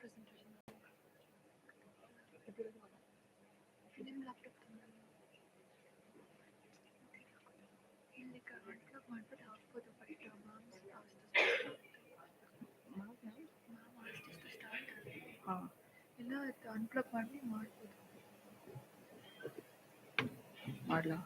presentation. Film laptop ಇಲ್ಲಿಗೆ unplug ಮಾಡ್ಬಿಟ್ಟು ಹಾಕ್ಬೋದು ಬಟ್ ಮ್ಯಾಮ್ ಅಷ್ಟಿಷ್ಟು ಸ್ಟಾರ್ಟ್ ಹಾಂ ಇಲ್ಲ ಅದು ಅನ್ಪ್ಲಗ್ ಮಾಡಿ ಮಾಡ್ಬೋದು. ಮಾಡಲಾ?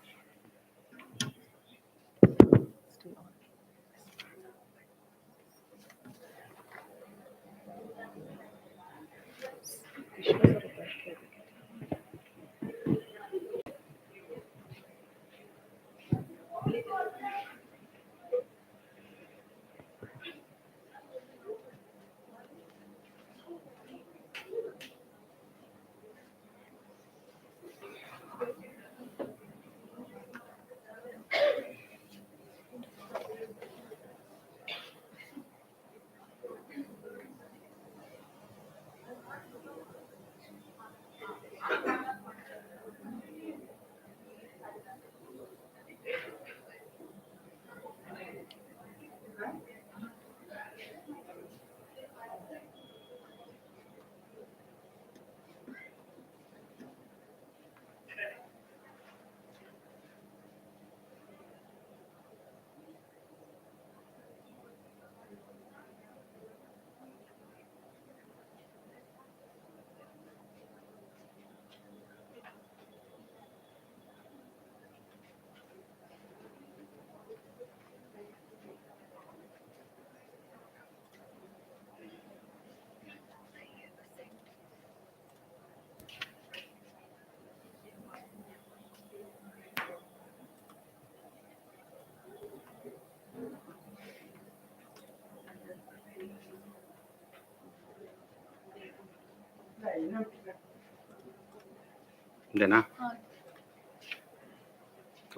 ಇದೇನಾ? ಹಾಂ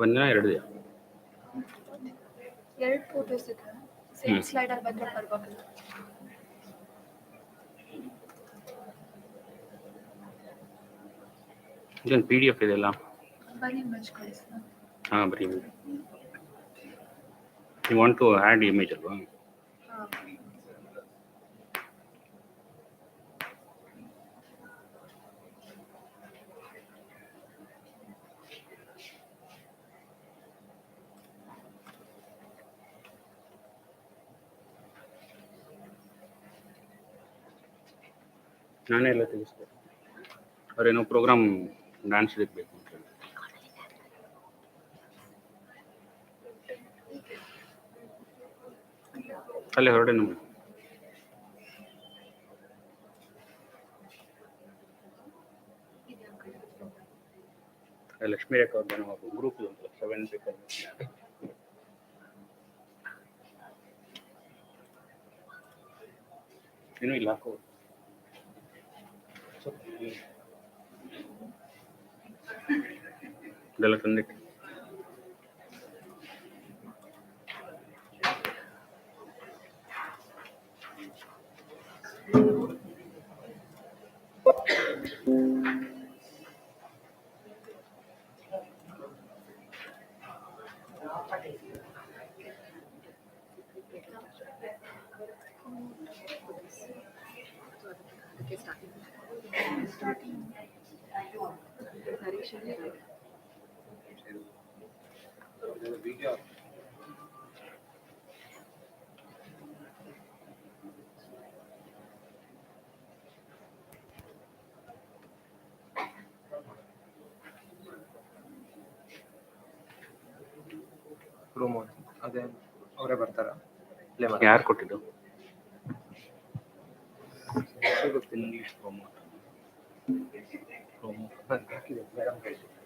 ಒಂದಿನ ಎರಡು ದಿನ ಎರಡು ಫೋಟೋಸ್ ಇದೆ. ಸೇಮ್ ಸ್ಲೈಡಲ್ಲಿ ಬಂದರೆ ಪರವಾಗಿಲ್ಲ. ಇದೊಂದು PDF ಇದೆಲ್ಲ. ಬರೀ ಇಮೇಜ್ ಕಳಿಸ್ತಾ. ಹಾಂ ಬರೀ you want to add image ಅಲ್ವಾ? ಹಾಂ ನಾನೇ ಎಲ್ಲ ತಿಳಿಸ್ದೆ. ಅವ್ರೇನೋ ಪ್ರೋಗ್ರಾಮ್ ಡ್ಯಾನ್ಸ್ ಇರಬೇಕು ಅಂತ ಹೇಳಿ. ಅಲ್ಲೇ ಹೊರಡೆ ನೋಡಿ. ಲಕ್ಷ್ಮೀ ರೇಖಾ ಅವ್ರದ್ದು ಏನೋ ಗ್ರೂಪ್ ಉಂಟು 7 ಬೇಕಾದ್ರೆ ಏನೂ ಇಲ್ಲ ಹಾಕೋ. ಇದೆಲ್ಲ ತಂದಿಟ್ಟು ರೂಮ್ ಅದೇ ಅವರೇ ಬರ್ತಾರ? ಯಾರು ಕೊಟ್ಟಿದ್ದು? ಇಂಗ್ಲೀಷ್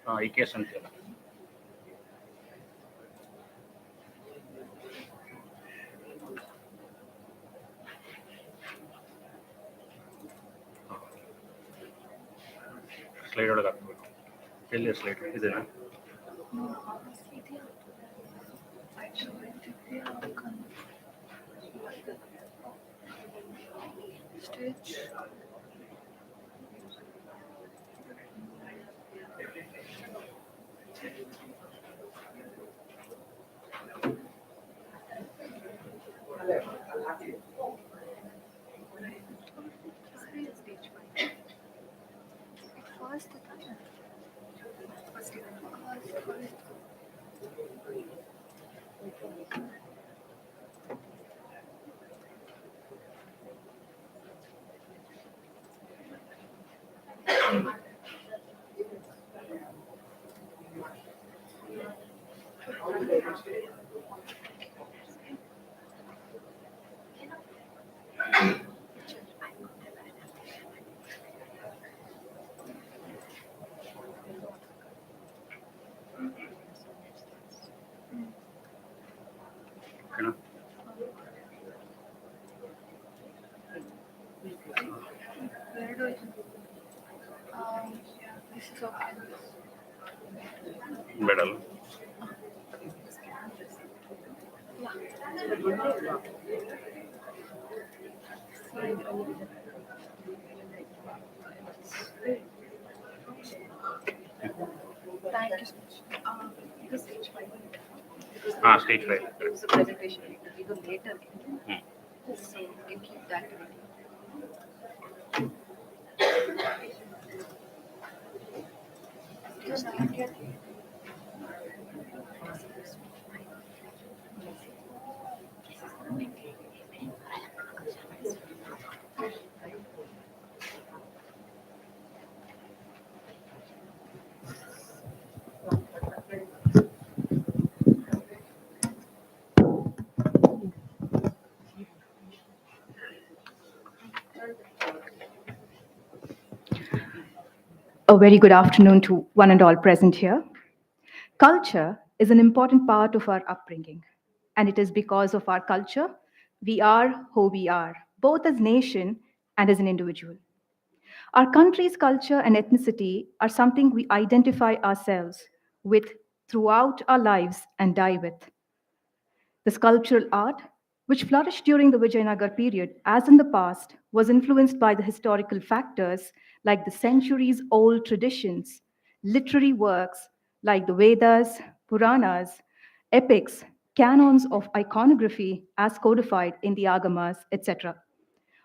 ಹಾಂ IKS ಅಂತೆಲ್ಲ. ಸ್ಲೈಡ್ ಒಳಗೆ ಹಾಕ್ಬೇಕು. ಎಲ್ಲಿ ಸ್ಲೈಡ್ ಇದೆನಾ? ಸ್ಟೇಜ್ ಎರಡು ಇದೆ. This is okay. ಬೇಡಲ್ಲ. Thank you so much. This is fine. ಹಾಂ, stage five. It was a presentation. We go later. ಹ್ಞೂ. So you keep that ready. Just get A very good afternoon to one and all present here. Culture is an important part of our upbringing, and it is because of our culture we are who we are, both as nation and as an individual. Our country's culture and ethnicity are something we identify ourselves with throughout our lives and die with. The sculptural art, which flourished during the Vijayanagar period, as in the past, was influenced by the historical factors like the centuries old traditions, literary works like the Vedas, Puranas, epics, canons of iconography as codified in the Agamas, etc.,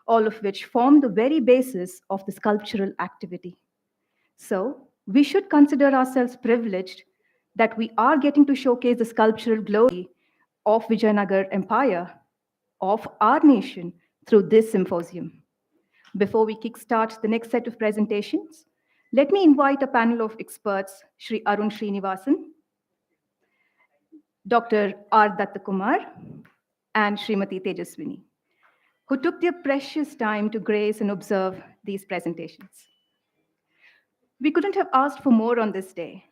all of which form the very basis of the sculptural activity. So, we should consider ourselves privileged that we are getting to showcase the sculptural glory of Vijayanagar Empire, of our nation, through this symposium. Before we kickstart the next set of presentations, let me invite a panel of experts, Sri Arun Srinivasan, Dr. R. Dattakumar, and Srimati Tejaswini, who took their precious time to grace and observe these presentations. We couldn't have asked for more on this day.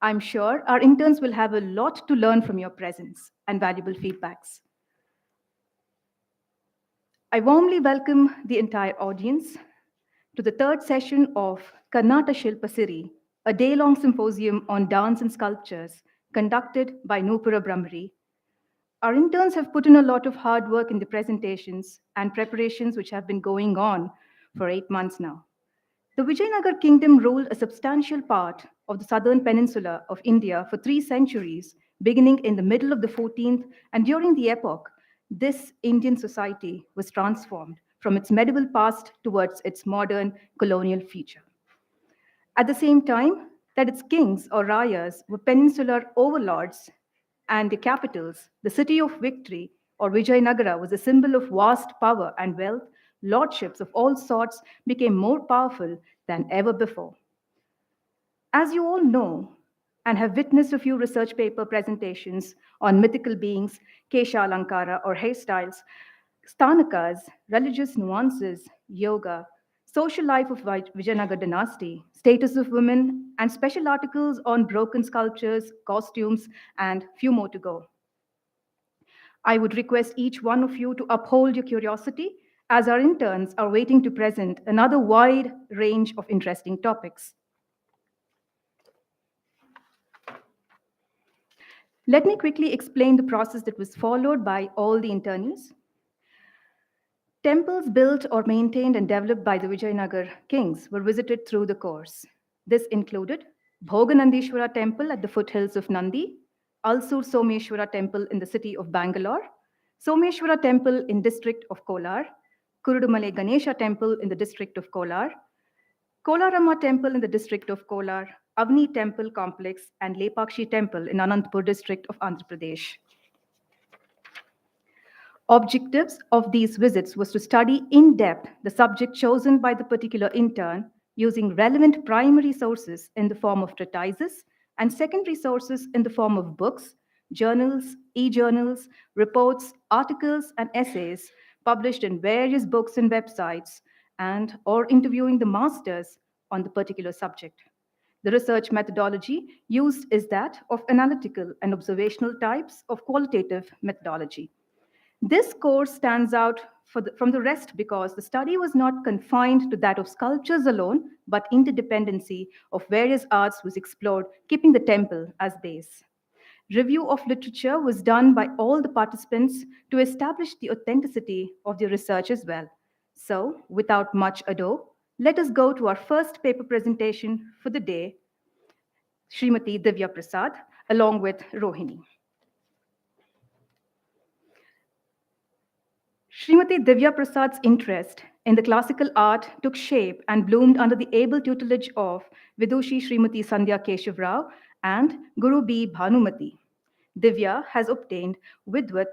I'm sure our interns will have a lot to learn from your presence and valuable feedbacks. I warmly welcome the entire audience to the third session of Karnata-Silpa-Siri, a day-long symposium on dance and sculptures conducted by Noopura Bhramari. Our interns have put in a lot of hard work in the presentations and preparations which have been going on for 8 months now. The Vijayanagar kingdom ruled a substantial part of the southern peninsula of India for 3 centuries, beginning in the middle of the 14th, and during the epoch, this Indian society was transformed from its medieval past towards its modern colonial future. At the same time that its kings or rayas were peninsular overlords and the capitals, the city of victory or Vijayanagara was a symbol of vast power and wealth. Lordships of all sorts became more powerful than ever before. As you all know, and have witnessed a few research paper presentations on mythical beings, Kesha Alankara or hairstyles, Stanakas, religious nuances, yoga, social life of Vijayanagar dynasty, status of women, and special articles on broken sculptures, costumes, and few more to go. I would request each one of you to uphold your curiosity as our interns are waiting to present another wide range of interesting topics. Let me quickly explain the process that was followed by all the internees. Temples built or maintained and developed by the Vijayanagar kings were visited through the course. This included Bhoganandeshwara temple at the foothills of Nandi, Alsur Someshwara temple in the city of Bangalore, Someshwara temple in district of Kolar, Kurudumale Ganesha temple in the district of Kolar, Kolarama temple in the district of Kolar, Avni temple complex, and Lepakshi temple in Anantapur district of Andhra Pradesh. Objectives of these visits was to study in depth the subject chosen by the particular intern using relevant primary sources in the form of treatises and secondary sources in the form of books, journals, e-journals, reports, articles, and essays published in various books and websites, and or interviewing the masters on the particular subject. The research methodology used is that of analytical and observational types of qualitative methodology. This course stands out from the rest because the study was not confined to that of sculptures alone, but interdependency of various arts was explored, keeping the temple as base. Review of literature was done by all the participants to establish the authenticity of the research as well. So, without much ado, let us go to our first paper presentation for the day, Srimati Divya Prasad, along with Rohini. Srimati Divya Prasad's interest in the classical art took shape and bloomed under the able tutelage of Vidushi Srimati Sandhya Keshavrao and Guru B. Bhanumati. Divya has obtained Vidwat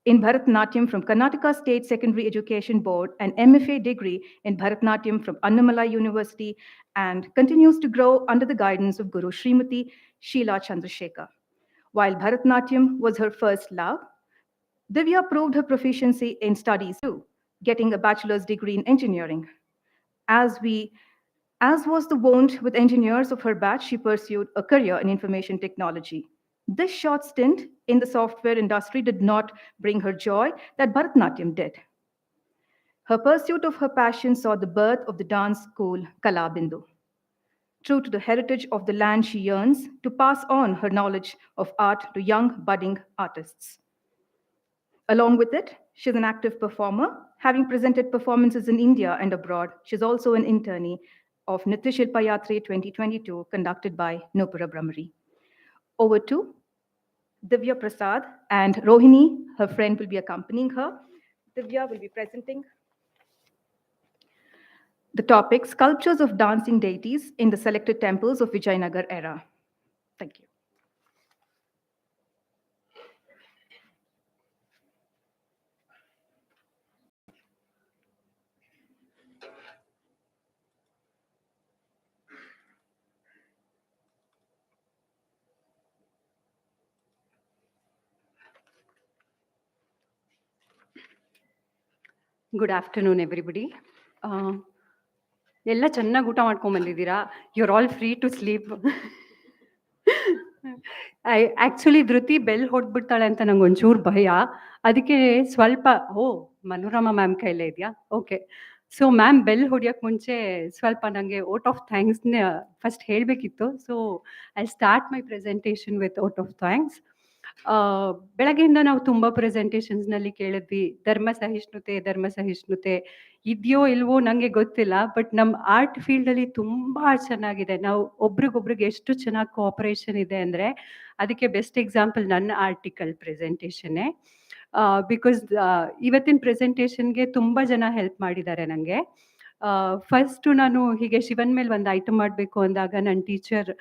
in Bharatanatyam from Karnataka State Secondary Education Board, an MFA degree in Bharatanatyam from Annamalai University, and continues to grow under the guidance of Guru Srimati Sheila Chandrasekhar. While Bharatanatyam was her first love, Divya proved her proficiency in studies too, getting a bachelor's degree in engineering. As was the wont with engineers of her batch, she pursued a career in information technology. This short stint in the software industry did not bring her joy that Bharatanatyam did. Her pursuit of her passion saw the birth of the dance school Kalabindu. True to the heritage of the land, she yearns to pass on her knowledge of art to young budding artists. Along with it, she's an active performer, having presented performances in India and abroad. She's also an internee of Nrtya-Silpa-Yatras 2022, conducted by Noopura Bhramari. Over to Divya Prasad, and Rohini, her friend, will be accompanying her. Divya will be presenting the topic Sculptures of Dancing Deities in the Selected Temples of Vijayanagar Era. Thank you. Good afternoon, everybody. ಎಲ್ಲ ಚೆನ್ನಾಗಿ ಊಟ ಮಾಡ್ಕೊಂಬಂದಿದ್ದೀರಾ. You're all free to sleep. Actually Dhriti bell ಹೊಡ್ಬಿಡ್ತಾಳೆ ಅಂತ ನಂಗೆ ಒಂಚೂರು ಭಯ. ಅದಕ್ಕೆ ಸ್ವಲ್ಪ ಮನೋರಮಾ ಮ್ಯಾಮ್ ಕೈಲೇ ಇದೆಯಾ? ಓಕೆ. ಸೊ ಮ್ಯಾಮ್ ಬೆಲ್ ಹೊಡಿಯೋಕ್ಕೆ ಮುಂಚೆ ಸ್ವಲ್ಪ ನನಗೆ ವೋಟ್ ಆಫ್ ಥ್ಯಾಂಕ್ಸ್ನ ಫಸ್ಟ್ ಹೇಳಬೇಕಿತ್ತು. So I start my presentation with vote of thanks. ಬೆಳಗ್ಗೆಯಿಂದ ನಾವು ತುಂಬ ಪ್ರೆಸೆಂಟೇಷನ್ಸ್ನಲ್ಲಿ ಕೇಳಿದ್ವಿ, ಧರ್ಮ ಸಹಿಷ್ಣುತೆ ಇದೆಯೋ ಇಲ್ವೋ ನನಗೆ ಗೊತ್ತಿಲ್ಲ, ಬಟ್ ನಮ್ಮ ಆರ್ಟ್ ಫೀಲ್ಡಲ್ಲಿ ತುಂಬ ಚೆನ್ನಾಗಿದೆ. ನಾವು ಒಬ್ರಿಗೊಬ್ರಿಗೆ ಎಷ್ಟು ಚೆನ್ನಾಗಿ ಕೋಆಪರೇಷನ್ ಇದೆ ಅಂದರೆ ಅದಕ್ಕೆ ಬೆಸ್ಟ್ ಎಕ್ಸಾಂಪಲ್ ನನ್ನ ಆರ್ಟಿಕಲ್ ಪ್ರೆಸೆಂಟೇಷನ್ನೇ. ಬಿಕಾಸ್ ಇವತ್ತಿನ ಪ್ರೆಸೆಂಟೇಷನ್ಗೆ ತುಂಬ ಜನ ಹೆಲ್ಪ್ ಮಾಡಿದ್ದಾರೆ ನನಗೆ. ಫಸ್ಟು ನಾನು ಹೀಗೆ ಶಿವನ್ ಮೇಲೆ ಒಂದು ಐಟಮ್ ಮಾಡಬೇಕು ಅಂದಾಗ ನನ್ನ ಟೀಚರ್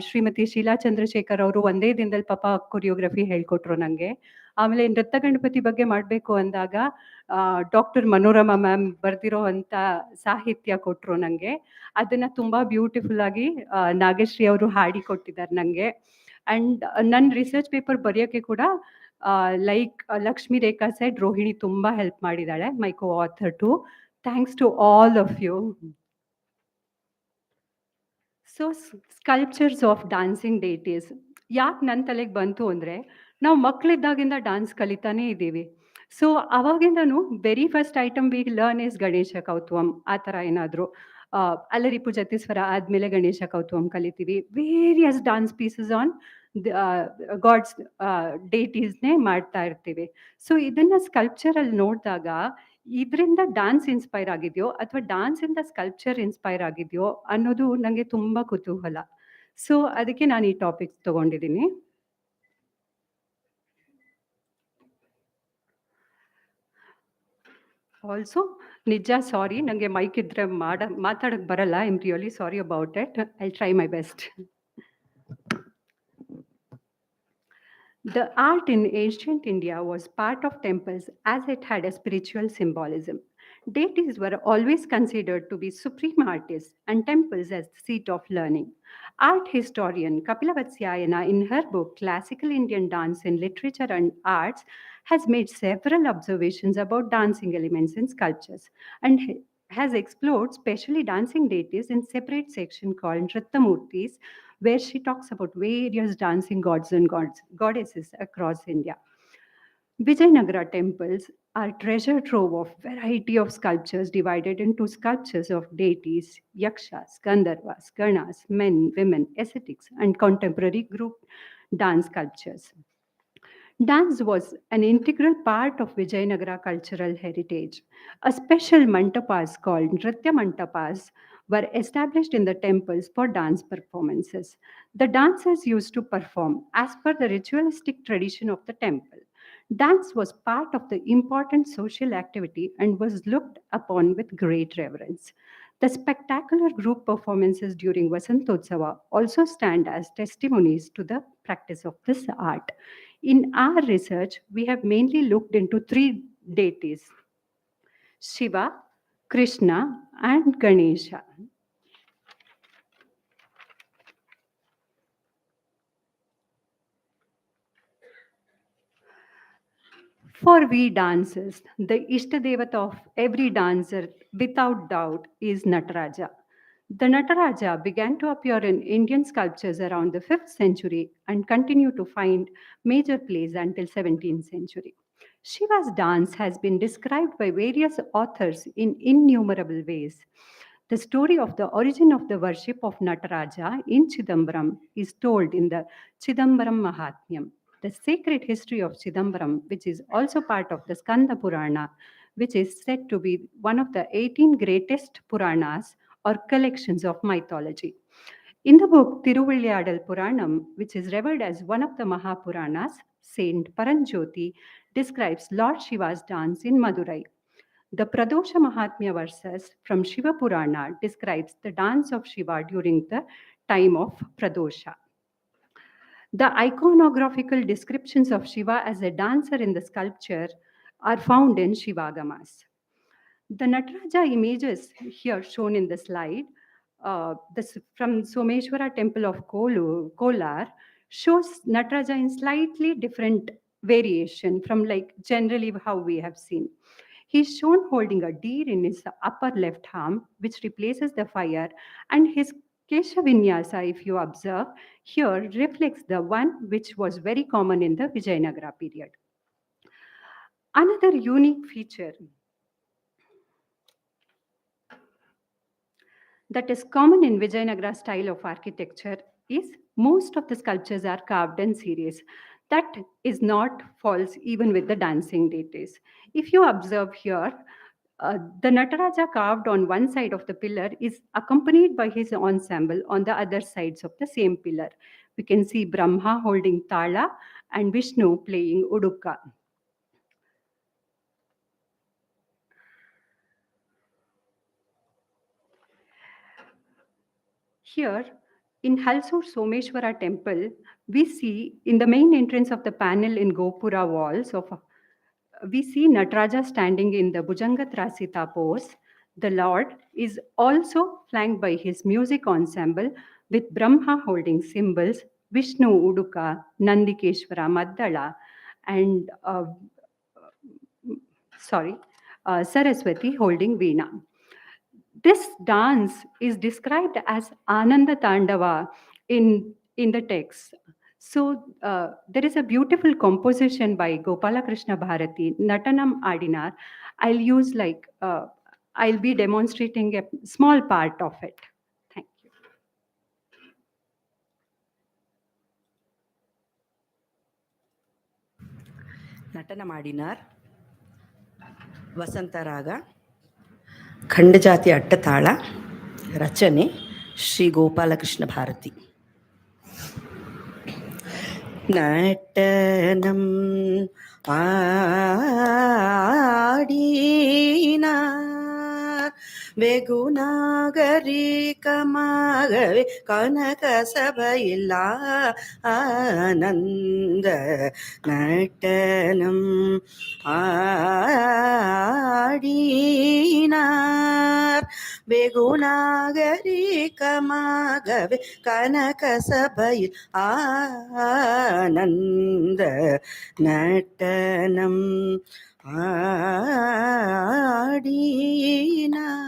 ಶ್ರೀಮತಿ ಶೀಲಾ ಚಂದ್ರಶೇಖರ್ ಅವರು ಒಂದೇ ದಿನದಲ್ಲಿ ಪಾಪ ಕೊರಿಯೋಗ್ರಫಿ ಹೇಳ್ಕೊಟ್ರು ನನಗೆ. ಆಮೇಲೆ ನೃತ್ಯ ಗಣಪತಿ ಬಗ್ಗೆ ಮಾಡಬೇಕು ಅಂದಾಗ ಡಾಕ್ಟರ್ ಮನೋರಮಾ ಮ್ಯಾಮ್ ಬರೆದಿರೋ ಅಂಥ ಸಾಹಿತ್ಯ ಕೊಟ್ಟರು ನನಗೆ. ಅದನ್ನು ತುಂಬ ಬ್ಯೂಟಿಫುಲ್ಲಾಗಿ ನಾಗಶ್ರೀ ಅವರು ಹಾಡಿ ಕೊಟ್ಟಿದ್ದಾರೆ ನನಗೆ. ಆ್ಯಂಡ್ ನನ್ನ ರಿಸರ್ಚ್ ಪೇಪರ್ ಬರೆಯೋಕ್ಕೆ ಕೂಡ ಲೈಕ್ ಲಕ್ಷ್ಮೀ ರೇಖಾ ಸೈಡ್ ರೋಹಿಣಿ ತುಂಬ ಹೆಲ್ಪ್ ಮಾಡಿದ್ದಾಳೆ, my co author too. Thanks to all of you. So sculptures of dancing deities ಯಾಕೆ ನನ್ನ ತಲೆಗೆ ಬಂತು ಅಂದರೆ, ನಾವು ಮಕ್ಕಳಿದ್ದಾಗಿಂದ ಡಾನ್ಸ್ ಕಲಿತಾನೇ ಇದ್ದೀವಿ. ಸೊ ಅವಾಗಿಂದನೂ very first item we learn is Ganesha Kauthuvam, ಆ ಥರ ಏನಾದರೂ ಅಲ್ಲರಿಪು ಜತೀಸ್ವರ ಆದಮೇಲೆ ಗಣೇಶ ಕೌತ್ವಂ ಕಲಿತೀವಿ. Various dance pieces on gods ಡೇಟೀಸ್ನೇ ಮಾಡ್ತಾ ಇರ್ತೀವಿ. ಸೊ ಇದನ್ನು ಸ್ಕಲ್ಪ್ಚರಲ್ಲಿ ನೋಡಿದಾಗ ಇದರಿಂದ ಡಾನ್ಸ್ ಇನ್ಸ್ಪೈರ್ ಆಗಿದೆಯೋ ಅಥವಾ ಡಾನ್ಸಿಂದ ಸ್ಕಲ್ಪ್ಚರ್ ಇನ್ಸ್ಪೈರ್ ಆಗಿದೆಯೋ ಅನ್ನೋದು ನನಗೆ ತುಂಬ ಕುತೂಹಲ. ಸೊ ಅದಕ್ಕೆ ನಾನು ಈ ಟಾಪಿಕ್ಸ್ ತೊಗೊಂಡಿದ್ದೀನಿ. ಆಲ್ಸೋ ನಿಜ ಸಾರಿ, ನನಗೆ ಮೈಕ್ ಇದ್ದರೆ ಮಾತಾಡೋಕ್ಕೆ ಬರಲ್ಲ. I am really sorry about it. I try my best. The art in ancient India was part of temples as it had a spiritual symbolism. Deities were always considered to be supreme artists and temples as the seat of learning. Art historian Kapila Vatsyayana, in her book Classical Indian Dance in Literature and Arts, has made several observations about dancing elements in sculptures and has explored specially dancing deities in separate section called Nrtya-Murtis, where she talks about various dancing gods and goddesses across India. Vijayanagara temples are treasure trove of variety of sculptures divided into sculptures of deities, yakshas, gandharvas, ganas, men, women, ascetics, and contemporary group dance sculptures. Dance was an integral part of Vijayanagara cultural heritage. A special mantapas called Nrtya-Mantapas were established in the temples for dance performances. The dancers used to perform as per the ritualistic tradition of the temple. Dance was part of the important social activity and was looked upon with great reverence. The spectacular group performances during Vasantotsava also stand as testimonies to the practice of this art. In our research, we have mainly looked into three deities: Shiva, Krishna, and Ganesha. For we dancers, the Ishtadevata of every dancer, without doubt, is Nataraja. The Nataraja began to appear in Indian sculptures around the 5th century and continue to find major place until 17th century. Shiva's dance has been described by various authors in innumerable ways. The story of the origin of the worship of Nataraja in Chidambaram is told in the Chidambaram Mahatmyam. The sacred history of Chidambaram, which is also part of the Skanda Purana, which is said to be one of the 18 greatest Puranas or collections of mythology. In the book Tiruvillayadal Puranam, which is revered as one of the Mahapuranas, Saint Paranjoti describes Lord Shiva's dance in Madurai. The Pradosha Mahatmya verses from Shiva Purana describes the dance of Shiva during the time of Pradosha. The iconographical descriptions of Shiva as a dancer in the sculpture are found in Shivagamas. The Nataraja images here shown in the slide from Someshwara temple of Kolar shows Nataraja in slightly different variation from like generally how we have seen. He's shown holding a deer in his upper left arm, which replaces the fire, and his Kesha Vinyasa, if you observe, here reflects the one which was very common in the Vijayanagara period. Another unique feature that is common in Vijayanagara style of architecture is most of the sculptures are carved in series. That is not false even with the dancing deities. If you observe here, the Nataraja carved on one side of the pillar is accompanied by his ensemble on the other sides of the same pillar. We can see Brahma holding Tala and Vishnu playing Uduka. Here, in Halsur Someshwara temple, we see in the main entrance of the panel in Gopura walls we see Nataraja standing in the Bhujangatrasita pose. The Lord is also flanked by his music ensemble with Brahma holding cymbals, Vishnu Uduka, Nandikeshwara Maddala, and Saraswati holding Veena. This dance is described as Ananda Tandava in the text. So there is a beautiful composition by Gopala Krishna Bharati, Natanam Adinar. I'll be demonstrating a small part of it. Thank you. ನಟನ ಮಾಡಿನಾರ್ ವಸಂತರಾಗ ಖಂಡಜಾತಿ ಅಟ್ಟತಾಳ ರಚನೆ ಶ್ರೀ ಗೋಪಾಲಕೃಷ್ಣ ಭಾರತಿ. ನಟನಂ ಆಡಿನ வெகுநாகரிகமாகவே கனக சபையில் ஆனந்த நட்டனம் ஆடினார். வெகுநாகரிகமாகவே கனக சபையில் ஆனந்த நட்டனம் ஆடினார்.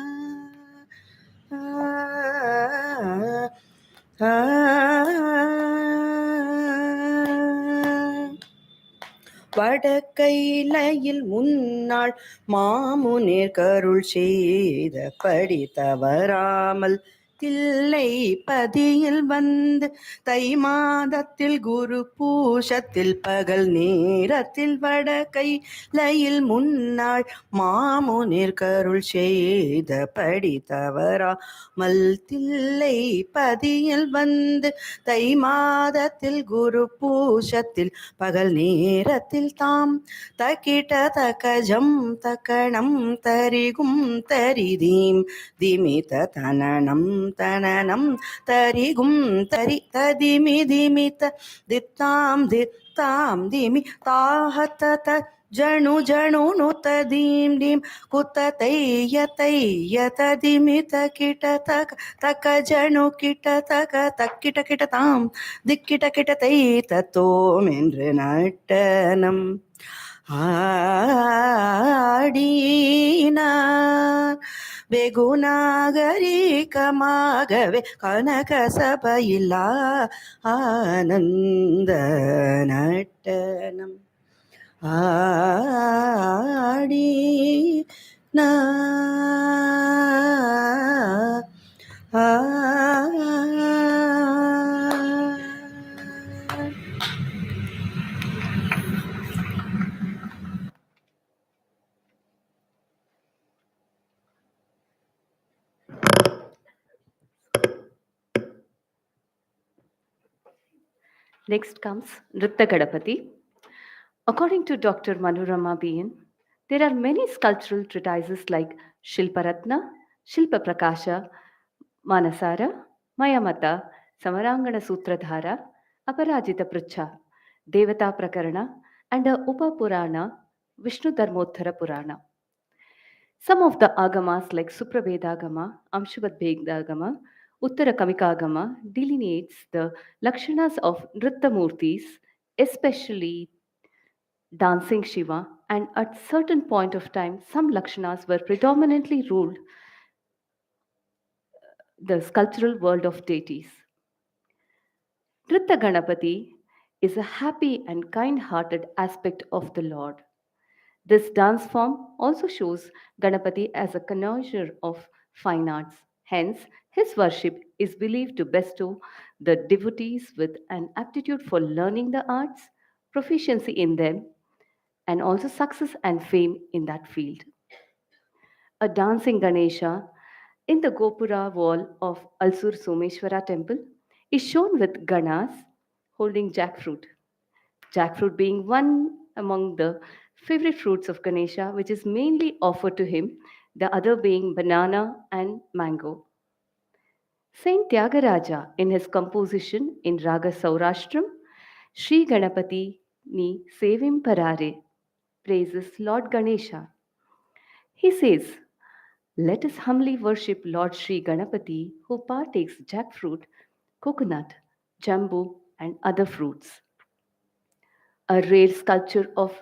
வடக்கைலையில் முன்னாள் மாமுனிர் கருள் செய்த படி தவறாமல் தில்லை பதியில் வந்து தை மாதத்தில் குரு பூஷத்தில் பகல் நேரத்தில் வடக்கைலையில் முன்னாள் மாமுனிர் கருள் செய்த படி தவறாமல் தில்லை பதியில் வந்து தை மாதத்தில் குரு பூஷத்தில் பகல் நேரத்தில் தாம் தக்கிட்ட தக்கஜம் தக்கணம் தரிகும் தரிதீம் திமித தனனம் தனனம் தரிகும் தரி ததிமி திமித தித்தாம் தித்தாம் திமி தாஹத்த ஜணு ஜணு னுத தீம் டீம் குத்த தைய தைய ததிமித கிட்ட தக தக்க ஜணு கிட்ட தக தக்கிட்ட கிட்ட தாம் திக்கிட்ட கிட்ட தை தத்தோம் என்று நட்டனம் ஆடினார் வெகுநாகரிகமாகவே கனக சபையிலா ஆனந்த நட்டனம் Next comes Nrtya-Ganapati. According to Dr. Manorama B.N., there are many sculptural treatises like Shilparatna, Shilpa-Prakasha, Manasara, Mayamata, Samarangana Sutradhara, Aparajita Pracha, Devata Prakarana, and the Upa Purana, Vishnu Dharmottara Purana. Some of the agamas like Supravedagama, Amshuvat Begdagama, Uttara Kamikagama delineates the lakshanas of Nritta Murtis, especially dancing Shiva, and at certain point of time, some lakshanas were predominantly ruled the sculptural world of deities. Nritta Ganapati is a happy and kind-hearted aspect of the Lord. This dance form also shows Ganapati as a connoisseur of fine arts. Hence, his worship is believed to bestow the devotees with an aptitude for learning the arts, proficiency in them, and also success and fame in that field. A dancing Ganesha in the Gopura wall of Alsur Someshwara temple is shown with Ganas holding jackfruit. Jackfruit being one among the favorite fruits of Ganesha, which is mainly offered to him, the other being banana and mango. Saint Tyagaraja, in his composition in Raga Saurashtram, Sri Ganapati ni Sevim Parare, praises Lord Ganesha. He says, let us humbly worship Lord Sri Ganapati, who partakes jackfruit, coconut, jambu, and other fruits. A rare sculpture of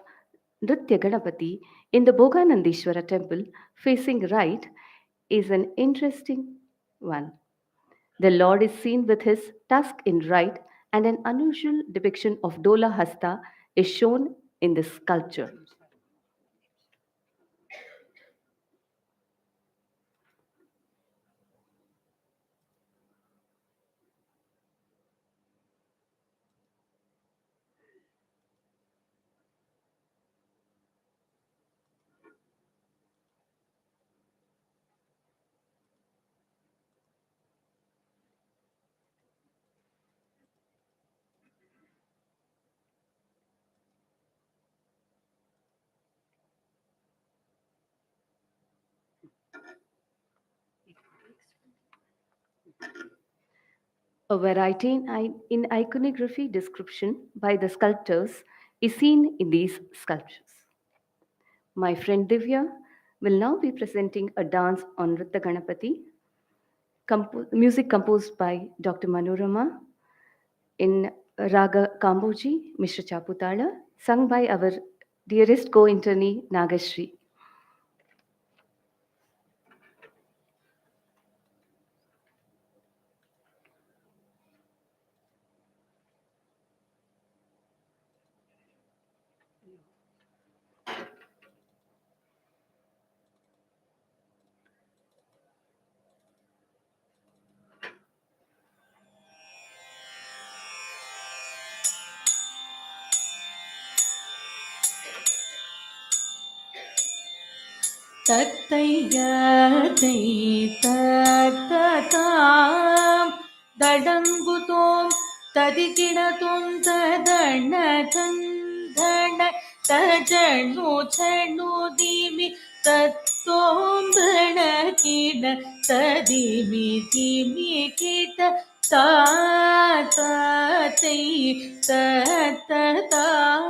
Nrtya-Ganapati in the Bhoganandeshwara temple facing right is an interesting one. The Lord is seen with his tusk in right, and an unusual depiction of Dola Hasta is shown in this sculpture. A variety in iconography description by the sculptors is seen in these sculptures. My friend Divya will now be presenting a dance on Nritta Ganapati, music composed by Dr. Manorama in Raga Kamboji, Mishra Chaputala, sung by our dearest co-internee Nagashri. தத்தையதை தத்ததாம் தடங்குதோம் ததிகிடதோம் ததண தந்தண தஜணு ஜணு திமி தத்தோம் தண கிட ததிமி திமி கிட தாத்தை தத்ததாம்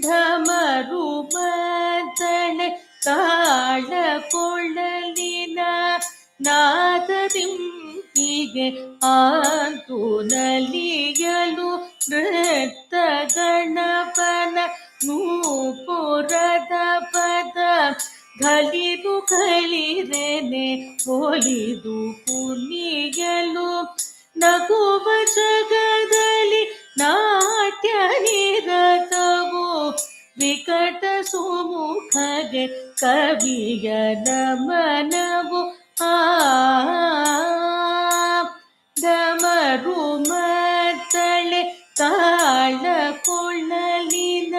ಢಮರುಮತಳೆ ತಾಳ ಕೊಳ್ಳಲಿನ ನಾದದಿಂಪಿಗೆ ಆಂತು ನಲಿಯಲು ನೃತ್ತ ಗಣಪನ ನೂಪುರದ ಪದ ಘಲಿದು ಘಳಿರೆನೆ ಒಲಿದು ಕುಣಿಯಲು ನಗುವ ಜಗದಲ್ಲಿ ನಾಟ್ಯ ನಿರತವು ವಿಕಟ ಸುಮುಖಗೆ ಕವಿಯ ನಮನವು ಡಮರು ಮತ್ತಳೆ ತಾಳ ಕೊಳ್ಳಲಿನ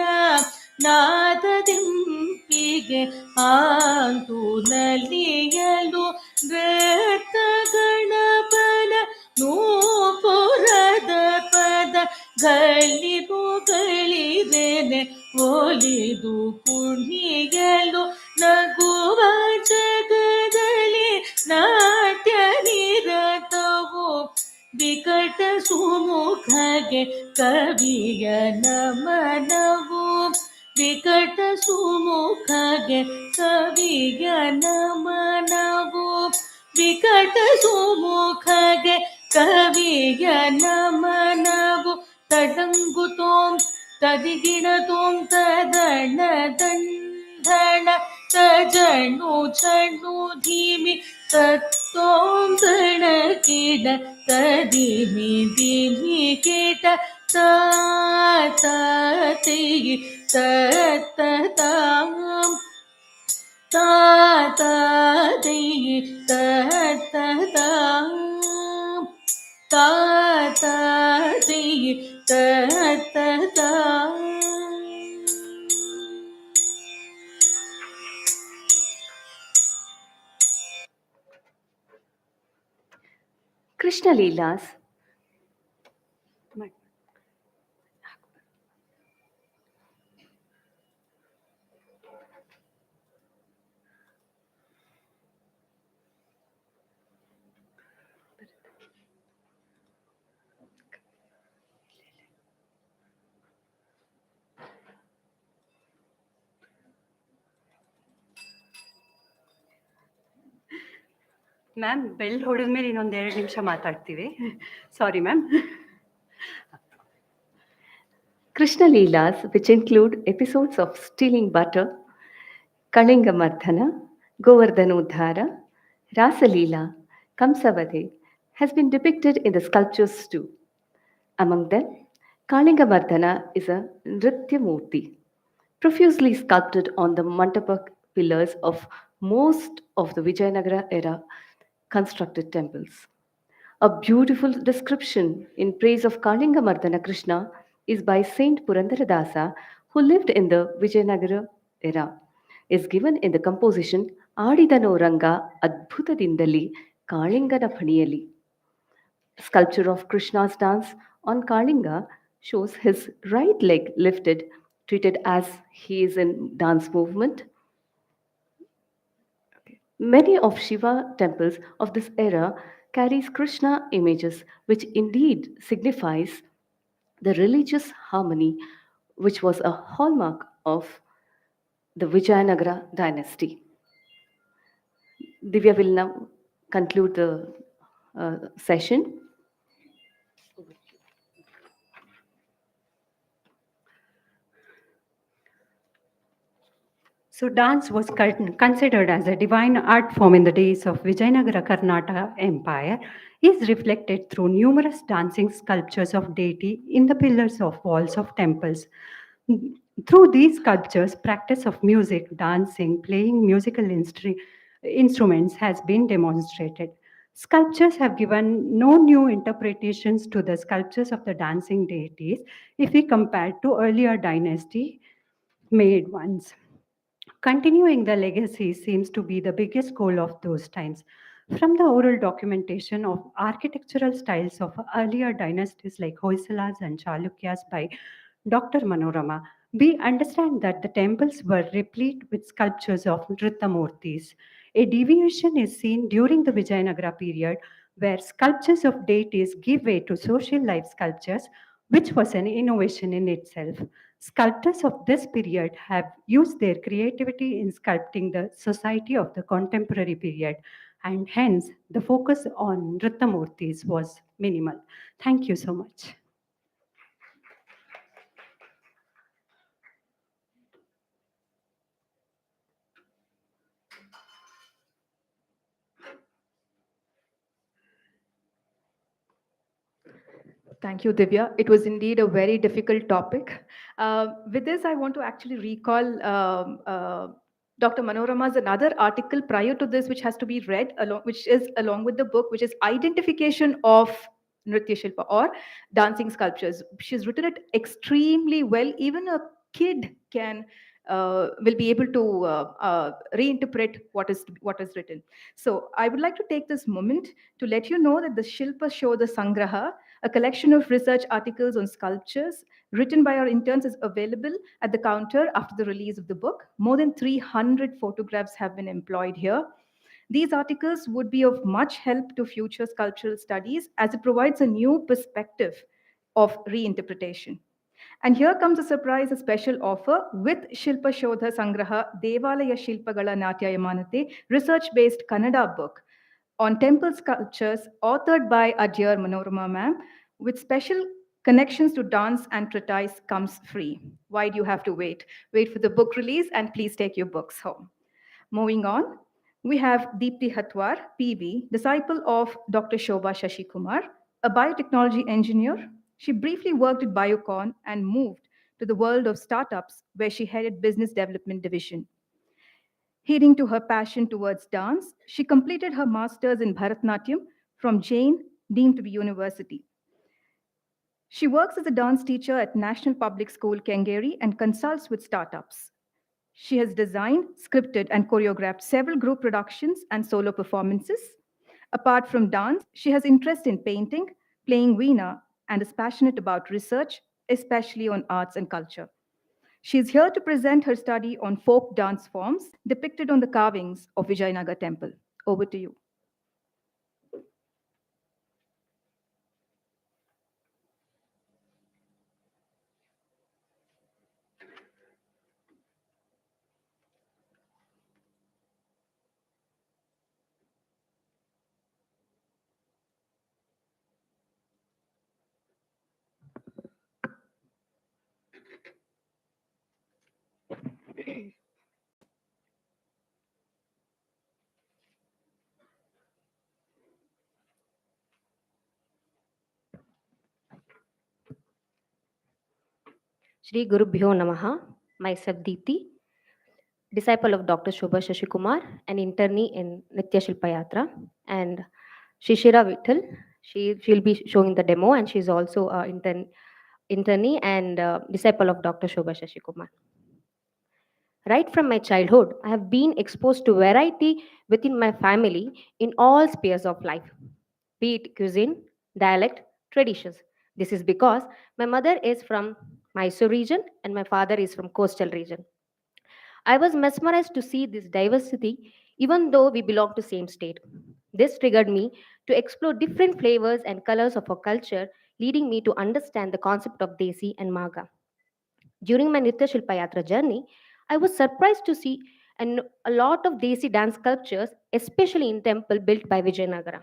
ನಾದದಿಂಪಿಗೆ ಆಂತು ನಲಿಯಲು ನೃತ್ತ ಗಣಪನ ನೂಪುರದ ಪದ ಘಲಿದು ಘಳಿರೆನೆ ಒಲಿದು ಕುಣಿಯಲು ನಗುವ ಜಗದಲ್ಲಿ ನಾಟ್ಯ ನಿರತವು ವಿಕಟ ಸುಮುಖಗೆ ಕವಿಯ ನಮನವು ವಿಕಟ ಸುಮುಖಗೆ ಕವಿಯ ನಮನವು ವಿಕಟ ಸುಮುಖಗೆ ಕವಿಯ ನಮನವು ತಡಂಗುತೋಂ ತದಿಗಿಡತೋಂ ತದಣ ದಂಧಣ ತಜಣು ಝಣು ಧೀಮಿ ತತ್ತೋಂ ದಣ ಕಿಡ ತದಿಮಿ ದಿಮಿ ಕಿಟ ತಾತೈ ತತ್ತತಾಂ ತಾತೈ ತತ್ತತಾಂ ತಾತೈ ತತ್ತತಾಂ. Krishna Leelas. ಮ್ಯಾಮ್ ಬೆಲ್ ಹೊಡೆದ್ಮೇಲೆ ಇನ್ನೊಂದು 2 ನಿಮಿಷ ಮಾತಾಡ್ತೀವಿ. Sorry ma'am. Krishna Leelas, which include episodes of stealing butter, Kalinga Mardhana, Govardhanodhara, Rasa Leela, Kamsavade, has been depicted in the sculptures too. Among them, Kalinga Mardhana is a Nritya Murti, profusely sculpted on the Mandapa pillars of most of the Vijayanagara era constructed temples. A beautiful description in praise of Kalinga Mardana Krishna is by Saint Purandaradasa, who lived in the Vijayanagara era, is given in the composition Adidano Ranga Adbhutadindali Kalingana Phaniyali. Sculpture of Krishna's dance on Kalinga shows his right leg lifted, treated as he is in dance movement. Many of Shiva temples of this era carries Krishna images, which indeed signifies the religious harmony which was a hallmark of the Vijayanagara dynasty. Divya will now conclude the session. So dance was considered as a divine art form in the days of Vijayanagara Karnataka Empire, is reflected through numerous dancing sculptures of deity in the pillars of walls of temples. Through these sculptures, practice of music, dancing, playing musical instruments has been demonstrated. Sculptures have given no new interpretations to the sculptures of the dancing deities if we compare to earlier dynasty made ones. Continuing the legacy seems to be the biggest goal of those times. From the oral documentation of architectural styles of earlier dynasties like Hoysalas and Chalukyas by Dr. Manorama, we understand that the temples were replete with sculptures of Nrtya-Murtis. A deviation is seen during the Vijayanagara period, where sculptures of deities give way to social life sculptures, which was an innovation in itself. Sculptors of this period have used their creativity in sculpting the society of the contemporary period, and hence the focus on Nrtya-Murtis was minimal. Thank you so much. Thank you, Divya. It was indeed a very difficult topic. With this, I want to actually recall Dr. Manorama's another article prior to this, which has to be read, which is along with the book, which is Identification of Nritya Shilpa or Dancing Sculptures. She's written it extremely well. Even a kid will be able to reinterpret what is written. So I would like to take this moment to let you know that the Shilpa Show, the Sangraha, a collection of research articles on sculptures written by our interns, is available at the counter after the release of the book. More than 300 photographs have been employed here. These articles would be of much help to future sculptural studies as it provides a new perspective of reinterpretation. And here comes a surprise, a special offer with Shilpa Shodha Sangraha Devalaya Shilpagala Natyayamanate, research-based Kannada book on temple sculptures authored by our dear Manorama ma'am, with special connections to dance and treatise comes free. Why do you have to wait? Wait for the book release and please take your books home. Moving on, we have Deepti Hatwar, PB, disciple of Dr. Shobha Shashi Kumar, a biotechnology engineer. She briefly worked at Biocon and moved to the world of startups where she headed business development division. Heeding to her passion towards dance, she completed her master's in Bharatanatyam from Jain deemed to be university. She works as a dance teacher at National Public School, Kengeri, and consults with startups. She has designed, scripted, and choreographed several group productions and solo performances. Apart from dance, she has interest in painting, playing veena, and is passionate about research, especially on arts and culture. She is here to present her study on folk dance forms depicted on the carvings of Vijayanagar temple. Over to you. Shri Gurubhyo Namaha, myself Deepti, disciple of Dr. Shobha Shashikumar, an internee in Nrtya-Silpa-Yatra, and Shishira Vittal. She'll be showing the demo, and she's also an internee and disciple of Dr. Shobha Shashikumar. Right from my childhood, I have been exposed to variety within my family in all spheres of life, be it cuisine, dialect, traditions. This is because my mother is from Mysore region and my father is from coastal region. I was mesmerized to see this diversity even though we belong to same state. This triggered me to explore different flavors and colors of our culture, leading me to understand the concept of Desi and Maga. During my Nitya Shilpa Yatra journey, I was surprised to see a lot of Desi dance sculptures, especially in temple built by Vijayanagara.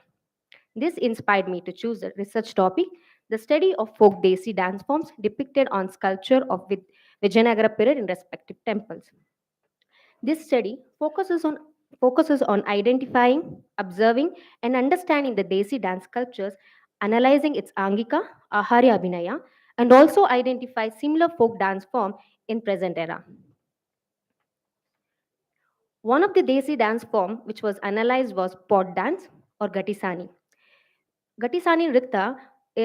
This inspired me to choose a research topic, the study of folk Desi dance forms depicted on sculpture of Vijayanagara period in respective temples. This study focuses on identifying, observing, and understanding the Desi dance sculptures, analyzing its Angika, Aharya Abhinaya, and also identify similar folk dance form in present era. One of the Desi dance form which was analyzed was pot dance or Gatisani. Gatisani Nritta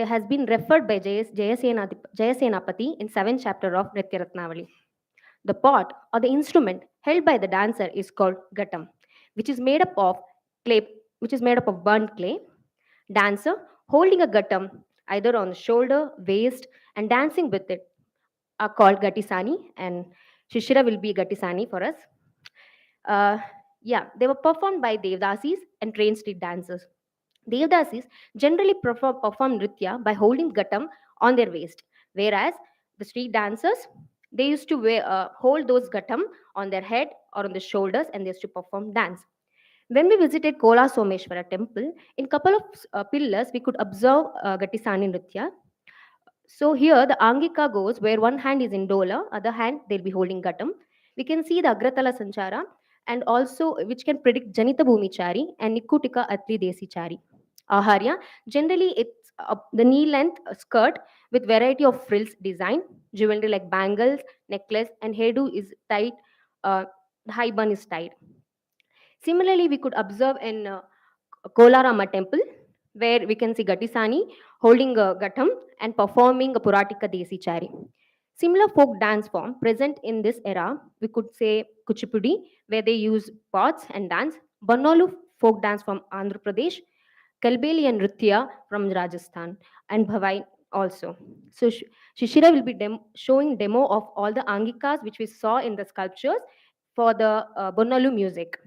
has been referred by Jayasenapati in 7th chapter of Nritya Ratnavali. The pot or the instrument held by the dancer is called Gattam, which is made up of clay, which is made up of burnt clay. Dancer holding a Gattam either on the shoulder, waist, and dancing with it are called Gattisani, and Shishira will be Gattisani for us. Uh, yeah, they were performed by Devdasis and trained street dancers. Devdasis generally perform Nritya by holding Gattam on their waist, whereas the street dancers, they used to hold those Gattam on their head or on the shoulders, and they used to perform dance. When we visited Kola Someshwara temple, in couple of pillars, we could observe Gattisani Nritya. So here the Angika goes where one hand is in Dola, other hand they'll be holding Gattam. We can see the Agratala Sanchara and also which can predict Janita Bhumichari and Nikutika Atri Desi Chari. Aharya, generally it's the knee length skirt with variety of frills design, jewelry like bangles, necklace, and hairdo is tied, the high bun is tied. Similarly, we could observe in Kolarama temple, where we can see Gattisani holding a Gattam and performing a Puratika Desi Chari. Similar folk dance form present in this era, we could say Kuchipudi, where they use pots and dance, Banolu folk dance from Andhra Pradesh, Kalbeli and Nritya from Rajasthan, and Bhavai also. So Shishira will be showing demo of all the Angikas which we saw in the sculptures for the Bonalu music.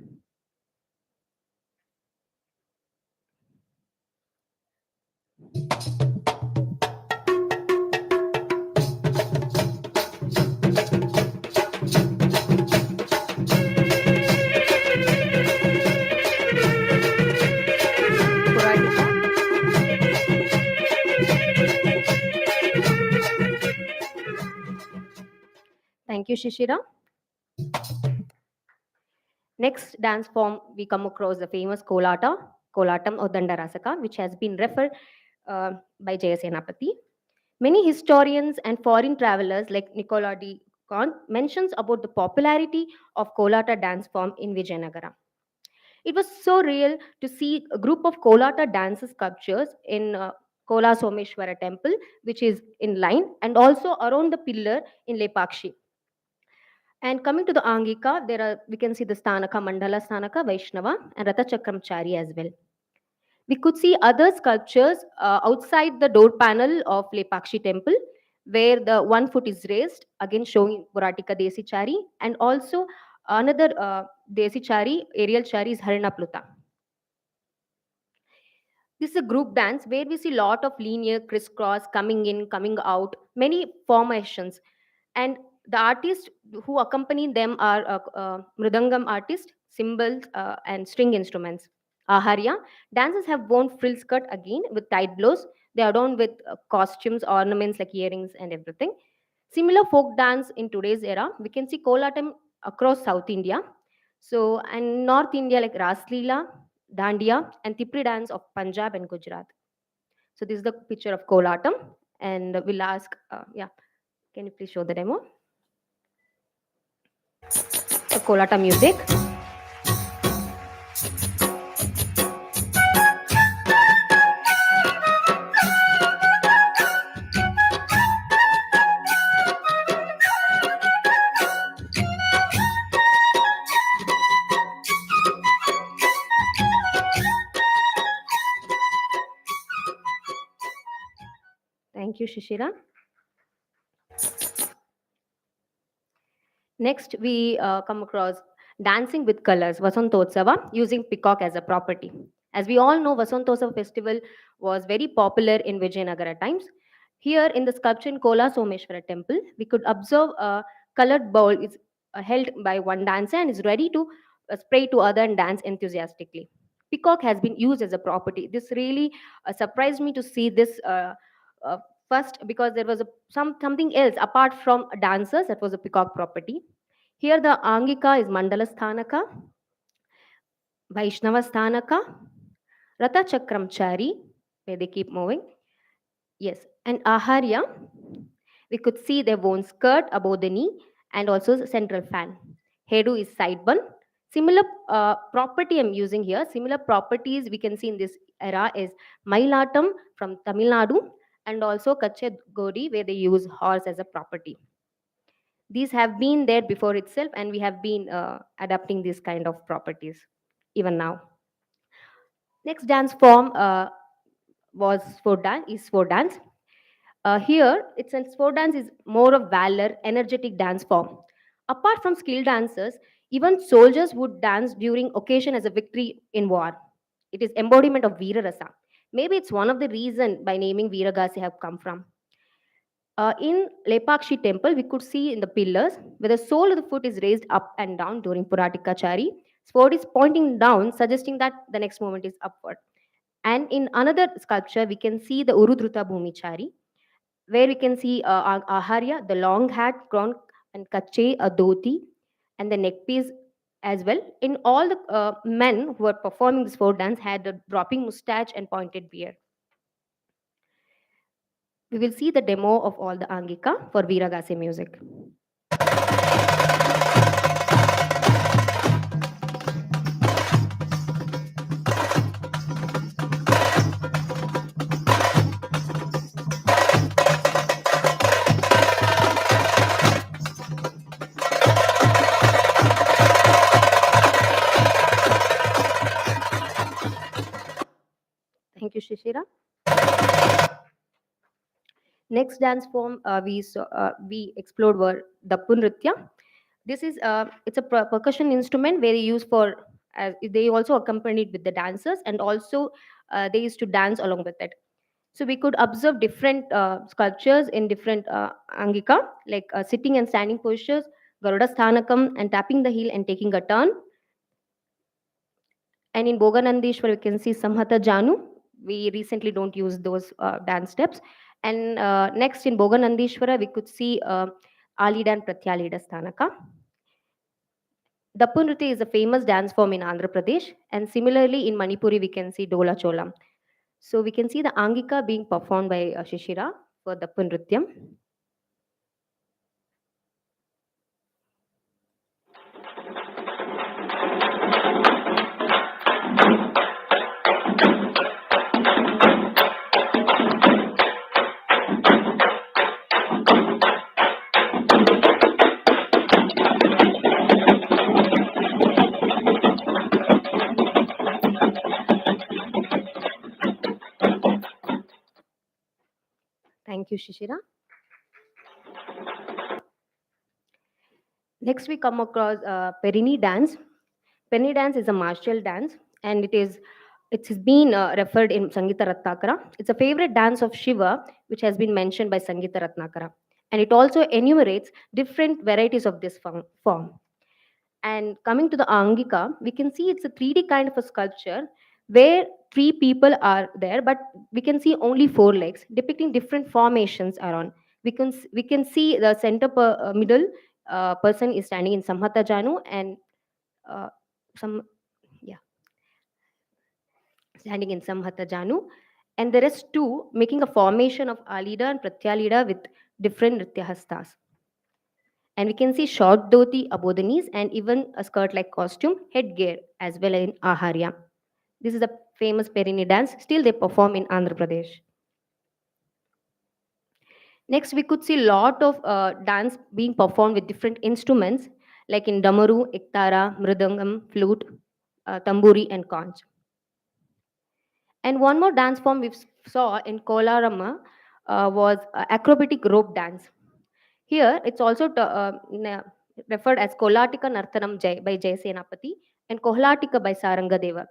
Thank you, Shishira. Next dance form, we come across the famous Kolatam or Dandarasaka, which has been referred by Jaya Senapati. Many historians and foreign travelers like Nicola D. Kant mentions about the popularity of Kolata dance form in Vijayanagara. It was so real to see a group of Kolata dance sculptures in Kola Someshwara temple, which is in line, and also around the pillar in Lepakshi. And coming to the Angika, we can see the Stanaka, Mandala Stanaka, Vaishnava, and Ratha Chakramchari as well. We could see other sculptures outside the door panel of Lepakshi temple, where the 1 foot is raised, again showing Puratika Desi Chari, and also another Desi Chari, aerial Chari is Harina Pluta. This is a group dance where we see lot of linear crisscross coming in, coming out, many formations. And the artists who accompany them are mridangam artists, cymbals, and string instruments. Aharya, dancers have worn frill skirt again with tight blows. They are adorned with costumes, ornaments like earrings and everything. Similar folk dance in today's era, we can see Kolatam across South India. So, and North India like Raslila, Dandiya, and Tipri dance of Punjab and Gujarat. So, this is the picture of Kolatam. And we'll ask, can you please show the demo? So, Kolata music. Thank you, Shishira. Next, we come across dancing with colors, Vasantotsava, using peacock as a property. As we all know, Vasantotsava festival was very popular in Vijayanagara times. Here in the sculpture in Kola Someshwara temple, we could observe a colored bowl is held by one dancer and is ready to spray to other and dance enthusiastically. Peacock has been used as a property. This really surprised me to see this uh, first, because there was something else apart from dancers that was a peacock property. Here the Angika is Mandala Sthanaka, Vaishnava Sthanaka, Ratha Chakram Chari, where they keep moving. Yes, and Aharya, we could see their worn skirt above the knee and also the central fan. Hairdo is side bun. Similar property I'm using here, similar properties we can see in this era is Mailatam from Tamil Nadu and also Kache Godi, where they use horse as a property. These have been there before itself, and we have been adapting these kind of properties even now. Next dance form was folk dance. Is folk dance. Here, it's a folk dance is more of valor, energetic dance form. Apart from skilled dancers, even soldiers would dance during occasion as a victory in war. It is embodiment of Veera Rasa. Maybe it's one of the reason by naming Veeragasi have come from. In Lepakshi temple, we could see in the pillars where the sole of the foot is raised up and down during Puratikachari. Sword is pointing down, suggesting that the next moment is upward. And in another sculpture, we can see the Urudruta Bhumichari, where we can see Aharya, the long hat, crown, and Kache, a dhoti, and the neck piece as well. In all the men who were performing this folk dance had a dropping mustache and pointed beard. We will see the demo of all the Angika for Veeragase music. Thank you, Shishira. Next dance form we explored were Dappu Nrtya. This is it's a percussion instrument very used for they also accompanied with the dancers, and also they used to dance along with it. So we could observe different sculptures in different angika, like sitting and standing postures, Garuda Sthanakam, and tapping the heel and taking a turn. And in Boganandeshwar, we can see Samhata Janu. We recently don't use those dance steps. And next in Boganandeshwara, we could see Alida and Pratyalida Sthanaka. Dappu Nrtya is a famous dance form in Andhra Pradesh, and similarly in Manipuri, we can see Dola Cholam. So we can see the Angika being performed by Shishira for Dappu Nrtya. Thank you, Shishira. Next, we come across Perini dance. Perini dance is a martial dance, and it has been referred in Sangita Ratnakara. It's a favorite dance of Shiva, which has been mentioned by Sangita Ratnakara, and it also enumerates different varieties of this form. And coming to the Angika, we can see it's a 3D kind of a sculpture where three people are there, but we can see only four legs depicting different formations around. We can see the middle person is standing in Samhata Janu, and uh, some yeah standing in Samhata Janu, and the rest two making a formation of Alida and Pratyalida with different Nritya Hastas. And we can see short dhoti, abodanis, and even a skirt-like costume, headgear, as well in Aharya. This is a famous Perini dance. Still, they perform in Andhra Pradesh. Next, we could see a lot of dance being performed with different instruments, like in Damaru, Iktara, Mridangam, flute, tamburi, and conch. And one more dance form we saw in Kolarama was acrobatic rope dance. Here, it's also referred as Kolatika Nartanam Jai by Jai Senapati and Kohlatika by Sarangadeva.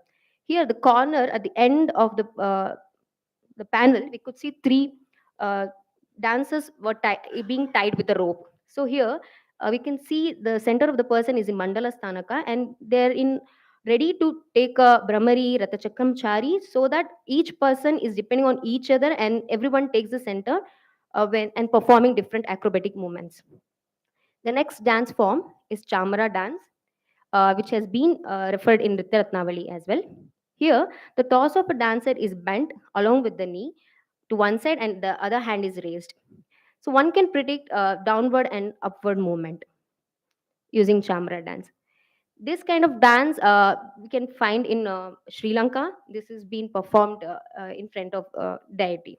Here, the corner at the end of the panel, we could see three dancers were being tied with a rope. So here, we can see the center of the person is in Mandala Sthanaka, and they're in ready to take a Bhramari, Ratachakram Chari, so that each person is depending on each other and everyone takes the center and performing different acrobatic movements. The next dance form is Chamara dance, which has been referred in Nritya Ratnavali as well. Here, the torso of a dancer is bent along with the knee to one side and the other hand is raised. So one can predict downward and upward movement using Chamara dance. This kind of dance we can find in Sri Lanka. This is being performed in front of deity.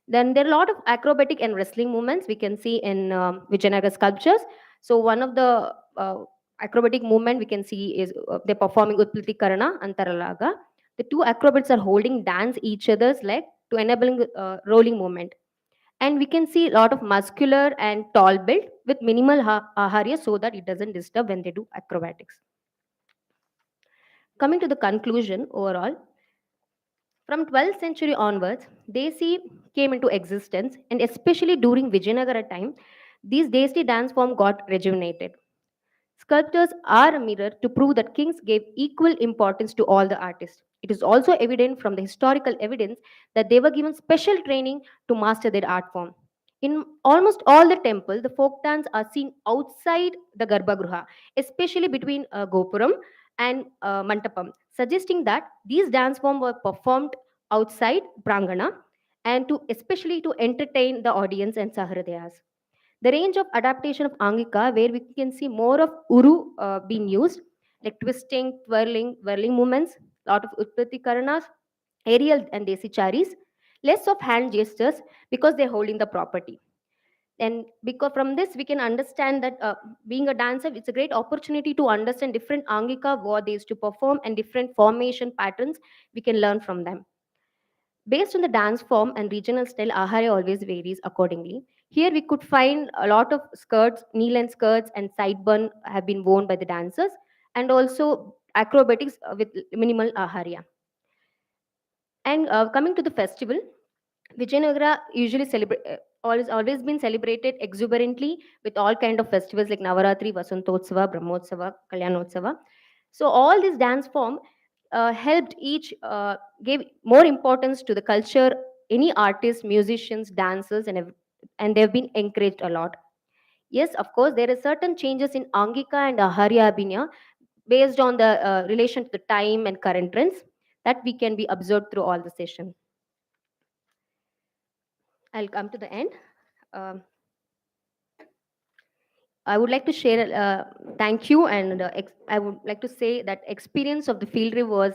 Then there are a lot of acrobatic and wrestling movements we can see in Vijayanagar sculptures. So one of the acrobatic movement we can see is they're performing Utplati Karana and Taralaga. The two acrobats are holding dance each other's leg to enabling rolling movement. And we can see a lot of muscular and tall build with minimal aharya so that it doesn't disturb when they do acrobatics. Coming to the conclusion overall, from 12th century onwards, Desi came into existence, and especially during Vijayanagara time, these Desi dance form got rejuvenated. Sculptors are a mirror to prove that kings gave equal importance to all the artists. It is also evident from the historical evidence that they were given special training to master their art form. In almost all the temples, the folk dance are seen outside the Garbhagruha, especially between Gopuram and Mantapam, suggesting that these dance forms were performed outside Prangana and to especially to entertain the audience and Sahradayas. The range of adaptation of Angika, where we can see more of Uru being used, like twisting, twirling, whirling movements, lot of Utpati Karanas, aerial and Desi charis, less of hand gestures because they're holding the property. And because from this we can understand that being a dancer, it's a great opportunity to understand different Angika, what they used to perform, and different formation patterns we can learn from them. Based on the dance form and regional style, ahara always varies accordingly. Here we could find a lot of skirts, knee-length skirts and sideburn have been worn by the dancers, and also acrobatics with minimal aharya. And coming to the festival, Vijayanagara usually always been celebrated exuberantly with all kind of festivals like Navaratri, Vasantotsava, Brahmotsava, Kalyanotsava. So all this dance form helped each gave more importance to the culture. Any artists, musicians, dancers, and they've been encouraged a lot. Yes, of course, there are certain changes in Angika and Aharya Abhinya based on the relation to the time and current trends that we can be observed through all the session. I'll come to the end. Um, I would like to share thank you, and I would like to say that experience of the field trip was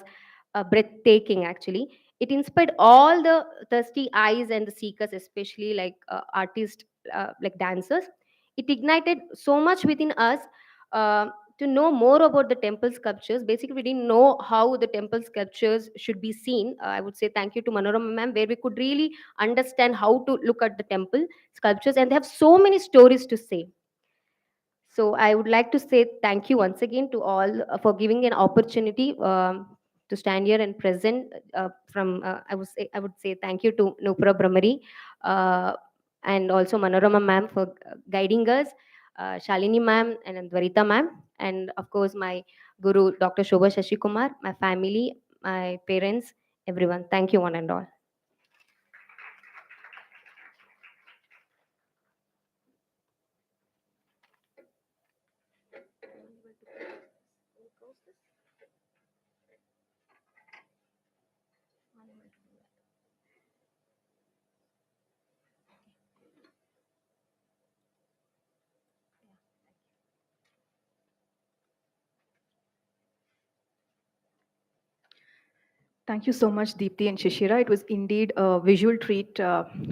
breathtaking. Actually, it inspired all the thirsty eyes and the seekers, especially like artists, like dancers. It ignited so much within us uh, to know more about the temple sculptures. Basically, we didn't know how the temple sculptures should be seen. I would say thank you to Manorama ma'am, where we could really understand how to look at the temple sculptures, and they have so many stories to say. So I would like to say thank you once again to all for giving an opportunity to stand here and present. I would say thank you to Noopura Bhramari and also Manorama ma'am for guiding us, Shalini ma'am and Dwarita ma'am, and of course my guru Dr. Shobha Shashikumar, my family, my parents, everyone. Thank you one and all. Thank you so much, Deepthi and Shishira. It was indeed a visual treat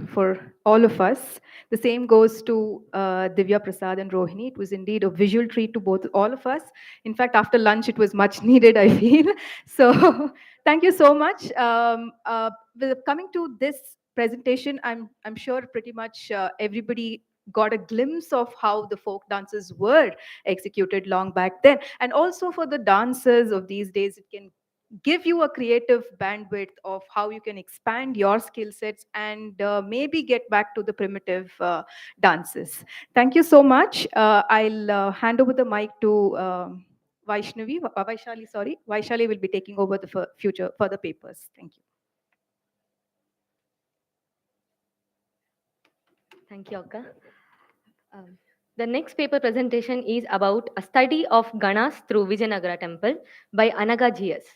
for all of us. The same goes to Divya Prasad and Rohini. It was indeed a visual treat to both all of us. In fact, after lunch, it was much needed, I feel. So thank you so much. Coming to this presentation, I'm sure pretty much everybody got a glimpse of how the folk dances were executed long back then. And also for the dancers of these days, it can give you a creative bandwidth of how you can expand your skill sets and maybe get back to the primitive dances. Thank you so much. I'll hand over the mic to Vaishali, sorry. Vaishali will be taking over the future further papers. Thank you. Thank you, Akka. The next paper presentation is about a study of Ganas through Vijayanagara temple by Anaga GS.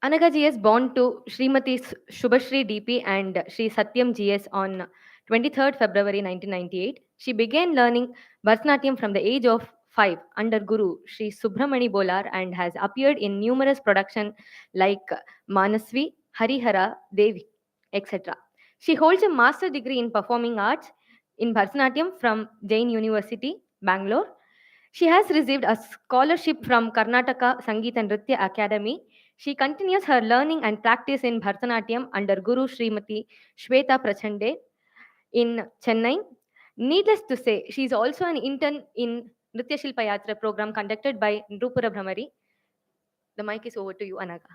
Anaga GS born to Srimati Shubhashri DP and Sri Satyam GS on 23rd February 1998. She began learning Bharatanatyam from the age of 5 under Guru Sri Subramani Bolar and has appeared in numerous productions like Manasvi, Harihara, Devi, etc. She holds a master's degree in performing arts in Bharatanatyam from Jain University, Bangalore. She has received a scholarship from Karnataka Sangeet and Nritya Academy. She continues her learning and practice in Bharatanatyam under Guru Srimati Shweta Prachande in Chennai. Needless to say, she is also an intern in Nrtya-Silpa-Yatra program conducted by Noopura Bhramari. The mic is over to you, Anaga.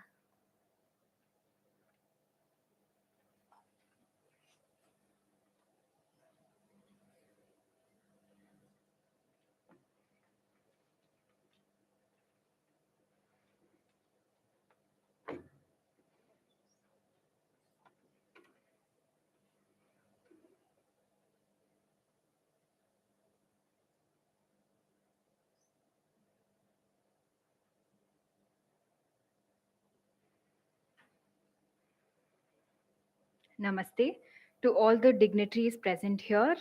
Namaste to all the dignitaries present here,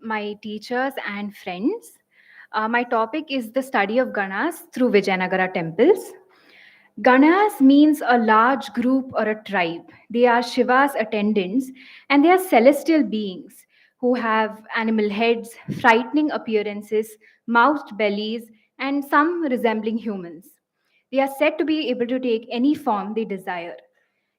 my teachers and friends. My topic is the study of Ganas through Vijayanagara temples. Ganas means a large group or a tribe. They are Shiva's attendants and they are celestial beings who have animal heads, frightening appearances, mouthed bellies, and some resembling humans. They are said to be able to take any form they desire.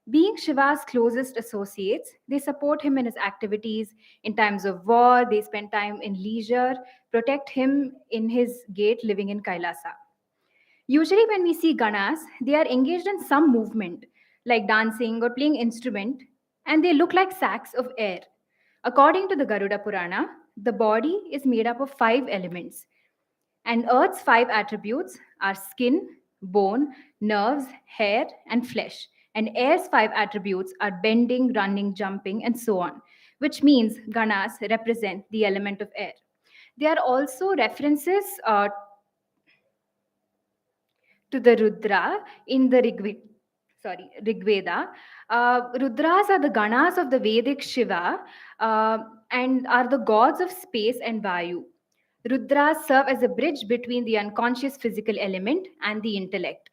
Being Shiva's closest associates, they support him in his activities. In times of war, they spend time in leisure, protect him in his gate living in Kailasa. Usually, when we see Ganas, they are engaged in some movement, like dancing or playing instrument, and they look like sacs of air. According to the Garuda Purana, the body is made up of 5 elements, and Earth's 5 attributes are skin, bone, nerves, hair, and flesh. And air's 5 attributes are bending, running, jumping, and so on, which means Ganas represent the element of air. There are also references to the Rudra in the Rigveda. Rudras are the Ganas of the Vedic Shiva and are the gods of space and Vayu. Rudras serve as a bridge between the unconscious physical element and the intellect.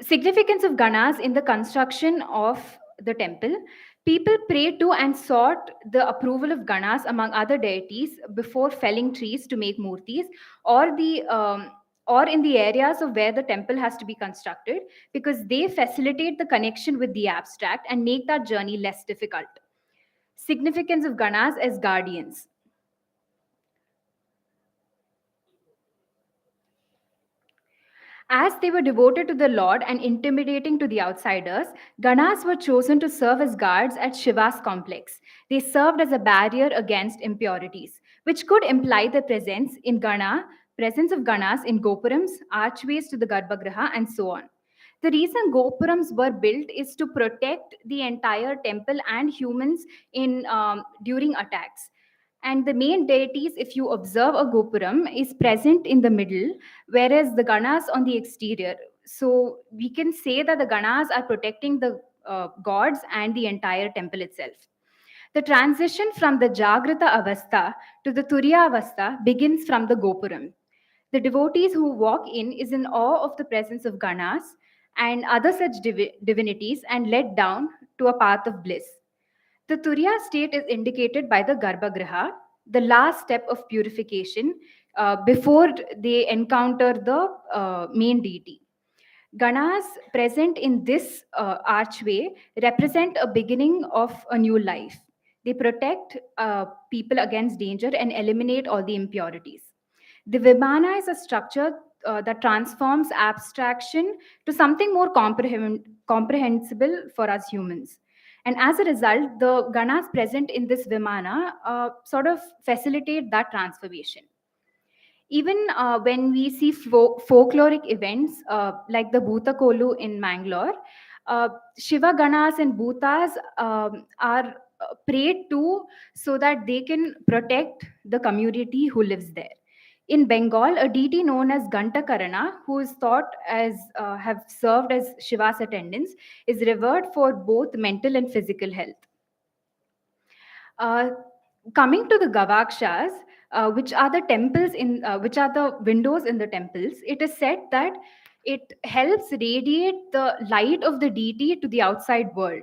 Significance of Ganas in the construction of the temple. People prayed to and sought the approval of Ganas among other deities before felling trees to make murtis, or in the areas of where the temple has to be constructed, because they facilitate the connection with the abstract and make that journey less difficult. Significance of Ganas as guardians. As they were devoted to the Lord and intimidating to the outsiders, Ganas were chosen to serve as guards at Shiva's complex. They served as a barrier against impurities, which could imply the presence of Ganas in gopurams, archways to the Garbhagriha, and so on. The reason gopurams were built is to protect the entire temple and humans during attacks. And the main deities, if you observe a gopuram, is present in the middle, whereas the Ganas on the exterior. So we can say that the Ganas are protecting the gods and the entire temple itself. The transition from the Jagrata Avastha to the Turiya Avastha begins from the Gopuram. The devotees who walk in is in awe of the presence of Ganas and other such divinities and led down to a path of bliss. The Turiya state is indicated by the Garbhagriha, the last step of purification before they encounter the main deity. Ganas present in this archway represent a beginning of a new life. They protect people against danger and eliminate all the impurities. The Vimana is a structure that transforms abstraction to something more comprehensible for us humans. And as a result, the Ganas present in this Vimana sort of facilitate that transformation. Even when we see folkloric events like the Bhuta Kolu in Mangalore, Shiva Ganas and Bhutas are prayed to so that they can protect the community who lives there. In Bengal, a deity known as Gantakarana, who is thought as have served as Shiva's attendants, is revered for both mental and physical health. Coming to the Gavakshas, which are the temples which are the windows in the temples, it is said that it helps radiate the light of the deity to the outside world,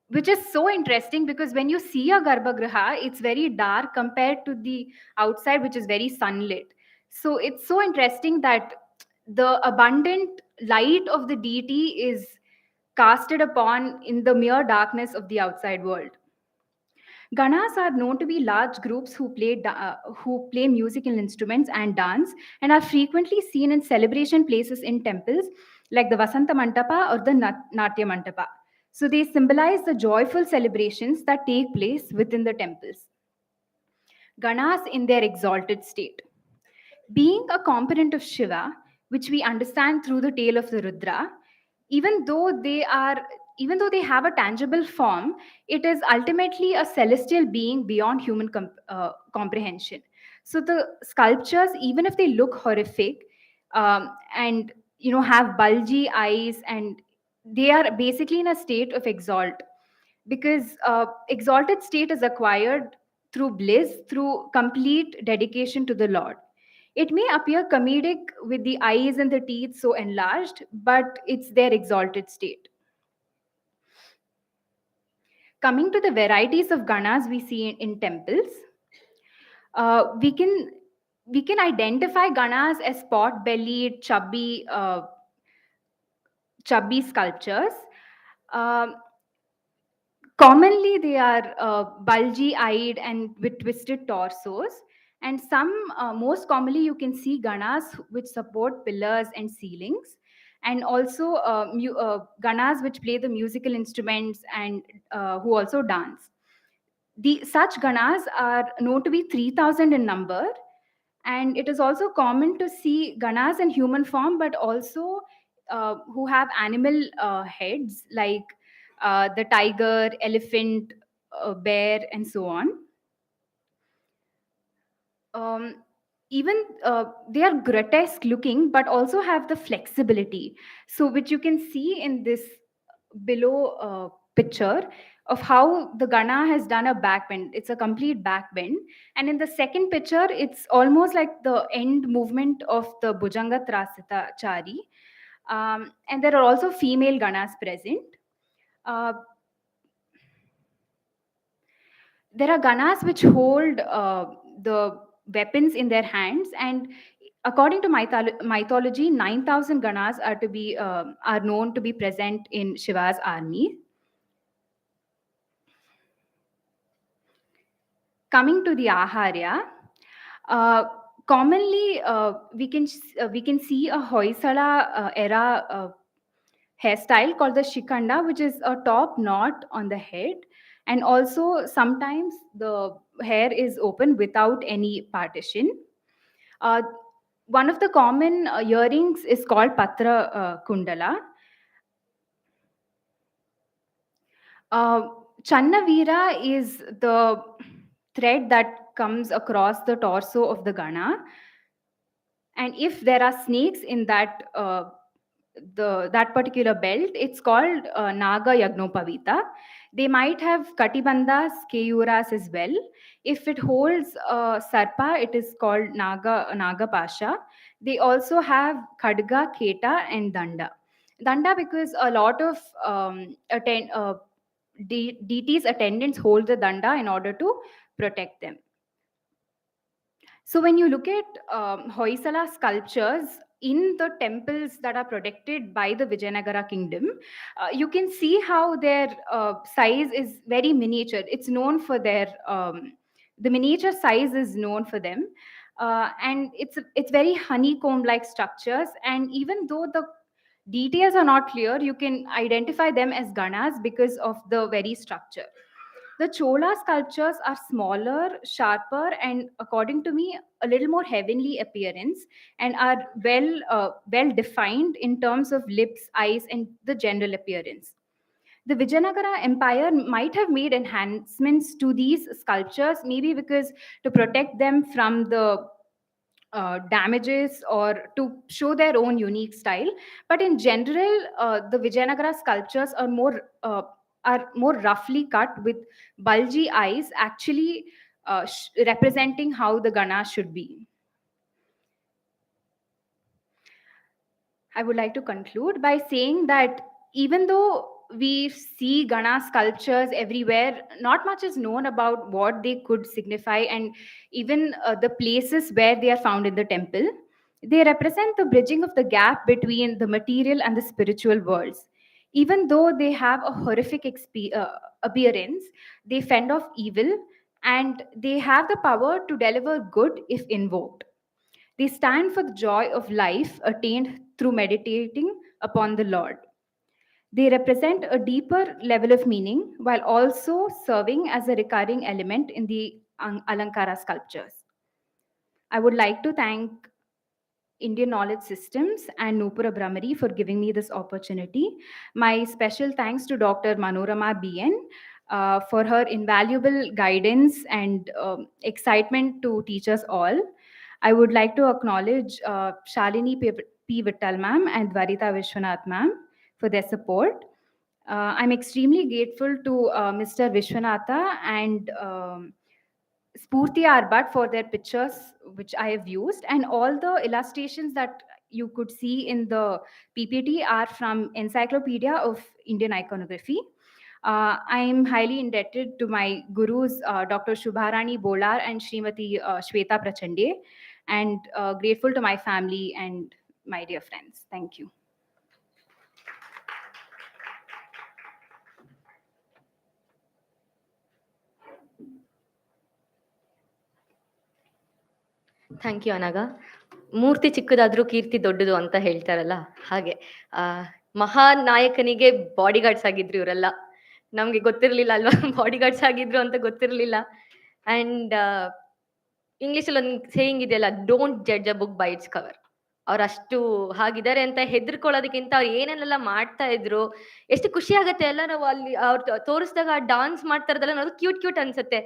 which is so interesting because when you see a garbhagriha, it's very dark compared to the outside, which is very sunlit. So it's so interesting that the abundant light of the deity is casted upon in the mere darkness of the outside world. Ganas are known to be large groups who play musical instruments and dance, and are frequently seen in celebration places in temples like the Vasanta Mantapa or the Natya Mantapa. So they symbolize the joyful celebrations that take place within the temples. Ganas in their exalted state. Being a component of Shiva, which we understand through the tale of the Rudra, even though they are even though they have a tangible form, it is ultimately a celestial being beyond human comprehension. So the sculptures, even if they look horrific, and have bulgy eyes, and they are basically in a state of exalt, because exalted state is acquired through bliss, through complete dedication to the Lord. It may appear comedic with the eyes and the teeth so enlarged, but it's their exalted state. Coming to the varieties of ganas we see in temples, we can identify ganas as pot-bellied, chubby sculptures. Um, Commonly, they are bulgy-eyed and with twisted torsos. And most commonly, you can see ganas which support pillars and ceilings, and also ganas which play the musical instruments and who also dance. Such ganas are known to be 3,000 in number, and it is also common to see ganas in human form, but also who have animal heads like the tiger, elephant, bear, and so on. Um, Even they are grotesque looking, but also have the flexibility. So, which you can see in this below picture of how the Gana has done a backbend. It's a complete backbend. And in the second picture, it's almost like the end movement of the Bhujanga Trasita Chari. And there are also female Ganas present. Uh, there are Ganas which hold the weapons in their hands, and according to mythology, 9,000 Ganas are known to be present in Shiva's army. Coming to the Aharya, commonly we can see a Hoysala era hairstyle called the Shikanda, which is a top knot on the head, and also sometimes the hair is open without any partition. Uh, One of the common earrings is called Patra Kundala. Channavira is the thread that comes across the torso of the Gana. And if there are snakes in that that particular belt, it's called Naga Yagnopavita. They might have Katibandhas, Keyuras as well. If it holds Sarpa, it is called Naga Pasha. They also have Khadga, Keta, and Danda. Danda because a lot of deities' attendants hold the Danda in order to protect them. So when you look at Hoysala sculptures in the temples that are protected by the Vijayanagara kingdom, you can see how their size is very miniature. It's known for the miniature size is known for them. And it's very honeycomb-like structures. And even though the details are not clear, you can identify them as ganas because of the very structure. The Chola sculptures are smaller, sharper, and according to me, a little more heavenly appearance, and are well defined in terms of lips, eyes, and the general appearance. The Vijayanagara Empire might have made enhancements to these sculptures, maybe because to protect them from the damages or to show their own unique style. But in general, the Vijayanagara sculptures are more roughly cut with bulgy eyes, actually representing how the Gana should be. I would like to conclude by saying that even though we see Gana sculptures everywhere, not much is known about what they could signify and even the places where they are found in the temple. They represent the bridging of the gap between the material and the spiritual worlds. Even though they have a horrific appearance, they fend off evil and they have the power to deliver good if invoked. They stand for the joy of life attained through meditating upon the Lord. They represent a deeper level of meaning while also serving as a recurring element in the Alankara sculptures. I would like to thank Indian Knowledge Systems and Noopura Bhramari for giving me this opportunity. My special thanks to Dr. Manorama BN for her invaluable guidance and excitement to teach us all. I would like to acknowledge Shalini P. Vittal ma'am and Dwarita Vishwanath ma'am for their support. I'm extremely grateful to Mr. Vishwanatha and Spurti Arbat for their pictures, which I have used, and all the illustrations that you could see in the PPT are from Encyclopedia of Indian Iconography. I am highly indebted to my gurus, Dr. Shubharani Bolar and Srimati Shweta Prachande, and grateful to my family and my dear friends. Thank you. Thank you ಅನಗ. ಮೂರ್ತಿ ಚಿಕ್ಕದಾದ್ರೂ ಕೀರ್ತಿ ದೊಡ್ಡದು ಅಂತ ಹೇಳ್ತಾರಲ್ಲ ಹಾಗೆ, ಮಹಾನ್ ನಾಯಕನಿಗೆ ಬಾಡಿಗಾರ್ಡ್ಸ್ ಆಗಿದ್ರು ಇವರೆಲ್ಲ. ನಮ್ಗೆ ಗೊತ್ತಿರ್ಲಿಲ್ಲ ಅಲ್ವಾ ಬಾಡಿಗಾರ್ಡ್ಸ್ ಆಗಿದ್ರು ಅಂತ ಗೊತ್ತಿರ್ಲಿಲ್ಲ. ಅಂಡ್ ಇಂಗ್ಲಿಷಲ್ಲಿ ಒಂದು ಸೇಯಿಂಗ್ ಇದೆಯಲ್ಲ, don't judge a book by it's cover. ಅವ್ರು ಅಷ್ಟು ಹಾಗಿದ್ದಾರೆ ಅಂತ ಹೆದರ್ಕೊಳ್ಳೋದಕ್ಕಿಂತ ಅವ್ರು ಏನೇನೆಲ್ಲ ಮಾಡ್ತಾ ಇದ್ರು, ಎಷ್ಟು ಖುಷಿ ಆಗತ್ತೆ ಎಲ್ಲ. ನಾವು ಅಲ್ಲಿ ಅವ್ರು ತೋರಿಸಿದಾಗ ಡಾನ್ಸ್ ಮಾಡ್ತಾ ಇರೋದಲ್ಲ ನಾವು ಕ್ಯೂಟ್ ಕ್ಯೂಟ್ ಅನ್ಸುತ್ತೆ.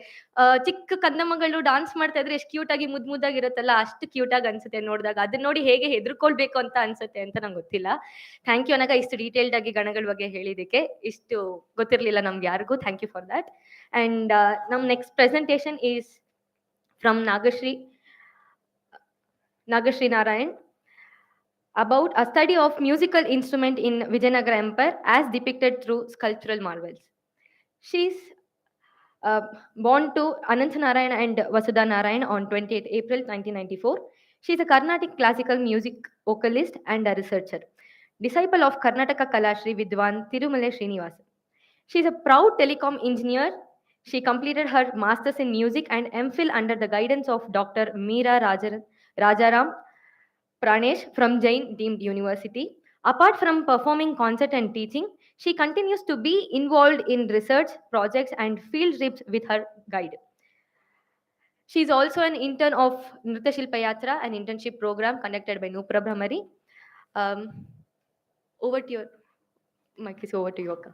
ಚಿಕ್ಕ ಕಂದಮ್ಮಗಳು ಡಾನ್ಸ್ ಮಾಡ್ತಾ ಇದ್ರೆ ಎಷ್ಟು ಕ್ಯೂಟ್ ಆಗಿ ಮುದ್ದಾಗಿರುತ್ತಲ್ಲ, ಅಷ್ಟು ಕ್ಯೂಟ್ ಆಗಿ ಅನ್ಸುತ್ತೆ ನೋಡಿದಾಗ. ಅದನ್ನ ನೋಡಿ ಹೇಗೆ ಹೆದರ್ಕೊಳ್ಬೇಕು ಅಂತ ಅನ್ಸುತ್ತೆ ಅಂತ ನಂಗೆ ಗೊತ್ತಿಲ್ಲ. ಥ್ಯಾಂಕ್ ಯು ಅನಗ, ಇಷ್ಟು ಡೀಟೇಲ್ಡ್ ಆಗಿ ಗಣಗಳ ಬಗ್ಗೆ ಹೇಳಿದಕ್ಕೆ. ಇಷ್ಟು ಗೊತ್ತಿರಲಿಲ್ಲ ನಮ್ಗೆ ಯಾರಿಗೂ. Thank you for that. And ನಮ್ next presentation is from Nagashree Narayan about a study of musical instrument in Vijayanagara Empire as depicted through sculptural marvels. She's born to Ananta Narayan and Vasudha Narayan on 28 April 1994. She's a Carnatic classical music vocalist and a researcher, disciple of Karnataka Kalashri Vidwan Tirumale Srinivasan. She's a proud telecom engineer. She completed her master's in music and MPhil under the guidance of Dr. Meera Rajaram Pranesh from Jain Deemed University. Apart from performing concert and teaching, she continues to be involved in research projects and field trips with her guide. She is also an intern of Nrtya-Silpa-Yatras, an internship program conducted by Noopura Bhramari. Over to your mic is over to you, Akka.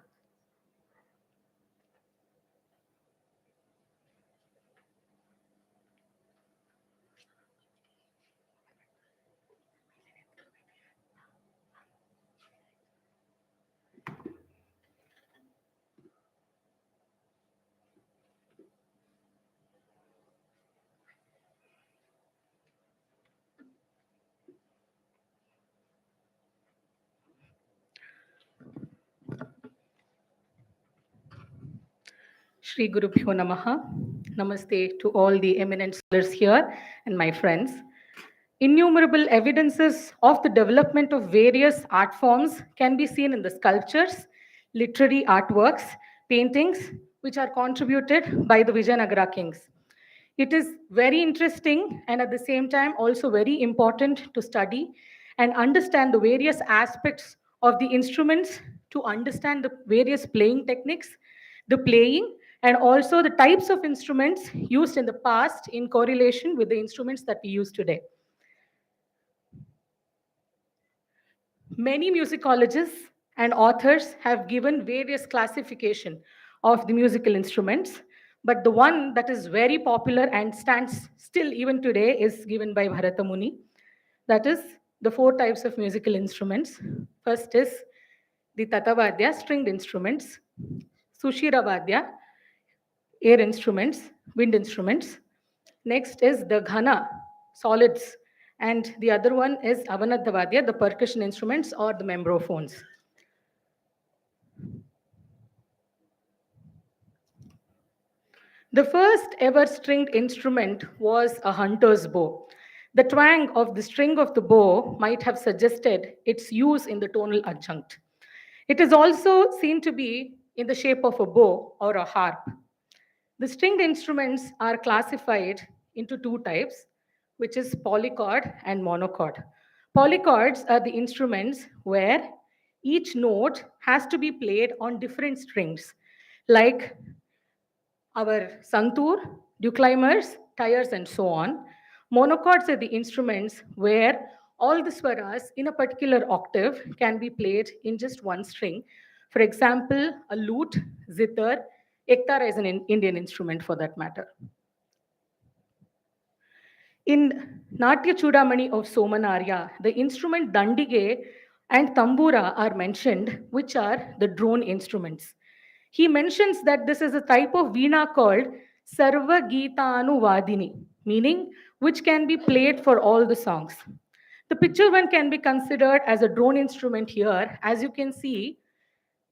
Shri Guru Bhyo Namaha. Namaste to all the eminent scholars here and my friends. Innumerable evidences of the development of various art forms can be seen in the sculptures, literary artworks, paintings, which are contributed by the Vijayanagara kings. It is very interesting and at the same time also very important to study and understand the various aspects of the instruments, to understand the various playing techniques, the playing, and also the types of instruments used in the past in correlation with the instruments that we use today. Many musicologists and authors have given various classification of the musical instruments, but the one that is very popular and stands still even today is given by Bharata Muni. That is the 4 types of musical instruments. First is the Tatavadya, stringed instruments, Sushiravadya, air instruments, wind instruments. Next is the Ghana, solids and the other one is Avanadhavadya, the percussion instruments or the membrophones. The first ever stringed instrument was a hunter's bow. The twang of the string of the bow might have suggested its use in the tonal adjunct. It is also seen to be in the shape of a bow or a harp. The stringed instruments are classified into two types, which is polychord and monochord. Polychords are the instruments where each note has to be played on different strings, like our santur, declimers, tires, and so on. Monochords are the instruments where all the swaras in a particular octave can be played in just one string. For example, a lute, zither, ektara is an Indian instrument for that matter. In Natya-Chudamani of Somanarya, the instrument dandige and tambura are mentioned, which are the drone instruments. He mentions that this is a type of veena called Sarva Geetanu Vadini, meaning which can be played for all the songs. The picture one can be considered as a drone instrument here. As you can see,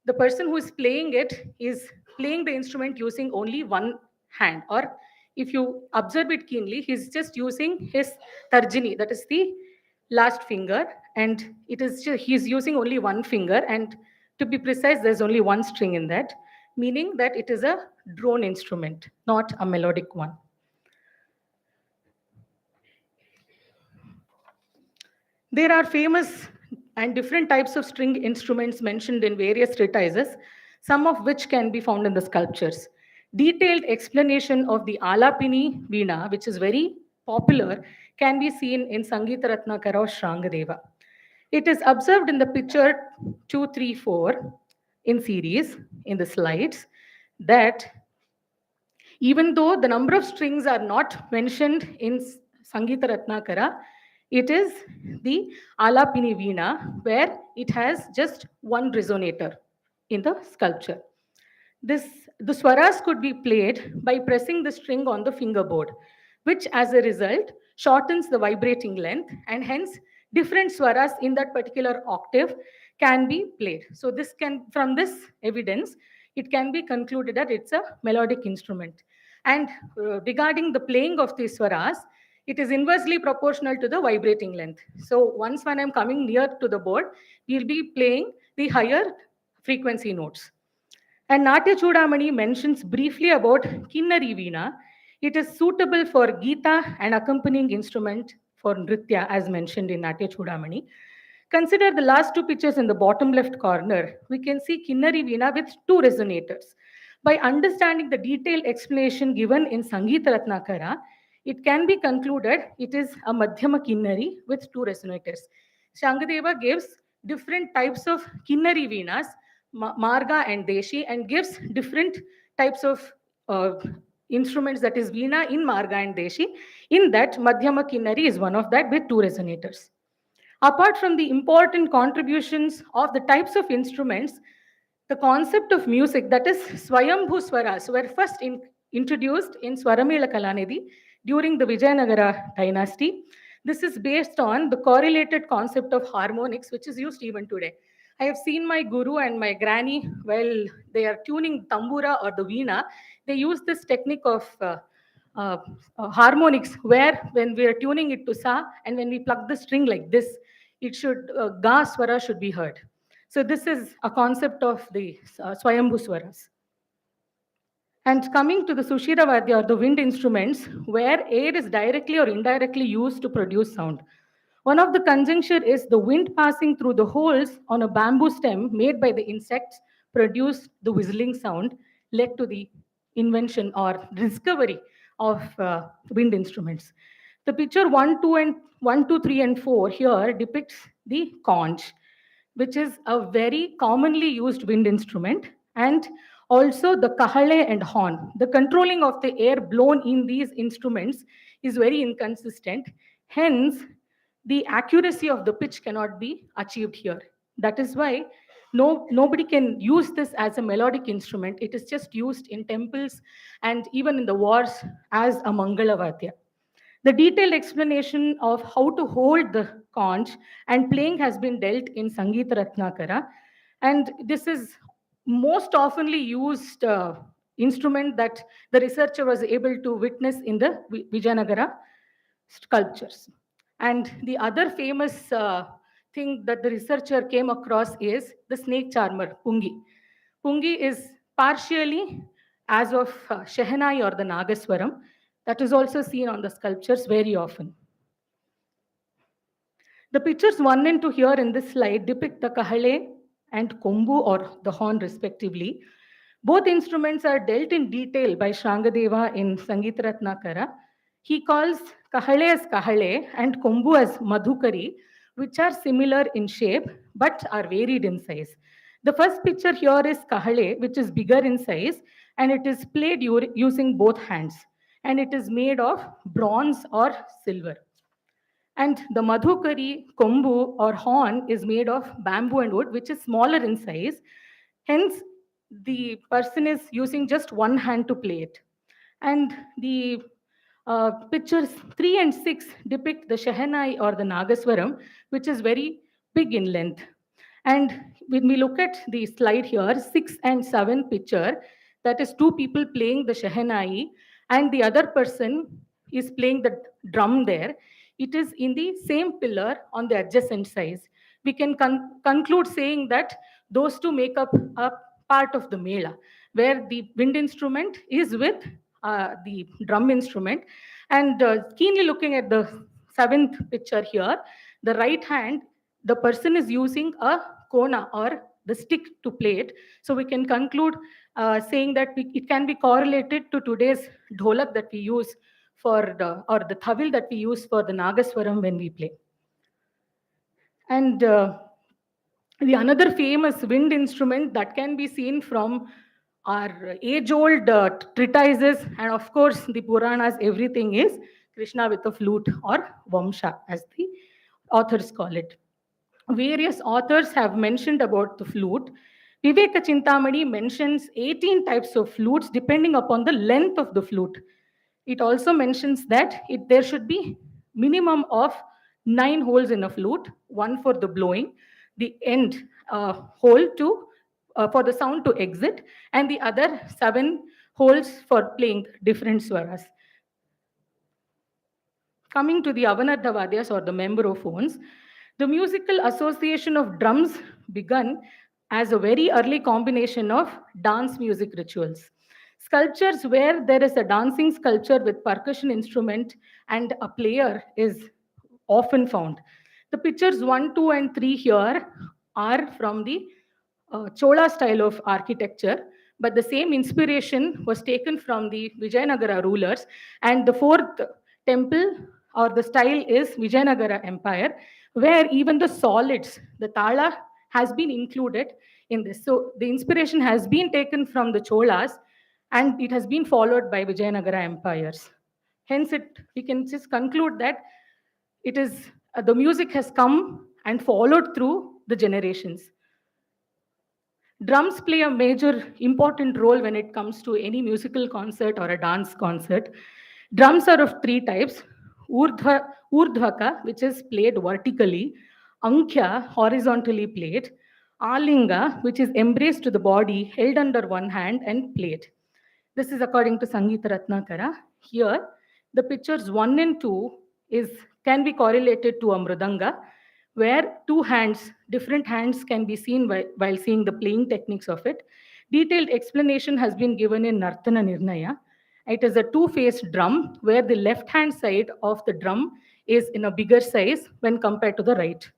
the person who is playing it is playing the instrument using only one hand, or if you observe it keenly, he's just using his tarjini, that is the last finger, and he's using only one finger, and to be precise, there's only one string in that, meaning that it is a drone instrument, not a melodic one. There are famous and different types of string instruments mentioned in various treatises, some of which can be found in the sculptures. Detailed explanation of the Alapini Veena, which is very popular, can be seen in Sangeeta Ratnakara of Shrangadeva. It is observed in the picture 234 in series in the slides that even though the number of strings are not mentioned in Sangeeta Ratnakara, it is the Alapini Veena where it has just one resonator in the sculpture. The swaras could be played by pressing the string on the fingerboard, which as a result shortens the vibrating length, and hence different swaras in that particular octave can be played. So from this evidence, it can be concluded that it's a melodic instrument. And regarding the playing of the swaras, it is inversely proportional to the vibrating length. So once when I'm coming near to the board, we'll be playing the higher frequency notes. And Natya-Chudamani mentions briefly about Kinnari Veena. It is suitable for Gita and accompanying instrument for Nritya, as mentioned in Natya-Chudamani. Consider the last two pictures in the bottom left corner. We can see Kinnari Veena with two resonators. By understanding the detailed explanation given in Sangeeta Ratnakara, it can be concluded it is a Madhyama Kinnari with two resonators. Shangadeva gives different types of Kinnari Veenas, Marga and Deshi, and gives different types of instruments, that is Veena in Marga and Deshi. In that, Madhyama Kinnari is one of that with two resonators. Apart from the important contributions of the types of instruments, the concept of music, that is Swayambhu Swaras, were first introduced in Swaramela Kalanidhi during the Vijayanagara dynasty. This is based on the correlated concept of harmonics, which is used even today. I have seen my guru and my granny, while they are tuning tambura or the veena, they use this technique of harmonics, where when we are tuning it to sa, and when we pluck the string like this, it should, ga swara should be heard. So this is a concept of the Swayambhu Swaras. And coming to the Sushiravadya, or the wind instruments, where air is directly or indirectly used to produce sound. One of the conjuncture is the wind passing through the holes on a bamboo stem made by the insects produced the whistling sound, led to the invention or discovery of wind instruments. The picture 1, 2, 3, and 4 here depicts the conch, which is a very commonly used wind instrument, and also the kahale and horn. The controlling of the air blown in these instruments is very inconsistent. Hence, the accuracy of the pitch cannot be achieved here. That is why nobody can use this as a melodic instrument. It is just used in temples and even in the wars as a Mangalavadya. The detailed explanation of how to hold the conch and playing has been dealt in Sangeeta Ratnakara, and this is most oftenly used instrument that the researcher was able to witness in the Vijayanagara sculptures. And the other famous thing that the researcher came across is the snake charmer, Pungi. Pungi is partially as of Shehanai or the Nagaswaram. That is also seen on the sculptures very often. The pictures 1 and 2 here in this slide depict the kahale and kombu or the horn respectively. Both instruments are dealt in detail by Shrangadeva in Sangeeta Ratnakara. He calls kahale as kahale and kombu as madhukari, which are similar in shape but are varied in size. The first picture here is kahale, which is bigger in size, and it is played using both hands, and it is made of bronze or silver. And the madhukari, kombu or horn is made of bamboo and wood, which is smaller in size. Hence, the person is using just one hand to play it. And the pictures 3 and 6 depict the Shehanai or the Nagaswaram, which is very big in length. And when we look at the slide here, 6 and 7 picture, that is two people playing the Shehanai, and the other person is playing the drum there. It is in the same pillar on the adjacent sides. We can conclude saying that those two make up a part of the mela, where the wind instrument is with the drum instrument. And keenly looking at the 7th picture here, the right hand, the person is using a kona or the stick to play it. So we can conclude saying that it can be correlated to today's dholak that we use for or the thavil that we use for the Nagaswaram when we play. And the another famous wind instrument that can be seen from our age-old treatises and of course the Puranas, everything is Krishna with a flute or Vamsha as the authors call it. Various authors have mentioned about the flute. Viveka Chintamani mentions 18 types of flutes depending upon the length of the flute. It also mentions that there should be minimum of 9 holes in a flute, one for the blowing, the end hole to for the sound to exit, and the other 7 holes for playing different swaras. Coming to the Avanardhavadyas or the membrophones, the musical association of drums began as a very early combination of dance music rituals. Sculptures where there is a dancing sculpture with percussion instrument and a player is often found. The pictures 1, 2, and 3 here are from the Chola style of architecture, but the same inspiration was taken from the Vijayanagara rulers, and the 4th temple or the style is Vijayanagara Empire, where even the solids, the tala, has been included in this. So the inspiration has been taken from the Cholas, and it has been followed by Vijayanagara empires. Hence, we can just conclude that it is the music has come and followed through the generations. Drums play a major important role when it comes to any musical concert or a dance concert. Drums are of 3 types: urdhvaka, which is played vertically; ankhya, horizontally played; alinga, which is embraced to the body, held under one hand and played. This is according to Sangeeta Ratnakara. Here, the pictures 1 and 2 can be correlated to a mridanga, where 2 hands, different hands can be seen while seeing the playing techniques of it. Detailed explanation has been given in Nartana Nirnaya. It is a 2-faced drum where the left-hand side of the drum is in a bigger size when compared to the right.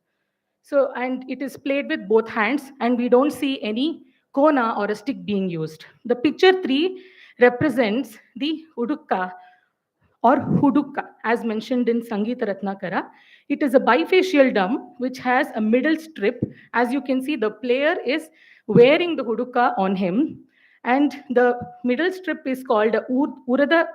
So, and it is played with both hands, and we don't see any kona or a stick being used. The picture 3 represents the udukka or hudukka, as mentioned in Sangeeta Ratnakara. It is a bifacial drum which has a middle strip. As you can see, the player is wearing the hudukka on him, and the middle strip is called udara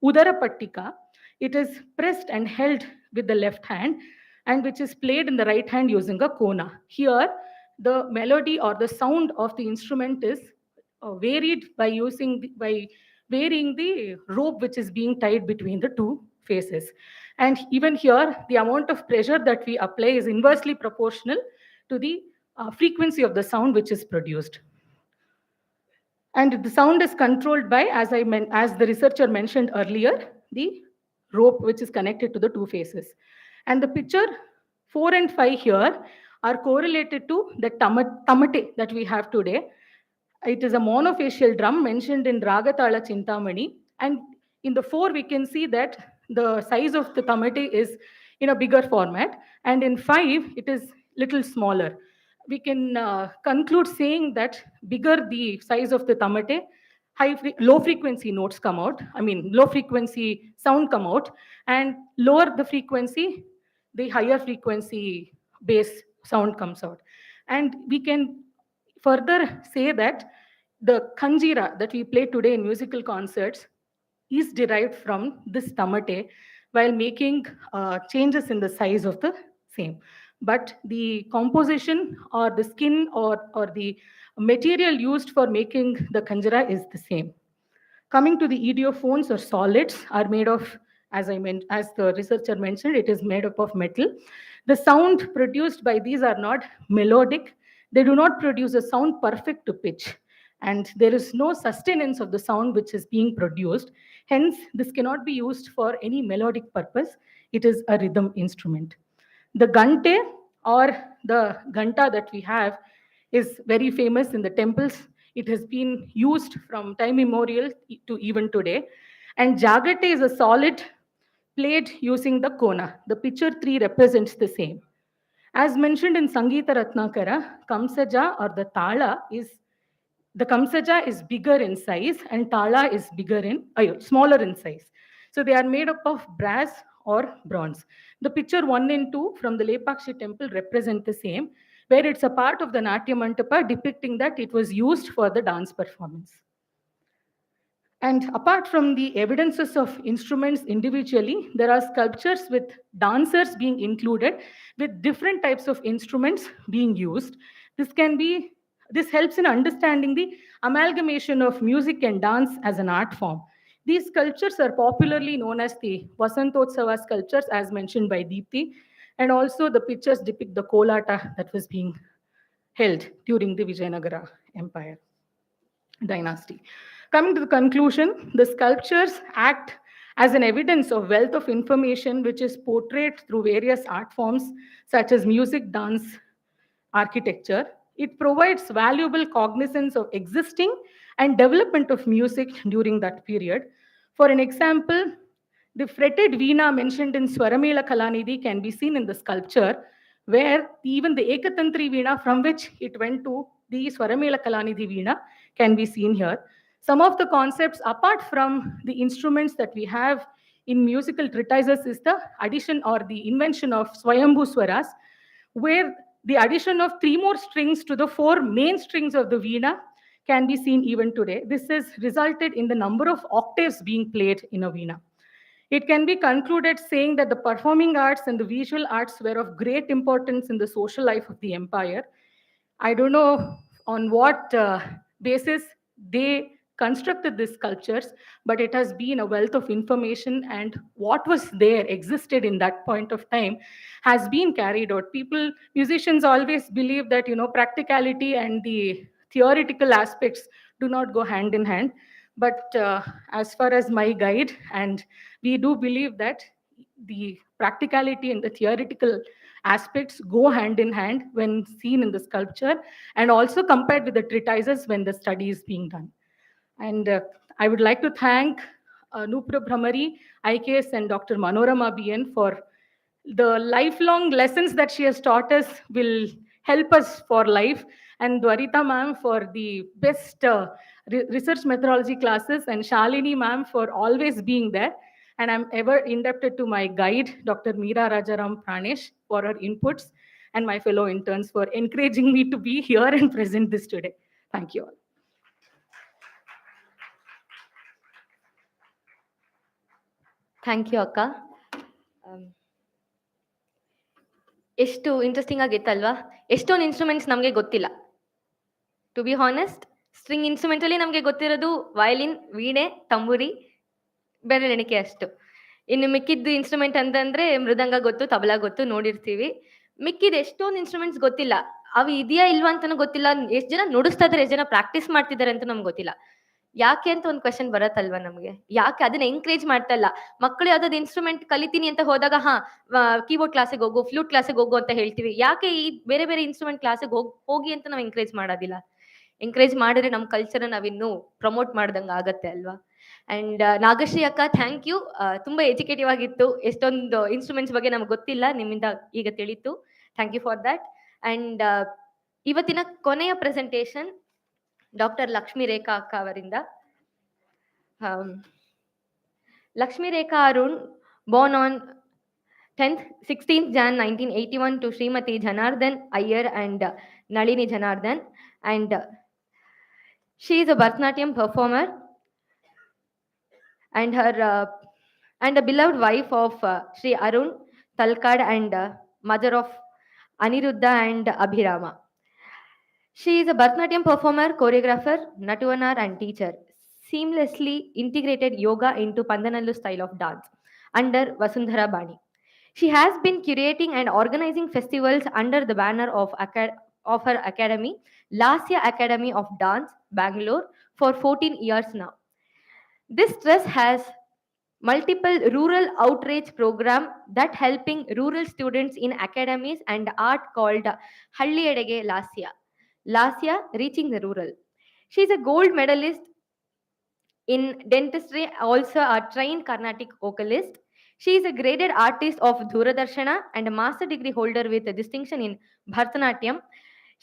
pattika. It is pressed and held with the left hand, and which is played in the right hand using a kona. Here, the melody or the sound of the instrument is varied by varying the rope which is being tied between the 2 faces. And even here, the amount of pressure that we apply is inversely proportional to the frequency of the sound which is produced. And the sound is controlled by, as the researcher mentioned earlier, the rope which is connected to the two faces. And the picture 4 and 5 here are correlated to the tamate that we have today. It is a monofacial drum mentioned in Ragatala Chintamani. And in the 4, we can see that the size of the tamate is in a bigger format. And in 5, it is little smaller. We can conclude saying that bigger the size of the tamate, low frequency notes come out. I mean, low frequency sound come out. And lower the frequency, the higher frequency bass sound comes out. And we can further say that the kanjira that we play today in musical concerts is derived from this tamate while making changes in the size of the same. But the composition or the skin or the material used for making the kanjira is the same. Coming to the idiophones or solids are made of, as the researcher mentioned, it is made up of metal. The sound produced by these are not melodic. They do not produce a sound perfect to pitch. And there is no sustenance of the sound which is being produced. Hence, this cannot be used for any melodic purpose. It is a rhythm instrument. The gante or the ganta that we have is very famous in the temples. It has been used from time immemorial to even today. And jagate is a solid played using the kona. The picture 3 represents the same. As mentioned in Sangeeta Ratnakara, Kamsaja or the tala the kamsaja is bigger in size and tala is smaller in size. So they are made up of brass or bronze. The picture 1 and 2 from the Lepakshi temple represent the same, where it's a part of the Natya Mantapa depicting that it was used for the dance performance. And apart from the evidences of instruments individually, there are sculptures with dancers being included with different types of instruments being used. This helps in understanding the amalgamation of music and dance as an art form. These sculptures are popularly known as the Vasantotsava sculptures, as mentioned by Deepthi, and also the pictures depict the Kolata that was being held during the Vijayanagara Empire dynasty. Coming to the conclusion, the sculptures act as an evidence of wealth of information which is portrayed through various art forms such as music, dance, architecture. It provides valuable cognizance of existing and development of music during that period. For an example, the fretted veena mentioned in Swaramela Kalanidhi can be seen in the sculpture, where even the Ekatantri veena from which it went to the Swaramela Kalanidhi veena can be seen here. Some of the concepts apart from the instruments that we have in musical treatises is the addition or the invention of Swayambhu Swaras, where the addition of 3 more strings to the 4 main strings of the veena can be seen even today. This has resulted in the number of octaves being played in a veena. It can be concluded saying that the performing arts and the visual arts were of great importance in the social life of the empire. I don't know on what basis they constructed these sculptures, but it has been a wealth of information, and what was there, existed in that point of time, has been carried out. Musicians always believe that, practicality and the theoretical aspects do not go hand in hand. But as far as my guide, and we do believe that the practicality and the theoretical aspects go hand in hand when seen in the sculpture, and also compared with the treatises when the study is being done. And I would like to thank Noopura Bhramari, IKS, and Dr. Manorama BN for the lifelong lessons that she has taught us will help us for life, and Dwarita ma'am for the best research methodology classes, and Shalini ma'am for always being there. And I'm ever indebted to my guide, Dr. Meera Rajaram Pranesh, for her inputs, and my fellow interns for encouraging me to be here and present this today. Thank you all. Thank you ಅಕ್ಕ. ಎಷ್ಟು interesting ಆಗಿತ್ತಲ್ವಾ? ಎಷ್ಟೊಂದು instruments ನಮಗೆ ಗೊತ್ತಿಲ್ಲ. To be honest, string ಇನ್ಸ್ಟ್ರೂಮೆಂಟಲ್ಲಿ ನಮಗೆ ಗೊತ್ತಿರೋದು violin, ವೀಣೆ, ತಂಬೂರಿ, ಬೆರಳೆಣಿಕೆ ಅಷ್ಟು. ಇನ್ನು ಮಿಕ್ಕಿದ್ದು ಇನ್ಸ್ಟ್ರೂಮೆಂಟ್ ಅಂತಂದ್ರೆ ಮೃದಂಗ ಗೊತ್ತು, ತಬಲಾ ಗೊತ್ತು, ನೋಡಿರ್ತೀವಿ. ಮಿಕ್ಕಿದ ಎಷ್ಟೊಂದು ಇನ್ಸ್ಟ್ರೂಮೆಂಟ್ಸ್ ಗೊತ್ತಿಲ್ಲ. ಅವು ಇದೆಯಾ ಇಲ್ವಾ ಅಂತಾನು ಗೊತ್ತಿಲ್ಲ. ಎಷ್ಟು ಜನ ನುಡಿಸ್ತಾ ಇದಾರೆ, ಎಷ್ಟು ಜನ ಪ್ರಾಕ್ಟೀಸ್ ಮಾಡ್ತಿದ್ದಾರೆ ಅಂತ ನಮ್ಗೆ ಗೊತ್ತಿಲ್ಲ. ಯಾಕೆ ಅಂತ ಒಂದು ಕ್ವಶನ್ ಬರತ್ತಲ್ವಾ ನಮಗೆ? ಯಾಕೆ ಅದನ್ನ ಎಂಕರೇಜ್ ಮಾಡ್ತಾ ಇಲ್ಲ? ಮಕ್ಕಳು ಯಾವ್ದಾದ್ರು ಇನ್ಸ್ಟ್ರೂಮೆಂಟ್ ಕಲಿತೀನಿ ಅಂತ ಹೋದಾಗ ಕೀಬೋರ್ಡ್ ಕ್ಲಾಸಿಗೆ ಹೋಗು, ಫ್ಲೂಟ್ ಕ್ಲಾಸಿಗೆ ಹೋಗು ಅಂತ ಹೇಳ್ತೀವಿ. ಯಾಕೆ ಈ ಬೇರೆ ಬೇರೆ ಇನ್ಸ್ಟ್ರೂಮೆಂಟ್ ಕ್ಲಾಸಿಗೆ ಹೋಗಿ ಅಂತ ನಾವು ಎಂಕರೇಜ್ ಮಾಡೋದಿಲ್ಲ? ಎಂಕರೇಜ್ ಮಾಡಿದ್ರೆ ನಮ್ಮ ಕಲ್ಚರ್ ನಾವಿನ್ನೂ ಪ್ರಮೋಟ್ ಮಾಡ್ದಂಗೆ ಆಗತ್ತೆ ಅಲ್ವಾ? ಅಂಡ್ ನಾಗಶ್ರೀ ಅಕ್ಕ, ಥ್ಯಾಂಕ್ ಯು. ತುಂಬಾ ಎಜುಕೇಟಿವ್ ಆಗಿತ್ತು. ಎಷ್ಟೊಂದು ಇನ್ಸ್ಟ್ರೂಮೆಂಟ್ಸ್ ಬಗ್ಗೆ ನಮ್ಗೆ ಗೊತ್ತಿಲ್ಲ, ನಿಮ್ಮಿಂದ ಈಗ ತಿಳಿತು. Thank you for that. And ಇವತ್ತಿನ ಕೊನೆಯ ಪ್ರೆಸೆಂಟೇಷನ್ ಡಾಕ್ಟರ್ ಲಕ್ಷ್ಮೀ ರೇಖಾ ಅಕ್ಕ ಅವರಿಂದ. Lakshmi Rekha Arun, born on 16th Jan 1981 to Srimati Janardhan Iyer and Nalini Janardhan, and she is a Bharatanatyam performer and her and a beloved wife of Sri Arun Talkad and mother of Aniruddha and Abhirama. She is a Bharatanatyam performer, choreographer, Natuvanar and teacher. Seamlessly integrated yoga into Pandanallu style of dance under Vasundhara Bani. She has been curating and organizing festivals under the banner of her academy, Lasya Academy of Dance, Bangalore, for 14 years now. This trust has multiple rural outreach program that helping rural students in academies and art called Halli Edege Lasya. Lasya reaching the rural. She is a gold medalist in dentistry, also a trained Carnatic vocalist. She is a graded artist of Doordarshana and a master degree holder with a distinction in Bharatanatyam.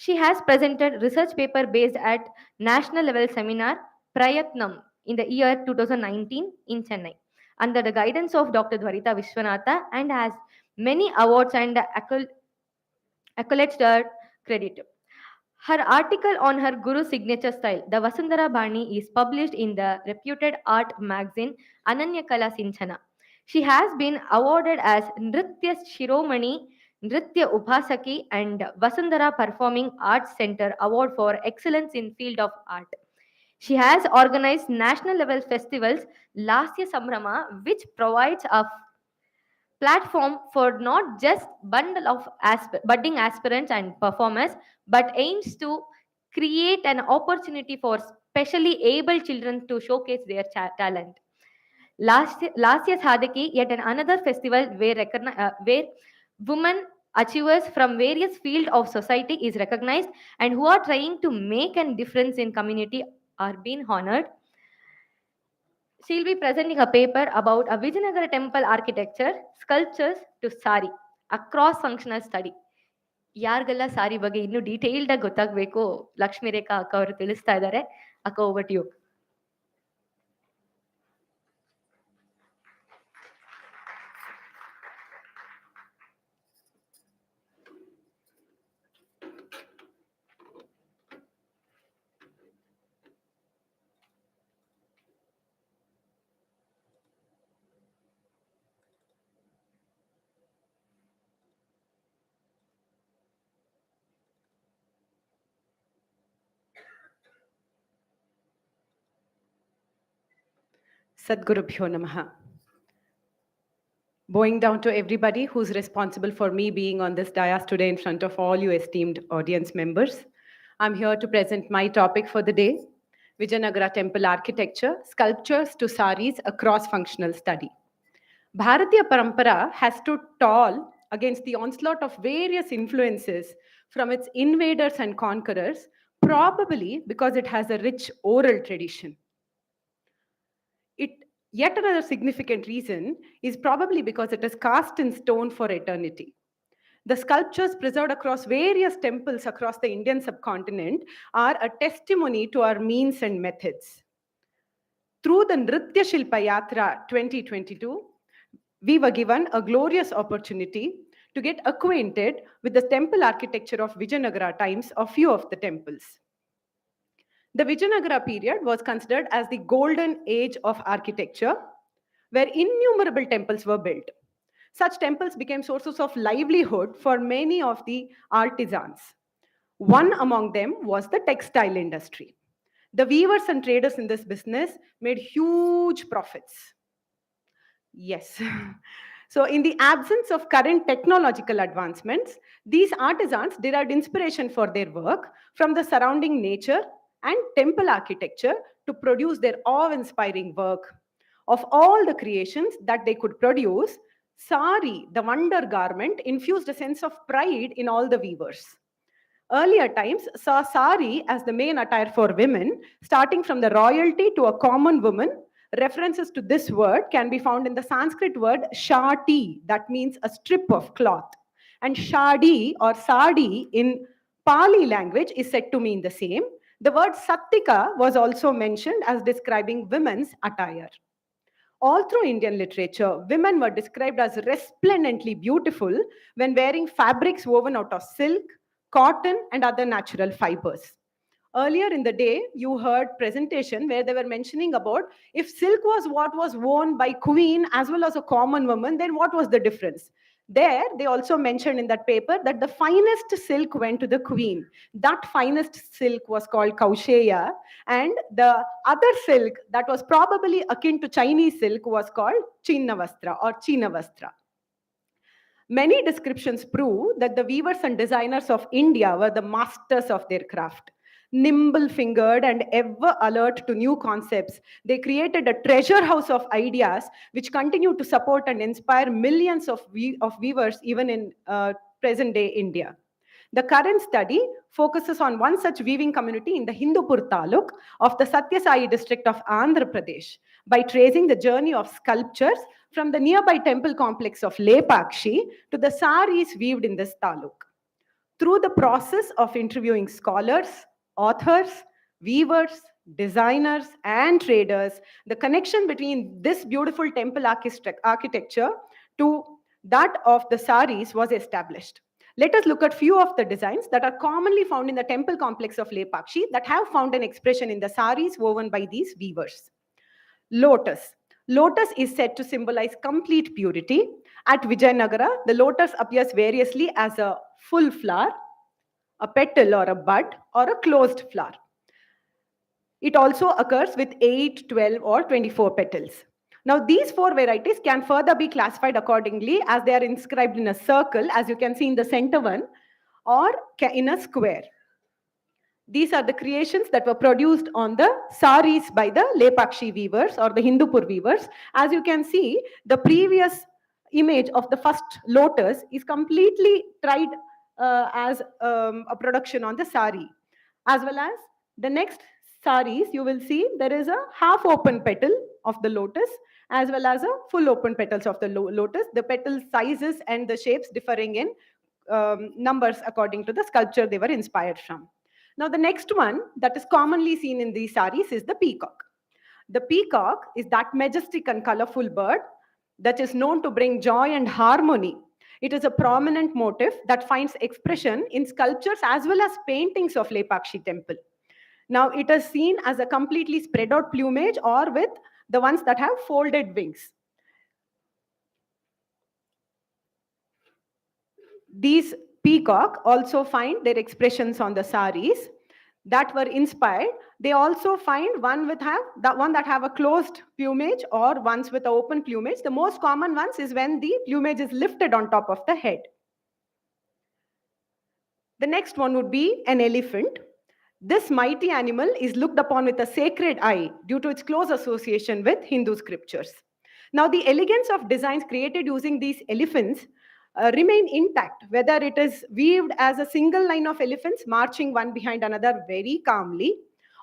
She has presented research paper based at national level seminar Prayatnam in the year 2019 in Chennai under the guidance of Dr. Dwarita Vishwanatha, and has many awards and accolades to her credit. Her article on her Guru signature style, the Vasundhara Bani, is published in the reputed art magazine Ananya Kala Sinchana. She has been awarded as Nrtya-Shiromani, Nritya Upasaki, and Vasundhara Performing Arts Center Award for Excellence in Field of Art. She has organized national level festivals, Lasya Sambrama, which provides a platform for not just bundle of budding aspirants and performers, but aims to create an opportunity for specially able children to showcase their talent. Last year's Hadaki, yet another festival where women achievers from various fields of society is recognized and who are trying to make a difference in community are being honored. She'll be presenting a paper about a Vijayanagara temple architecture, sculptures to sari, a cross-functional study. ಯಾರಿಗೆಲ್ಲ ಸಾರಿ ಬಗ್ಗೆ ಇನ್ನೂ detailed ಆಗಿ ಗೊತ್ತಾಗಬೇಕು, ಲಕ್ಷ್ಮೀ ರೇಖಾ ಅಕ್ಕ ಅವರು ತಿಳಿಸ್ತಾ ಇದ್ದಾರೆ. ಅಕ್ಕ, over to you. Sadgurubhyo Namaha. Bowing down to everybody who's responsible for me being on this dais today in front of all you esteemed audience members. I'm here to present my topic for the day, Vijayanagara Temple Architecture, Sculptures to Saris, a Cross-Functional Study. Bharatiya Parampara has stood tall against the onslaught of various influences from its invaders and conquerors, probably because it has a rich oral tradition. Yet another significant reason is probably because it is cast in stone for eternity. The sculptures preserved across various temples across the Indian subcontinent are a testimony to our means and methods. Through the Nrtya-Silpa-Yatras 2022, we were given a glorious opportunity to get acquainted with the temple architecture of Vijayanagara times of few of the temples. The Vijayanagara period was considered as the golden age of architecture, where innumerable temples were built. Such temples became sources of livelihood for many of the artisans. One among them was the textile industry. The weavers and traders in this business made huge profits. Yes. So, in the absence of current technological advancements, these artisans derived inspiration for their work from the surrounding nature and temple architecture to produce their awe-inspiring work. Of all the creations that they could produce, sari, the wonder garment, infused a sense of pride in all the weavers. Earlier times saw sari as the main attire for women, starting from the royalty to a common woman. References to this word can be found in the Sanskrit word shati, that means a strip of cloth, and shadi or sadi in Pali language is said to mean the same. The word sattika was also mentioned as describing women's attire. All through Indian literature, women were described as resplendently beautiful when wearing fabrics woven out of silk, cotton, and other natural fibers. Earlier in the day, you heard presentation where they were mentioning about if silk was what was worn by queen as well as a common woman, then what was the difference? There, they also mentioned in that paper that the finest silk went to the queen. That finest silk was called Kausheya, and the other silk that was probably akin to Chinese silk was called Chinnavastra or Chinavastra. Many descriptions prove that the weavers and designers of India were the masters of their craft. Nimble fingered and ever alert to new concepts, they created a treasure house of ideas which continue to support and inspire millions of weavers even in present day India. The current study focuses on one such weaving community in the Hindupur Taluk of the Satyasai district of Andhra Pradesh by tracing the journey of sculptures from the nearby temple complex of Lepakshi to the saris weaved in this taluk. Through the process of interviewing scholars, authors, weavers, designers, and traders, the connection between this beautiful temple architecture to that of the saris was established. Let us look at few of the designs that are commonly found in the temple complex of Lepakshi that have found an expression in the saris woven by these weavers. Lotus. Lotus is said to symbolize complete purity. At Vijayanagara, the lotus appears variously as a full flower, a petal or a bud, or a closed flower. It also occurs with 8, 12, or 24 petals. Now, these 4 varieties can further be classified accordingly as they are inscribed in a circle, as you can see in the center one, or in a square. These are the creations that were produced on the saris by the Lepakshi weavers or the Hindupur weavers. As you can see, the previous image of the first lotus is completely tried as a production on the sari. As well as the next saris, you will see there is a half open petal of the lotus as well as a full open petals of the lotus. The petal sizes and the shapes differing in numbers according to the sculpture they were inspired from. Now, the next one that is commonly seen in these saris is the peacock. The peacock is that majestic and colorful bird that is known to bring joy and harmony. It is a prominent motif that finds expression in sculptures as well as paintings of Lepakshi temple. Now, it is seen as a completely spread out plumage or with the ones that have folded wings. These peacock also find their expressions on the saris that were inspired. They also find one that have a closed plumage or ones with an open plumage. The most common ones is when the plumage is lifted on top of the head. The next one would be an elephant. This mighty animal is looked upon with a sacred eye due to its close association with Hindu scriptures. Now, the elegance of designs created using these elephants remain intact, whether it is weaved as a single line of elephants marching one behind another very calmly,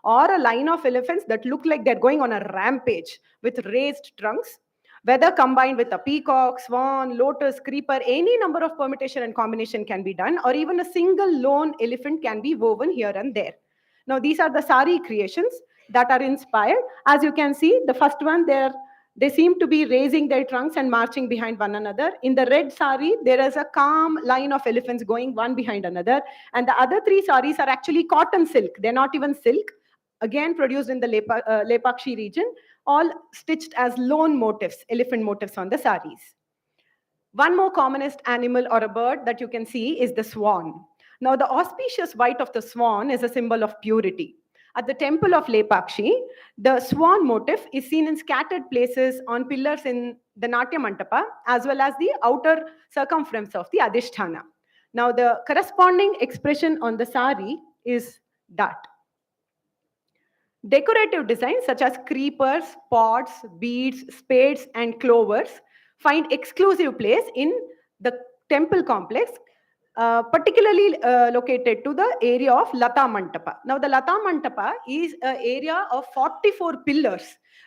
or a line of elephants that look like they're going on a rampage with raised trunks, whether combined with a peacock, swan, lotus, creeper, any number of permutation and combination can be done, or even a single lone elephant can be woven here and there. Now, these are the sari creations that are inspired. As you can see, the first one there, they seem to be raising their trunks and marching behind one another. In the red sari, there is a calm line of elephants going one behind another. And the other 3 saris are actually cotton silk. They're not even silk. Again, produced in the Lepakshi region, all stitched as lone motifs, elephant motifs on the saris. One more commonest animal or a bird that you can see is the swan. Now, the auspicious white of the swan is a symbol of purity. At the temple of Lepakshi, the swan motif is seen in scattered places on pillars in the Natya Mantapa as well as the outer circumference of the Adhisthana. Now, the corresponding expression on the sari is that. Decorative designs such as creepers, pots, beads, spades, and clovers find exclusive place in the temple complex, particularly located to the area of Lata Mantapa. Now, the Lata Mantapa is an area of 44 pillars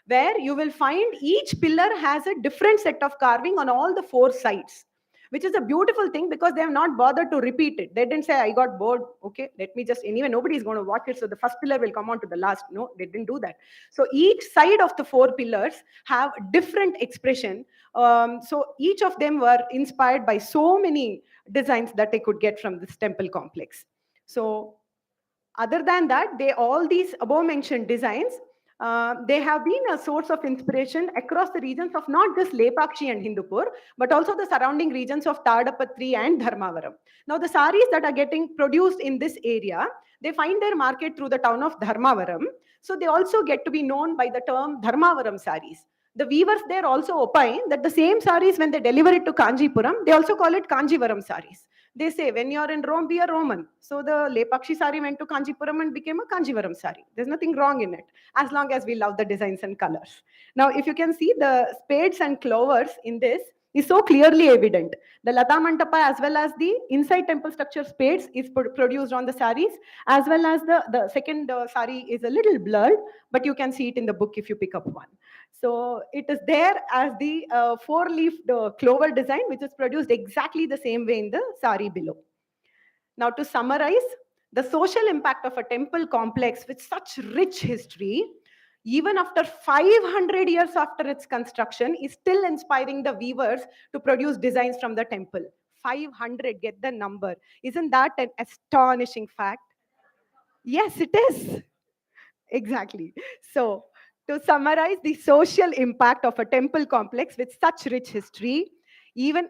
where you will find each pillar has a different set of carving on all the four sides, which is a beautiful thing because they have not bothered to repeat it. They didn't say, I got bored. Okay, let me just, anyway, nobody is going to watch it. So the first pillar will come on to the last. No, they didn't do that. So each side of the four pillars have different expression. So each of them were inspired by so many designs that they could get from this temple complex. So other than that, all these above mentioned designs, they have been a source of inspiration across the regions of not just Lepakshi and Hindupur, but also the surrounding regions of Tadapatri and Dharmavaram. Now, the saris that are getting produced in this area, they find their market through the town of Dharmavaram. So they also get to be known by the term Dharmavaram saris. The weavers there also opine that the same saris, when they deliver it to Kanjipuram, they also call it Kanjivaram saris. They say, when you're in Rome, be a Roman. So the Lepakshi sari went to Kanjipuram and became a Kanjivaram sari. There's nothing wrong in it, as long as we love the designs and colors. Now, if you can see, the spades and clovers in this is so clearly evident. The Lata Mantapa as well as the inside temple structure spades is produced on the saris, as well as the second sari is a little blurred, but you can see it in the book if you pick up one. So it is there as the four-leafed clover design, which is produced exactly the same way in the sari below. Now, to summarize, the social impact of a temple complex with such rich history, even after 500 years after its construction, is still inspiring the weavers to produce designs from the temple. 500, get the number. Isn't that an astonishing fact? Yes, it is. Exactly. So, to summarize the social impact of a temple complex with such rich history, even,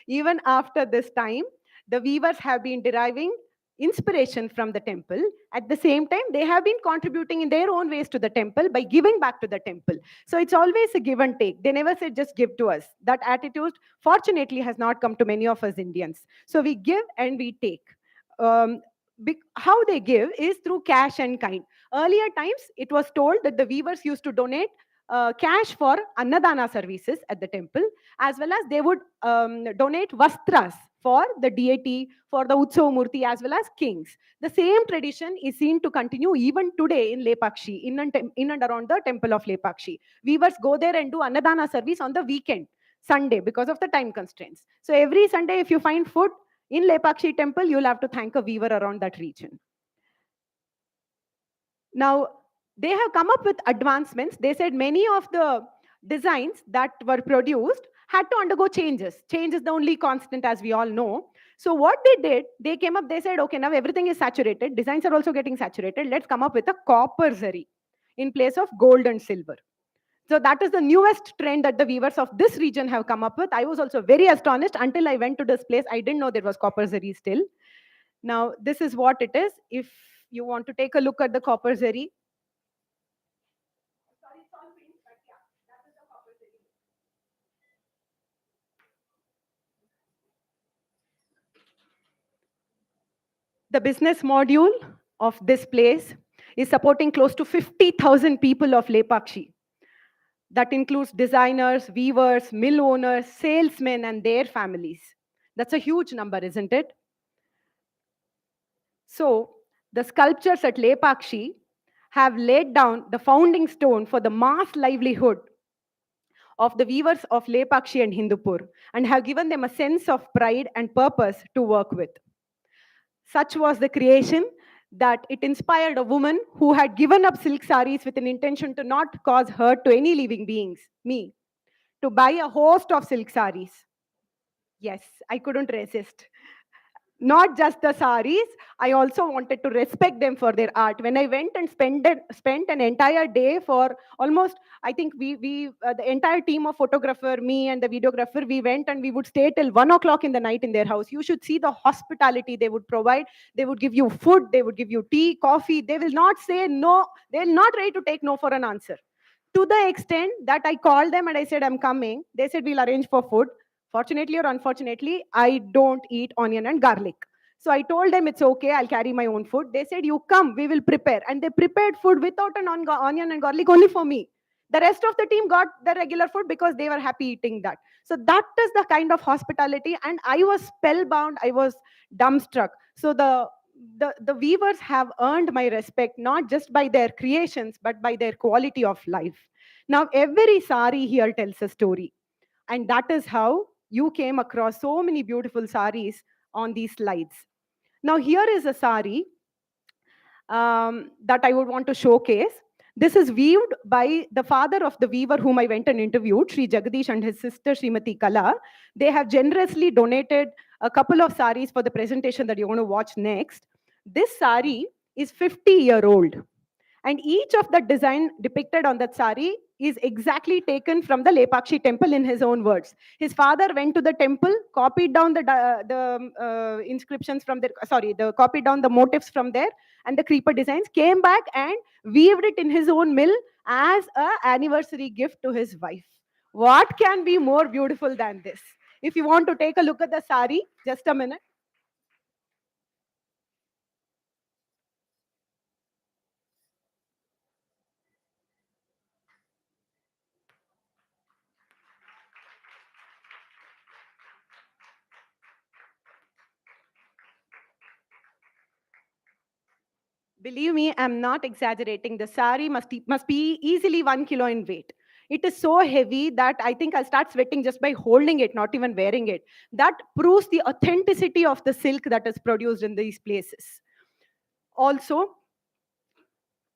even after this time, the weavers have been deriving inspiration from the temple. At the same time, they have been contributing in their own ways to the temple by giving back to the temple. So it's always a give and take. They never say just give to us. That attitude, fortunately, has not come to many of us Indians. So we give and we take. How they give is through cash and kind. Earlier times, it was told that the weavers used to donate cash for Annadana services at the temple, as well as they would donate vastras for the deity, for the Utsav Murti, as well as kings. The same tradition is seen to continue even today in Lepakshi, in and around the temple of Lepakshi. Weavers go there and do Annadana service on the weekend, Sunday, because of the time constraints. So every Sunday, if you find food in Lepakshi temple, you'll have to thank a weaver around that region. Now, they have come up with advancements. They said many of the designs that were produced had to undergo changes. Change is the only constant, as we all know. So what they did, they came up, they said, okay, now everything is saturated. Designs are also getting saturated. Let's come up with a copper zari in place of gold and silver. So that is the newest trend that the weavers of this region have come up with. I was also very astonished until I went to this place. I didn't know there was copper zari still. Now, this is what it is. If you want to take a look at the copper zari. The business module of this place is supporting close to 50,000 people of Lepakshi. That includes designers, weavers, mill owners, salesmen, and their families. That's a huge number, isn't it? So, the sculptures at Lepakshi have laid down the founding stone for the mass livelihood of the weavers of Lepakshi and Hindupur, and have given them a sense of pride and purpose to work with. Such was the creation that it inspired a woman who had given up silk saris with an intention to not cause hurt to any living beings, me, to buy a host of silk saris. Yes, I couldn't resist. Not just the saris, I also wanted to respect them for their art. When I went and spent an entire day for almost, I think the entire team of photographer, me and the videographer, we went and we would stay till 1 o'clock in the night in their house. You should see the hospitality they would provide. They would give you food, they would give you tea, coffee. They will not say no. They're not ready to take no for an answer. To the extent that I called them and I said, I'm coming. They said, we'll arrange for food. Fortunately or unfortunately, I don't eat onion and garlic. So I told them it's okay, I'll carry my own food. They said, you come, we will prepare. And they prepared food without an onion and garlic only for me. The rest of the team got the regular food because they were happy eating that. So that is the kind of hospitality. And I was spellbound, I was dumbstruck. So the weavers have earned my respect, not just by their creations, but by their quality of life. Now, every sari here tells a story. And that is how you came across so many beautiful saris on these slides. Now, here is a sari that I would want to showcase. This is weaved by the father of the weaver whom I went and interviewed, Sri Jagadish, and his sister, Srimati Kala. They have generously donated a couple of saris for the presentation that you're going to watch next. This sari is 50-year-old. And each of the design depicted on that sari is exactly taken from the Lepakshi temple in his own words. His father went to the temple, copied down the inscriptions from there, copied down the motifs from there and the creeper designs, came back and weaved it in his own mill as an anniversary gift to his wife. What can be more beautiful than this? If you want to take a look at the sari, just a minute. Believe me, I'm not exaggerating. The sari must be easily 1 kilo in weight. It is so heavy that I think I'll start sweating just by holding it, not even wearing it. That proves the authenticity of the silk that is produced in these places. Also,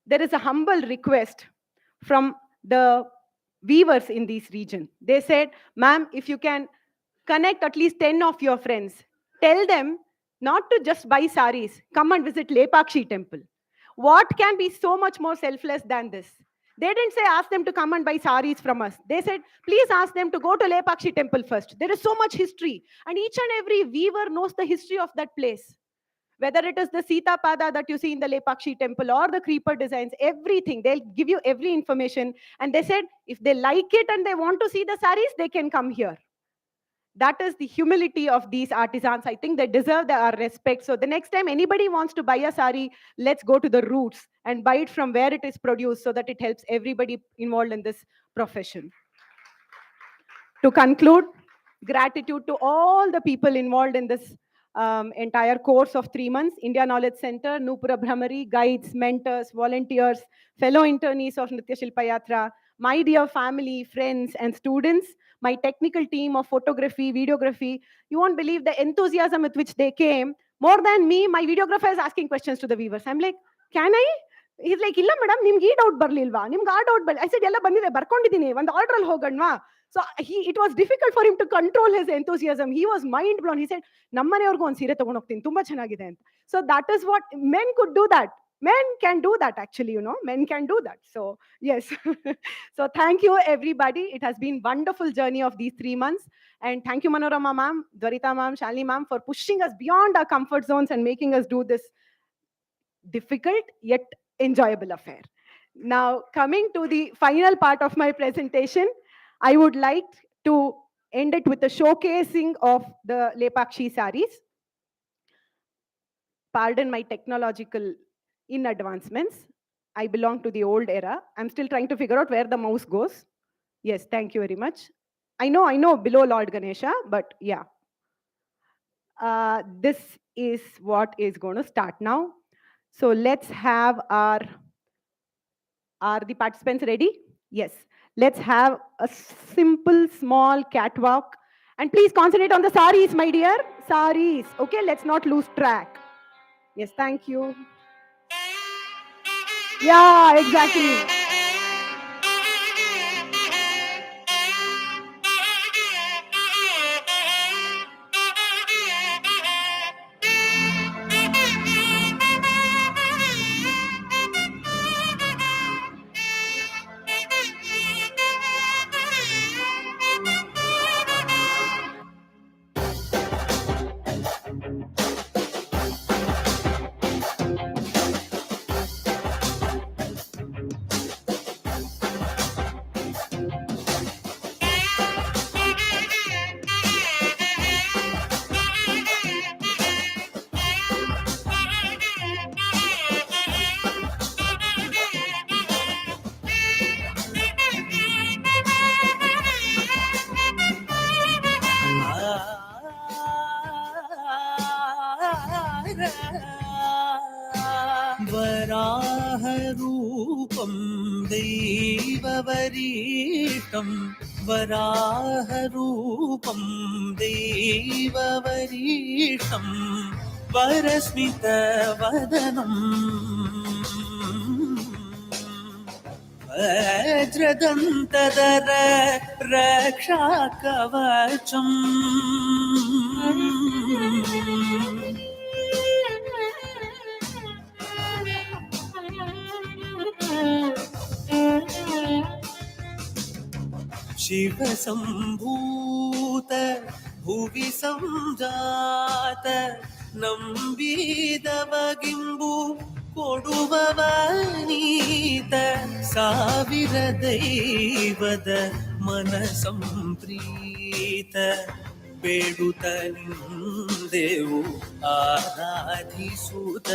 there is a humble request from the weavers in this region. They said, ma'am, if you can connect at least 10 of your friends, tell them not to just buy saris, come and visit Lepakshi temple. What can be so much more selfless than this? They didn't say ask them to come and buy saris from us. They said, please ask them to go to Lepakshi temple first. There is so much history. And each and every weaver knows the history of that place. Whether it is the Sita Pada that you see in the Lepakshi temple or the creeper designs, everything, they'll give you every information. And they said, if they like it and they want to see the saris, they can come here. That is the humility of these artisans. I think they deserve our respect. So the next time anybody wants to buy a sari, let's go to the roots and buy it from where it is produced so that it helps everybody involved in this profession. To conclude, gratitude to all the people involved in this entire course of 3 months, India Knowledge Center, Noopura Bhramari, guides, mentors, volunteers, fellow internees of Nrtya-Silpa-Yatra, my dear family, friends, and students, my technical team of photography, videography. You won't believe the enthusiasm with which they came. More than me, my videographer is asking questions to the viewers. I'm like, can I? He's like, illa madam, nimge ee doubt barlilva, nimge aa doubt barli. I said, yalla bandide, barkondidini, ಒಂದು order ಅಲ್ಲಿ ಹೋಗಣ್ವಾ. So it was difficult for him to control his enthusiasm. He was mind blown. He said, ನಮ್ಮನೆಯವ್ರಿಗೂ ಒಂದು ಸೀರೆ ತಗೊಂಡು ಹೋಗ್ತೀನಿ, ತುಂಬಾ ಚೆನ್ನಾಗಿದೆ ಅಂತ. So that is what men could do that. Men can do that actually, men can do that. So yes. So thank you everybody. It has been wonderful journey of these 3 months. And thank you Manorama ma'am, Dwarita ma'am, Shalini ma'am for pushing us beyond our comfort zones and making us do this difficult yet enjoyable affair. Now coming to the final part of my presentation, I would like to end it with a showcasing of the Lepakshi saris. Pardon my technological advancements. I belong to the old era. I'm still trying to figure out where the mouse goes. Yes, thank you very much. I know, below Lord Ganesha, but yeah. This is what is going to start now. So let's have are the participants ready? Yes. Let's have a simple, small catwalk. And please concentrate on the saris, my dear. Saris. Okay, let's not lose track. Yes, thank you. Yeah, exactly. वराहरूपं दैववरीष्टं वराहरूपं दैववरीष्टं वरस्मितवदनम् वज्रदन्तधर रक्षाकवचम् शिवसम्भूत भुवि संजात ನಂಬಿದವಗಿಂಬು ಕೊಡುವವನೀತ ಸಾವಿರ ದೈವದ ಮನ Samprita ಬೇಡುತ್ತ ನಿಂದೆವು ಆರಾಧಿಸುತ್ತ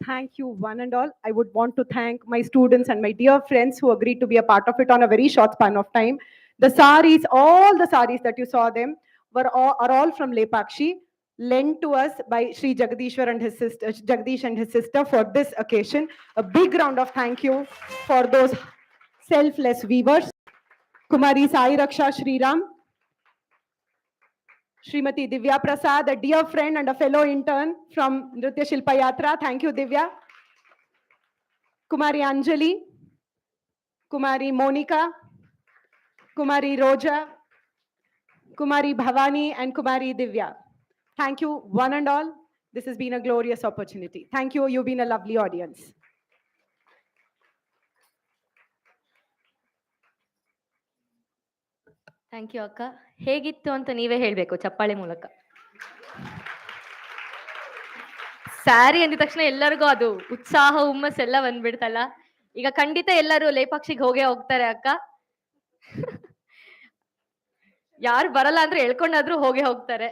Thank you, one and all. I would want to thank my students and my dear friends who agreed to be a part of it on a very short span of time. The saris, all the saris that you saw them, are all from Lepakshi, lent to us by Sri Jagdishwar and his sister, Jagdish and his sister for this occasion. A big round of thank you for those selfless weavers. Kumari Sai Raksha Shriram, Srimati Divya Prasad, a dear friend and a fellow intern from Nrtya-Silpa-Yatras. Thank you, Divya. Kumari Anjali, Kumari Monica, Kumari Roja, Kumari Bhavani, and Kumari Divya. Thank you, one and all. This has been a glorious opportunity. Thank you. You've been a lovely audience. Thank you ಅಕ್ಕ. ಹೇಗಿತ್ತು ಅಂತ ನೀವೇ ಹೇಳಬೇಕು ಚಪ್ಪಾಳೆ ಮೂಲಕ. ಸ್ಯಾರಿ ಅಂದಿದ ತಕ್ಷಣ ಎಲ್ಲರಿಗೂ ಅದು ಉತ್ಸಾಹ ಹುಮ್ಮಸ್ ಎಲ್ಲ ಬಂದ್ಬಿಡ್ತಲ್ಲ. ಈಗ ಖಂಡಿತ ಎಲ್ಲರೂ ಲೇಪಾಕ್ಷಿಗೆ ಹೋಗ್ತಾರೆ ಅಕ್ಕ. ಯಾರು ಬರಲ್ಲ ಅಂದ್ರೆ ಹೇಳ್ಕೊಂಡಾದ್ರೂ ಹೋಗ್ತಾರೆ.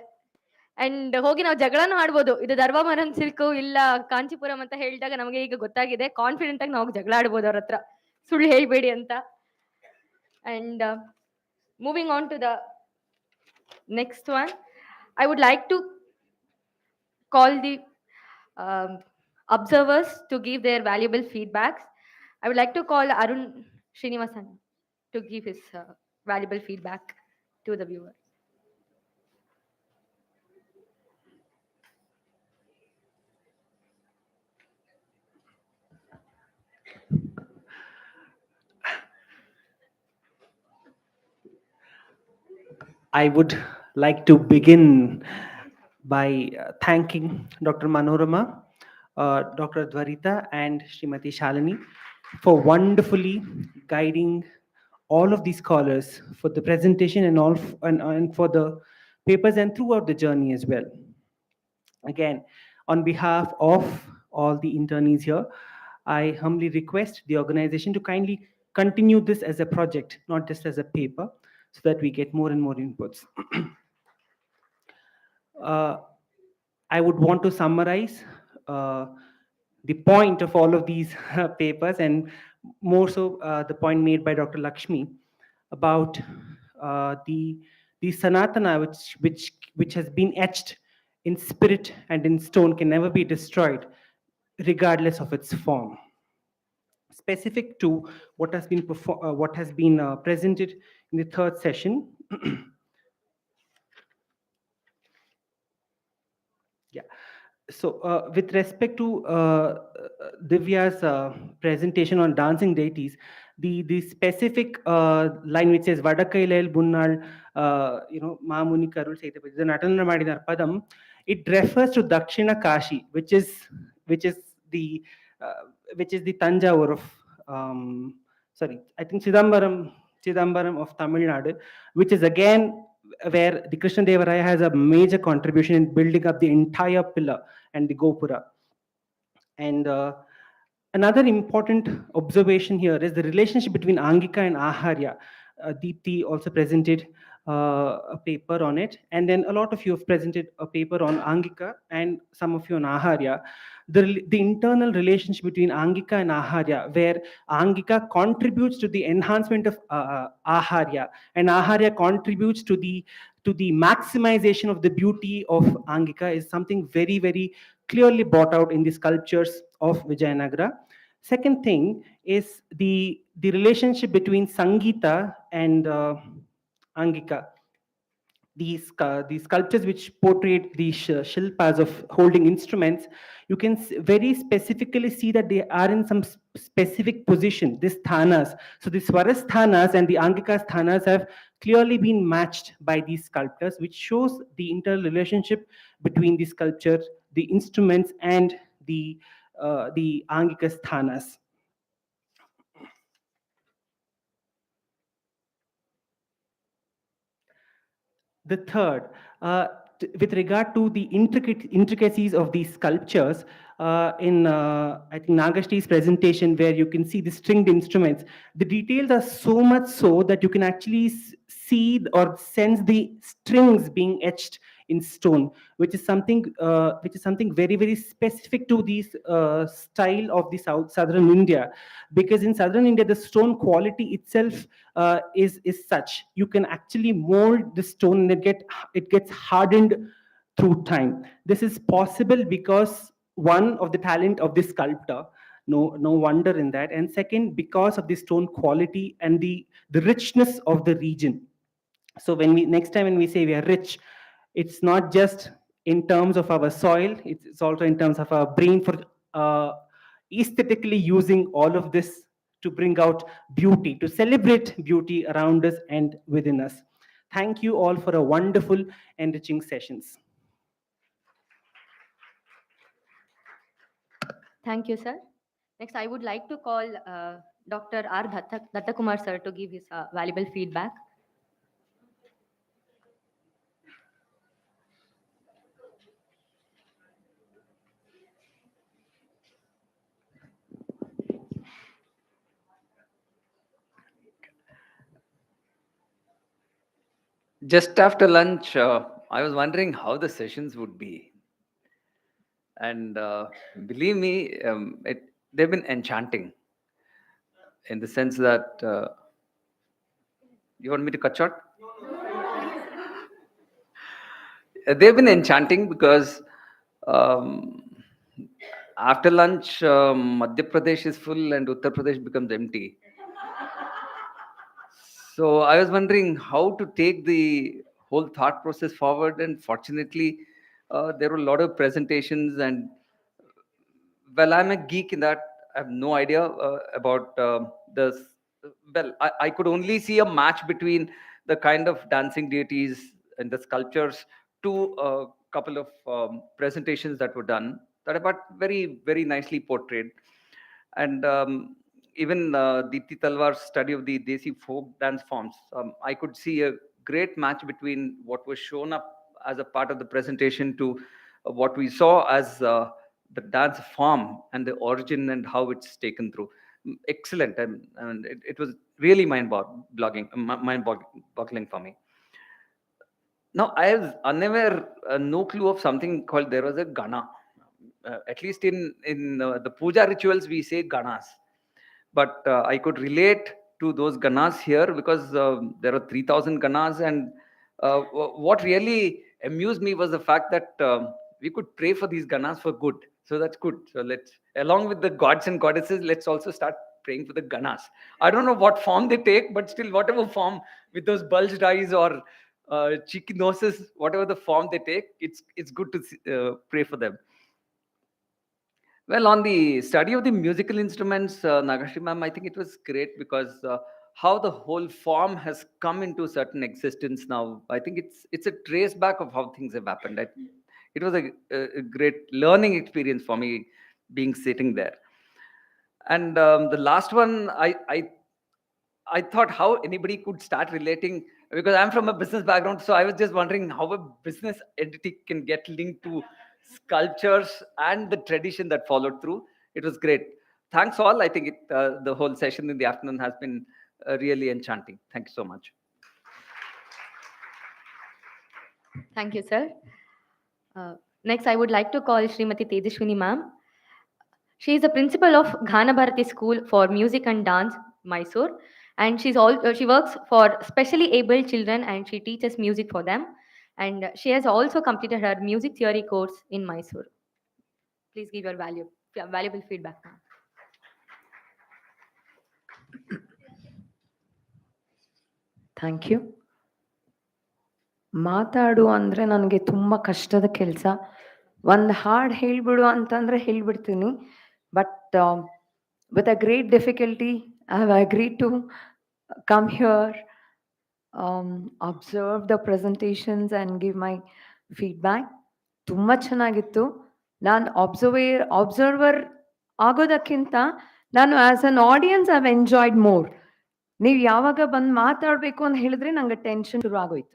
ಅಂಡ್ ಹೋಗಿ ನಾವು ಜಗಳನೂ ಆಡ್ಬೋದು. ಇದು ಧರ್ಮವರಂ ಸಿಲ್ಕು ಇಲ್ಲ ಕಾಂಚೀಪುರಂ ಅಂತ ಹೇಳಿದಾಗ ನಮಗೆ ಈಗ ಗೊತ್ತಾಗಿದೆ. ಕಾನ್ಫಿಡೆಂಟ್ ಆಗಿ ನಾವು ಜಗಳ ಆಡ್ಬೋದು ಅವ್ರ ಹತ್ರ, ಸುಳ್ಳು ಹೇಳ್ಬೇಡಿ ಅಂತ. And moving on to the next one, I would like to call the observers to give their valuable feedbacks. I would like to call Arun Srinivasan to give his valuable feedback to the viewer. I would like to begin by thanking Dr. Manorama, Dr. Dwarita, and Srimati Shalini for wonderfully guiding all of these scholars for the presentation and for the papers and throughout the journey as well. Again, on behalf of all the internees here, I humbly request the organization to kindly continue this as a project, not just as a paper, so that we get more and more inputs. uh, I would want to summarize uh, the point of all of these papers, and more so the point made by Dr. Lakshmi about the Sanatana, which has been etched in spirit and in stone, can never be destroyed, regardless of its form. Specific to what has been presented in the third session. Yeah. So, with respect to Divya's presentation on dancing deities, the specific line which says Vadakailel Bunnal, Mamuni Karul Saitapati, the Natanana Madinar Padam, it refers to Dakshina Kashi, which is the Tanjavur of I think Chidambaram of Tamil Nadu, which is again where the Krishna Deva Raya has a major contribution in building up the entire pillar and the Gopura. And another important observation here is the relationship between Angika and Aharya. Deepti also presented a paper on it, and then a lot of you have presented a paper on Angika and some of you on Aharya. The internal relationship between Angika and Aharya, where Angika contributes to the enhancement of Aharya, and Aharya contributes to the maximization of the beauty of Angika, is something very, very clearly brought out in the sculptures of Vijayanagara. Second thing is the relationship between Sangeeta and Angika. These sculptures which portrayed these shilpas of holding instruments, you can very specifically see that they are in some specific position, these sthanas. So the Swaras sthanas and the Angika sthanas have clearly been matched by these sculptors, which shows the interrelationship between the sculpture, the instruments, and the Angika sthanas. The third, with regard to the intricacies of these sculptures, in I think Nagashti's presentation, where you can see the stringed instruments, the details are so much so that you can actually see or sense the strings being etched in stone, which is something very, very specific to this style of the southern India, because in southern India the stone quality itself is such, you can actually mold the stone and it gets hardened through time. This is possible because, one, of the talent of the sculptor, no wonder in that, and second, because of the stone quality and the richness of the region. So next time when we say we are rich, it's not just in terms of our soil, it's also in terms of our brain for aesthetically using all of this to bring out beauty, to celebrate beauty around us and within us. Thank you all for a wonderful, enriching sessions. Thank you, sir. Next, I would like to call Dr. R. Dattakumar, sir, to give his valuable feedback. Just after lunch, I was wondering how the sessions would be. And believe me, they've been enchanting, in the sense that... you want me to cut short? They've been enchanting because after lunch, Madhya Pradesh is full and Uttar Pradesh becomes empty. So I was wondering how to take the whole thought process forward, and fortunately, there were a lot of presentations. And well, I'm a geek in that I have no idea about the. Well, I could only see a match between the kind of dancing deities and the sculptures to a couple of presentations that were done that are but very, very nicely portrayed. And even Deepti Talwar's study of the Desi folk dance forms, I could see a great match between what was shown up as a part of the presentation to what we saw as the dance form and the origin and how it's taken through. Excellent. And it was really mind-boggling for me. Now, I was unaware, no clue of something called, there was a Gana. At least in the puja rituals, we say Ganas. But I could relate to those Ganas here because there are 3,000 Ganas. And what really amused me was the fact that we could pray for these Ganas for good. So that's good. So let's, along with the gods and goddesses, let's also start praying for the Ganas. I don't know what form they take, but still, whatever form, with those bulged eyes or cheeky noses, whatever the form they take, it's good to pray for them. Well, on the study of the musical instruments, Nagashri ma'am, I think it was great because how the whole form has come into certain existence now. I think it's a trace back of how things have happened. It was a great learning experience for me being sitting there. And the last one, I thought how anybody could start relating, because I'm from a business background. So I was just wondering how a business entity can get linked to sculptures and the tradition that followed through. It was great. Thanks all. I think the whole session in the afternoon has been really enchanting. Thank you so much. Thank you, sir. Next, I would like to call Srimati Tejashwini ma'am. She is the principal of Ghana Bharati School for Music and Dance, Mysore, and she works for specially abled children and she teaches music for them. And she has also completed her music theory course in Mysore. Please give your valuable feedback, ma'am. Thank you. ಮಾತಾಡು ಅಂದರೆ ನನಗೆ ತುಂಬ ಕಷ್ಟದ ಕೆಲಸ. ಒಂದು ಹಾಡು ಹೇಳಿಬಿಡು ಅಂತಂದರೆ ಹೇಳಿಬಿಡ್ತೀನಿ. But with a great difficulty I have agreed to come here, observe the presentations and give my feedback. ತುಂಬ ಚೆನ್ನಾಗಿತ್ತು. ನಾನು ಅಬ್ಸರ್ವರ್ ಆಗೋದಕ್ಕಿಂತ ನಾನು as an audience I have enjoyed more. ನೀವು ಯಾವಾಗ ಬಂದು ಮಾತಾಡಬೇಕು ಅಂತ ಹೇಳಿದ್ರೆ ನಂಗೆ ಟೆನ್ಷನ್ ಶುರು ಆಗೋಯ್ತು.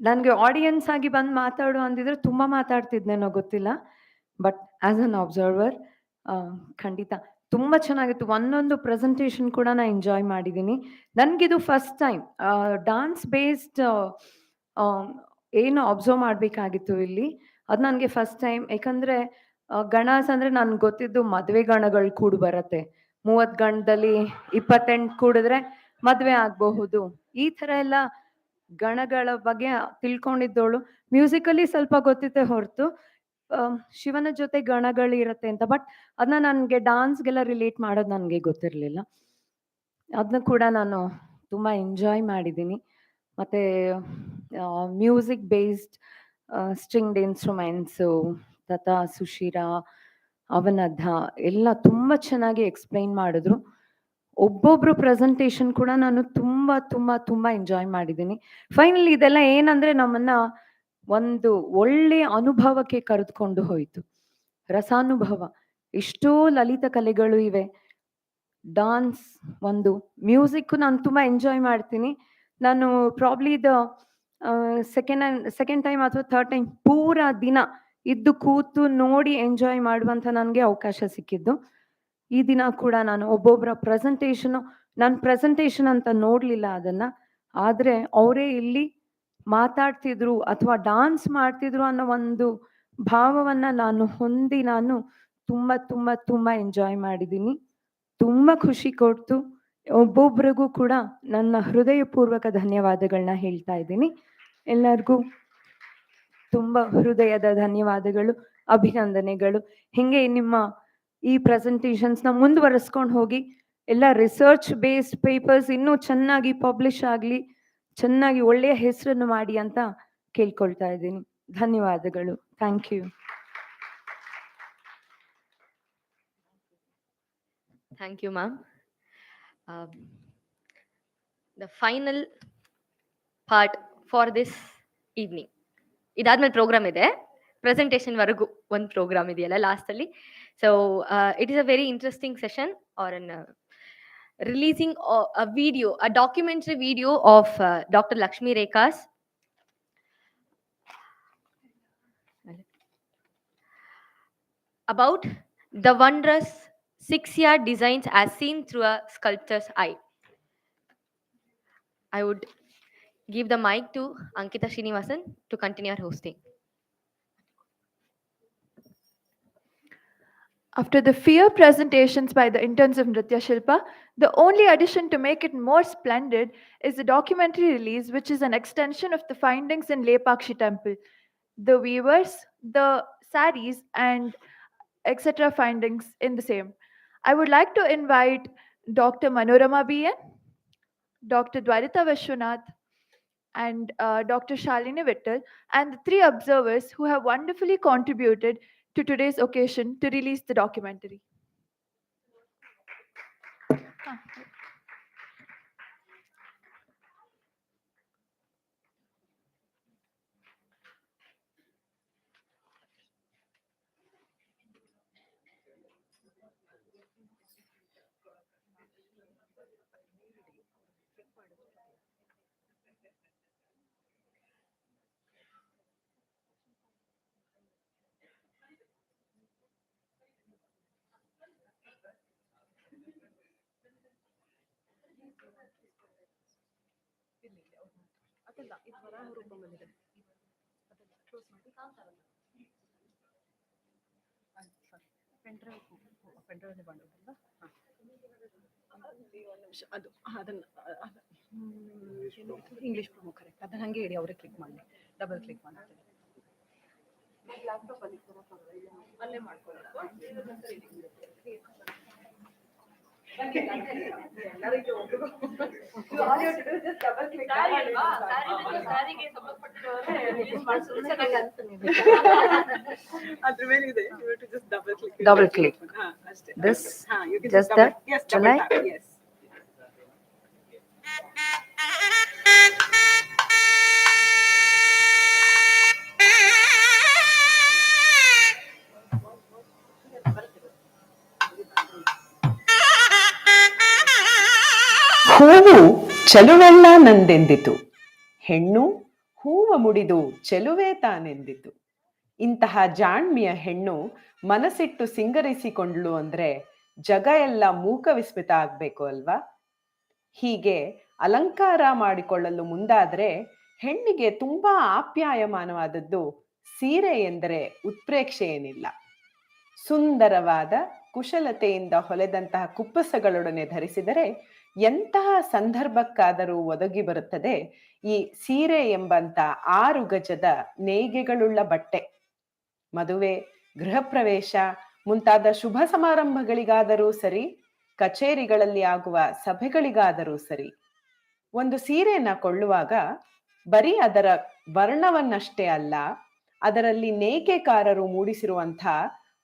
ನನಗೆ ಆಡಿಯನ್ಸ್ ಆಗಿ ಬಂದು ಮಾತಾಡು ಅಂದಿದ್ರೆ ತುಂಬ ಮಾತಾಡ್ತಿದ್ನೇನೋ ಗೊತ್ತಿಲ್ಲ. ಬಟ್ ಆ್ಯಸ್ ಅನ್ ಅಬ್ಸರ್ವರ್ ಖಂಡಿತ ತುಂಬ ಚೆನ್ನಾಗಿತ್ತು. ಒಂದೊಂದು ಪ್ರೆಸೆಂಟೇಷನ್ ಕೂಡ ನಾನು ಎಂಜಾಯ್ ಮಾಡಿದ್ದೀನಿ. ನನಗಿದು ಫಸ್ಟ್ ಟೈಮ್ ಡಾನ್ಸ್ ಬೇಸ್ಡ್ ಏನು ಅಬ್ಸರ್ವ್ ಮಾಡಬೇಕಾಗಿತ್ತು ಇಲ್ಲಿ, ಅದು ನನಗೆ ಫಸ್ಟ್ ಟೈಮ್. ಯಾಕಂದರೆ ಗಣಾಸ್ ಅಂದರೆ ನನಗೆ ಗೊತ್ತಿದ್ದು ಮದುವೆ ಗಣಗಳು ಕೂಡ ಬರುತ್ತೆ. 30 ಗಣದಲ್ಲಿ 28 ಕೂಡಿದ್ರೆ ಮದುವೆ ಆಗಬಹುದು. ಈ ಥರ ಎಲ್ಲ ಗಣಗಳ ಬಗ್ಗೆ ತಿಳ್ಕೊಂಡಿದ್ದೋಳು. ಮ್ಯೂಸಿಕಲಿ ಸ್ವಲ್ಪ ಗೊತ್ತಿತ್ತೆ ಹೊರತು ಶಿವನ ಜೊತೆ ಗಣಗಳು ಇರುತ್ತೆ ಅಂತ. ಬಟ್ ಅದನ್ನ ನನಗೆ ಡಾನ್ಸ್ಗೆಲ್ಲ ರಿಲೇಟ್ ಮಾಡೋದು ನನಗೆ ಗೊತ್ತಿರಲಿಲ್ಲ. ಅದನ್ನ ಕೂಡ ನಾನು ತುಂಬ ಎಂಜಾಯ್ ಮಾಡಿದ್ದೀನಿ. ಮತ್ತು ಮ್ಯೂಸಿಕ್ ಬೇಸ್ಡ್ ಸ್ಟ್ರಿಂಗ್ಡ್ ಇನ್ಸ್ಟ್ರೂಮೆಂಟ್ಸು, ತಥಾ ಸುಶಿರ, ಅವನದ್ದ ಎಲ್ಲ ತುಂಬ ಚೆನ್ನಾಗಿ ಎಕ್ಸ್ಪ್ಲೈನ್ ಮಾಡಿದ್ರು. ಒಬ್ಬೊಬ್ರು ಪ್ರೆಸೆಂಟೇಷನ್ ಕೂಡ ನಾನು ತುಂಬ ತುಂಬ ತುಂಬ ಎಂಜಾಯ್ ಮಾಡಿದ್ದೀನಿ. ಫೈನಲಿ ಇದೆಲ್ಲ ಏನಂದರೆ ನಮ್ಮನ್ನು ಒಂದು ಒಳ್ಳೆಯ ಅನುಭವಕ್ಕೆ ಕರೆದುಕೊಂಡು ಹೋಯಿತು. ರಸಾನುಭವ. ಎಷ್ಟೋ ಲಲಿತ ಕಲೆಗಳು ಇವೆ. ಡಾನ್ಸ್ ಒಂದು, ಮ್ಯೂಸಿಕ್ಕು ನಾನು ತುಂಬ ಎಂಜಾಯ್ ಮಾಡ್ತೀನಿ. ನಾನು ಪ್ರಾಬ್ಲಿ ಸೆಕೆಂಡ್ ಟೈಮ್ ಅಥವಾ ಥರ್ಡ್ ಟೈಮ್ ಪೂರಾ ದಿನ ಇದ್ದು ಕೂತು ನೋಡಿ ಎಂಜಾಯ್ ಮಾಡುವಂಥ ನನಗೆ ಅವಕಾಶ ಸಿಕ್ಕಿದ್ದು. ಈ ದಿನ ಕೂಡ ನಾನು ಒಬ್ಬೊಬ್ಬರ ನನ್ನ ಪ್ರೆಸೆಂಟೇಷನ್ ಅಂತ ನೋಡಲಿಲ್ಲ ಅದನ್ನು. ಆದರೆ ಅವರೇ ಇಲ್ಲಿ ಮಾತಾಡ್ತಿದ್ರು ಅಥವಾ ಡಾನ್ಸ್ ಮಾಡ್ತಿದ್ರು ಅನ್ನೋ ಒಂದು ಭಾವವನ್ನು ನಾನು ಹೊಂದಿ ನಾನು ತುಂಬ ತುಂಬ ತುಂಬ ಎಂಜಾಯ್ ಮಾಡಿದ್ದೀನಿ. ತುಂಬ ಖುಷಿ ಕೊಡ್ತು. ಒಬ್ಬೊಬ್ರಿಗೂ ಕೂಡ ನನ್ನ ಹೃದಯಪೂರ್ವಕ ಧನ್ಯವಾದಗಳನ್ನ ಹೇಳ್ತಾ ಇದ್ದೀನಿ. ಎಲ್ಲರಿಗೂ ತುಂಬ ಹೃದಯದ ಧನ್ಯವಾದಗಳು, ಅಭಿನಂದನೆಗಳು. ಹೀಗೆ ನಿಮ್ಮ ಈ ಪ್ರೆಸೆಂಟೇಷನ್ಸ್ನ ಮುಂದುವರಿಸ್ಕೊಂಡು ಹೋಗಿ. ಎಲ್ಲ ರಿಸರ್ಚ್ ಬೇಸ್ಡ್ ಪೇಪರ್ಸ್ ಇನ್ನೂ ಚೆನ್ನಾಗಿ ಪಬ್ಲಿಷ್ ಆಗಲಿ, ಚೆನ್ನಾಗಿ ಒಳ್ಳೆಯ ಹೆಸರನ್ನು ಮಾಡಿ ಅಂತ ಕೇಳ್ಕೊಳ್ತಾ ಇದ್ದೀನಿ. ಧನ್ಯವಾದಗಳು. Thank you. Thank you, ma'am. The final part for this evening. ಇದಾದ್ಮೇಲೆ ಪ್ರೋಗ್ರಾಮ್ ಇದೆ, ಪ್ರೆಸೆಂಟೇಷನ್ವರೆಗೂ ಒಂದು ಪ್ರೋಗ್ರಾಮ್ ಇದೆಯಲ್ಲ ಲಾಸ್ಟಲ್ಲಿ. So it is a very interesting session are uh releasing a documentary video of Dr. Lakshmi Rekha's about the wondrous 6-yard designs as seen through a sculptor's eye. I would give the mic to Ankita Srinivasan to continue our hosting. After the fear presentations by the interns of Nrtya-Silpa, the only addition to make it more splendid is the documentary release, which is an extension of the findings in Lepakshi temple. The weavers, the saris, and etc. findings in the same. I would like to invite Dr. Manorama BN, Dr. Dwarita Vishwanath, and Dr. Shalini Vittal, and the 3 observers who have wonderfully contributed to today's occasion to release the documentary. ಅದು ಅದನ್ನು English promo correct ಅದನ್ನ ಹಂಗೆ ಹೇಳಿ ಅವರೇ click ಮಾಡಿ double click ಮಾಡ್ತಾರೆ ಅಲ್ಲೇ ಅದ್ರ ಮೇಲೆ ಇದೆ Double click. This, just that, double tap, yes. ಹೂವು ಚೆಲುವೆಲ್ಲ ನಂದೆಂದಿತು, ಹೆಣ್ಣು ಹೂವ ಮುಡಿದು ಚೆಲುವೆ ತಾನೆಂದಿತು. ಇಂತಹ ಜಾಣ್ಮೆಯ ಹೆಣ್ಣು ಮನಸ್ಸಿಟ್ಟು ಸಿಂಗರಿಸಿಕೊಂಡ್ಳು ಅಂದ್ರೆ ಜಗ ಎಲ್ಲ ಮೂಕ ವಿಸ್ಮಿತ ಆಗ್ಬೇಕು ಅಲ್ವಾ? ಹೀಗೆ ಅಲಂಕಾರ ಮಾಡಿಕೊಳ್ಳಲು ಮುಂದಾದ್ರೆ ಹೆಣ್ಣಿಗೆ ತುಂಬಾ ಆಪ್ಯಾಯಮಾನವಾದದ್ದು ಸೀರೆ ಎಂದರೆ ಉತ್ಪ್ರೇಕ್ಷೆ ಏನಿಲ್ಲ. ಸುಂದರವಾದ ಕುಶಲತೆಯಿಂದ ಹೊಲೆದಂತಹ ಕುಪ್ಪಸಗಳೊಡನೆ ಧರಿಸಿದರೆ ಎಂತಹ ಸಂದರ್ಭಕ್ಕಾದರೂ ಒದಗಿ ಬರುತ್ತದೆ ಈ ಸೀರೆ ಎಂಬಂತ 6 ಗಜದ ನೇಯ್ಗೆಗಳುಳ್ಳ ಬಟ್ಟೆ. ಮದುವೆ, ಗೃಹ ಪ್ರವೇಶ ಮುಂತಾದ ಶುಭ ಸಮಾರಂಭಗಳಿಗಾದರೂ ಸರಿ, ಕಚೇರಿಗಳಲ್ಲಿ ಆಗುವ ಸಭೆಗಳಿಗಾದರೂ ಸರಿ, ಒಂದು ಸೀರೆಯನ್ನ ಕೊಳ್ಳುವಾಗ ಬರೀ ಅದರ ವರ್ಣವನ್ನಷ್ಟೇ ಅಲ್ಲ, ಅದರಲ್ಲಿ ನೇಯ್ಗೆಕಾರರು ಮೂಡಿಸಿರುವಂಥ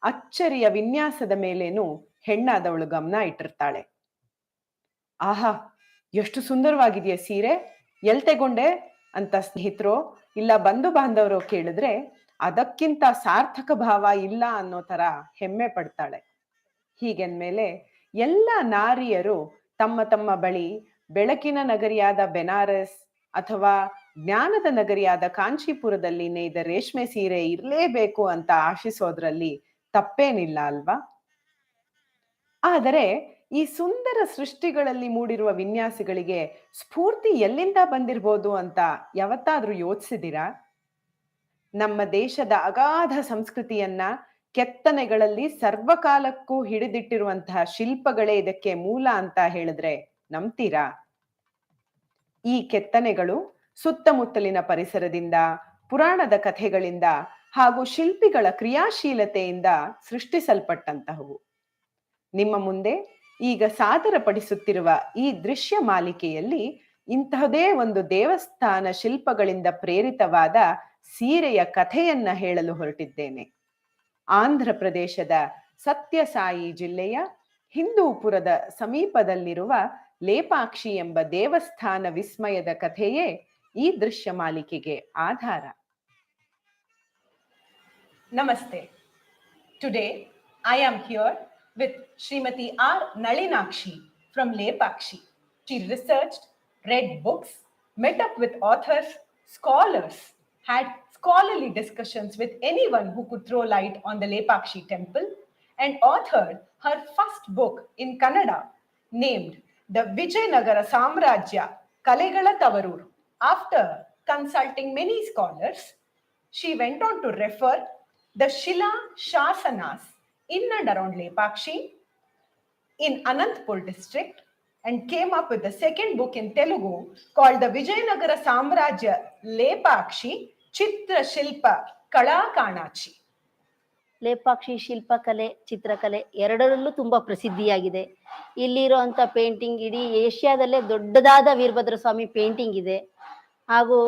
ಅಚ್ಚರಿಯ ವಿನ್ಯಾಸದ ಮೇಲೇನು ಹೆಣ್ಣಾದವಳು ಗಮನ ಇಟ್ಟಿರ್ತಾಳೆ. ಆಹಾ, ಎಷ್ಟು ಸುಂದರವಾಗಿದೆಯಾ ಸೀರೆ, ಎಲ್ ತೆಗೊಂಡೆ ಅಂತ ಸ್ನೇಹಿತರೋ ಇಲ್ಲ ಬಂಧು ಬಾಂಧವರು ಕೇಳಿದ್ರೆ ಅದಕ್ಕಿಂತ ಸಾರ್ಥಕ ಭಾವ ಇಲ್ಲ ಅನ್ನೋ ತರ ಹೆಮ್ಮೆ ಪಡ್ತಾಳೆ. ಹೀಗೆಂದ್ಮೇಲೆ ಎಲ್ಲ ನಾರಿಯರು ತಮ್ಮ ತಮ್ಮ ಬಳಿ ಬೆಳಕಿನ ನಗರಿಯಾದ ಬೆನಾರಸ್ ಅಥವಾ ಜ್ಞಾನದ ನಗರಿಯಾದ ಕಾಂಚೀಪುರದಲ್ಲಿ ನೇಯ್ದ ರೇಷ್ಮೆ ಸೀರೆ ಇರಲೇಬೇಕು ಅಂತ ಆಶಿಸೋದ್ರಲ್ಲಿ ತಪ್ಪೇನಿಲ್ಲ ಅಲ್ವಾ? ಆದರೆ ಈ ಸುಂದರ ಸೃಷ್ಟಿಗಳಲ್ಲಿ ಮೂಡಿರುವ ವಿನ್ಯಾಸಗಳಿಗೆ ಸ್ಫೂರ್ತಿ ಎಲ್ಲಿಂದ ಬಂದಿರ್ಬೋದು ಅಂತ ಯಾವತ್ತಾದ್ರೂ ಯೋಚಿಸಿದಿರಾ? ನಮ್ಮ ದೇಶದ ಅಗಾಧ ಸಂಸ್ಕೃತಿಯನ್ನ ಕೆತ್ತನೆಗಳಲ್ಲಿ ಸರ್ವಕಾಲಕ್ಕೂ ಹಿಡಿದಿಟ್ಟಿರುವಂತಹ ಶಿಲ್ಪಗಳೇ ಇದಕ್ಕೆ ಮೂಲ ಅಂತ ಹೇಳಿದ್ರೆ ನಂಬ್ತೀರಾ? ಈ ಕೆತ್ತನೆಗಳು ಸುತ್ತಮುತ್ತಲಿನ ಪರಿಸರದಿಂದ, ಪುರಾಣದ ಕಥೆಗಳಿಂದ ಹಾಗೂ ಶಿಲ್ಪಿಗಳ ಕ್ರಿಯಾಶೀಲತೆಯಿಂದ ಸೃಷ್ಟಿಸಲ್ಪಟ್ಟಂತಹವು. ನಿಮ್ಮ ಮುಂದೆ ಈಗ ಸಾದರಪಡಿಸುತ್ತಿರುವ ಈ ದೃಶ್ಯ ಮಾಲಿಕೆಯಲ್ಲಿ ಇಂತಹದೇ ಒಂದು ದೇವಸ್ಥಾನ ಶಿಲ್ಪಗಳಿಂದ ಪ್ರೇರಿತವಾದ ಸೀರೆಯ ಕಥೆಯನ್ನ ಹೇಳಲು ಹೊರಟಿದ್ದೇನೆ. ಆಂಧ್ರ ಪ್ರದೇಶದ ಸತ್ಯಸಾಯಿ ಜಿಲ್ಲೆಯ ಹಿಂದೂಪುರದ ಸಮೀಪದಲ್ಲಿರುವ ಲೇಪಾಕ್ಷಿ ಎಂಬ ದೇವಸ್ಥಾನ ವಿಸ್ಮಯದ ಕಥೆಯೇ ಈ ದೃಶ್ಯ ಮಾಲಿಕೆಗೆ ಆಧಾರ. Namaste. Today I am here with Srimati R. Nalinakshi from Lepakshi. She researched, read books, met up with authors, scholars, had scholarly discussions with anyone who could throw light on the Lepakshi temple, and authored her first book in Kannada named The Vijayanagara Samrajya Kalegala Tavaruru. After consulting many scholars, she went on to refer the Shila Shasanas in and around Lepakshi in Anantapur district and came up with the second book in Telugu called the Vijayanagara Samrajya Lepakshi Chitra Shilpa Kala Kanachi. Lepakshi ಶಿಲ್ಪಕಲೆ ಚಿತ್ರಕಲೆ ಎರಡರಲ್ಲೂ ತುಂಬ ಪ್ರಸಿದ್ಧಿಯಾಗಿದೆ. ಇಲ್ಲಿರುವಂಥ painting ಇಡೀ ಏಷ್ಯಾದಲ್ಲೇ ದೊಡ್ಡದಾದ Veerabhadra Swamy painting ಇದೆ. ಹಾಗೂ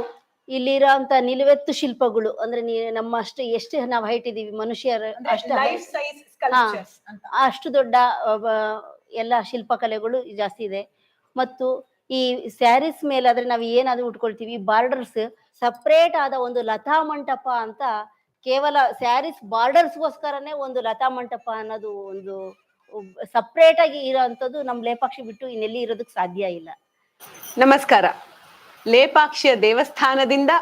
ಇಲ್ಲಿರೋಂಥ ನಿಲುವೆತ್ತು ಶಿಲ್ಪಗಳು ಅಂದರೆ ನಮ್ಮ ಎಷ್ಟು ನಾವು ಹೈಟ್ ಇದ್ದೀವಿ ಮನುಷ್ಯರ ಅಷ್ಟು ದೊಡ್ಡ ಎಲ್ಲ ಶಿಲ್ಪಕಲೆಗಳು ಜಾಸ್ತಿ ಇದೆ. ಮತ್ತು ಈ ಸ್ಯಾರೀಸ್ ಮೇಲೆ ಆದರೆ ನಾವು ಏನಾದರೂ ಉಟ್ಕೊಳ್ತೀವಿ ಬಾರ್ಡರ್ಸ್ ಸಪ್ರೇಟ್ ಆದ ಒಂದು ಲತಾ ಮಂಟಪ ಅಂತ, ಕೇವಲ ಸ್ಯಾರೀಸ್ ಬಾರ್ಡರ್ಸ್ಗೋಸ್ಕರನೇ ಒಂದು ಲತಾ ಮಂಟಪ ಅನ್ನೋದು ಒಂದು ಸಪ್ರೇಟ್ ಆಗಿ ಇರೋವಂಥದ್ದು ನಮ್ಮ ಲೇಪಾಕ್ಷಿ ಬಿಟ್ಟು ಇನ್ನೆಲ್ಲಿ ಇರೋದಕ್ಕೆ ಸಾಧ್ಯ ಇಲ್ಲ. ನಮಸ್ಕಾರ. ಲೇಪಾಕ್ಷಿಯ ದೇವಸ್ಥಾನದಿಂದ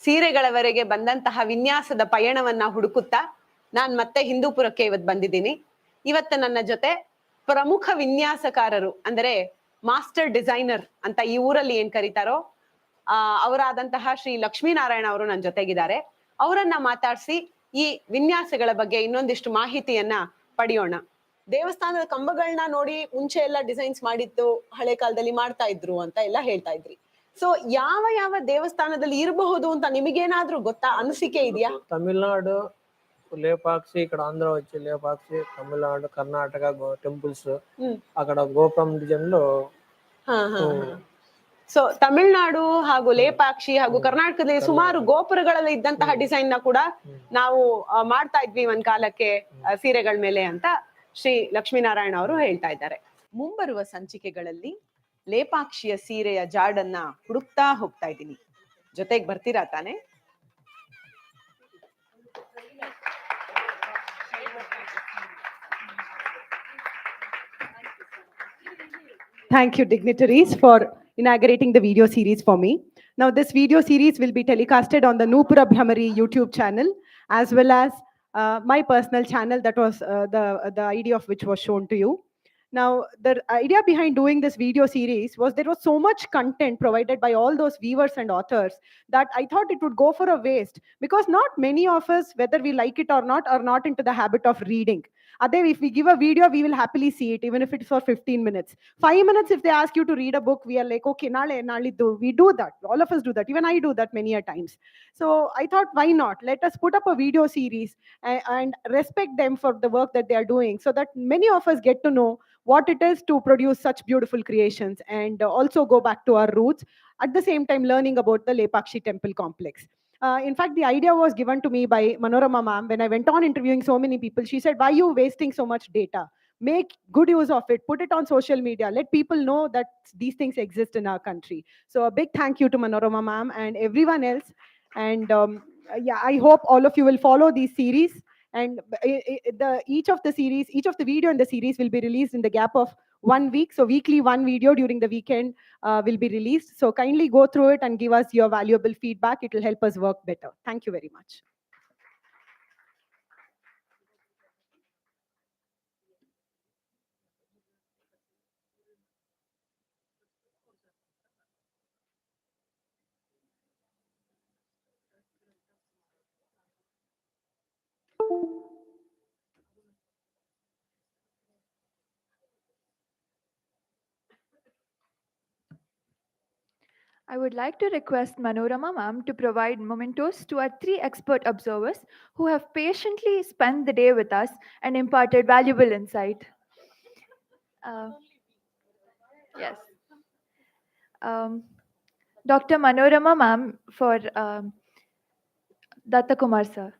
ಸೀರೆಗಳವರೆಗೆ ಬಂದಂತಹ ವಿನ್ಯಾಸದ ಪಯಣವನ್ನ ಹುಡುಕುತ್ತಾ ನಾನು ಮತ್ತೆ ಹಿಂದೂಪುರಕ್ಕೆ ಇವತ್ತು ಬಂದಿದ್ದೀನಿ. ಇವತ್ತು ನನ್ನ ಜೊತೆ ಪ್ರಮುಖ ವಿನ್ಯಾಸಕಾರರು ಅಂದರೆ ಮಾಸ್ಟರ್ ಡಿಸೈನರ್ ಅಂತ ಈ ಊರಲ್ಲಿ ಏನ್ ಕರೀತಾರೋ ಅವರಾದಂತಹ ಶ್ರೀ ಲಕ್ಷ್ಮೀನಾರಾಯಣ ಅವರು ನನ್ನ ಜೊತೆಗಿದ್ದಾರೆ. ಅವರನ್ನ ಮಾತಾಡಿಸಿ ಈ ವಿನ್ಯಾಸಗಳ ಬಗ್ಗೆ ಇನ್ನೊಂದಿಷ್ಟು ಮಾಹಿತಿಯನ್ನ ಪಡೆಯೋಣ. ದೇವಸ್ಥಾನದ ಕಂಬಗಳನ್ನ ನೋಡಿ ಮುಂಚೆ ಎಲ್ಲ ಡಿಸೈನ್ಸ್ ಮಾಡಿತ್ತು, ಹಳೆ ಕಾಲದಲ್ಲಿ ಮಾಡ್ತಾ ಇದ್ರು ಅಂತ ಎಲ್ಲ ಹೇಳ್ತಾ ಇದ್ರಿ. ಸೊ ಯಾವ ಯಾವ ದೇವಸ್ಥಾನದಲ್ಲಿ ಇರಬಹುದು ಅಂತ ನಿಮಗೇನಾದ್ರೂ ಗೊತ್ತಾ, ಅನಿಸಿಕೆ ಇದೆಯಾ? తమిళనాడు లేపాక్షి, ఇక్కడ ఆంధ్ర వచ్చి లేపాక్షి, తమిళనాడు, కర్ణాటక టెంపుల్స్, అక్కడ గోపురం డిజైన్ లో. ಸೊ ತಮಿಳುನಾಡು ಹಾಗೂ ಲೇಪಾಕ್ಷಿ ಹಾಗೂ ಕರ್ನಾಟಕದಲ್ಲಿ ಸುಮಾರು ಗೋಪುರಗಳಲ್ಲಿ ಇದ್ದಂತಹ ಡಿಸೈನ್ ನ ಕೂಡ ನಾವು ಮಾಡ್ತಾ ಇದ್ವಿ ಒಂದ್ ಕಾಲಕ್ಕೆ ಸೀರೆಗಳ ಮೇಲೆ ಅಂತ ಶ್ರೀ ಲಕ್ಷ್ಮೀನಾರಾಯಣ ಅವರು ಹೇಳ್ತಾ ಇದ್ದಾರೆ. ಮುಂಬರುವ ಸಂಚಿಕೆಗಳಲ್ಲಿ ಲೇಪಾಕ್ಷಿಯ ಸೀರೆಯ ಜಾಡನ್ನ ಹುಡುಕ್ತಾ ಹೋಗ್ತಾ ಇದ್ದೀನಿ. ಜೊತೆಗೆ ಬರ್ತೀರಾ ತಾನೆ? Thank you, dignitaries, for inaugurating the video series for me. Now, this video series will be telecasted on the Noopura Bhramari YouTube channel, as well as my personal channel, that was the idea of which was shown to you. Now, the idea behind doing this video series was there was so much content provided by all those viewers and authors that I thought it would go for a waste, because not many of us, whether we like it or not, are not into the habit of reading. Ade, if we give a video, we will happily see it, even if it's for 15 minutes. 5 minutes, if they ask you to read a book, we are like, okay, naliddu. We do that. All of us do that. Even I do that many a times. So I thought, why not? Let us put up a video series and respect them for the work that they are doing, so that many of us get to know what it is to produce such beautiful creations, and also go back to our roots, at the same time learning about the Lepakshi temple complex. In fact, the idea was given to me by Manorama ma'am. When I went on interviewing so many people, she said, why are you wasting so much data? Make good use of it, put it on social media, let people know that these things exist in our country. So a big thank you to Manorama ma'am and everyone else. And yeah, I hope all of you will follow these series. And each of the video in the series will be released in the gap of 1 week. So weekly one video during the weekend will be released. So kindly go through it and give us your valuable feedback. It will help us work better. Thank you very much. I would like to request Manorama ma'am to provide mementos to our 3 expert observers who have patiently spent the day with us and imparted valuable insight. Yes. Dr. Manorama ma'am for Datta Kumar sir.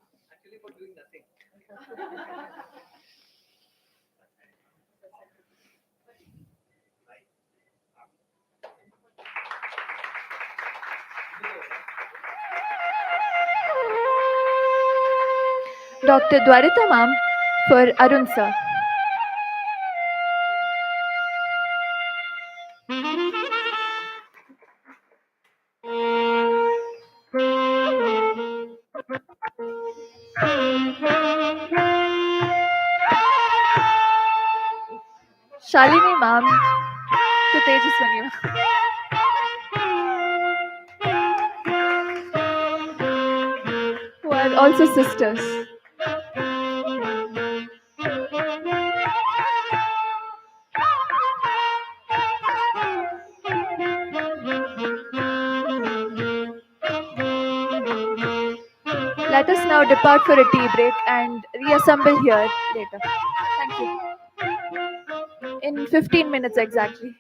Dr. Dwarita ma'am for Arun sir. Shalini ma'am to Tejaswini ma'am. Who are also sisters. Let us now depart for a tea break and reassemble here later. Thank you. In 15 minutes exactly.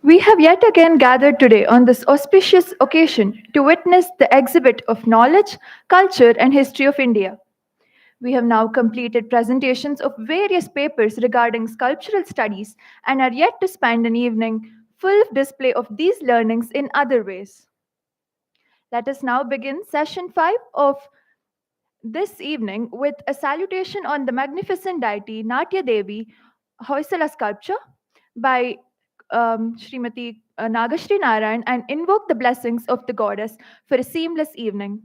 We have yet again gathered today on this auspicious occasion to witness the exhibit of knowledge, culture, and history of India. We have now completed presentations of various papers regarding sculptural studies and are yet to spend an evening full of display of these learnings in other ways. Let us now begin session 5 of this evening with a salutation on the magnificent deity Natya Devi Hoysala sculpture by Srimati Nagashri Narayan and invoke the blessings of the goddess for a seamless evening.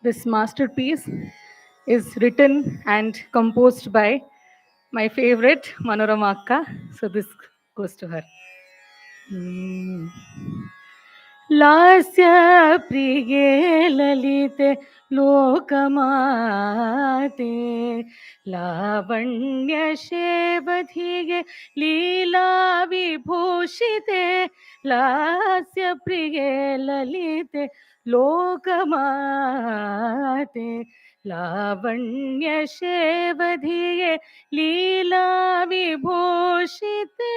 This masterpiece is written and composed by my favorite Manorama Akka. So this goes to her. लास्य प्रिये ललिते लोकमाते लावण्य शेवधिये लीला विभूषिते लास्य प्रिये ललिते लोकमाते लावण्य शेवधिये लीला विभूषिते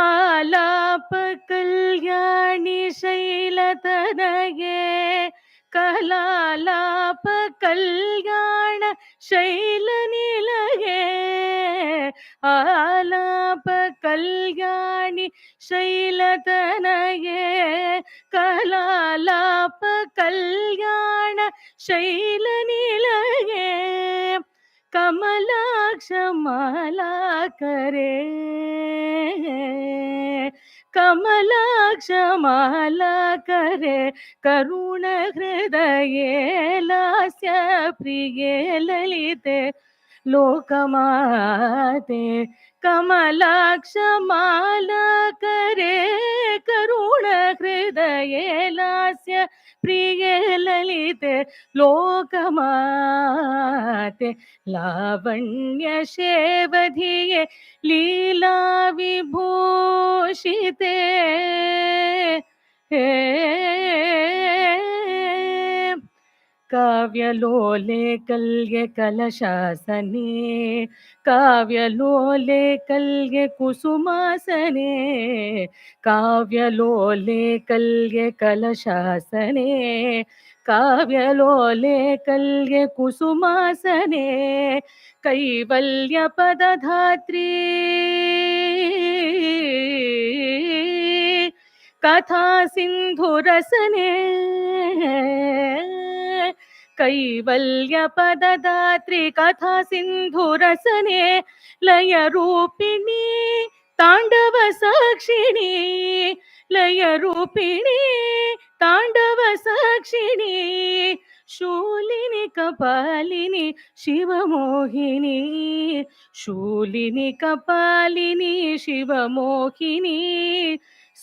आलाप कल्याणी शैलतनये कलालाप कल्याण शैलनिलये आलाप कल्याणी शैलतनये कलालाप कल्याण शैलनिलये कमलाक्ष माला करे कमलाक्ष माला करे करुण हृदये लास्य प्रिये ललिते लोकमाते कमलाक्ष माला करे करुण हृदये लास्य प्रिये ललिते लोकमाते लावण्य शेवधिये लीला विभूषिते काव्यलोले कल्ये कलशासने काव्यलोले कल्ये कुसुमासने काव्यलोले कल्ये कलशासने काव्यलोले कल्ये कुसुमासने कैवल्य पदधात्री कथा सिंधुरसने कैवल्य पददात्री कथा सिंधुरसने लय रूपिणी तांडव साक्षिणी लय रूपिणी तांडव साक्षिणी शूलिनी कपालिनी शिवमोहिनी शूलिनी कपालिनी शिवमोहिनी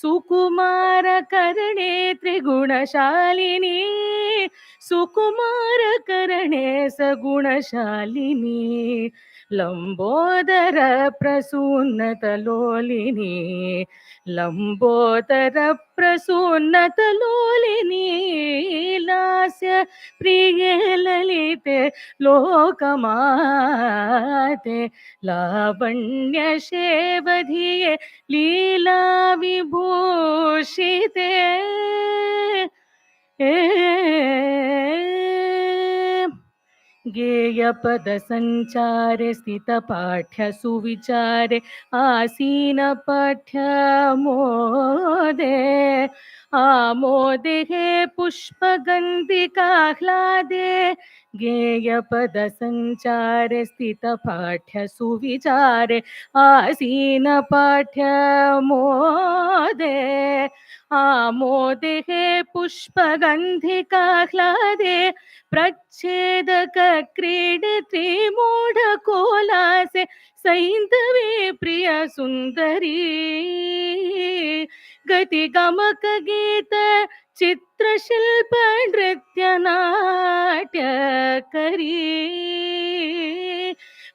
सुकुमार कर्णे त्रिगुणशालिनी सुकुमारकरणे सगुणशालिनी लम्बोदर प्रसून्नतलोलिनी लम्बोदर प्रसून्नतलोलिनी लास्य प्रिये ललिते लोकमाते लावण्यशेवधिये लीला विभूषिते गेयपदसञ्चारे स्थितपाठ्य सुविचारे आसीनपाठ्य मोदे आमोदे हे पुष्पगन्धिकाह्लादे गेयपदसञ्चारे स्थितपाठ्य सुविचारे आसीनपाठ्य मोदे आमोदे हे पुष्पगन्धिकाह्लादे प्रच्छेदक क्रीडति मूढकोलासे सैन्धवी प्रिय सुन्दरी गति गमक गीत चित्रशिल्प नृत्य नाट्य करी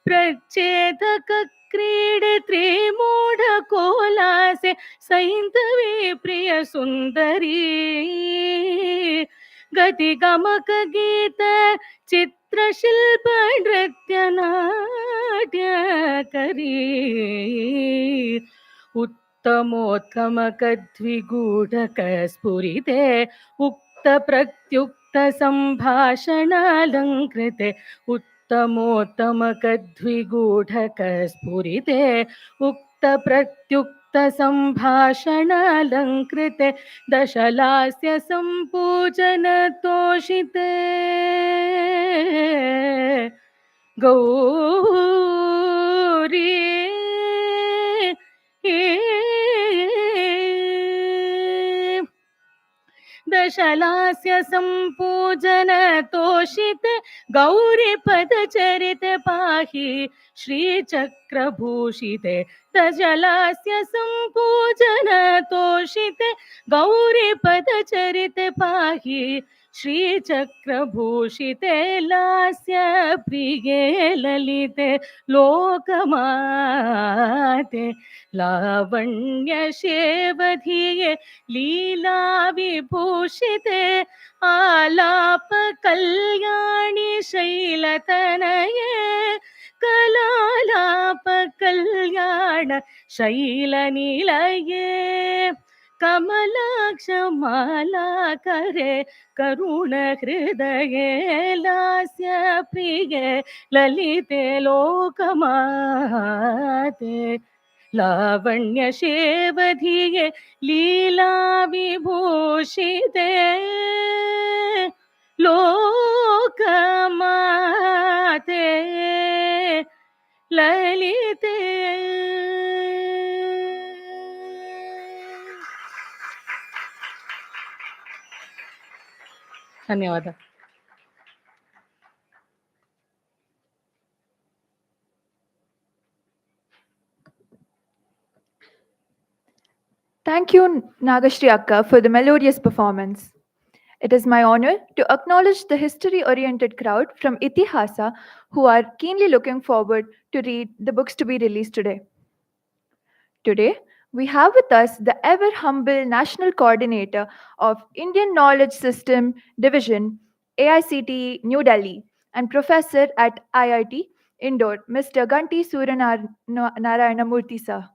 प्रच्छेदक क्रीडति मूढकोलासे सैन्धवी प्रिय सुन्दरी गति गमक गीत चित्रशिल्प नृत्य नाट्य करी उत्तमोत्तमक द्विगूढक स्फुरिते उक्त प्रत्युक्त सम्भाषणालङ्कृते उत्तमोत्तमक द्विगूढक स्फुरिते उक्त प्रत्युक्त सम्भाषणालङ्कृते दशलास्य सम्पूजन तोषिते गौरी दशलास्य सम्पूजन तोषित गौरी पदचरित पाहि श्रीचक्रभूषिते दशलास्य सम्पूजन तोषित गौरी पदचरित पाहि श्रीचक्रभूषिते लास्य प्रिये ललिते लोकमाते लावण्यशेवधिये लीला विभूषिते आलाप कल्याणि शैलतनये कलालाप कल्याण शैलनिलये कमलाक्ष मालाकरे करुण हृदये लास्य प्रिये ललिते लोकमाते लावण्यशेवधिये लीला विभूषिते लोकमाते ललिते धन्यवाद. Thank you, Nagashri Akka, for the melodious performance. It is my honor to acknowledge the history-oriented crowd from Itihasa who are keenly looking forward to read the books to be released today. Today, we have with us the ever-humble National Coordinator of Indian Knowledge System Division, AICTE, New Delhi, and Professor at IIT, Indore, Mr. Ganti Suryanarayanamurthy, sir.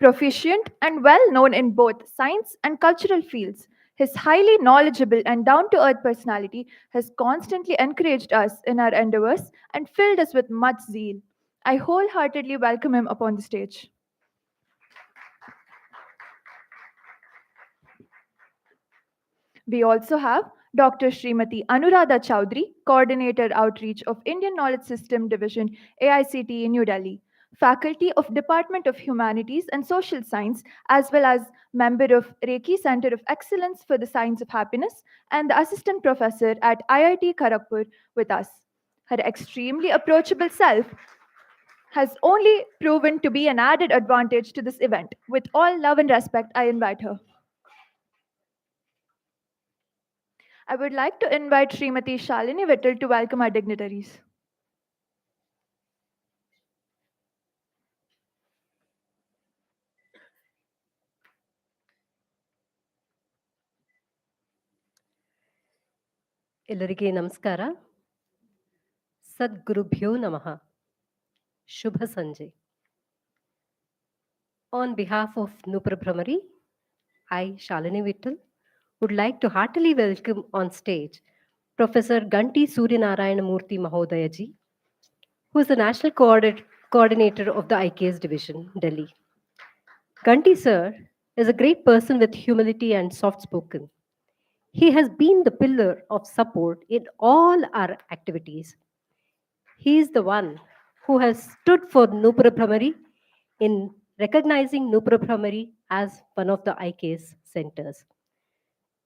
Proficient and well known in both science and cultural fields, his highly knowledgeable and down-to-earth personality has constantly encouraged us in our endeavors and filled us with much zeal. I wholeheartedly welcome him upon the stage. We also have Dr. Srimati Anuradha Chowdhury, Coordinator Outreach of Indian Knowledge System Division, AICTE, New Delhi, Faculty of Department of Humanities and Social Science, as well as member of Reiki Center of Excellence for the Science of Happiness, and the Assistant Professor at IIT Kharagpur with us. Her extremely approachable self has only proven to be an added advantage to this event. With all love and respect, I invite her. I would like to invite Srimati Shalini Vittal to welcome our dignitaries. ಎಲ್ಲರಿಗೆ ನಮಸ್ಕಾರ. ಸದ್ಗುರುಭ್ಯೋ ನಮಃ. ಶುಭ ಸಂಜೆ. On behalf of Noopura Bhramari, I, Shalini Vittal, would like to heartily welcome on stage Professor Ganti Suryanarayana Murthy Mahodayaji, who is the National Coordinator of the IKS Division, Delhi. Ganti sir is a great person with humility and soft-spoken. He has been the pillar of support in all our activities. He is the one who has stood for Noopura Bhramari in recognizing Noopura Bhramari as one of the IKS centers.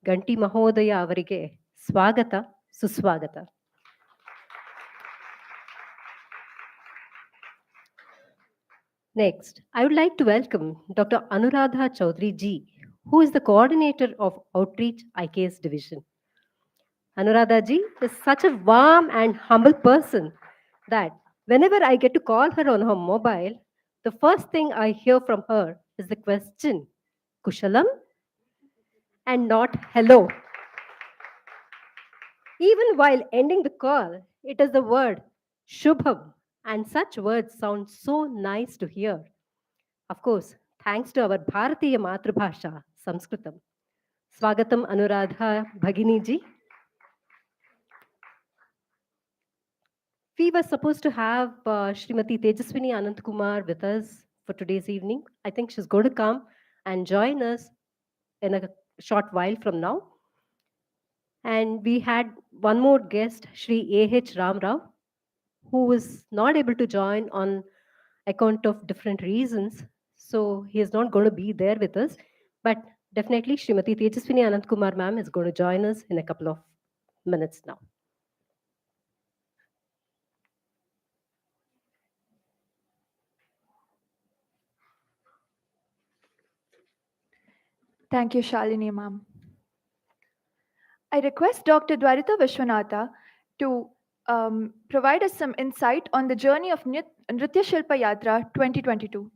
Ganti Mahodaya avarige swagata, suswagata. Next, I would like to welcome Dr. Anuradha Chaudhary ji, who is the coordinator of Outreach IKS Division. Anuradha ji is such a warm and humble person that whenever I get to call her on her mobile, the first thing I hear from her is the question, Kushalam? And not hello. Even while ending the call, it is the word Shubham, and such words sound so nice to hear. Of course, thanks to our Bharatiya Matrabhasha, Sanskritam. Swagatam Anuradha Bhagini ji. We were supposed to have Srimati Tejaswini Anantkumar with us for today's evening. I think she's going to come and join us in a short while from now. And we had one more guest, Shri A.H. Ram Rao, who is not able to join on account of different reasons. So he is not going to be there with us. But definitely Srimati Tejaswini Anantkumar ma'am is going to join us in a couple of minutes now. Thank you, Shalini ma'am. I request Dr. Dwarita Vishwanatha to provide us some insight on the journey of Nrtya-Silpa-Yatra 2022.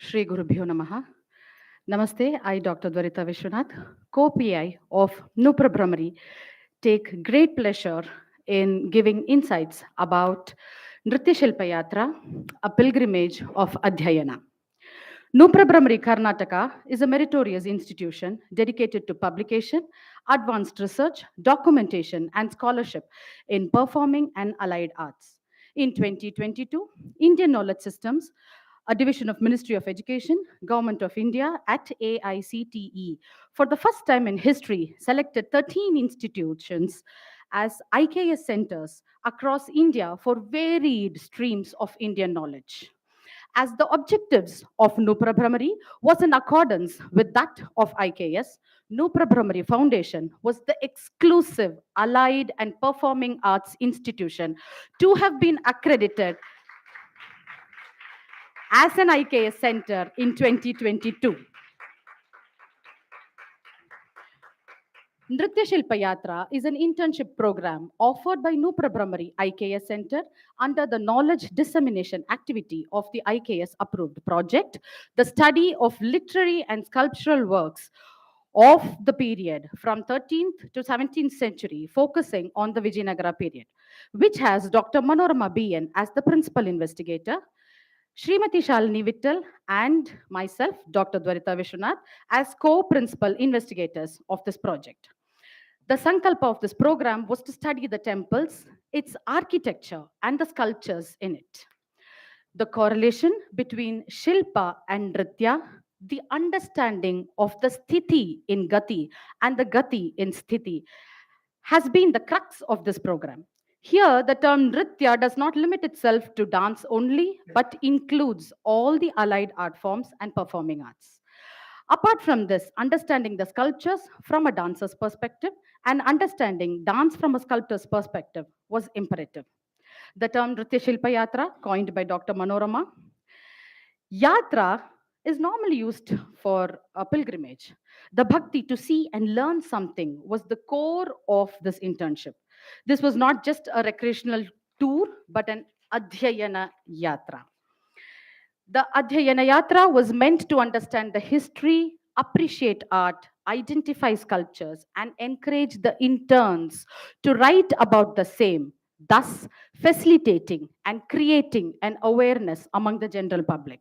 Shri Gurubhyo Namaha. Namaste, I, Dr. Dwarita Vishwanath, co-PI of Noopura Bhramari, take great pleasure in giving insights about Nrtya-Silpa-Yatra, a pilgrimage of Adhyayana. Noopura Bhramari, Karnataka is a meritorious institution dedicated to publication, advanced research, documentation, and scholarship in performing and allied arts. In 2022, Indian Knowledge Systems, a division of Ministry of Education, Government of India at AICTE, for the first time in history, selected 13 institutions as IKS centers across India for varied streams of Indian knowledge. As the objectives of Noopura Bhramari was in accordance with that of IKS, Noopura Bhramari Foundation was the exclusive allied and performing arts institution to have been accredited as an IKS center in 2022. Nrtya-Silpa-Yatra is an internship program offered by Noopura Bhramari IKS Center under the knowledge dissemination activity of the IKS approved project, the study of literary and sculptural works of the period from 13th to 17th century, focusing on the Vijayanagara period, which has Dr. Manorama B.N. as the principal investigator, Srimati Shalini Vittal and myself, Dr. Dwarita Vishwanath, as co-principal investigators of this project. The sankalpa of this program was to study the temples, its architecture, and the sculptures in it. The correlation between Shilpa and Nritya, the understanding of the Sthiti in Gati and the Gati in Sthiti, has been the crux of this program. Here, the term Nritya does not limit itself to dance only, but includes all the allied art forms and performing arts. Apart from this, understanding the sculptures from a dancer's perspective and understanding dance from a sculptor's perspective was imperative. The term Nrtya-Silpa-Yatra, coined by Dr. Manorama, Yatra is normally used for a pilgrimage. The bhakti to see and learn something was the core of this internship. This was not just a recreational tour, but an Adhyayana Yatra. The Adhyayana Yatra was meant to understand the history, appreciate art, identify sculptures, and encourage the interns to write about the same, thus facilitating and creating an awareness among the general public.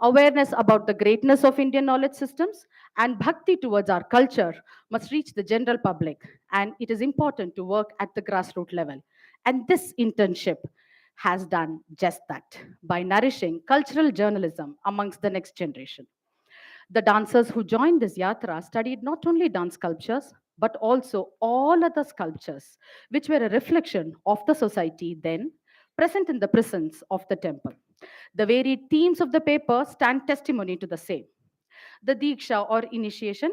Awareness about the greatness of Indian knowledge systems and bhakti towards our culture must reach the general public, and it is important to work at the grassroots level. And this internship has done just that by nourishing cultural journalism amongst the next generation. The dancers who joined this yatra studied not only dance sculptures, but also all other sculptures, which were a reflection of the society then present in the presence of the temple. The varied themes of the paper stand testimony to the same. The Diksha or initiation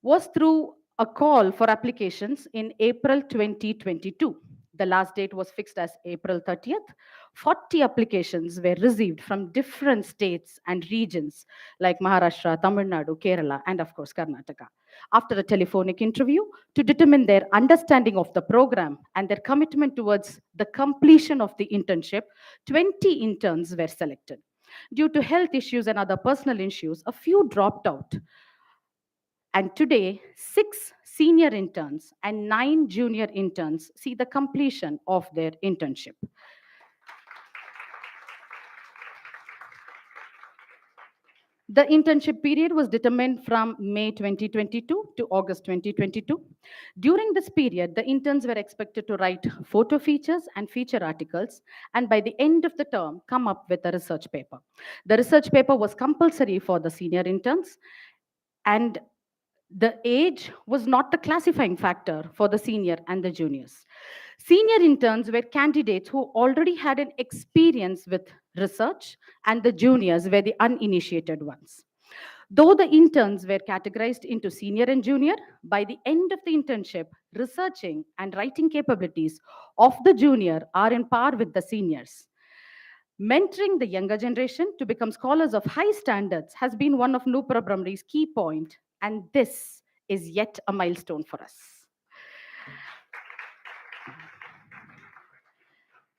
was through a call for applications in April 2022. The last date was fixed as April 30th. 40 applications were received from different states and regions like Maharashtra, Tamil Nadu, Kerala, and of course Karnataka. After a telephonic interview to determine their understanding of the program and their commitment towards the completion of the internship, 20 interns were selected. Due to health issues and other personal issues, a few dropped out. And today, 6 senior interns and 9 junior interns see the completion of their internship. The internship period was determined from May 2022 to August 2022. During this period, the interns were expected to write photo features and feature articles, and by the end of the term, come up with a research paper. The research paper was compulsory for the senior interns, and the age was not the classifying factor for the senior and the juniors. Senior interns were candidates who already had an experience with research, and the juniors were the uninitiated ones. Though the interns were categorized into senior and junior, by the end of the internship, researching and writing capabilities of the junior are in par with the seniors. Mentoring the younger generation to become scholars of high standards has been one of Noopura Bhramari's key points, and this is yet a milestone for us.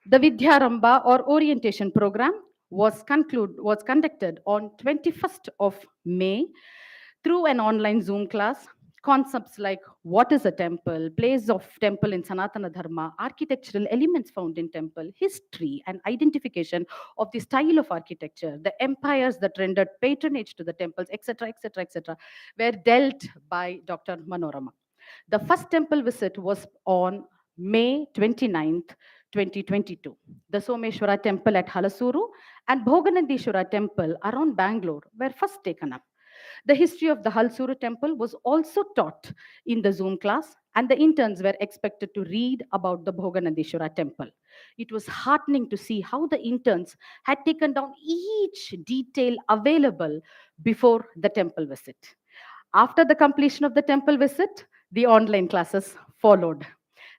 The Vidyaramba or orientation program was conducted on 21st of May through an online Zoom class. Concepts like what is a temple, place of temple in Sanatana Dharma, architectural elements found in temple, history and identification of the style of architecture, the empires that rendered patronage to the temples, etc., etc., etc., were dealt by Dr. Manorama. The first temple visit was on May 29th, 2022. The Someshwara temple at Halasuru and Bhoganandeshwara temple around Bangalore were first taken up. The history of the Halsuru temple was also taught in the Zoom class, and the interns were expected to read about the Bhoganandeshwara temple. It was heartening to see how the interns had taken down each detail available before the temple visit. After the completion of the temple visit, the online classes followed.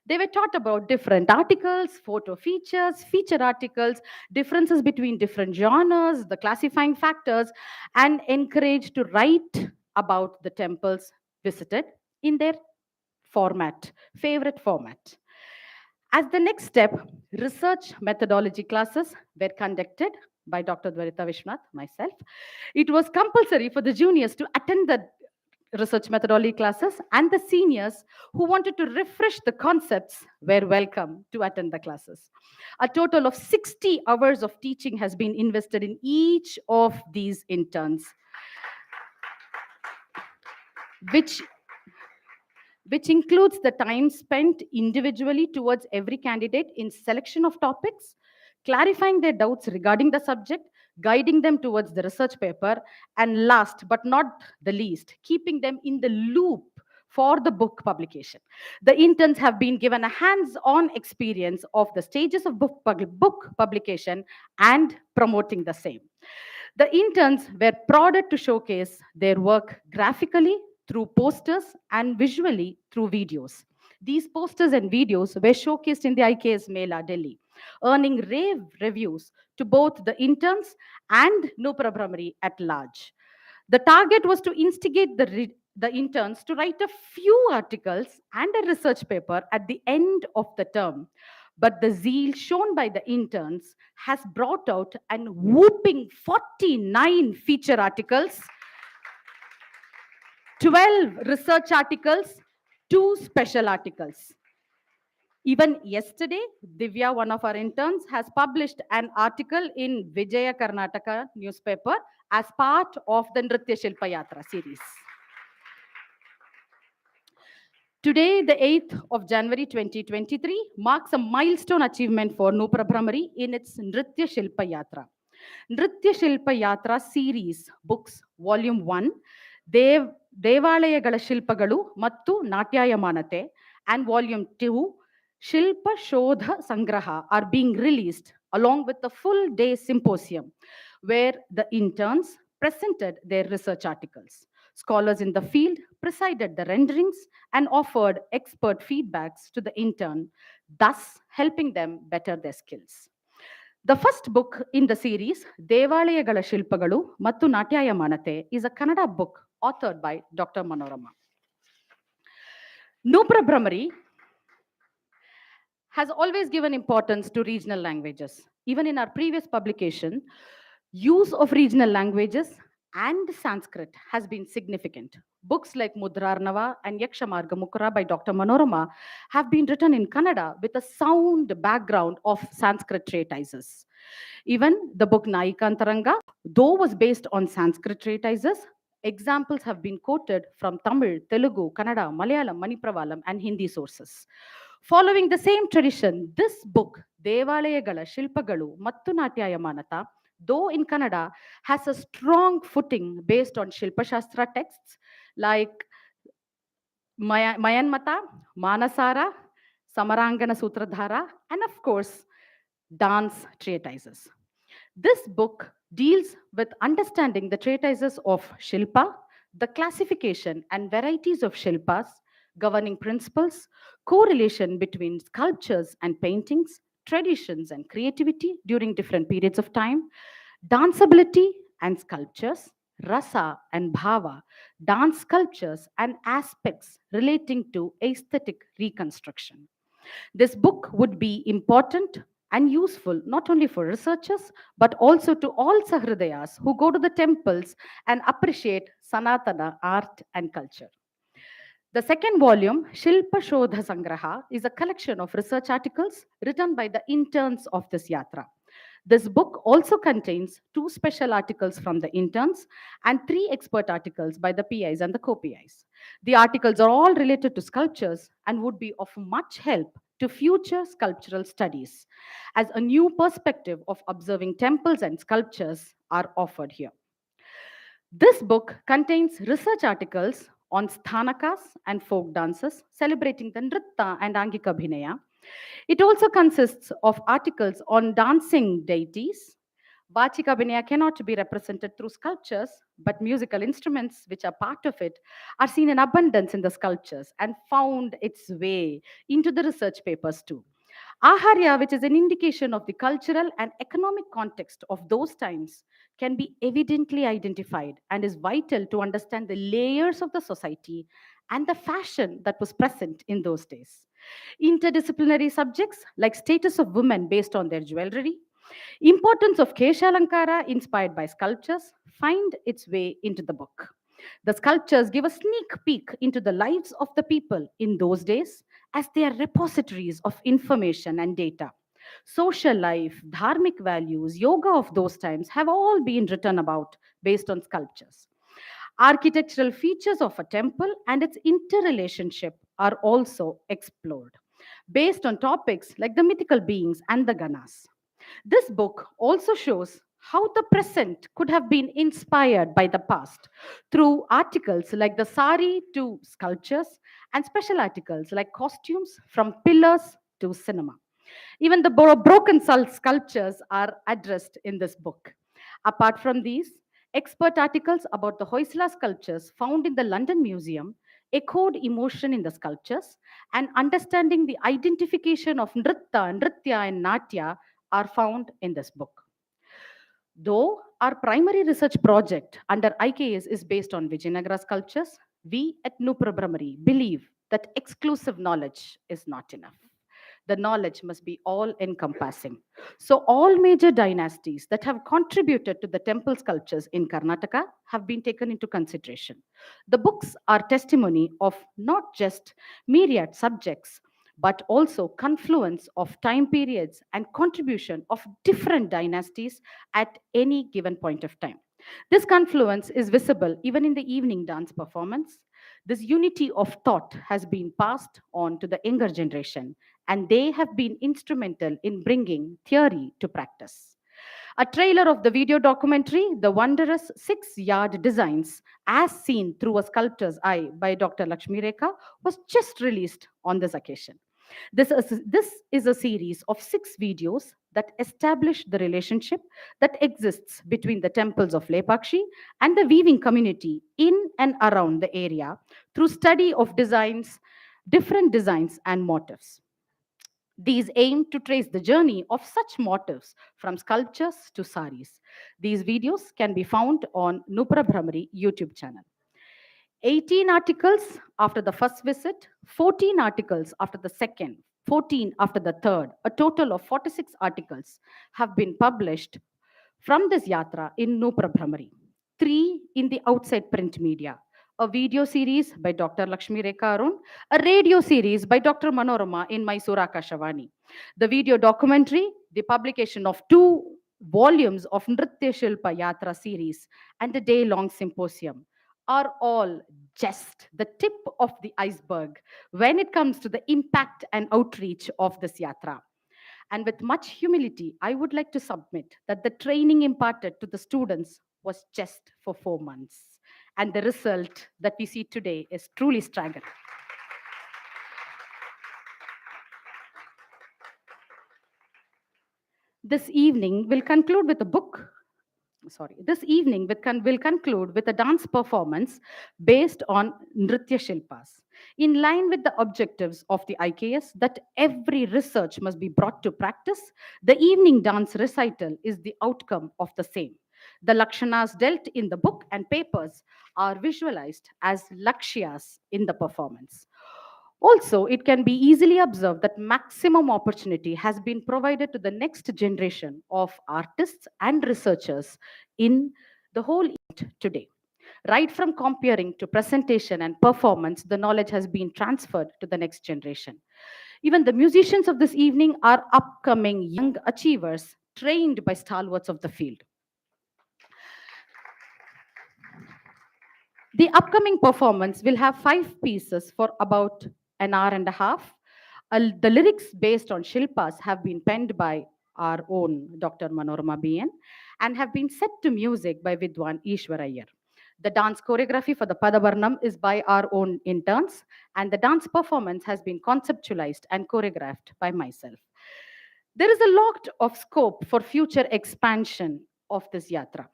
They were taught about different articles, photo features, feature articles, differences between different genres, the classifying factors, and encouraged to write about the temples visited in their favorite format. As the next step, research methodology classes were conducted by Dr. Dwarita Vishwanath, myself. It was compulsory for the juniors to attend the research methodology classes, and the seniors who wanted to refresh the concepts were welcome to attend the classes. A total of 60 hours of teaching has been invested in each of these interns, which includes the time spent individually towards every candidate in selection of topics, clarifying their doubts regarding the subject, guiding them towards the research paper, and last but not the least, keeping them in the loop for the book publication. The interns have been given a hands-on experience of the stages of book publication and promoting the same. The interns were prodded to showcase their work graphically through posters and visually through videos. These posters and videos were showcased in the IKS Mela, Delhi, earning rave reviews to both the interns and Noopura Bhramari at large. The target was to instigate the interns to write a few articles and a research paper at the end of the term. But the zeal shown by the interns has brought out an whooping 49 feature articles, 12 research articles, 2 special articles. Even yesterday, Divya, one of our interns, has published an article in Vijaya Karnataka newspaper as part of the Nrtya-Silpa-Yatras series. Today, the 8th of January 2023, marks a milestone achievement for Noopura Bhramari in its Nrtya-Silpa-Yatra. Nrtya-Silpa-Yatra series books, volume 1, ದೇವಾಲಯಗಳ ಶಿಲ್ಪಗಳು ಮತ್ತು ನಾಟ್ಯಾಯಮಾನತೆ, and volume 2, Shilpa Shodha Sangraha, are being released along with the full day symposium where the interns presented their research articles. Scholars in the field presided the renderings and offered expert feedbacks to the intern, thus helping them better their skills. The first book in the series, ದೇವಾಲಯಗಳ ಶಿಲ್ಪಗಳು ಮತ್ತು ನಾಟ್ಯಾಯಮಾನತೆ, is a Kannada book authored by Dr. Manorama. Noopura Bhramari has always given importance to regional languages. Even in our previous publication, use of regional languages and Sanskrit has been significant. Books like Mudrarnava and Yakshamarga Mukura by Dr. Manorama have been written in Kannada with a sound background of Sanskrit treatises. Even the book Nayikantaranga, though was based on Sanskrit treatises, examples have been quoted from Tamil, Telugu, Kannada, Malayalam, Manipravalam, and Hindi sources. Following the same tradition, this book, ದೇವಾಲಯಗಳ ಶಿಲ್ಪಗಳು ಮತ್ತು ನಾಟ್ಯಾಯಮಾನತ, though in Kannada, has a strong footing based on Shilpa Shastra texts like Mayanmata, Manasara, Samarangana Sutradhara, and of course, dance treatises. This book deals with understanding the treatises of Shilpa, the classification and varieties of Shilpas, governing principles, correlation between sculptures and paintings, traditions and creativity during different periods of time, danceability and sculptures, rasa and bhava, dance sculptures, and aspects relating to aesthetic reconstruction. This book would be important and useful not only for researchers, but also to all Sahridayas who go to the temples and appreciate Sanatana art and culture. The second volume, Shilpa Shodha Sangraha, is a collection of research articles written by the interns of this yatra. This book also contains 2 special articles from the interns and 3 expert articles by the PIs and the co-PIs. The articles are all related to sculptures and would be of much help to future sculptural studies, as a new perspective of observing temples and sculptures are offered here. This book contains research articles on sthanakas and folk dances, celebrating the Nritta and Angika Bhinaya. It also consists of articles on dancing deities. Vachika Bhinaya cannot be represented through sculptures, but musical instruments which are part of it are seen in abundance in the sculptures and found its way into the research papers too. Aharya, which is an indication of the cultural and economic context of those times, can be evidently identified and is vital to understand the layers of the society and the fashion that was present in those days. Interdisciplinary subjects like status of women based on their jewelry, importance of Keshalankara inspired by sculptures find its way into the book. The sculptures give a sneak peek into the lives of the people in those days, as they are repositories of information and data. Social life, dharmic values, yoga of those times have all been written about based on sculptures. Architectural features of a temple and its interrelationship are also explored, based on topics like the mythical beings and the ganas. This book also shows how the present could have been inspired by the past through articles like the sari to sculptures and special articles like costumes from pillars to cinema. Even the broken sculptures are addressed in this book. Apart from these, expert articles about the Hoysala sculptures found in the London Museum echoed emotion in the sculptures, and understanding the identification of Nrtya, and Natya are found in this book. Though our primary research project under IKS is based on Vijayanagara sculptures, we at Noopura Bhramari believe that exclusive knowledge is not enough. The knowledge must be all encompassing. So, all major dynasties that have contributed to the temple sculptures in Karnataka have been taken into consideration. The books are testimony of not just myriad subjects, but also confluence of time periods and contribution of different dynasties at any given point of time. This confluence is visible even in the evening dance performance. This unity of thought has been passed on to the younger generation, and they have been instrumental in bringing theory to practice. A trailer of the video documentary, The Wondrous 6-Yard Designs, as seen through a sculptor's eye by Dr. Lakshmi Rekha, was just released on this occasion. This is a series of 6 videos that establish the relationship that exists between the temples of Lepakshi and the weaving community in and around the area through study of designs, different designs and motifs. These aim to trace the journey of such motifs from sculptures to saris. These videos can be found on Noopura Bhramari YouTube channel. 18 articles after the first visit, 14 articles after the second, 14 after the third, a total of 46 articles have been published from this yatra in Noopura Bhramari. 3 in the outside print media, a video series by Dr. Lakshmi Rekha Arun, a radio series by Dr. Manorama in Mysore Akashavani. The video documentary, the publication of 2 volumes of Nrtya-Silpa-Yatras series, and a day-long symposium are all just the tip of the iceberg when it comes to the impact and outreach of this yatra. And with much humility, I would like to submit that the training imparted to the students was just for 4 months. And the result that we see today is truly staggering. This evening will conclude with a book. This evening will conclude with a dance performance based on Nritya Shilpas. In line with the objectives of the IKS that every research must be brought to practice, the evening dance recital is the outcome of the same. The Lakshanas dealt in the book and papers are visualized as Lakshyas in the performance. Also, it can be easily observed that maximum opportunity has been provided to the next generation of artists and researchers in the whole event today. Right from comparing to presentation and performance, the knowledge has been transferred to the next generation. Even the musicians of this evening are upcoming young achievers trained by stalwarts of the field. The upcoming performance will have 5 pieces for about an hour and a half. The lyrics based on Shilpas have been penned by our own Dr. Manorama BN and have been set to music by Vidwan Ishwarayar. The dance choreography for the Padavarnam is by our own interns, and the dance performance has been conceptualized and choreographed by myself. There is a lot of scope for future expansion of this yatra.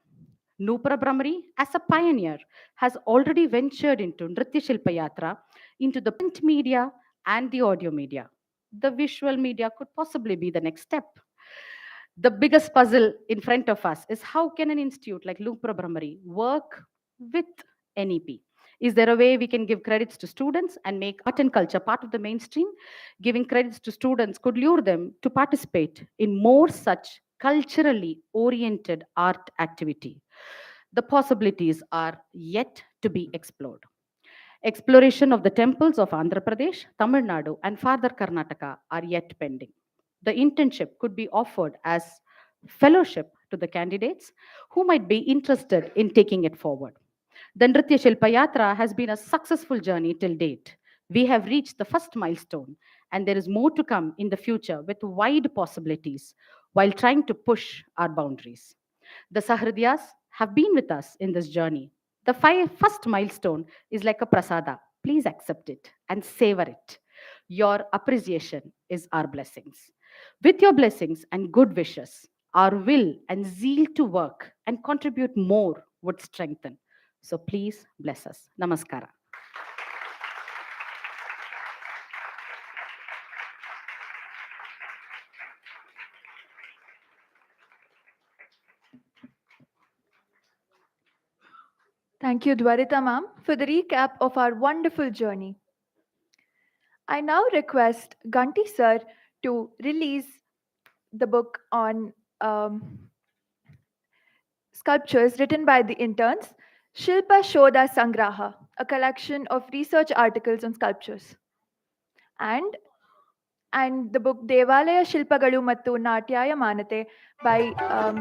Noopura Bhramari, as a pioneer, has already ventured into Nrtya-Silpa-Yatra, into the print media and the audio media. The visual media could possibly be the next step. The biggest puzzle in front of us is how can an institute like Noopura Bhramari work with NEP? Is there a way we can give credits to students and make art and culture part of the mainstream? Giving credits to students could lure them to participate in more such culturally oriented art activity. The possibilities are yet to be explored. Exploration of the temples of Andhra Pradesh, Tamil Nadu, and farther Karnataka are yet pending. The internship could be offered as fellowship to the candidates who might be interested in taking it forward. The Nrtya-Silpa-Yatra has been a successful journey till date. We have reached the first milestone, and there is more to come in the future with wide possibilities while trying to push our boundaries. The Sahridyas have been with us in this journey. The first milestone is like a prasada. Please accept it and savor it. Your appreciation is our blessings. With your blessings and good wishes, our will and zeal to work and contribute more would strengthen. So please bless us. Namaskara. Thank you, Dwarita ma'am, for the recap of our wonderful journey. I now request Ganti sir to release the book on sculptures written by the interns, Shilpa Shodha Sangraha, a collection of research articles on sculptures. And the book Devalaya Shilpagalu Mattu Natyaya Manate by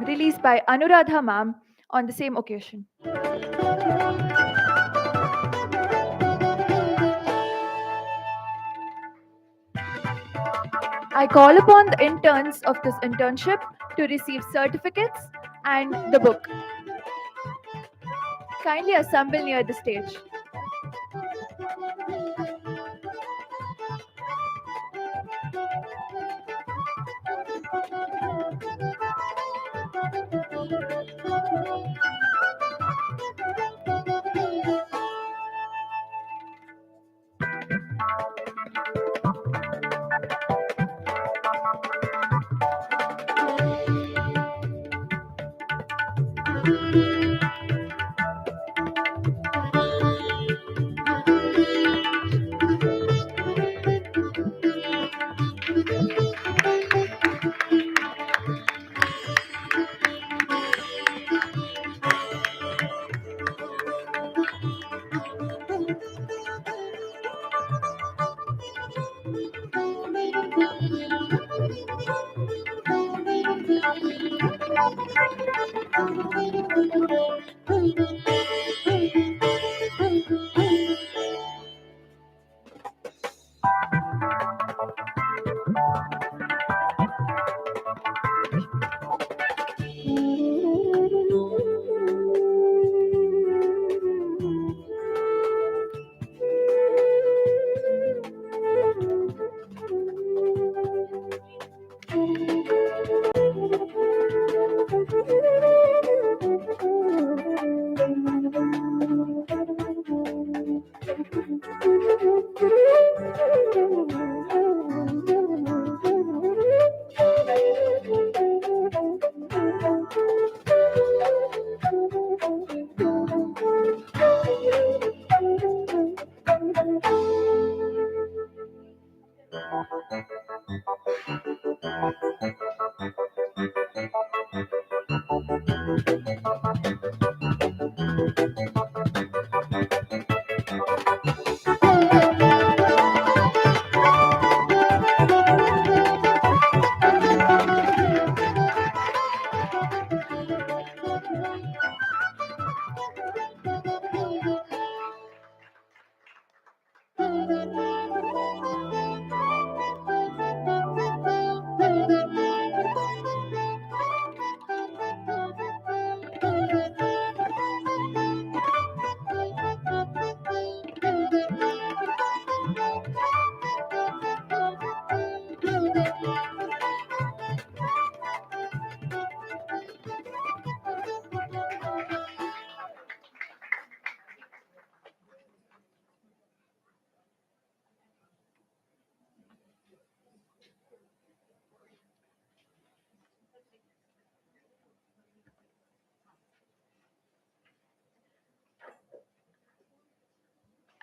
released by Anuradha ma'am on the same occasion. I call upon the interns of this internship to receive certificates and the book. Kindly assemble near the stage.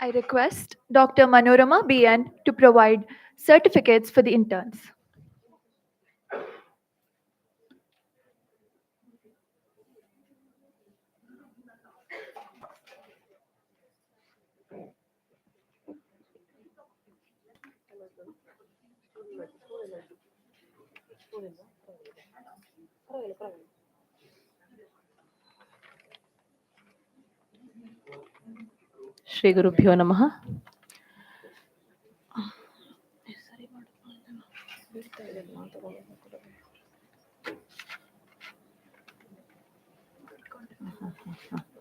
I request Dr. Manorama BN to provide certificates for the interns. Shri Gurubhyo Namaha.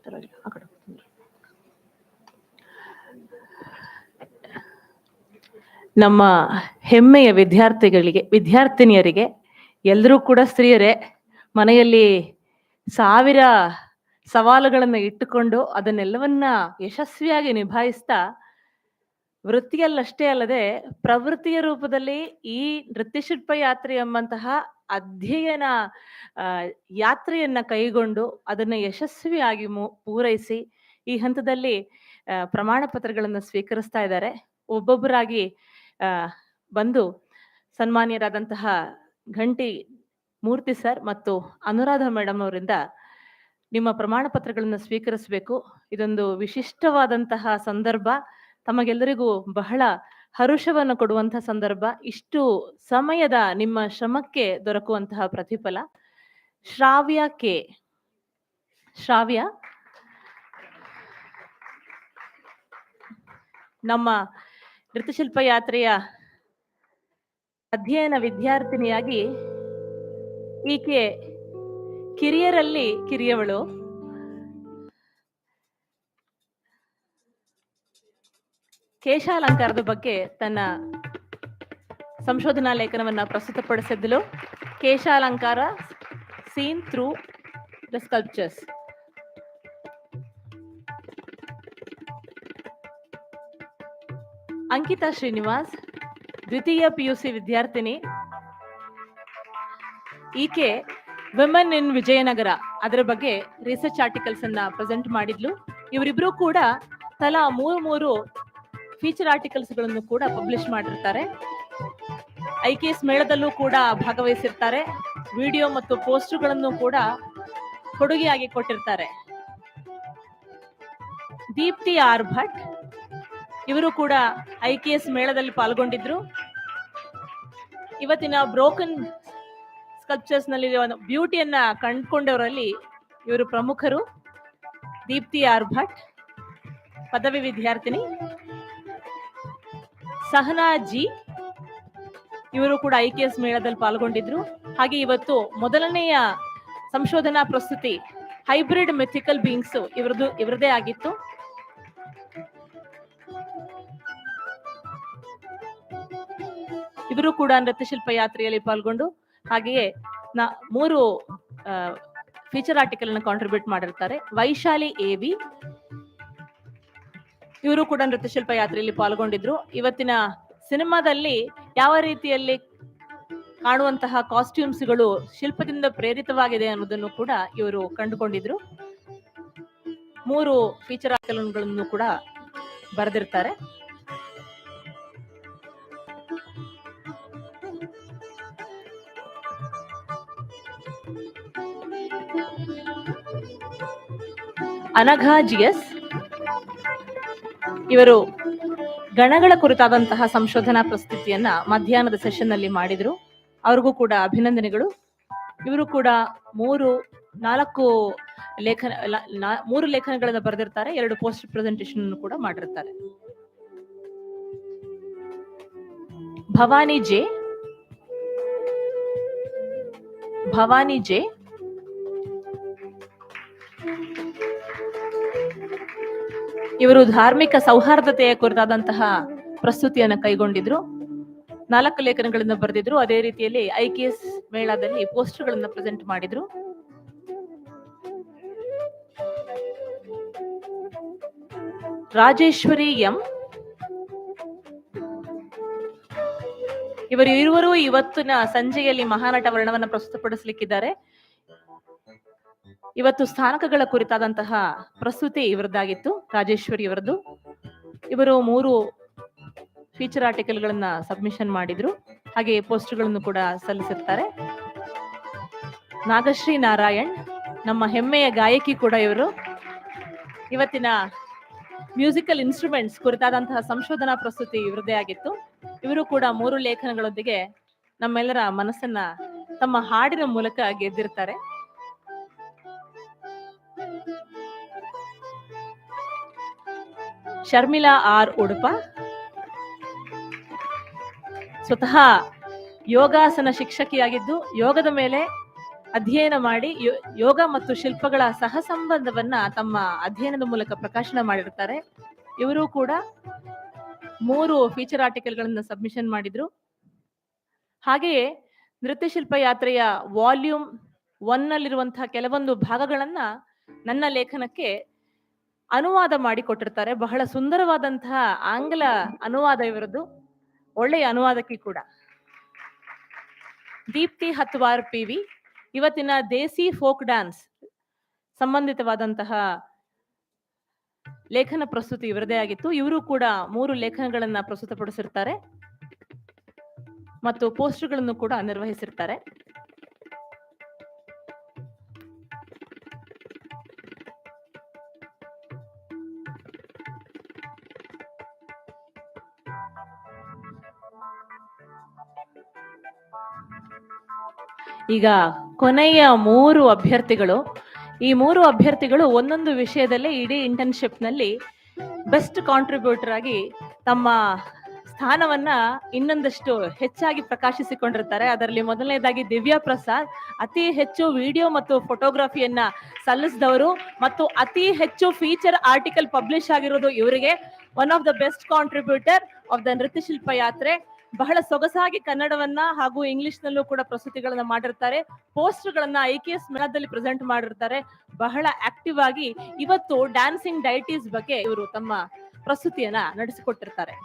ಪರವಾಗಿಲ್ಲ ಆ ಕಡೆ ಕೂತ್ಕೊಂಡ್ರೆ. ನಮ್ಮ ಹೆಮ್ಮೆಯ ವಿದ್ಯಾರ್ಥಿನಿಯರಿಗೆ ಎಲ್ಲರೂ ಕೂಡ ಸ್ತ್ರೀಯರೇ, ಮನೆಯಲ್ಲಿ ಸಾವಿರ ಸವಾಲುಗಳನ್ನು ಇಟ್ಟುಕೊಂಡು ಅದನ್ನೆಲ್ಲವನ್ನ ಯಶಸ್ವಿಯಾಗಿ ನಿಭಾಯಿಸ್ತಾ ವೃತ್ತಿಯಲ್ಲಷ್ಟೇ ಅಲ್ಲದೆ ಪ್ರವೃತ್ತಿಯ ರೂಪದಲ್ಲಿ ಈ ನೃತ್ಯಶಿಲ್ಪ ಯಾತ್ರೆ ಎಂಬಂತಹ ಅಧ್ಯಯನ ಯಾತ್ರೆಯನ್ನ ಕೈಗೊಂಡು ಅದನ್ನು ಯಶಸ್ವಿಯಾಗಿ ಪೂರೈಸಿ ಈ ಹಂತದಲ್ಲಿ ಪ್ರಮಾಣ ಪತ್ರಗಳನ್ನು ಸ್ವೀಕರಿಸ್ತಾ ಇದ್ದಾರೆ. ಒಬ್ಬೊಬ್ಬರಾಗಿ ಬಂದು ಸನ್ಮಾನ್ಯರಾದಂತಹ ಘಂಟಿ ಮೂರ್ತಿ ಸರ್ ಮತ್ತು ಅನುರಾಧ ಮೇಡಮ್ ಅವರಿಂದ ನಿಮ್ಮ ಪ್ರಮಾಣ ಪತ್ರಗಳನ್ನು ಸ್ವೀಕರಿಸಬೇಕು. ಇದೊಂದು ವಿಶಿಷ್ಟವಾದಂತಹ ಸಂದರ್ಭ, ತಮಗೆಲ್ಲರಿಗೂ ಬಹಳ ಹರುಷವನ್ನು ಕೊಡುವಂತಹ ಸಂದರ್ಭ. ಇಷ್ಟು ಸಮಯದ ನಿಮ್ಮ ಶ್ರಮಕ್ಕೆ ದೊರಕುವಂತಹ ಪ್ರತಿಫಲ. ಶ್ರಾವ್ಯ ನಮ್ಮ ನೃತ್ಯಶಿಲ್ಪ ಯಾತ್ರೆಯ ಅಧ್ಯಯನ ವಿದ್ಯಾರ್ಥಿನಿಯಾಗಿ ಈಕೆ ಕಿರಿಯರಲ್ಲಿ ಕಿರಿಯವಳು. ಕೇಶಾಲಂಕಾರದ ಬಗ್ಗೆ ತನ್ನ ಸಂಶೋಧನಾ ಲೇಖನವನ್ನು ಪ್ರಸ್ತುತಪಡಿಸಿದ್ದಳು. ಕೇಶಾಲಂಕಾರ seen through the sculptures. Ankita Srinivas ದ್ವಿತೀಯ PUC ವಿದ್ಯಾರ್ಥಿನಿ. ಈಕೆ ವಿಮೆನ್ ಇನ್ ವಿಜಯನಗರ ಅದರ ಬಗ್ಗೆ ರಿಸರ್ಚ್ ಆರ್ಟಿಕಲ್ಸ್ ಅನ್ನ ಪ್ರೆಸೆಂಟ್ ಮಾಡಿದ್ಲು. ಇವರಿಬ್ರು ಕೂಡ ತಲಾ 3 ಫೀಚರ್ ಆರ್ಟಿಕಲ್ಸ್ ಗಳನ್ನು ಕೂಡ ಪಬ್ಲಿಷ್ ಮಾಡಿರ್ತಾರೆ. IKS ಮೇಳದಲ್ಲೂ ಕೂಡ ಭಾಗವಹಿಸಿರ್ತಾರೆ. ವಿಡಿಯೋ ಮತ್ತು ಪೋಸ್ಟರ್ಗಳನ್ನು ಕೂಡ ಕೊಡುಗೆಯಾಗಿ ಕೊಟ್ಟಿರ್ತಾರೆ. ದೀಪ್ತಿ ಆರ್ ಭಟ್ ಇವರು ಕೂಡ IKS ಮೇಳದಲ್ಲಿ ಪಾಲ್ಗೊಂಡಿದ್ರು. ಇವತ್ತಿನ ಬ್ರೋಕನ್ ಸ್ಕಲ್ಪ್ಚರ್ಸ್ ನಲ್ಲಿ ಬ್ಯೂಟಿಯನ್ನ ಕಂಡುಕೊಂಡವರಲ್ಲಿ ಇವರು ಪ್ರಮುಖರು. ದೀಪ್ತಿ ಆರ್ ಭಟ್ ಪದವಿ ವಿದ್ಯಾರ್ಥಿನಿ. ಸಹನಾ ಜಿ ಇವರು ಕೂಡ IKS ಮೇಳದಲ್ಲಿ ಪಾಲ್ಗೊಂಡಿದ್ರು. ಹಾಗೆ ಇವತ್ತು ಮೊದಲನೆಯ ಸಂಶೋಧನಾ ಪ್ರಸ್ತುತಿ ಹೈಬ್ರಿಡ್ ಮಿಥಿಕಲ್ ಬೀಯಿಂಗ್ಸ್ ಇವರದೇ ಆಗಿತ್ತು. ಇವರು ಕೂಡ ನೃತ್ಯಶಿಲ್ಪ ಯಾತ್ರೆಯಲ್ಲಿ ಪಾಲ್ಗೊಂಡು ಹಾಗೆಯೇ 3 ಫೀಚರ್ ಆರ್ಟಿಕಲ್ ಅನ್ನು ಕಾಂಟ್ರಿಬ್ಯೂಟ್ ಮಾಡಿರ್ತಾರೆ. ವೈಶಾಲಿ AV ಇವರು ಕೂಡ ನೃತ್ಯಶಿಲ್ಪ ಯಾತ್ರೆಯಲ್ಲಿ ಪಾಲ್ಗೊಂಡಿದ್ರು. ಇವತ್ತಿನ ಸಿನಿಮಾದಲ್ಲಿ ಯಾವ ರೀತಿಯಲ್ಲಿ ಕಾಣುವಂತಹ ಕಾಸ್ಟ್ಯೂಮ್ಸ್ಗಳು ಶಿಲ್ಪದಿಂದ ಪ್ರೇರಿತವಾಗಿದೆ ಅನ್ನೋದನ್ನು ಕೂಡ ಇವರು ಕಂಡುಕೊಂಡಿದ್ರು. 3 ಫೀಚರ್ ಆರ್ಟಿಕಲ್ಗಳನ್ನು ಕೂಡ ಬರೆದಿರ್ತಾರೆ. ಅನಘಾ GS ಇವರು ಗಣಗಳ ಕುರಿತಾದಂತಹ ಸಂಶೋಧನಾ ಪ್ರಸ್ತುತಿಯನ್ನ ಮಧ್ಯಾಹ್ನದ ಸೆಷನ್ ನಲ್ಲಿ ಮಾಡಿದ್ರು. ಅವ್ರಿಗೂ ಕೂಡ ಅಭಿನಂದನೆಗಳು. ಇವರು ಕೂಡ 3 ಲೇಖನಗಳನ್ನು ಬರೆದಿರ್ತಾರೆ. 2 ಪೋಸ್ಟ್ ಪ್ರೆಸೆಂಟೇಷನ್ ಕೂಡ ಮಾಡಿರ್ತಾರೆ. ಭವಾನಿ ಜೆ ಇವರು ಧಾರ್ಮಿಕ ಸೌಹಾರ್ದತೆಯ ಕುರಿತಾದಂತಹ ಪ್ರಸ್ತುತಿಯನ್ನು ಕೈಗೊಂಡಿದ್ರು. 4 ಲೇಖನಗಳನ್ನು ಬರೆದಿದ್ರು. ಅದೇ ರೀತಿಯಲ್ಲಿ IKS ಮೇಳದಲ್ಲಿ ಪೋಸ್ಟರ್ಗಳನ್ನು ಪ್ರೆಸೆಂಟ್ ಮಾಡಿದ್ರು. ರಾಜೇಶ್ವರಿ ಎಂ ಇವರು ಇವತ್ತಿನ ಸಂಜೆಯಲ್ಲಿ ಮಹಾನಟ ವರ್ಣವನ್ನು ಪ್ರಸ್ತುತಪಡಿಸಲಿಕ್ಕಿದ್ದಾರೆ. ಇವತ್ತು ಸ್ಥಾನಕಗಳ ಕುರಿತಾದಂತಹ ಪ್ರಸ್ತುತಿ ಇವರದ್ದಾಗಿತ್ತು, ರಾಜೇಶ್ವರಿ ಅವರದ್ದು. ಇವರು 3 ಫೀಚರ್ ಆರ್ಟಿಕಲ್ಗಳನ್ನ ಸಬ್ಮಿಷನ್ ಮಾಡಿದ್ರು. ಹಾಗೆ ಪೋಸ್ಟರ್ಗಳನ್ನು ಕೂಡ ಸಲ್ಲಿಸಿರ್ತಾರೆ. ನಾಗಶ್ರೀ ನಾರಾಯಣ್ ನಮ್ಮ ಹೆಮ್ಮೆಯ ಗಾಯಕಿ ಕೂಡ ಇವರು. ಇವತ್ತಿನ ಮ್ಯೂಸಿಕಲ್ ಇನ್ಸ್ಟ್ರೂಮೆಂಟ್ಸ್ ಕುರಿತಾದಂತಹ ಸಂಶೋಧನಾ ಪ್ರಸ್ತುತಿ ಇವರದೇ ಆಗಿತ್ತು. ಇವರು ಕೂಡ 3 ಲೇಖನಗಳೊಂದಿಗೆ ನಮ್ಮೆಲ್ಲರ ಮನಸ್ಸನ್ನ ತಮ್ಮ ಹಾಡಿನ ಮೂಲಕ ಗೆದ್ದಿರ್ತಾರೆ. ಶರ್ಮಿಳಾ ಆರ್ ಉಡುಪ ಸ್ವತಃ ಯೋಗಾಸನ ಶಿಕ್ಷಕಿಯಾಗಿದ್ದು ಯೋಗದ ಮೇಲೆ ಅಧ್ಯಯನ ಮಾಡಿ ಯೋಗ ಮತ್ತು ಶಿಲ್ಪಗಳ ಸಹಸಂಬಂಧವನ್ನ ತಮ್ಮ ಅಧ್ಯಯನದ ಮೂಲಕ ಪ್ರಕಾಶನ ಮಾಡಿರ್ತಾರೆ. ಇವರು ಕೂಡ 3 ಫೀಚರ್ ಆರ್ಟಿಕಲ್ಗಳನ್ನು ಸಬ್ಮಿಷನ್ ಮಾಡಿದ್ರು. ಹಾಗೆಯೇ ನೃತ್ಯಶಿಲ್ಪ ಯಾತ್ರೆಯ ವಾಲ್ಯೂಮ್ 1 ನಲ್ಲಿರುವಂತಹ ಕೆಲವೊಂದು ಭಾಗಗಳನ್ನ ನನ್ನ ಲೇಖನಕ್ಕೆ ಅನುವಾದ ಮಾಡಿಕೊಟ್ಟಿರ್ತಾರೆ. ಬಹಳ ಸುಂದರವಾದಂತಹ ಆಂಗ್ಲ ಅನುವಾದ ಇವರದ್ದು. ಒಳ್ಳೆಯ ಅನುವಾದಕಿ ಕೂಡ. ದೀಪ್ತಿ ಹತ್ವಾರ್ PV ಇವತ್ತಿನ ದೇಸಿ ಫೋಕ್ ಡ್ಯಾನ್ಸ್ ಸಂಬಂಧಿತವಾದಂತಹ ಲೇಖನ ಪ್ರಸ್ತುತಿ ಇವರದೇ ಆಗಿತ್ತು. ಇವರು ಕೂಡ 3 ಲೇಖನಗಳನ್ನ ಪ್ರಸ್ತುತಪಡಿಸಿರ್ತಾರೆ ಮತ್ತು ಪೋಸ್ಟರ್ಗಳನ್ನು ಕೂಡ ನಿರ್ವಹಿಸಿರ್ತಾರೆ. ಈಗ ಕೊನೆಯ 3 ಅಭ್ಯರ್ಥಿಗಳು. ಈ 3 ಅಭ್ಯರ್ಥಿಗಳು ಒಂದೊಂದು ವಿಷಯದಲ್ಲೇ ಇಡೀ ಇಂಟರ್ನ್ಶಿಪ್ ನಲ್ಲಿ ಬೆಸ್ಟ್ ಕಾಂಟ್ರಿಬ್ಯೂಟರ್ ಆಗಿ ತಮ್ಮ ಸ್ಥಾನವನ್ನ ಇನ್ನೊಂದಷ್ಟು ಹೆಚ್ಚಾಗಿ ಪ್ರಕಾಶಿಸಿಕೊಂಡಿರ್ತಾರೆ. ಅದರಲ್ಲಿ ಮೊದಲನೇದಾಗಿ ದಿವ್ಯಾ ಪ್ರಸಾದ್ ಅತಿ ಹೆಚ್ಚು ವಿಡಿಯೋ ಮತ್ತು ಫೋಟೋಗ್ರಫಿಯನ್ನ ಸಲ್ಲಿಸಿದವರು ಮತ್ತು ಅತಿ ಹೆಚ್ಚು ಫೀಚರ್ ಆರ್ಟಿಕಲ್ ಪಬ್ಲಿಷ್ ಆಗಿರೋದು ಇವರಿಗೆ. One of the best contributor of the Nrityashilpa Yatre. ಬಹಳ ಸೊಗಸಾಗಿ ಕನ್ನಡವನ್ನ ಹಾಗೂ ಇಂಗ್ಲಿಷ್ ನಲ್ಲೂ ಕೂಡ ಪ್ರಸ್ತುತಿಗಳನ್ನ ಮಾಡಿರ್ತಾರೆ. ಪೋಸ್ಟರ್ ಗಳನ್ನ IKS ಮೇಳದಲ್ಲಿ ಪ್ರೆಸೆಂಟ್ ಮಾಡಿರ್ತಾರೆ. ಬಹಳ ಆಕ್ಟಿವ್ ಆಗಿ ಇವತ್ತು ಡ್ಯಾನ್ಸಿಂಗ್ ಡೈಟೀಸ್ ಬಗ್ಗೆ ಇವರು ತಮ್ಮ ಪ್ರಸ್ತುತಿಯನ್ನ ನಡೆಸಿಕೊಟ್ಟಿರ್ತಾರೆ.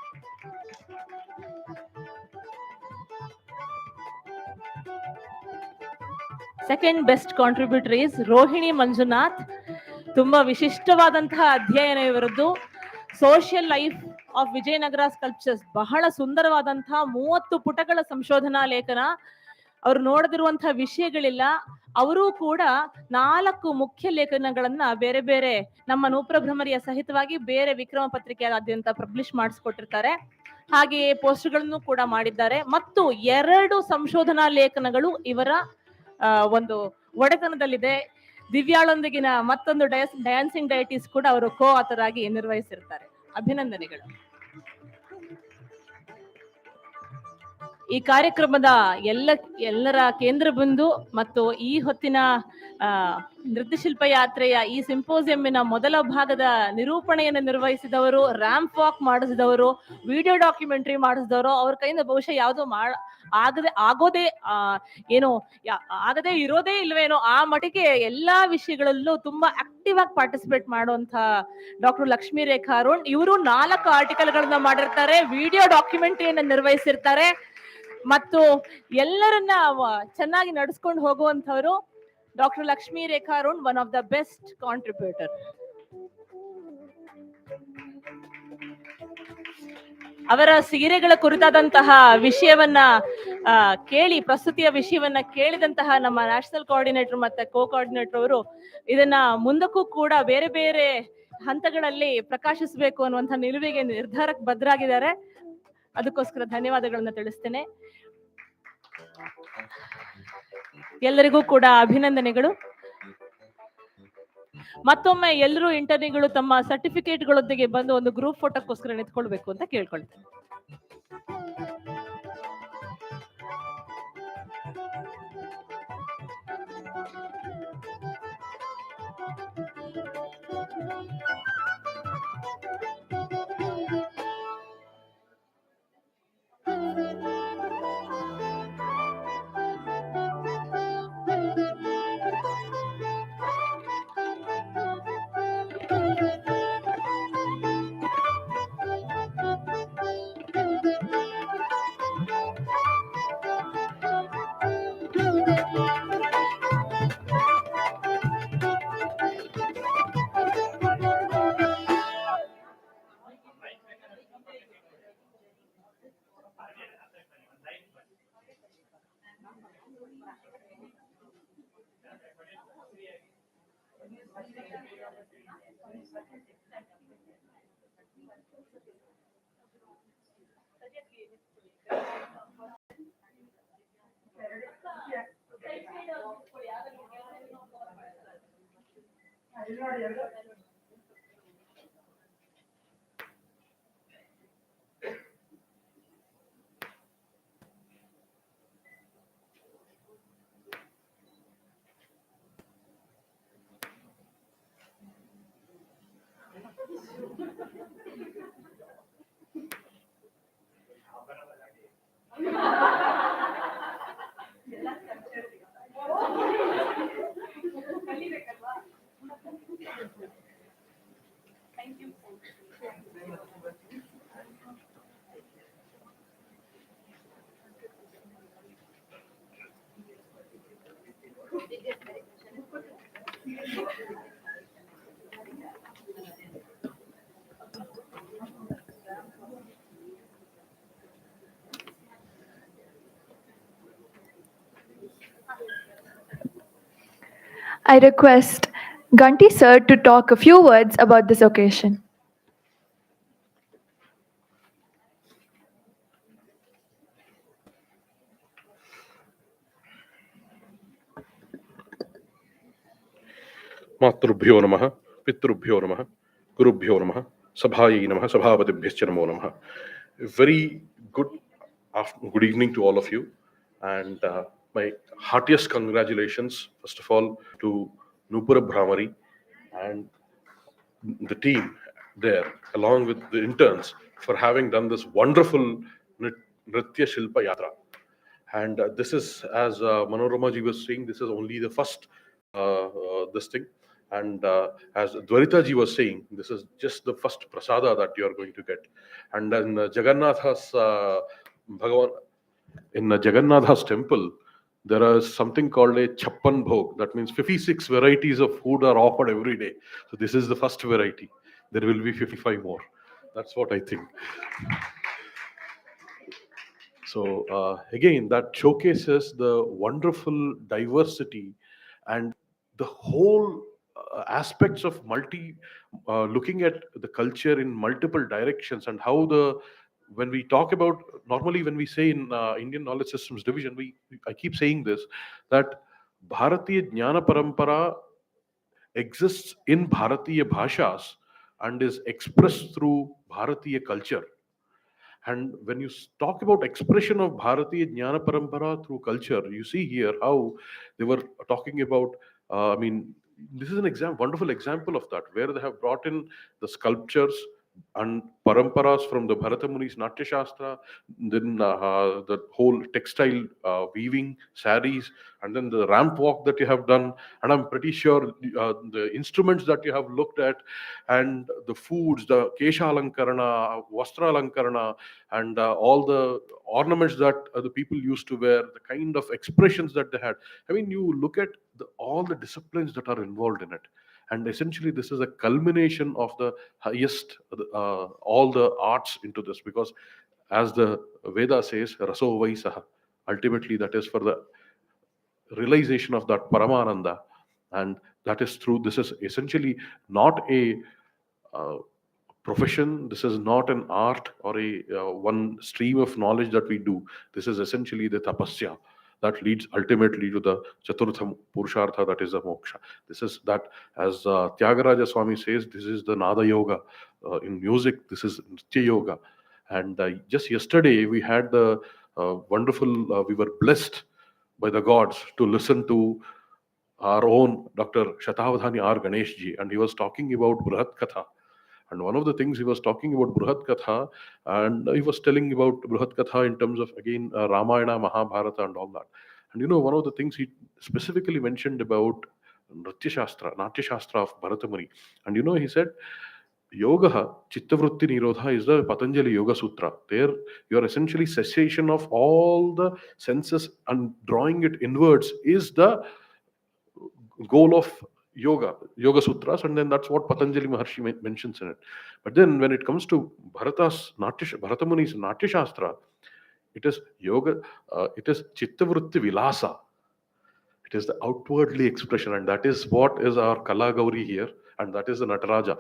Second best contributor is Rohini Manjunath. ತುಂಬಾ ವಿಶಿಷ್ಟವಾದಂತಹ ಅಧ್ಯಯನ ಇವರದ್ದು. Social life of Vijayanagara sculptures. ಬಹಳ ಸುಂದರವಾದಂತಹ 30 ಪುಟಗಳ ಸಂಶೋಧನಾ ಲೇಖನ. ಅವರು ನೋಡದಿರುವಂತಹ ವಿಷಯಗಳಿಲ್ಲ. ಅವರೂ ಕೂಡ 4 ಮುಖ್ಯ ಲೇಖನಗಳನ್ನ ಬೇರೆ ಬೇರೆ ನಮ್ಮ ನೂಪುರ ಭ್ರಮರಿಯ ಸಹಿತವಾಗಿ ಬೇರೆ ವಿಕ್ರಮ ಪತ್ರಿಕೆಯಾದ್ಯಂತ ಪಬ್ಲಿಷ್ ಮಾಡಿಸ್ಕೊಟ್ಟಿರ್ತಾರೆ. ಹಾಗೆಯೇ ಪೋಸ್ಟ್ಗಳನ್ನು ಕೂಡ ಮಾಡಿದ್ದಾರೆ. ಮತ್ತು 2 ಸಂಶೋಧನಾ ಲೇಖನಗಳು ಇವರ ಒಂದು ಒಡೆತನದಲ್ಲಿದೆ. ದಿವ್ಯಾಳೊಂದಿಗಿನ ಮತ್ತೊಂದು ಡ್ಯಾನ್ಸಿಂಗ್ ಡೈಟೀಸ್ ಕೂಡ ಅವರು ಕೋ ಆಥರ್ ಆಗಿ ನಿರ್ವಹಿಸಿರ್ತಾರೆ. ಅಭಿನಂದನೆಗಳು. ಈ ಕಾರ್ಯಕ್ರಮದ ಎಲ್ಲರ ಕೇಂದ್ರ ಬಿಂದು ಮತ್ತು ಈ ಹೊತ್ತಿನ ನೃತ್ಯಶಿಲ್ಪ ಯಾತ್ರೆಯ ಈ ಸಿಂಪೋಸಿಯಂನ ಮೊದಲ ಭಾಗದ ನಿರೂಪಣೆಯನ್ನು ನಿರ್ವಹಿಸಿದವರು, ರ್ಯಾಂಪ್ ವಾಕ್ ಮಾಡಿಸಿದವರು, ವಿಡಿಯೋ ಡಾಕ್ಯುಮೆಂಟರಿ ಮಾಡಿಸಿದವರು. ಅವ್ರ ಕೈಯಿಂದ ಬಹುಶಃ ಯಾವುದೋ ಆಗದೆ ಇರೋದೇ ಇಲ್ವೇನೋ ಆ ಮಟ್ಟಿಗೆ ಎಲ್ಲಾ ವಿಷಯಗಳಲ್ಲೂ ತುಂಬಾ ಆಕ್ಟಿವ್ ಆಗಿ ಪಾರ್ಟಿಸಿಪೇಟ್ ಮಾಡುವಂತ ಡಾಕ್ಟರ್ ಲಕ್ಷ್ಮೀ ರೇಖಾ ಅರುಣ್. ಇವರು 4 ಆರ್ಟಿಕಲ್ಗಳನ್ನ ಮಾಡಿರ್ತಾರೆ, ವಿಡಿಯೋ ಡಾಕ್ಯುಮೆಂಟರಿಯನ್ನ ನಿರ್ವಹಿಸಿರ್ತಾರೆ ಮತ್ತು ಎಲ್ಲರನ್ನ ಚೆನ್ನಾಗಿ ನಡೆಸ್ಕೊಂಡು ಹೋಗುವಂತವರು doctor Lakshmi Rekha Arun, one of the best contributor. ಅವರ ಸೀರೆಗಳ ಕುರಿತಾದಂತಹ ವಿಷಯವನ್ನ ಪ್ರಸ್ತುತಿಯ ವಿಷಯವನ್ನ ಕೇಳಿದಂತಹ ನಮ್ಮ ನ್ಯಾಷನಲ್ ಕೋಆರ್ಡಿನೇಟರ್ ಮತ್ತೆ ಕೋ ಕೋಆರ್ಡಿನೇಟರ್ ಅವರು ಇದನ್ನ ಮುಂದಕ್ಕೂ ಕೂಡ ಬೇರೆ ಬೇರೆ ಹಂತಗಳಲ್ಲಿ ಪ್ರಕಾಶಿಸಬೇಕು ಅನ್ನುವಂಥ ನಿಲುವಿಗೆ ನಿರ್ಧಾರಕ್ಕೆ ಬದ್ಧರಾಗಿದ್ದಾರೆ. ಅದಕ್ಕೋಸ್ಕರ ಧನ್ಯವಾದಗಳನ್ನ ತಿಳಿಸ್ತೇನೆ. ಎಲ್ಲರಿಗೂ ಕೂಡ ಅಭಿನಂದನೆಗಳು. ಮತ್ತೊಮ್ಮೆ ಎಲ್ಲರೂ ಇಂಟರ್ನಿಗಳು ತಮ್ಮ ಸರ್ಟಿಫಿಕೇಟ್ಗಳೊಂದಿಗೆ ಬಂದು ಒಂದು ಗ್ರೂಪ್ ಫೋಟೋಕ್ಕೋಸ್ಕರ ನಿಂತ್ಕೊಳ್ಬೇಕು ಅಂತ ಕೇಳ್ಕೊಳ್ತೇನೆ. I request Ganti sir to talk a few words about this occasion. मातृभ्यो नमः, पितृभ्यो नमः, गुरुभ्यो नमः, sabhayai नमः, sabhavatibhyascha namo नमः. Very good evening to all of you, and my heartiest congratulations, first of all, to Noopura Bhramari and the team there, along with the interns, for having done this wonderful Nrtya-Silpa-Yatra. And this is, as Manorama ji was saying, this is only the first this thing. And as Dwarita ji was saying, this is just the first prasada that you are going to get. And in Jagannatha's Bhagavan, in Jagannatha's temple, there is something called a Chappan Bhog. That means 56 varieties of food are offered every day. So this is the first variety. There will be 55 more. That's what I think. So again, that showcases the wonderful diversity and the whole aspects of looking at the culture in multiple directions, and how when we talk about, normally when we say in Indian Knowledge Systems Division, I keep saying this, that Bharatiya Jnana Parampara exists in Bharatiya Bhashas and is expressed through Bharatiya culture. And when you talk about expression of Bharatiya Jnana Parampara through culture, you see here how they were talking about, this is an wonderful example of that, where they have brought in the sculptures and paramparas from the Bharata Muni's Natya Shastra, then the whole textile weaving, saris, and then the ramp walk that you have done. And I'm pretty sure the instruments that you have looked at, and the foods, the Kesha Alankarana, Vastra Alankarana, and all the ornaments that the people used to wear, the kind of expressions that they had. I mean, you look at all the disciplines that are involved in it. And essentially, this is a culmination of the highest, all the arts into this, because as the Veda says, Raso Vaisaha, ultimately that is for the realization of that Paramananda. And that is through, this is essentially not a profession, this is not an art or a one stream of knowledge that we do. This is essentially the tapasya that leads ultimately to the Chaturtha Purushartha, that is the moksha. This is that, as Tyagaraja Swami says, this is the Nada Yoga. In music, this is Nritya Yoga. And just yesterday, we had the wonderful, we were blessed by the gods to listen to our own Dr. Shatavadhani R. Ganesh ji, and he was talking about Brihat Katha. And one of the things he was talking about Brihat Katha, and he was telling about Brihat Katha in terms of, again, Ramayana, Mahabharata, and all that. And one of the things he specifically mentioned about Nritya Shastra, Natya Shastra of Bharatamuni. And he said, Yoga, Chittavrutti Nirodha is the Patanjali Yoga Sutra. There, you are essentially cessation of all the senses and drawing it inwards is the goal of Yoga Sutras, and then that's what Patanjali Maharshi mentions in it. But then when it comes to Bharata Muni's Natya Shastra, it is yoga, it is Chittavrutti Vilasa. It is the outwardly expression, and that is what is our Kala Gauri here, and that is the Nataraja.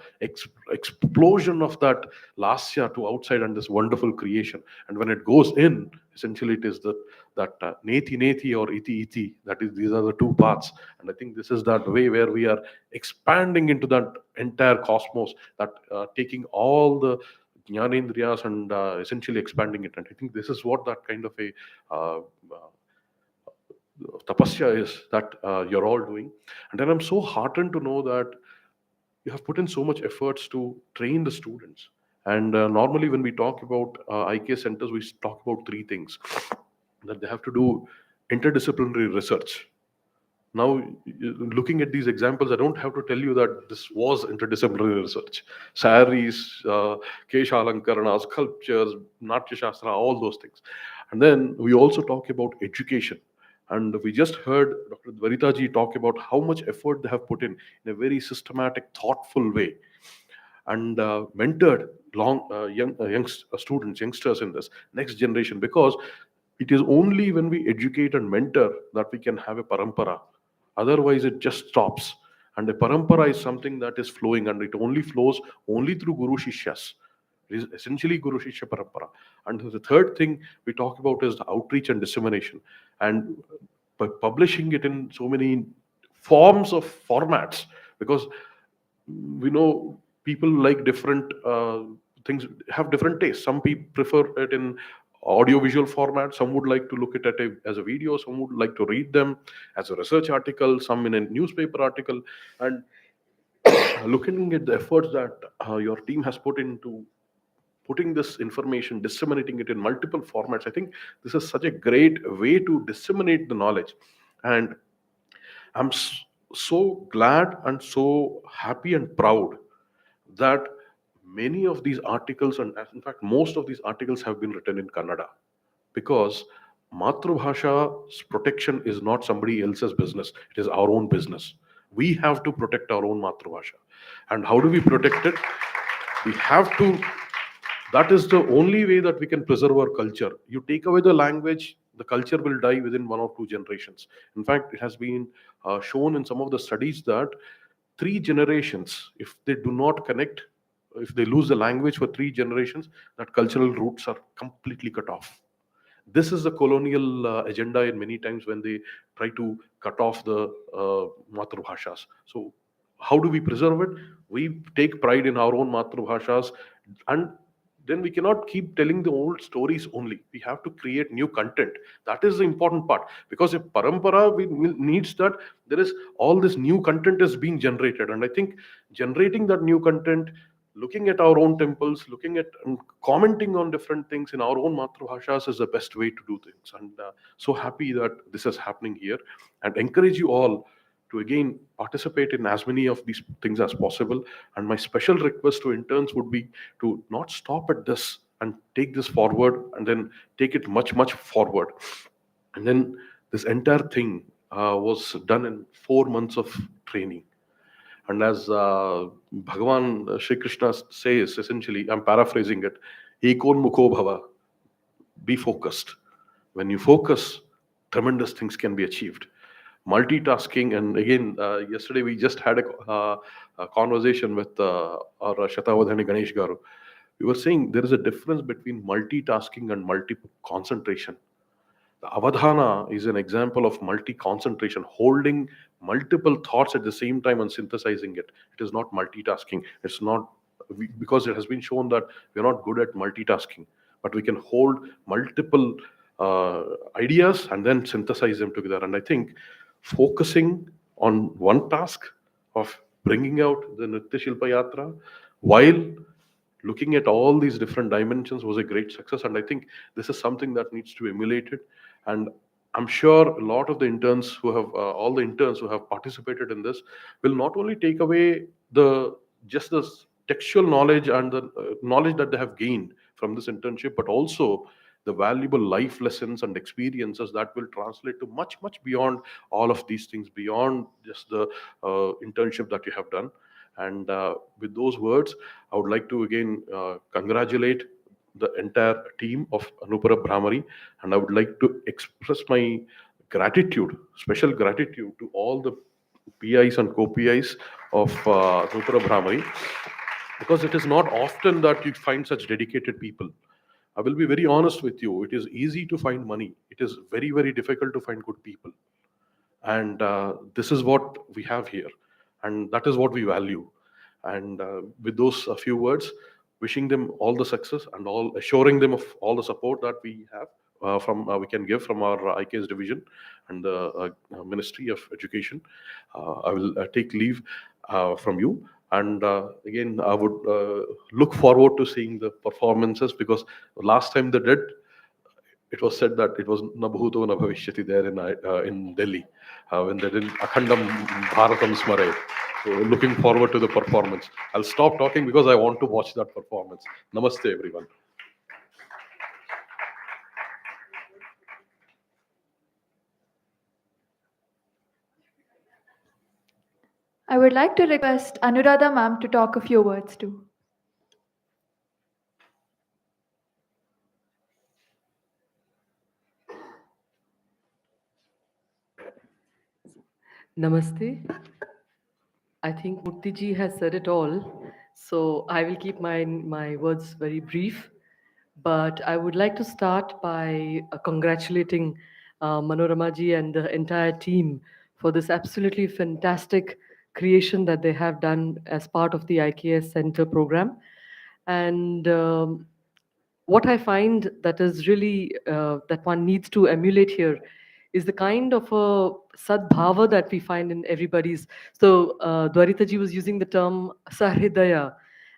Explosion of that Lasya to outside and this wonderful creation. And when it goes in, essentially it is that Neti Neti or Iti Iti, these are the two paths. And I think this is that way where we are expanding into that entire cosmos, that taking all the Jnanendriyas and essentially expanding it. And I think this is what that kind of a tapasya is that you're all doing. And then I'm so heartened to know that you have put in so much efforts to train the students. And normally, when we talk about IK centers, we talk about three things: that they have to do interdisciplinary research. Now, looking at these examples, I don't have to tell you that this was interdisciplinary research. Saris, Keshalankarana, sculptures, Natya Shastra, all those things. And then we also talk about education. And we just heard Dr. Dwaritaji talk about how much effort they have put in a very systematic, thoughtful way, and mentored youngsters in this next generation, because it is only when we educate and mentor that we can have a parampara. Otherwise, it just stops. And a parampara is something that is flowing, and it only flows only through Guru Shishyas. It is essentially Guru Shishya Parampara. And the third thing we talk about is the outreach and dissemination. And by publishing it in so many forms of formats, because we know people like different things, have different tastes. Some people prefer it in audio visual format, some would like to look at it as a video, some would like to read them as a research article, some in a newspaper article. And looking at the efforts that your team has put into putting this information, disseminating it in multiple formats, I think this is such a great way to disseminate the knowledge. And I'm so glad and so happy and proud that many of these articles, and in fact, most of these articles have been written in Kannada, because Matrubhasha's protection is not somebody else's business, it is our own business. We have to protect our own Matrubhasha. And how do we protect it? We have to, that is the only way that we can preserve our culture. You take away the language, the culture will die within 1 or 2 generations. In fact, it has been shown in some of the studies that 3 generations, if they do not connect, if they lose the language for 3 generations, that cultural roots are completely cut off. This is the colonial agenda in many times, when they try to cut off the Matrubhashas. So how do we preserve it? We take pride in our own Matrubhashas, and then we cannot keep telling the old stories only. We have to create new content. That is the important part, because a parampara needs that there is all this new content is being generated. And I think generating that new content, looking at our own temples, looking at and commenting on different things in our own Matrubhashas is the best way to do things. And so happy that this is happening here, and encourage you all to again participate in as many of these things as possible. And my special request to interns would be to not stop at this, and take this forward, and then take it much forward. And then this entire thing was done in 4 months of training. And as Bhagavan Shri Krishna says, essentially, I'm paraphrasing it, Ekon Mukho Bhava, be focused. When you focus, tremendous things can be achieved. Multitasking, and again, yesterday we just had a conversation with our Shatavadhani Ganesh Garu. We were saying there is a difference between multitasking and multi-concentration. The avadhana is an example of multi-concentration, holding multiple thoughts at the same time and synthesizing it. It is not multitasking. It's not, because it has been shown that we're not good at multitasking, but we can hold multiple ideas and then synthesize them together. And I think focusing on one task of bringing out the Nrtya-Silpa-Yatra while looking at all these different dimensions was a great success. And I think this is something that needs to be emulated. And I'm sure a lot of the interns who have all the interns who have participated in this will not only take away just the textual knowledge and the knowledge that they have gained from this internship, but also the valuable life lessons and experiences that will translate to much beyond all of these things, beyond just the internship that you have done. And with those words, I would like to again congratulate the entire team of Noopura Bhramari, and I would like to express my gratitude, special gratitude to all the PIs and co-PIs of Noopura Bhramari, because it is not often that you find such dedicated people. I will be very honest with you, it is easy to find money. It is very difficult to find good people. And this is what we have here, and that is what we value. And with those few words, wishing them all the success, and all assuring them of all the support that we have we can give from our IKS division and the Ministry of Education. I will take leave from you. And again, I would look forward to seeing the performances, because last time they did, it was said that it was Nabhuto Nabhavishyati there in Delhi when they did Akhandam Bharatam Smare. So looking forward to the performance. I'll stop talking because I want to watch that performance. Namaste, everyone. I would like to request Anuradha ma'am to talk a few words too. Namaste. I think Murthy has said it all, so I will keep my words very brief. But I would like to start by congratulating Manorama ji and the entire team for this absolutely fantastic creation that they have done as part of the IKS Center program. And what I find that is really that one needs to emulate here is the kind of a sadbhava that we find in everybody's. So Dwarita ji was using the term sahridaya,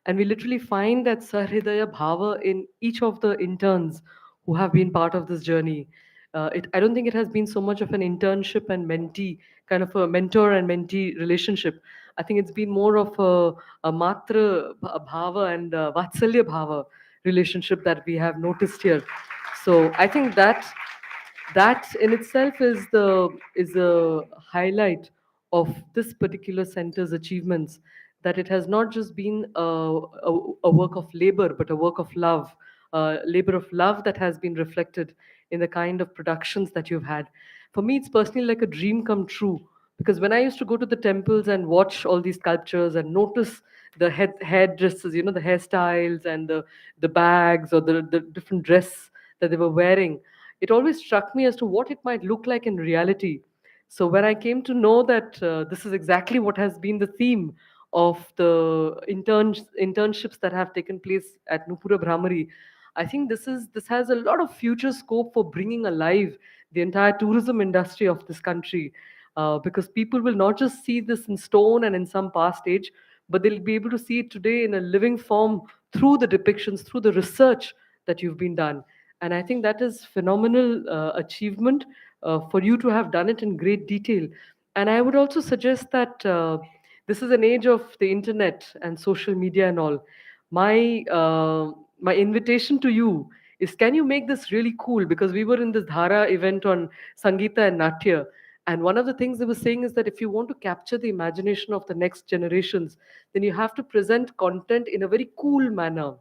and we literally find that sahridaya bhava in each of the interns who have been part of this journey. I don't think it has been so much of an internship and mentee, kind of a mentor and mentee relationship. I think it's been more of a matra bhava and vatsalya bhava relationship that we have noticed here. So I think that in itself is a highlight of this particular center's achievements, that it has not just been a work of labor but a work of love, labor of love that has been reflected in the kind of productions that you've had. For me, it's personally like a dream come true, because when I used to go to the temples and watch all these sculptures and notice the headdresses, you know, the hairstyles and the bags or the different dress that they were wearing, it always struck me as to what it might look like in reality. So when I came to know that this is exactly what has been the theme of the internships that have taken place at Noopura Bhramari, I think this has a lot of future scope for bringing alive the entire tourism industry of this country, because people will not just see this in stone and in some past age, but they'll be able to see it today in a living form through the depictions, through the research that you've been done. And I think that is phenomenal achievement for you to have done it in great detail. And I would also suggest that this is an age of the internet and social media and all. My invitation to you is, can you make this really cool? Because we were in this Dhara event on Sangeeta and Natya, and one of the things they were saying is that if you want to capture the imagination of the next generations, then you have to present content in a very cool manner.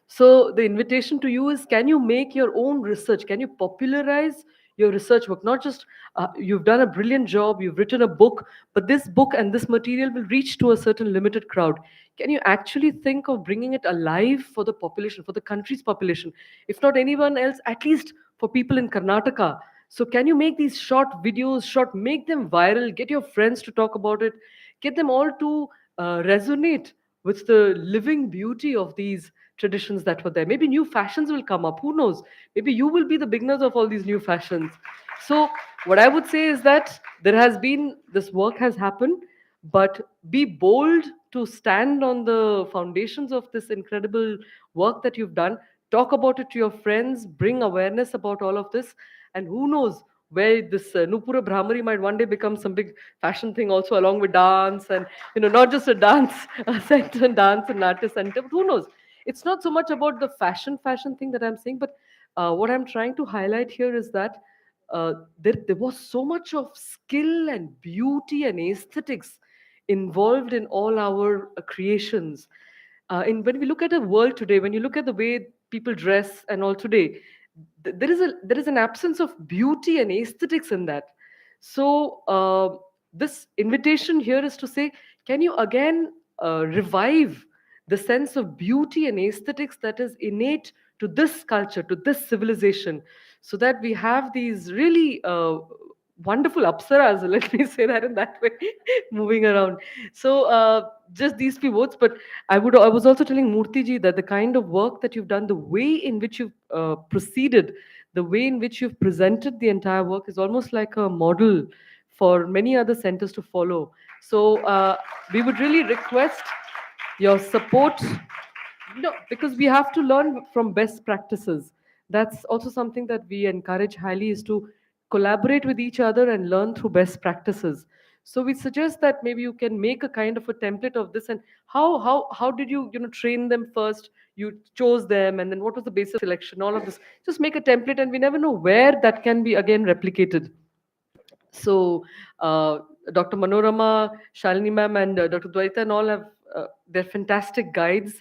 So the invitation to you is, can you make your own research? Can you popularize your research work? Not just you've done a brilliant job, you've written a book, but this book and this material will reach to a certain limited crowd. Can you actually think of bringing it alive for the population, for the country's population? If not anyone else, at least for people in Karnataka. So can you make these short videos, make them viral, get your friends to talk about it, get them all to resonate with the living beauty of these traditions that were there. Maybe new fashions will come up. Who knows? Maybe you will be the beginners of all these new fashions. So, what I would say is that there has been this work has happened, but be bold to stand on the foundations of this incredible work that you've done. Talk about it to your friends, bring awareness about all of this, and who knows where this Noopura Bhramari might one day become some big fashion thing also, along with dance, and not just a dance center, dance and Natya center, but who knows? It's not so much about the fashion thing that I'm saying, but what I'm trying to highlight here is that there was so much of skill and beauty and aesthetics involved in all our creations. When we look at the world today, when you look at the way people dress and all today, there is an absence of beauty and aesthetics in that. So this invitation here is to say, can you again revive the sense of beauty and aesthetics that is innate to this culture, to this civilization, so that we have these really wonderful apsaras, let me say that in that way, moving around. So just these few words, but I was also telling Murthy ji that the kind of work that you've done, the way in which you've proceeded, the way in which you've presented the entire work is almost like a model for many other centers to follow. So we would really request your support, because we have to learn from best practices. That's also something that we encourage highly, is to collaborate with each other and learn through best practices. So we suggest that maybe you can make a kind of a template of this, and how did you train them first? You chose them, and then what was the basis of selection? All of this. Just make a template, and we never know where that can be again replicated. So Dr. Manorama, Shalini ma'am, and Dr. Dwaita and all have they're fantastic guides,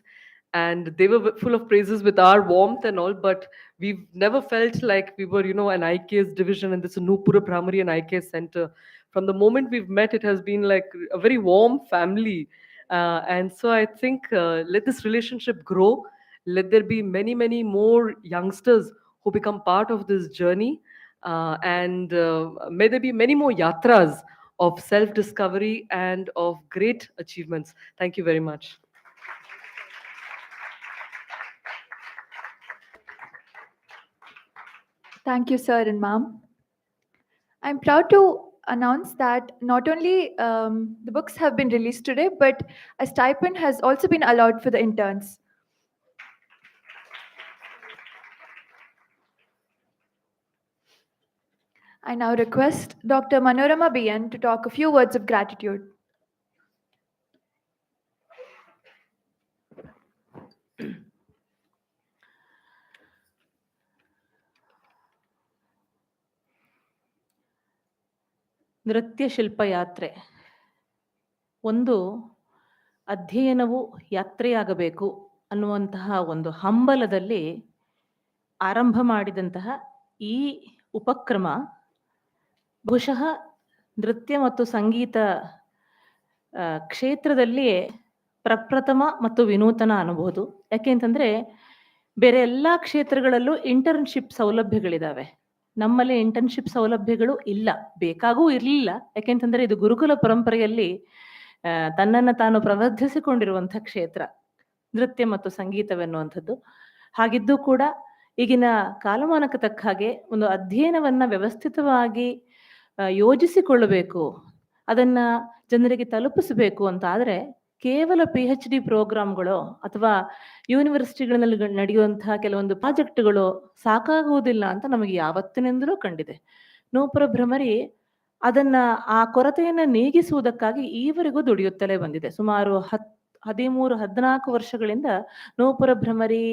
and they were full of praises with our warmth and all. But we've never felt like we were, an IKS division, and this is Noopura Bhramari and IKS center. From the moment we've met, it has been like a very warm family, and so I think let this relationship grow. Let there be many, many more youngsters who become part of this journey. And may there be many more yatras of self-discovery and of great achievements. Thank you very much. Thank you, sir and ma'am. I'm proud to announce that not only the books have been released today, but a stipend has also been allowed for the interns. I now request Dr. Manorama BN to talk a few words of gratitude. ನೃತ್ಯ ಶಿಲ್ಪ ಯಾತ್ರೆ ಒಂದು ಅಧ್ಯಯನವು ಯಾತ್ರೆಯಾಗಬೇಕು ಅನ್ನುವಂತಹ ಒಂದು ಹಂಬಲದಲ್ಲಿ ಆರಂಭ ಮಾಡಿದಂತಹ ಈ ಉಪಕ್ರಮ ಬಹುಶಃ ನೃತ್ಯ ಮತ್ತು ಸಂಗೀತ ಕ್ಷೇತ್ರದಲ್ಲಿ ಪ್ರಪ್ರಥಮ ಮತ್ತು ವಿನೂತನ ಅನ್ನಬಹುದು. ಯಾಕೆ ಅಂತಂದ್ರೆ ಬೇರೆ ಎಲ್ಲ ಕ್ಷೇತ್ರಗಳಲ್ಲೂ ಇಂಟರ್ನ್ಶಿಪ್ ಸೌಲಭ್ಯಗಳಿದಾವೆ. ನಮ್ಮಲ್ಲಿ ಇಂಟರ್ನ್ಶಿಪ್ ಸೌಲಭ್ಯಗಳು ಇಲ್ಲ, ಬೇಕಾಗೂ ಇರಲಿಲ್ಲ. ಯಾಕೆಂತಂದ್ರೆ ಇದು ಗುರುಕುಲ ಪರಂಪರೆಯಲ್ಲಿ ತನ್ನನ್ನು ತಾನು ಪ್ರವರ್ಧಿಸಿಕೊಂಡಿರುವಂಥ ಕ್ಷೇತ್ರ ನೃತ್ಯ ಮತ್ತು ಸಂಗೀತವೆನ್ನುವಂಥದ್ದು. ಹಾಗಿದ್ದು ಕೂಡ ಈಗಿನ ಕಾಲಮಾನಕ್ಕೆ ತಕ್ಕ ಹಾಗೆ ಒಂದು ಅಧ್ಯಯನವನ್ನ ವ್ಯವಸ್ಥಿತವಾಗಿ ಯೋಜಿಸಿಕೊಳ್ಳಬೇಕು, ಅದನ್ನ ಜನರಿಗೆ ತಲುಪಿಸಬೇಕು ಅಂತ ಆದರೆ ಕೇವಲ PhD ಪ್ರೋಗ್ರಾಮ್ಗಳು ಅಥವಾ ಯೂನಿವರ್ಸಿಟಿಗಳಲ್ಲಿ ನಡೆಯುವಂತಹ ಕೆಲವೊಂದು ಪ್ರಾಜೆಕ್ಟ್ಗಳು ಸಾಕಾಗುವುದಿಲ್ಲ ಅಂತ ನಮಗೆ ಯಾವತ್ತಿನಿಂದಲೂ ಕಂಡಿದೆ. ನೂಪುರ ಭ್ರಮರಿ ಅದನ್ನ ಆ ಕೊರತೆಯನ್ನು ನೀಗಿಸುವುದಕ್ಕಾಗಿ ಈವರೆಗೂ ದುಡಿಯುತ್ತಲೇ ಬಂದಿದೆ. ಸುಮಾರು 13-14 ವರ್ಷಗಳಿಂದ ನೂಪುರ ಭ್ರಮರಿ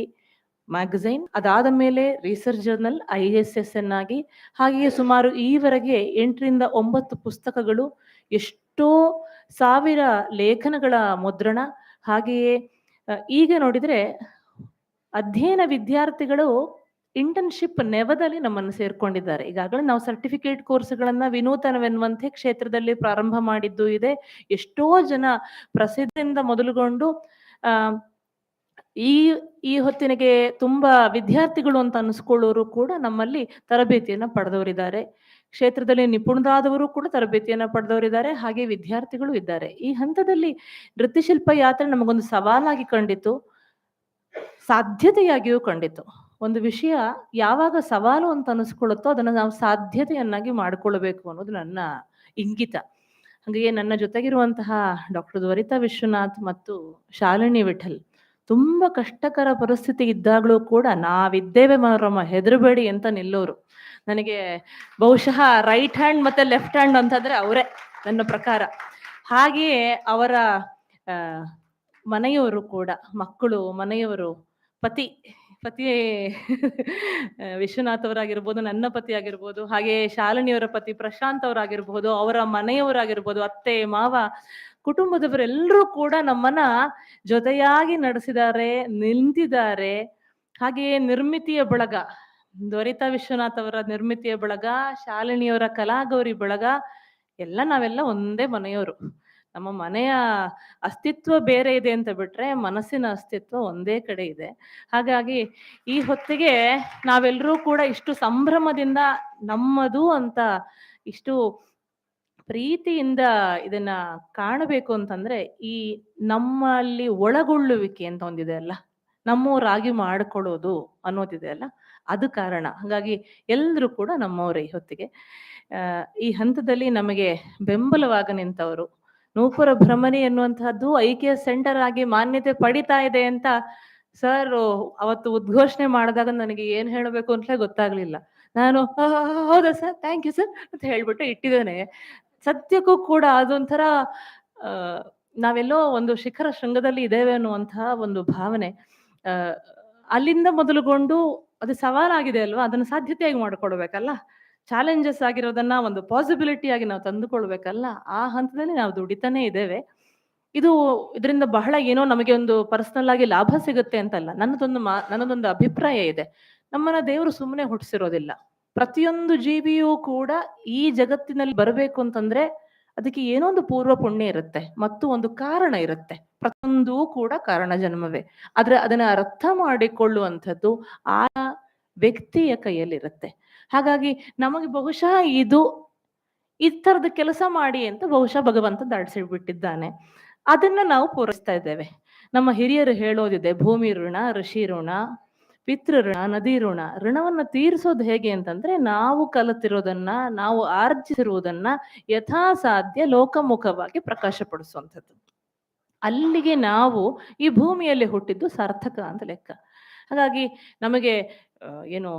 ಮ್ಯಾಗಝೈನ್, ಅದಾದ ಮೇಲೆ ರಿಸರ್ಚ್ ಜರ್ನಲ್ ISSN ಆಗಿ, ಹಾಗೆಯೇ ಸುಮಾರು ಈವರೆಗೆ 8-9 ಪುಸ್ತಕಗಳು, ಎಷ್ಟೋ ಸಾವಿರ ಲೇಖನಗಳ ಮುದ್ರಣ. ಹಾಗೆಯೇ ಈಗ ನೋಡಿದರೆ ಅಧ್ಯಯನ ವಿದ್ಯಾರ್ಥಿಗಳು ಇಂಟರ್ನ್ಶಿಪ್ ನೆವದಲ್ಲಿ ನಮ್ಮನ್ನು ಸೇರ್ಕೊಂಡಿದ್ದಾರೆ. ಈಗಾಗಲೇ ನಾವು ಸರ್ಟಿಫಿಕೇಟ್ ಕೋರ್ಸ್ಗಳನ್ನ ವಿನೂತನವೆನ್ನುವಂತೆ ಕ್ಷೇತ್ರದಲ್ಲಿ ಪ್ರಾರಂಭ ಮಾಡಿದ್ದು ಇದೆ. ಎಷ್ಟೋ ಜನ ಪ್ರಸಿದ್ಧಿಯಿಂದ ಮೊದಲುಗೊಂಡು ಈ ಹೊತ್ತಿನಿಗೆ ತುಂಬಾ ವಿದ್ಯಾರ್ಥಿಗಳು ಅಂತ ಅನಿಸ್ಕೊಳ್ಳೋರು ಕೂಡ ನಮ್ಮಲ್ಲಿ ತರಬೇತಿಯನ್ನು ಪಡೆದವರಿದ್ದಾರೆ. ಕ್ಷೇತ್ರದಲ್ಲಿ ನಿಪುಣರಾದವರು ಕೂಡ ತರಬೇತಿಯನ್ನು ಪಡೆದವರಿದ್ದಾರೆ, ಹಾಗೆ ವಿದ್ಯಾರ್ಥಿಗಳು ಇದ್ದಾರೆ. ಈ ಹಂತದಲ್ಲಿ ನೃತ್ಯಶಿಲ್ಪ ಯಾತ್ರೆ ನಮಗೊಂದು ಸವಾಲಾಗಿ ಕಂಡಿತು, ಸಾಧ್ಯತೆಯಾಗಿಯೂ ಕಂಡಿತು. ಒಂದು ವಿಷಯ ಯಾವಾಗ ಸವಾಲು ಅಂತ ಅನಿಸ್ಕೊಳ್ಳುತ್ತೋ ಅದನ್ನು ನಾವು ಸಾಧ್ಯತೆಯನ್ನಾಗಿ ಮಾಡಿಕೊಳ್ಳಬೇಕು ಅನ್ನೋದು ನನ್ನ ಇಂಗಿತ. ಹಾಗೆಯೇ ನನ್ನ ಜೊತೆಗಿರುವಂತಹ ಡಾಕ್ಟರ್ ದ್ವರಿತಾ ವಿಶ್ವನಾಥ್ ಮತ್ತು ಶಾಲಿನಿ ವಿಠಲ್ ತುಂಬಾ ಕಷ್ಟಕರ ಪರಿಸ್ಥಿತಿ ಇದ್ದಾಗಲೂ ಕೂಡ ನಾವಿದ್ದೇವೆ ಮನೋರಮ, ಹೆದರಬೇಡಿ ಅಂತ ನಿಲ್ಲೋರು. ನನಗೆ ಬಹುಶಃ ರೈಟ್ ಹ್ಯಾಂಡ್ ಮತ್ತೆ ಲೆಫ್ಟ್ ಹ್ಯಾಂಡ್ ಅಂತಂದ್ರೆ ಅವರೇ ನನ್ನ ಪ್ರಕಾರ. ಹಾಗೆಯೇ ಅವರ ಮನೆಯವರು ಕೂಡ, ಮಕ್ಕಳು, ಮನೆಯವರು, ಪತಿ ವಿಶ್ವನಾಥ್ ಅವರಾಗಿರ್ಬೋದು, ನನ್ನ ಪತಿ ಆಗಿರ್ಬೋದು, ಹಾಗೆ ಶಾಲಿನಿಯವರ ಪತಿ ಪ್ರಶಾಂತ್ ಅವರಾಗಿರ್ಬೋದು, ಅವರ ಮನೆಯವರಾಗಿರ್ಬೋದು, ಅತ್ತೆ ಮಾವ, ಕುಟುಂಬದವರೆಲ್ಲರೂ ಕೂಡ ನಮ್ಮನ್ನ ಜೊತೆಯಾಗಿ ನಡೆಸಿದ್ದಾರೆ, ನಿಂತಿದ್ದಾರೆ. ಹಾಗೆಯೇ ನಿರ್ಮಿತಿಯ ಬಳಗ, ದ್ವರಿತಾ ವಿಶ್ವನಾಥ್ ಅವರ ನಿರ್ಮಿತಿಯ ಬಳಗ, ಶಾಲಿನಿಯವರ ಕಲಾಗೌರಿ ಬಳಗ, ನಾವೆಲ್ಲ ಒಂದೇ ಮನೆಯವರು. ನಮ್ಮ ಮನೆಯ ಅಸ್ತಿತ್ವ ಬೇರೆ ಇದೆ ಅಂತ ಬಿಟ್ರೆ ಮನಸ್ಸಿನ ಅಸ್ತಿತ್ವ ಒಂದೇ ಕಡೆ ಇದೆ. ಹಾಗಾಗಿ ಈ ಹೊತ್ತಿಗೆ ನಾವೆಲ್ಲರೂ ಕೂಡ ಇಷ್ಟು ಸಂಭ್ರಮದಿಂದ ನಮ್ಮದು ಅಂತ ಇಷ್ಟು ಪ್ರೀತಿಯಿಂದ ಇದನ್ನ ಕಾಣಬೇಕು ಅಂತಂದ್ರೆ ಈ ನಮ್ಮಲ್ಲಿ ಒಳಗೊಳ್ಳುವಿಕೆ ಅಂತ ಒಂದಿದೆ ಅಲ್ಲ, ನಮ್ಮವರಾಗಿ ಮಾಡಿಕೊಳ್ಳೋದು ಅನ್ನೋದಿದೆ ಅಲ್ಲ, ಅದು ಕಾರಣ. ಹಾಗಾಗಿ ಎಲ್ಲರೂ ಕೂಡ ನಮ್ಮವರೇ ಈ ಹೊತ್ತಿಗೆ. ಈ ಹಂತದಲ್ಲಿ ನಮಗೆ ಬೆಂಬಲವಾಗಿ ನಿಂತವರು, ನೂಪುರ ಭ್ರಮರಿ ಎನ್ನುವಂತಹದ್ದು ಐಕ್ಯ ಸೆಂಟರ್ ಆಗಿ ಮಾನ್ಯತೆ ಪಡಿತಾ ಇದೆ ಅಂತ ಸರ್ ಅವತ್ತು ಉದ್ಘೋಷಣೆ ಮಾಡಿದಾಗ ನನಗೆ ಏನ್ ಹೇಳಬೇಕು ಅಂತಲೇ ಗೊತ್ತಾಗ್ಲಿಲ್ಲ. ನಾನು ಹೌದಾ ಸರ್, ಥ್ಯಾಂಕ್ ಯು ಸರ್ ಅಂತ ಹೇಳ್ಬಿಟ್ಟು ಇಟ್ಟಿದ್ದೇನೆ. ಸದ್ಯಕ್ಕೂ ಕೂಡ ಅದೊಂಥರ ನಾವೆಲ್ಲೋ ಒಂದು ಶಿಖರ ಶೃಂಗದಲ್ಲಿ ಇದ್ದೇವೆ ಅನ್ನುವಂತಹ ಒಂದು ಭಾವನೆ. ಅಲ್ಲಿಂದ ಮೊದಲುಗೊಂಡು ಅದು ಸವಾಲಾಗಿದೆ ಅಲ್ವಾ, ಅದನ್ನು ಸಾಧ್ಯತೆಯಾಗಿ ಮಾಡಿಕೊಡ್ಬೇಕಲ್ಲ. ಚಾಲೆಂಜಸ್ ಆಗಿರೋದನ್ನ ಒಂದು ಪಾಸಿಬಿಲಿಟಿ ಆಗಿ ನಾವು ತಂದುಕೊಳ್ಬೇಕಲ್ಲ. ಆ ಹಂತದಲ್ಲಿ ನಾವು ದುಡಿತಾನೆ ಇದ್ದೇವೆ. ಇದರಿಂದ ಬಹಳ ಏನೋ ನಮಗೆ ಒಂದು ಪರ್ಸನಲ್ ಆಗಿ ಲಾಭ ಸಿಗುತ್ತೆ ಅಂತಲ್ಲ. ನನ್ನದೊಂದು ಅಭಿಪ್ರಾಯ ಇದೆ. ನಮ್ಮನ್ನ ದೇವರು ಸುಮ್ಮನೆ ಹುಟ್ಟಿಸಿರೋದಿಲ್ಲ. ಪ್ರತಿಯೊಂದು ಜೀವಿಯೂ ಕೂಡ ಈ ಜಗತ್ತಿನಲ್ಲಿ ಬರಬೇಕು ಅಂತಂದ್ರೆ ಅದಕ್ಕೆ ಏನೋ ಒಂದು ಪೂರ್ವ ಪುಣ್ಯ ಇರುತ್ತೆ ಮತ್ತು ಒಂದು ಕಾರಣ ಇರುತ್ತೆ. ಪ್ರತಿಯೊಂದೂ ಕೂಡ ಕಾರಣ ಜನ್ಮವೇ. ಆದ್ರೆ ಅದನ್ನ ಅರ್ಥ ಮಾಡಿಕೊಳ್ಳುವಂಥದ್ದು ಆ ವ್ಯಕ್ತಿಯ ಕೈಯಲ್ಲಿರುತ್ತೆ. ಹಾಗಾಗಿ ನಮಗೆ ಬಹುಶಃ ಈ ತರದ ಕೆಲಸ ಮಾಡಿ ಅಂತ ಬಹುಶಃ ಭಗವಂತ ದಾಟಿಸಿಬಿಟ್ಟಿದ್ದಾನೆ. ಅದನ್ನ ನಾವು ಪೂರೈಸ್ತಾ ಇದ್ದೇವೆ. ನಮ್ಮ ಹಿರಿಯರು ಹೇಳೋದಿದೆ, ಭೂಮಿ ಋಣ, ಋಷಿ ಋಣ, ಪಿತೃ ಋಣ, ನದಿ ಋಣ. ಋಣವನ್ನ ತೀರಿಸೋದು ಹೇಗೆ ಅಂತಂದ್ರೆ ನಾವು ಕಲಿತಿರೋದನ್ನ, ನಾವು ಆರ್ಜಿಸಿರುವುದನ್ನ ಯಥಾಸಾಧ್ಯ ಲೋಕಮುಖವಾಗಿ ಪ್ರಕಾಶಪಡಿಸುವಂಥದ್ದು. ಅಲ್ಲಿಗೆ ನಾವು ಈ ಭೂಮಿಯಲ್ಲಿ ಹುಟ್ಟಿದ್ದು ಸಾರ್ಥಕ ಅಂತ ಲೆಕ್ಕ. ಹಾಗಾಗಿ ನಮಗೆ ಏನು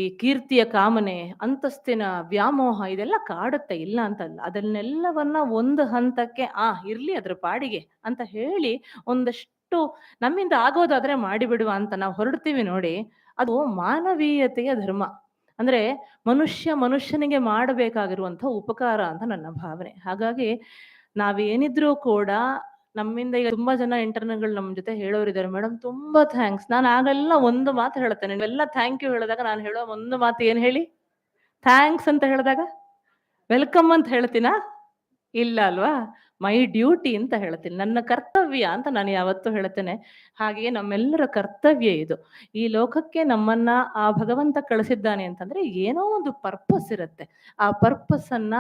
ಈ ಕೀರ್ತಿಯ ಕಾಮನೆ, ಅಂತಸ್ತಿನ ವ್ಯಾಮೋಹ ಇದೆಲ್ಲ ಕಾಡುತ್ತೆ, ಇಲ್ಲ ಅಂತಲ್ಲ. ಅದನ್ನೆಲ್ಲವನ್ನ ಒಂದು ಹಂತಕ್ಕೆ ಇರ್ಲಿ ಅದ್ರ ಪಾಡಿಗೆ ಅಂತ ಹೇಳಿ ಒಂದಷ್ಟು ನಮ್ಮಿಂದ ಆಗೋದಾದ್ರೆ ಮಾಡಿಬಿಡುವ ಅಂತ ನಾವು ಹೊರಡ್ತೀವಿ ನೋಡಿ, ಅದು ಮಾನವೀಯತೆಯ ಧರ್ಮ. ಅಂದ್ರೆ ಮನುಷ್ಯನಿಗೆ ಮಾಡಬೇಕಾಗಿರುವಂಥ ಉಪಕಾರ ಅಂತ ನನ್ನ ಭಾವನೆ. ಹಾಗಾಗಿ ನಾವೇನಿದ್ರೂ ಕೂಡ ನಮ್ಮಿಂದ ಈಗ ತುಂಬಾ ಜನ ಇಂಟರ್ನಲ್ಗಳು ನಮ್ಮ ಜೊತೆ ಹೇಳೋರಿದ್ದಾರೆ, ಮೇಡಮ್ ತುಂಬಾ ಥ್ಯಾಂಕ್ಸ್. ನಾನು ಆಗೆಲ್ಲ ಒಂದು ಮಾತು ಹೇಳ್ತೇನೆ, ನೀವೆಲ್ಲ ಥ್ಯಾಂಕ್ ಯು ಹೇಳಿದಾಗ ನಾನು ಹೇಳೋ ಒಂದು ಮಾತು ಏನ್ ಹೇಳಿ? ಥ್ಯಾಂಕ್ಸ್ ಅಂತ ಹೇಳಿದಾಗ ವೆಲ್ಕಮ್ ಅಂತ ಹೇಳ್ತೀನಾ? ಇಲ್ಲ ಅಲ್ವಾ? ಮೈ ಡ್ಯೂಟಿ ಅಂತ ಹೇಳ್ತೀನಿ, ನನ್ನ ಕರ್ತವ್ಯ ಅಂತ ನಾನು ಯಾವತ್ತೂ ಹೇಳ್ತೇನೆ. ಹಾಗೆಯೇ ನಮ್ಮೆಲ್ಲರ ಕರ್ತವ್ಯ ಇದು. ಈ ಲೋಕಕ್ಕೆ ನಮ್ಮನ್ನ ಆ ಭಗವಂತ ಕಳಿಸಿದ್ದಾನೆ ಅಂತಂದ್ರೆ ಏನೋ ಒಂದು ಪರ್ಪಸ್ ಇರುತ್ತೆ. ಆ ಪರ್ಪಸ್ ಅನ್ನ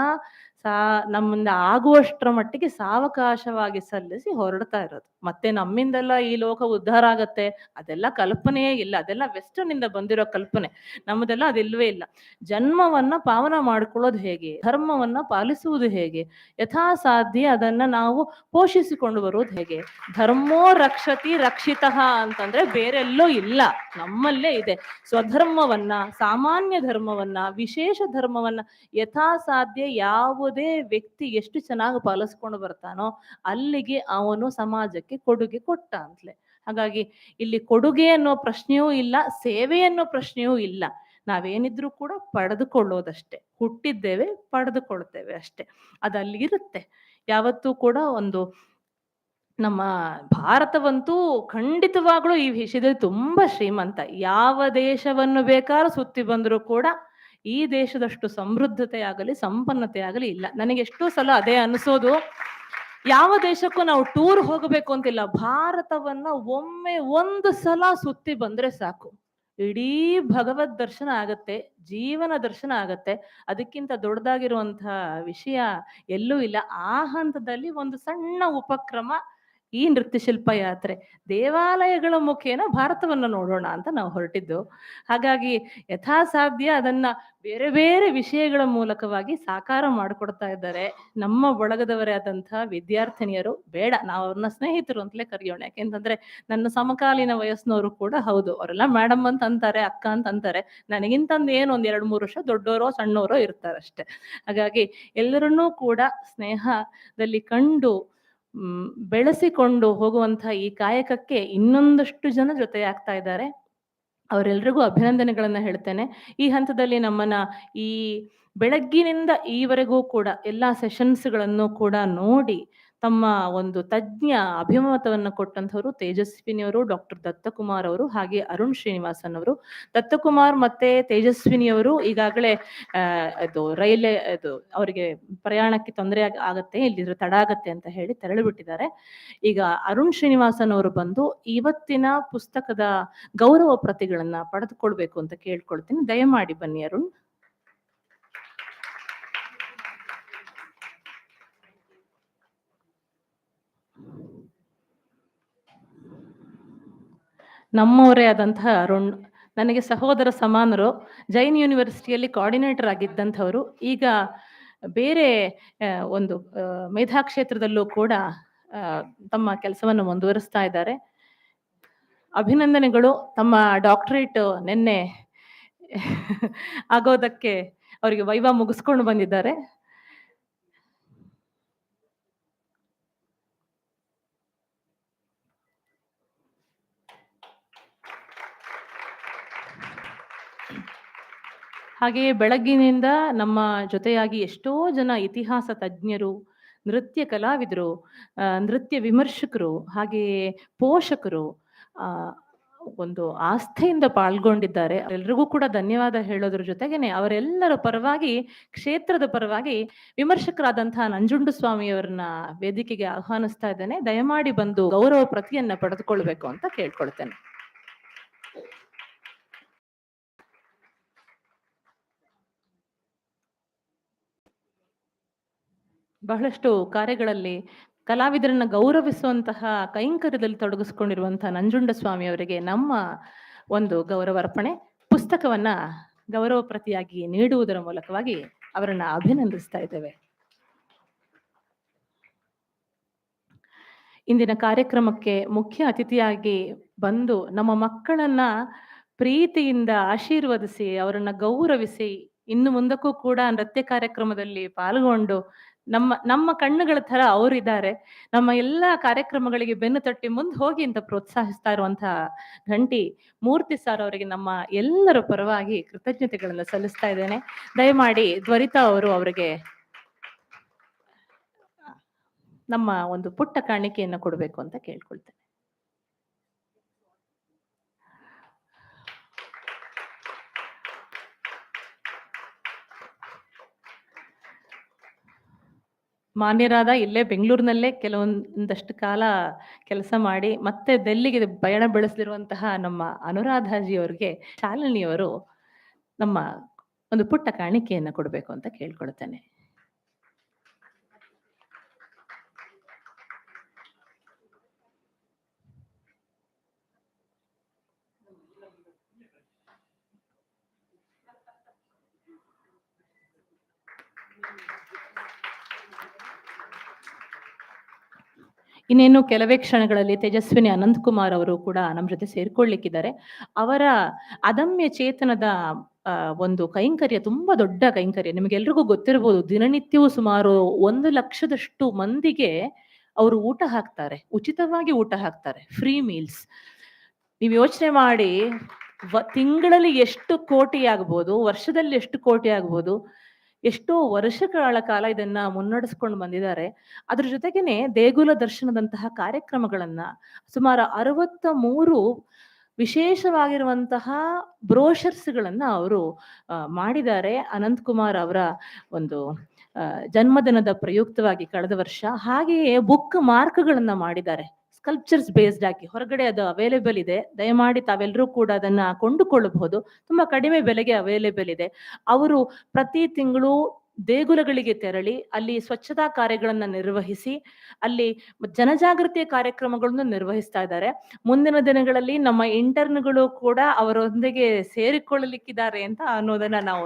ನಮ್ಮಿಂದ ಆಗುವಷ್ಟರ ಮಟ್ಟಿಗೆ ಸಾವಕಾಶವಾಗಿ ಸಲ್ಲಿಸಿ ಹೊರಡ್ತಾ ಇರೋದು. ಮತ್ತೆ ನಮ್ಮಿಂದೆಲ್ಲ ಈ ಲೋಕ ಉದ್ಧಾರ ಆಗತ್ತೆ ಅದೆಲ್ಲ ಕಲ್ಪನೆಯೇ ಇಲ್ಲ. ಅದೆಲ್ಲ ವೆಸ್ಟರ್ನ್ ಇಂದ ಬಂದಿರೋ ಕಲ್ಪನೆ, ನಮ್ಮದೆಲ್ಲ ಅದಿಲ್ವೇ ಇಲ್ಲ. ಜನ್ಮವನ್ನ ಪಾವನ ಮಾಡ್ಕೊಳ್ಳೋದು ಹೇಗೆ, ಧರ್ಮವನ್ನ ಪಾಲಿಸುವುದು ಹೇಗೆ, ಯಥಾಸಾಧ್ಯ ಅದನ್ನ ನಾವು ಪೋಷಿಸಿಕೊಂಡು ಬರೋದು ಹೇಗೆ. ಧರ್ಮೋ ರಕ್ಷತಿ ರಕ್ಷಿತಃ ಅಂತಂದ್ರೆ ಬೇರೆಲ್ಲೋ ಇಲ್ಲ, ನಮ್ಮಲ್ಲೇ ಇದೆ. ಸ್ವಧರ್ಮವನ್ನ, ಸಾಮಾನ್ಯ ಧರ್ಮವನ್ನ, ವಿಶೇಷ ಧರ್ಮವನ್ನ ಯಥಾಸಾಧ್ಯ ಯಾವುದೇ ವ್ಯಕ್ತಿ ಎಷ್ಟು ಚೆನ್ನಾಗಿ ಪಾಲಿಸ್ಕೊಂಡು ಬರ್ತಾನೋ ಅಲ್ಲಿಗೆ ಅವನು ಸಮಾಜಕ್ಕೆ ಕೊಡುಗೆ ಕೊಟ್ಟ ಅಂತಲೇ. ಹಾಗಾಗಿ ಇಲ್ಲಿ ಕೊಡುಗೆ ಅನ್ನೋ ಪ್ರಶ್ನೆಯೂ ಇಲ್ಲ, ಸೇವೆ ಅನ್ನೋ ಪ್ರಶ್ನೆಯೂ ಇಲ್ಲ. ನಾವೇನಿದ್ರೂ ಕೂಡ ಪಡೆದುಕೊಳ್ಳೋದಷ್ಟೇ. ಹುಟ್ಟಿದ್ದೇವೆ, ಪಡೆದುಕೊಳ್ತೇವೆ ಅಷ್ಟೇ. ಅದಲ್ಲಿರುತ್ತೆ. ಯಾವತ್ತೂ ಕೂಡ ಒಂದು ನಮ್ಮ ಭಾರತವಂತೂ ಖಂಡಿತವಾಗ್ಲೂ ಈ ವಿಷಯದಲ್ಲಿ ತುಂಬಾ ಶ್ರೀಮಂತ. ಯಾವ ದೇಶವನ್ನು ಬೇಕಾದ್ರೂ ಸುತ್ತಿ ಬಂದರೂ ಕೂಡ ಈ ದೇಶದಷ್ಟು ಸಮೃದ್ಧತೆ ಆಗಲಿ ಸಂಪನ್ನತೆ ಆಗಲಿ ಇಲ್ಲ. ನನಗೆ ಎಷ್ಟೋ ಸಲ ಅದೇ ಅನಿಸೋದು. ಯಾವ ದೇಶಕ್ಕೂ ನಾವು ಟೂರ್ ಹೋಗಬೇಕು ಅಂತಿಲ್ಲ, ಭಾರತವನ್ನ ಒಮ್ಮೆ ಒಂದು ಸಲ ಸುತ್ತಿ ಬಂದ್ರೆ ಸಾಕು, ಇಡೀ ಭಗವದ್ ದರ್ಶನ ಆಗತ್ತೆ, ಜೀವನ ದರ್ಶನ ಆಗತ್ತೆ. ಅದಕ್ಕಿಂತ ದೊಡ್ಡದಾಗಿರುವಂತಹ ವಿಷಯ ಎಲ್ಲೂ ಇಲ್ಲ. ಆ ಹಂತದಲ್ಲಿ ಒಂದು ಸಣ್ಣ ಉಪಕ್ರಮ ಈ ನೃತ್ಯ ಶಿಲ್ಪ ಯಾತ್ರೆ, ದೇವಾಲಯಗಳ ಮುಖೇನ ಭಾರತವನ್ನು ನೋಡೋಣ ಅಂತ ನಾವು ಹೊರಟಿದ್ದು. ಹಾಗಾಗಿ ಯಥಾಸಾಧ್ಯ ಅದನ್ನ ಬೇರೆ ಬೇರೆ ವಿಷಯಗಳ ಮೂಲಕವಾಗಿ ಸಾಕಾರ ಮಾಡಿಕೊಡ್ತಾ ಇದ್ದಾರೆ ನಮ್ಮ ಬಳಗದವರೇ ಆದಂತಹ ವಿದ್ಯಾರ್ಥಿನಿಯರು. ಬೇಡ, ನಾವು ಅವ್ರನ್ನ ಸ್ನೇಹಿತರು ಅಂತಲೇ ಕರೆಯೋಣ. ಯಾಕೆಂತಂದ್ರೆ ನನ್ನ ಸಮಕಾಲೀನ ವಯಸ್ಸಿನವರು ಕೂಡ ಹೌದು. ಅವರೆಲ್ಲ ಮೇಡಮ್ ಅಂತ ಅಂತಾರೆ, ಅಕ್ಕ ಅಂತ ಅಂತಾರೆ. ನನಗಿಂತಂದು ಏನು ಒಂದ್ 2-3 ವರ್ಷ ದೊಡ್ಡವರೋ ಸಣ್ಣವರೋ ಇರ್ತಾರಷ್ಟೆ. ಹಾಗಾಗಿ ಎಲ್ಲರನ್ನೂ ಕೂಡ ಸ್ನೇಹದಲ್ಲಿ ಕಂಡು ಬೆಳೆಸಿಕೊಂಡು ಹೋಗುವಂತಹ ಈ ಕಾಯಕಕ್ಕೆ ಇನ್ನೊಂದಷ್ಟು ಜನ ಜೊತೆ ಆಗ್ತಾ ಇದ್ದಾರೆ. ಅವರೆಲ್ರಿಗೂ ಅಭಿನಂದನೆಗಳನ್ನ ಹೇಳ್ತೇನೆ. ಈ ಹಂತದಲ್ಲಿ ನಮ್ಮನ್ನ ಈ ಬೆಳಗ್ಗಿನಿಂದ ಈವರೆಗೂ ಕೂಡ ಎಲ್ಲಾ ಸೆಷನ್ಸ್ಗಳನ್ನು ಕೂಡ ನೋಡಿ ತಮ್ಮ ಒಂದು ತಜ್ಞ ಅಭಿಮತವನ್ನು ಕೊಟ್ಟಂಥವರು ತೇಜಸ್ವಿನಿಯವರು, ಡಾಕ್ಟರ್ ದತ್ತಕುಮಾರ್ ಅವರು, ಹಾಗೆ ಅರುಣ್ ಶ್ರೀನಿವಾಸನ್ ಅವರು. ದತ್ತಕುಮಾರ್ ಮತ್ತೆ ತೇಜಸ್ವಿನಿಯವರು ಈಗಾಗಲೇ ಅವರಿಗೆ ಪ್ರಯಾಣಕ್ಕೆ ತೊಂದರೆ ಆಗತ್ತೆ, ಇಲ್ಲಿದ್ರೆ ತಡ ಆಗತ್ತೆ ಅಂತ ಹೇಳಿ ತೆರಳಿಬಿಟ್ಟಿದ್ದಾರೆ. ಈಗ ಅರುಣ್ ಶ್ರೀನಿವಾಸನ್ ಅವರು ಬಂದು ಇವತ್ತಿನ ಪುಸ್ತಕದ ಗೌರವ ಪ್ರತಿಗಳನ್ನ ಪಡೆದುಕೊಳ್ಬೇಕು ಅಂತ ಕೇಳ್ಕೊಳ್ತೀನಿ. ದಯಮಾಡಿ ಬನ್ನಿ ಅರುಣ್. ನಮ್ಮವರೇ ಆದಂತಹ ನನಗೆ ಸಹೋದರ ಸಮಾನರು, ಜೈನ್ ಯೂನಿವರ್ಸಿಟಿಯಲ್ಲಿ ಕೋಆರ್ಡಿನೇಟರ್ ಆಗಿದ್ದಂಥವರು, ಈಗ ಬೇರೆ ಒಂದು ಮೇಧಾ ಕ್ಷೇತ್ರದಲ್ಲೂ ಕೂಡ ತಮ್ಮ ಕೆಲಸವನ್ನು ಮುಂದುವರಿಸ್ತಾ ಇದ್ದಾರೆ. ಅಭಿನಂದನೆಗಳು. ತಮ್ಮ ಡಾಕ್ಟರೇಟ್ ನಿನ್ನೆ ಆಗೋದಕ್ಕೆ ಅವರಿಗೆ ವೈವಾ ಮುಗಿಸ್ಕೊಂಡು ಬಂದಿದ್ದಾರೆ. ಹಾಗೆಯೇ ಬೆಳಗ್ಗಿನಿಂದ ನಮ್ಮ ಜೊತೆಯಾಗಿ ಎಷ್ಟೋ ಜನ ಇತಿಹಾಸ ತಜ್ಞರು, ನೃತ್ಯ ಕಲಾವಿದರು, ನೃತ್ಯ ವಿಮರ್ಶಕರು, ಹಾಗೆಯೇ ಪೋಷಕರು ಒಂದು ಆಸ್ಥೆಯಿಂದ ಪಾಲ್ಗೊಂಡಿದ್ದಾರೆ. ಎಲ್ರಿಗೂ ಕೂಡ ಧನ್ಯವಾದ ಹೇಳೋದ್ರ ಜೊತೆಗೇನೆ ಅವರೆಲ್ಲರ ಪರವಾಗಿ, ಕ್ಷೇತ್ರದ ಪರವಾಗಿ ವಿಮರ್ಶಕರಾದಂತಹ ನಂಜುಂಡು ಸ್ವಾಮಿಯವರನ್ನ ವೇದಿಕೆಗೆ ಆಹ್ವಾನಿಸ್ತಾ ಇದ್ದೇನೆ. ದಯಮಾಡಿ ಬಂದು ಗೌರವ ಪ್ರತಿಯನ್ನ ಪಡೆದುಕೊಳ್ಬೇಕು ಅಂತ ಕೇಳ್ಕೊಳ್ತೇನೆ. ಬಹಳಷ್ಟು ಕಾರ್ಯಗಳಲ್ಲಿ ಕಲಾವಿದರನ್ನ ಗೌರವಿಸುವಂತಹ ಕೈಂಕರ್ಯದಲ್ಲಿ ತೊಡಗಿಸಿಕೊಂಡಿರುವಂತಹ ನಂಜುಂಡ ಸ್ವಾಮಿ ಅವರಿಗೆ ನಮ್ಮ ಒಂದು ಗೌರವಾರ್ಪಣೆ. ಪುಸ್ತಕವನ್ನ ಗೌರವ ಪ್ರತಿಯಾಗಿ ನೀಡುವುದರ ಮೂಲಕವಾಗಿ ಅವರನ್ನ ಅಭಿನಂದಿಸ್ತಾ ಇದ್ದೇವೆ. ಇಂದಿನ ಕಾರ್ಯಕ್ರಮಕ್ಕೆ ಮುಖ್ಯ ಅತಿಥಿಯಾಗಿ ಬಂದು ನಮ್ಮ ಮಕ್ಕಳನ್ನ ಪ್ರೀತಿಯಿಂದ ಆಶೀರ್ವದಿಸಿ ಅವರನ್ನ ಗೌರವಿಸಿ ಇನ್ನು ಮುಂದಕ್ಕೂ ಕೂಡ ನೃತ್ಯ ಕಾರ್ಯಕ್ರಮದಲ್ಲಿ ಪಾಲ್ಗೊಂಡು ನಮ್ಮ ಕಣ್ಣುಗಳ ತರ ಅವರಿದ್ದಾರೆ. ನಮ್ಮ ಎಲ್ಲ ಕಾರ್ಯಕ್ರಮಗಳಿಗೆ ಬೆನ್ನು ತಟ್ಟಿ ಮುಂದೆ ಹೋಗಿ ಅಂತ ಪ್ರೋತ್ಸಾಹಿಸ್ತಾ ಇರುವಂತಹ ಘಂಟಿ ಮೂರ್ತಿ ಸರ್ ಅವರಿಗೆ ನಮ್ಮ ಎಲ್ಲರ ಪರವಾಗಿ ಕೃತಜ್ಞತೆಗಳನ್ನು ಸಲ್ಲಿಸ್ತಾ ಇದ್ದೇನೆ. ದಯಮಾಡಿ ತ್ವರಿತ ಅವರಿಗೆ ನಮ್ಮ ಒಂದು ಪುಟ್ಟ ಕಾಣಿಕೆಯನ್ನು ಕೊಡಬೇಕು ಅಂತ ಕೇಳ್ಕೊಳ್ತೇನೆ. ಮಾನ್ಯರಾದ ಇಲ್ಲೇ ಬೆಂಗಳೂರಿನಲ್ಲೇ ಕೆಲವೊಂದಷ್ಟು ಕಾಲ ಕೆಲಸ ಮಾಡಿ ಮತ್ತೆ ಡೆಲ್ಲಿಗೆ ಪಯಣ ಬೆಳೆಸಲಿರುವಂತಹ ನಮ್ಮ ಅನುರಾಧಾಜಿ ಅವರಿಗೆ ಶಾಲಿನಿಯವರು ನಮ್ಮ ಒಂದು ಪುಟ್ಟ ಕಾಣಿಕೆಯನ್ನು ಕೊಡಬೇಕು ಅಂತ ಕೇಳ್ಕೊಳ್ತೇನೆ. ಇನ್ನೇನು ಕೆಲವೇ ಕ್ಷಣಗಳಲ್ಲಿ ತೇಜಸ್ವಿನಿ ಅನಂತಕುಮಾರ್ ಅವರು ಕೂಡ ನಮ್ಮ ಜೊತೆ ಸೇರ್ಕೊಳ್ಳಿಕ್ಕಿದ್ದಾರೆ. ಅವರ ಅದಮ್ಯ ಚೇತನದ ಒಂದು ಕೈಂಕರ್ಯ ತುಂಬಾ ದೊಡ್ಡ ಕೈಂಕರ್ಯ. ನಿಮಗೆಲ್ರಿಗೂ ಗೊತ್ತಿರಬಹುದು, ದಿನನಿತ್ಯವೂ ಸುಮಾರು 1 ಲಕ್ಷದಷ್ಟು ಮಂದಿಗೆ ಅವರು ಊಟ ಹಾಕ್ತಾರೆ, ಉಚಿತವಾಗಿ ಊಟ ಹಾಕ್ತಾರೆ, ಫ್ರೀ ಮೀಲ್ಸ್. ನೀವು ಯೋಚನೆ ಮಾಡಿ, ತಿಂಗಳಲ್ಲಿ ಎಷ್ಟು ಕೋಟಿ ಆಗ್ಬೋದು, ವರ್ಷದಲ್ಲಿ ಎಷ್ಟು ಕೋಟಿ ಆಗ್ಬೋದು, ಎಷ್ಟೋ ವರ್ಷಗಳ ಕಾಲ ಇದನ್ನ ಮುನ್ನಡೆಸ್ಕೊಂಡು ಬಂದಿದ್ದಾರೆ. ಅದ್ರ ಜೊತೆಗೇನೆ ದೇಗುಲ ದರ್ಶನದಂತಹ ಕಾರ್ಯಕ್ರಮಗಳನ್ನ ಸುಮಾರು 63 ವಿಶೇಷವಾಗಿರುವಂತಹ ಬ್ರೋಷರ್ಸ್ಗಳನ್ನ ಅವರು ಮಾಡಿದ್ದಾರೆ. ಅನಂತಕುಮಾರ್ ಅವರ ಒಂದು ಜನ್ಮದಿನದ ಪ್ರಯುಕ್ತವಾಗಿ ಕಳೆದ ವರ್ಷ. ಹಾಗೆಯೇ ಬುಕ್ ಮಾರ್ಕ್ಗಳನ್ನ ಮಾಡಿದ್ದಾರೆ, ಸ್ಕಲ್ಪ್ಚರ್ಸ್ ಬೇಸ್ಡ್ ಆಗಿ. ಹೊರಗಡೆ ಅದು ಅವೈಲೇಬಲ್ ಇದೆ, ದಯಮಾಡಿ ತಾವೆಲ್ಲರೂ ಕೂಡ ಅದನ್ನ ಕೊಂಡುಕೊಳ್ಳಬಹುದು. ತುಂಬಾ ಕಡಿಮೆ ಬೆಲೆಗೆ ಅವೈಲೇಬಲ್ ಇದೆ. ಅವರು ಪ್ರತಿ ತಿಂಗಳು ದೇಗುಲಗಳಿಗೆ ತೆರಳಿ ಅಲ್ಲಿ ಸ್ವಚ್ಛತಾ ಕಾರ್ಯಗಳನ್ನ ನಿರ್ವಹಿಸಿ ಅಲ್ಲಿ ಜನಜಾಗೃತಿಯ ಕಾರ್ಯಕ್ರಮಗಳನ್ನು ನಿರ್ವಹಿಸ್ತಾ ಇದ್ದಾರೆ. ಮುಂದಿನ ದಿನಗಳಲ್ಲಿ ನಮ್ಮ ಇಂಟರ್ನ್ಗಳು ಕೂಡ ಅವರೊಂದಿಗೆ ಸೇರಿಕೊಳ್ಳಲಿಕ್ಕಿದ್ದಾರೆ ಅಂತ ಅನ್ನೋದನ್ನ ನಾವು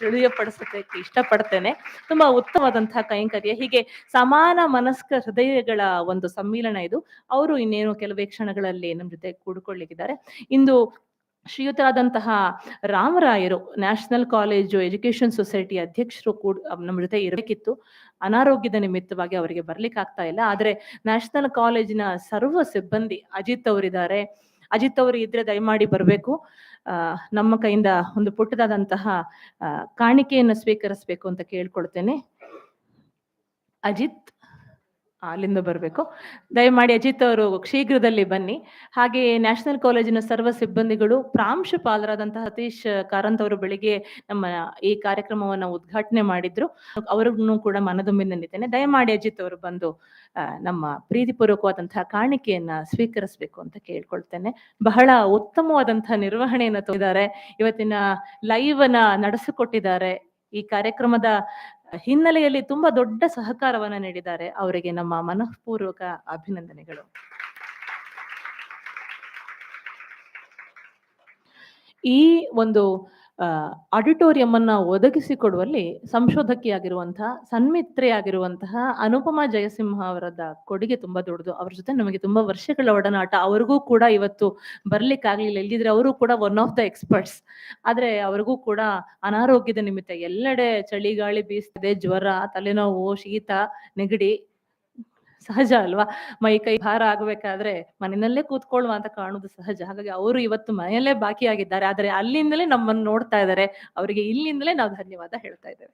ತಿಳಿಯಪಡಿಸೋದಕ್ಕೆ ಇಷ್ಟಪಡ್ತೇನೆ. ತುಂಬಾ ಉತ್ತಮವಾದಂತಹ ಕೈಂಕರ್ಯ. ಹೀಗೆ ಸಮಾನ ಮನಸ್ಕ ಹೃದಯಗಳ ಒಂದು ಸಮ್ಮಿಲನ ಇದು. ಅವರು ಇನ್ನೇನು ಕೆಲವೇ ಕ್ಷಣಗಳಲ್ಲಿ ನಮ್ಮ ಜೊತೆ ಕೂಡಿಕೊಳ್ಳಿಕ್ಕಿದ್ದಾರೆ. ಇಂದು ಶ್ರೀಯುತರಾದಂತಹ ರಾಮರಾಯರು, ನ್ಯಾಷನಲ್ ಕಾಲೇಜು ಎಜುಕೇಶನ್ ಸೊಸೈಟಿ ಅಧ್ಯಕ್ಷರು ಕೂಡ ನಮ್ಮ ಜೊತೆ ಇರಬೇಕಿತ್ತು. ಅನಾರೋಗ್ಯದ ನಿಮಿತ್ತವಾಗಿ ಅವರಿಗೆ ಬರ್ಲಿಕ್ಕೆ ಆಗ್ತಾ ಇಲ್ಲ. ಆದ್ರೆ ನ್ಯಾಷನಲ್ ಕಾಲೇಜಿನ ಸರ್ವ ಸಿಬ್ಬಂದಿ ಅಜಿತ್ ಅವರಿದ್ದಾರೆ. ಅಜಿತ್ ಅವರು ಇದ್ರೆ ದಯಮಾಡಿ ಬರಬೇಕು. ನಮ್ಮ ಕೈಯಿಂದ ಒಂದು ಪುಟ್ಟದಾದಂತಹ ಕಾಣಿಕೆಯನ್ನು ಸ್ವೀಕರಿಸಬೇಕು ಅಂತ ಕೇಳ್ಕೊಳ್ತೇನೆ. ಅಜಿತ್ ಅಲ್ಲಿಂದ ಬರಬೇಕು. ದಯಮಾಡಿ ಅಜಿತ್ ಅವರು ಶೀಘ್ರದಲ್ಲಿ ಬನ್ನಿ. ಹಾಗೆ ನ್ಯಾಷನಲ್ ಕಾಲೇಜಿನ ಸರ್ವ ಸಿಬ್ಬಂದಿಗಳು, ಪ್ರಾಂಶುಪಾಲರಾದಂತಹ ಸತೀಶ್ ಕಾರಂತ್ ಅವರು ಬೆಳಿಗ್ಗೆ ನಮ್ಮ ಈ ಕಾರ್ಯಕ್ರಮವನ್ನು ಉದ್ಘಾಟನೆ ಮಾಡಿದ್ರು. ಅವರನ್ನು ಕೂಡ ಮನದುಂಬಿನಿದ್ದೇನೆ. ದಯಮಾಡಿ ಅಜಿತ್ ಅವರು ಬಂದು ನಮ್ಮ ಪ್ರೀತಿಪೂರ್ವಕವಾದಂತಹ ಕಾಣಿಕೆಯನ್ನ ಸ್ವೀಕರಿಸಬೇಕು ಅಂತ ಕೇಳ್ಕೊಳ್ತೇನೆ. ಬಹಳ ಉತ್ತಮವಾದಂತಹ ನಿರ್ವಹಣೆಯನ್ನು ತೋರಿದ್ದಾರೆ. ಇವತ್ತಿನ ಲೈವ್ ಅನ್ನ ನಡೆಸಿಕೊಟ್ಟಿದ್ದಾರೆ. ಈ ಕಾರ್ಯಕ್ರಮದ ಹಿನ್ನೆಲೆಯಲ್ಲಿ ತುಂಬಾ ದೊಡ್ಡ ಸಹಕಾರವನ್ನ ನೀಡಿದ್ದಾರೆ. ಅವರಿಗೆ ನಮ್ಮ ಮನಃಪೂರ್ವಕ ಅಭಿನಂದನೆಗಳು. ಈ ಒಂದು ಆಡಿಟೋರಿಯಂ ಅನ್ನ ಒದಗಿಸಿಕೊಡುವಲ್ಲಿ ಸಂಶೋಧಕಿಯಾಗಿರುವಂತಹ ಸನ್ಮಿತ್ರೆಯಾಗಿರುವಂತಹ ಅನುಪಮಾ ಜಯಸಿಂಹ ಅವರದ ಕೊಡುಗೆ ತುಂಬಾ ದೊಡ್ಡದು. ಅವ್ರ ಜೊತೆ ನಮಗೆ ತುಂಬಾ ವರ್ಷಗಳ ಒಡನಾಟ. ಅವ್ರಿಗೂ ಕೂಡ ಇವತ್ತು ಬರ್ಲಿಕ್ಕಾಗ್ಲಿಲ್ಲ, ಇಲ್ಲಿದ್ರೆ ಅವರು ಕೂಡ ಒನ್ ಆಫ್ ದ ಎಕ್ಸ್ಪರ್ಟ್ಸ್. ಆದ್ರೆ ಅವ್ರಿಗೂ ಕೂಡ ಅನಾರೋಗ್ಯದ ನಿಮಿತ್ತ ಎಲ್ಲೆಡೆ ಚಳಿಗಾಳಿ ಬೀಸ್ತಿದೆ, ಜ್ವರ, ತಲೆನೋವು, ಶೀತ, ನೆಗಡಿ ಸಹಜ ಅಲ್ವಾ. ಮೈ ಕೈ ಭಾರ ಆಗ್ಬೇಕಾದ್ರೆ ಮನೆಯಲ್ಲೇ ಕೂತ್ಕೊಳ್ಳುವ ಅಂತ ಕಾಣುದು ಸಹಜ. ಹಾಗಾಗಿ ಅವರು ಇವತ್ತು ಮನೆಯಲ್ಲೇ ಬಾಕಿಯಾಗಿದ್ದಾರೆ, ಆದ್ರೆ ಅಲ್ಲಿಂದಲೇ ನಮ್ಮನ್ನು ನೋಡ್ತಾ ಇದ್ದಾರೆ. ಅವರಿಗೆ ಇಲ್ಲಿಂದಲೇ ನಾವು ಧನ್ಯವಾದ ಹೇಳ್ತಾ ಇದ್ದೇವೆ.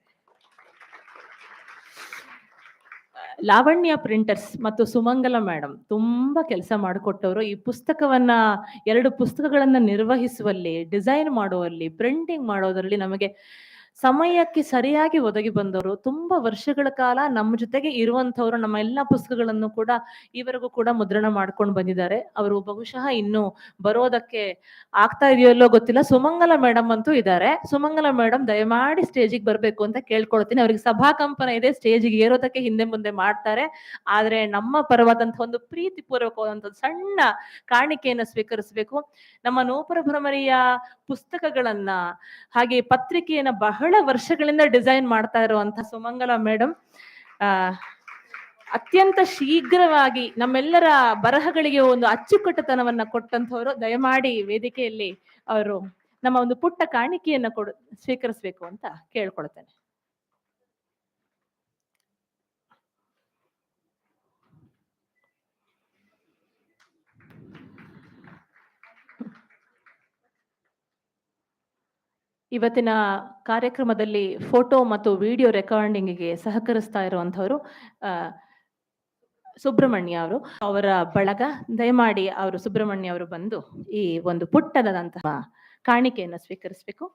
ಲಾವಣ್ಯ ಪ್ರಿಂಟರ್ಸ್ ಮತ್ತು ಸುಮಂಗಲ ಮೇಡಮ್ ತುಂಬಾ ಕೆಲಸ ಮಾಡಿಕೊಟ್ಟವರು. ಈ ಪುಸ್ತಕವನ್ನ 2 ಪುಸ್ತಕಗಳನ್ನ ನಿರ್ವಹಿಸುವಲ್ಲಿ, ಡಿಸೈನ್ ಮಾಡುವಲ್ಲಿ, ಪ್ರಿಂಟಿಂಗ್ ಮಾಡೋದರಲ್ಲಿ ನಮಗೆ ಸಮಯಕ್ಕೆ ಸರಿಯಾಗಿ ಒದಗಿ ಬಂದವರು. ತುಂಬಾ ವರ್ಷಗಳ ಕಾಲ ನಮ್ಮ ಜೊತೆಗೆ ಇರುವಂತವ್ರು. ನಮ್ಮ ಎಲ್ಲಾ ಪುಸ್ತಕಗಳನ್ನು ಕೂಡ ಈವರೆಗೂ ಕೂಡ ಮುದ್ರಣ ಮಾಡ್ಕೊಂಡು ಬಂದಿದ್ದಾರೆ. ಅವರು ಬಹುಶಃ ಇನ್ನು ಬರೋದಕ್ಕೆ ಆಗ್ತಾ ಇದೆಯಲ್ಲೋ ಗೊತ್ತಿಲ್ಲ. ಸುಮಂಗಲ ಮೇಡಮ್ ಅಂತೂ ಇದ್ದಾರೆ. ಸುಮಂಗಲ ಮೇಡಮ್ ದಯಮಾಡಿ ಸ್ಟೇಜಿಗೆ ಬರ್ಬೇಕು ಅಂತ ಕೇಳ್ಕೊಳ್ತೀನಿ. ಅವ್ರಿಗೆ ಸಭಾಕಂಪನ ಇದೆ, ಸ್ಟೇಜಿಗೆ ಏರೋದಕ್ಕೆ ಹಿಂದೆ ಮುಂದೆ ಮಾಡ್ತಾರೆ. ಆದ್ರೆ ನಮ್ಮ ಪರವಾದಂತಹ ಒಂದು ಪ್ರೀತಿ ಪೂರ್ವಕವಾದಂತಹ ಸಣ್ಣ ಕಾಣಿಕೆಯನ್ನು ಸ್ವೀಕರಿಸಬೇಕು. ನಮ್ಮ ನೂಪುರ ಭ್ರಮರಿಯ ಪುಸ್ತಕಗಳನ್ನ ಹಾಗೆ ಪತ್ರಿಕೆಯನ್ನ ಬಹಳ ವರ್ಷಗಳಿಂದ ಡಿಸೈನ್ ಮಾಡ್ತಾ ಇರುವಂತಹ ಸುಮಂಗಲ ಮೇಡಮ್ ಅತ್ಯಂತ ಶೀಘ್ರವಾಗಿ ನಮ್ಮೆಲ್ಲರ ಬರಹಗಳಿಗೆ ಒಂದು ಅಚ್ಚುಕಟ್ಟುತನವನ್ನ ಕೊಟ್ಟಂತವರು. ದಯಮಾಡಿ ವೇದಿಕೆಯಲ್ಲಿ ಅವರು ನಮ್ಮ ಒಂದು ಪುಟ್ಟ ಕಾಣಿಕೆಯನ್ನ ಸ್ವೀಕರಿಸಬೇಕು ಅಂತ ಕೇಳ್ಕೊಳ್ತೇನೆ. ಇವತ್ತಿನ ಕಾರ್ಯಕ್ರಮದಲ್ಲಿ ಫೋಟೋ ಮತ್ತು ವಿಡಿಯೋ ರೆಕಾರ್ಡಿಂಗಿಗೆ ಸಹಕರಿಸ್ತಾ ಇರುವಂತವರು ಸುಬ್ರಹ್ಮಣ್ಯ ಅವರು, ಅವರ ಬಳಗ. ದಯಮಾಡಿ ಅವರು ಸುಬ್ರಹ್ಮಣ್ಯ ಅವರು ಬಂದು ಈ ಒಂದು ಪುಟ್ಟದಂತಹ ಕಾಣಿಕೆಯನ್ನು ಸ್ವೀಕರಿಸಬೇಕು.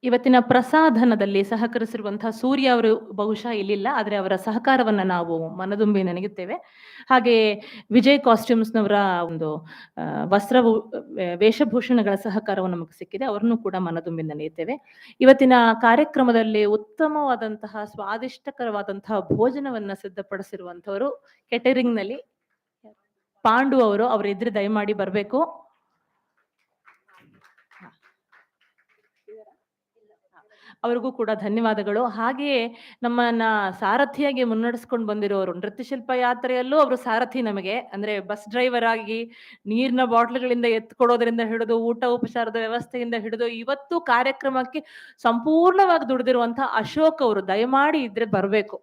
ಇವತ್ತಿನ ಪ್ರಸಾಧನದಲ್ಲಿ ಸಹಕರಿಸಿರುವಂತಹ ಸೂರ್ಯ ಅವರು ಬಹುಶಃ ಇಲ್ಲಿಲ್ಲ, ಆದ್ರೆ ಅವರ ಸಹಕಾರವನ್ನ ನಾವು ಮನದುಂಬಿ ನೆನೆಯುತ್ತೇವೆ. ಹಾಗೆ ವಿಜಯ್ ಕಾಸ್ಟ್ಯೂಮ್ಸ್ನವರ ಒಂದು ವೇಷಭೂಷಣಗಳ ಸಹಕಾರವು ನಮಗೆ ಸಿಕ್ಕಿದೆ, ಅವರನ್ನು ಕೂಡ ಮನದುಂಬಿ ನೆನೆಯುತ್ತೇವೆ. ಇವತ್ತಿನ ಕಾರ್ಯಕ್ರಮದಲ್ಲಿ ಉತ್ತಮವಾದಂತಹ ಸ್ವಾದಿಷ್ಟಕರವಾದಂತಹ ಭೋಜನವನ್ನ ಸಿದ್ಧಪಡಿಸಿರುವಂತವರು ಕೆಟರಿಂಗ್ ನಲ್ಲಿ ಪಾಂಡು ಅವರು. ಅವರಿದ್ರೆ ದಯಮಾಡಿ ಬರಬೇಕು. ಅವರಿಗೂ ಕೂಡ ಧನ್ಯವಾದಗಳು. ಹಾಗೆಯೇ ನಮ್ಮನ್ನ ಸಾರಥಿಯಾಗಿ ಮುನ್ನಡೆಸ್ಕೊಂಡು ಬಂದಿರೋರು ನೃತ್ಯಶಿಲ್ಪ ಯಾತ್ರೆಯಲ್ಲೂ ಅವರು ಸಾರಥಿ ನಮಗೆ. ಅಂದ್ರೆ ಬಸ್ ಡ್ರೈವರ್ ಆಗಿ ನೀರಿನ ಬಾಟ್ಲ್ಗಳಿಂದ ಎತ್ಕೊಡೋದ್ರಿಂದ ಹಿಡಿದು ಊಟ ಉಪಚಾರದ ವ್ಯವಸ್ಥೆಯಿಂದ ಹಿಡಿದು ಇವತ್ತು ಕಾರ್ಯಕ್ರಮಕ್ಕೆ ಸಂಪೂರ್ಣವಾಗಿ ದುಡಿದಿರುವಂತಹ ಅಶೋಕ್ ಅವರು ದಯಮಾಡಿ ಇದ್ರೆ ಬರಬೇಕು.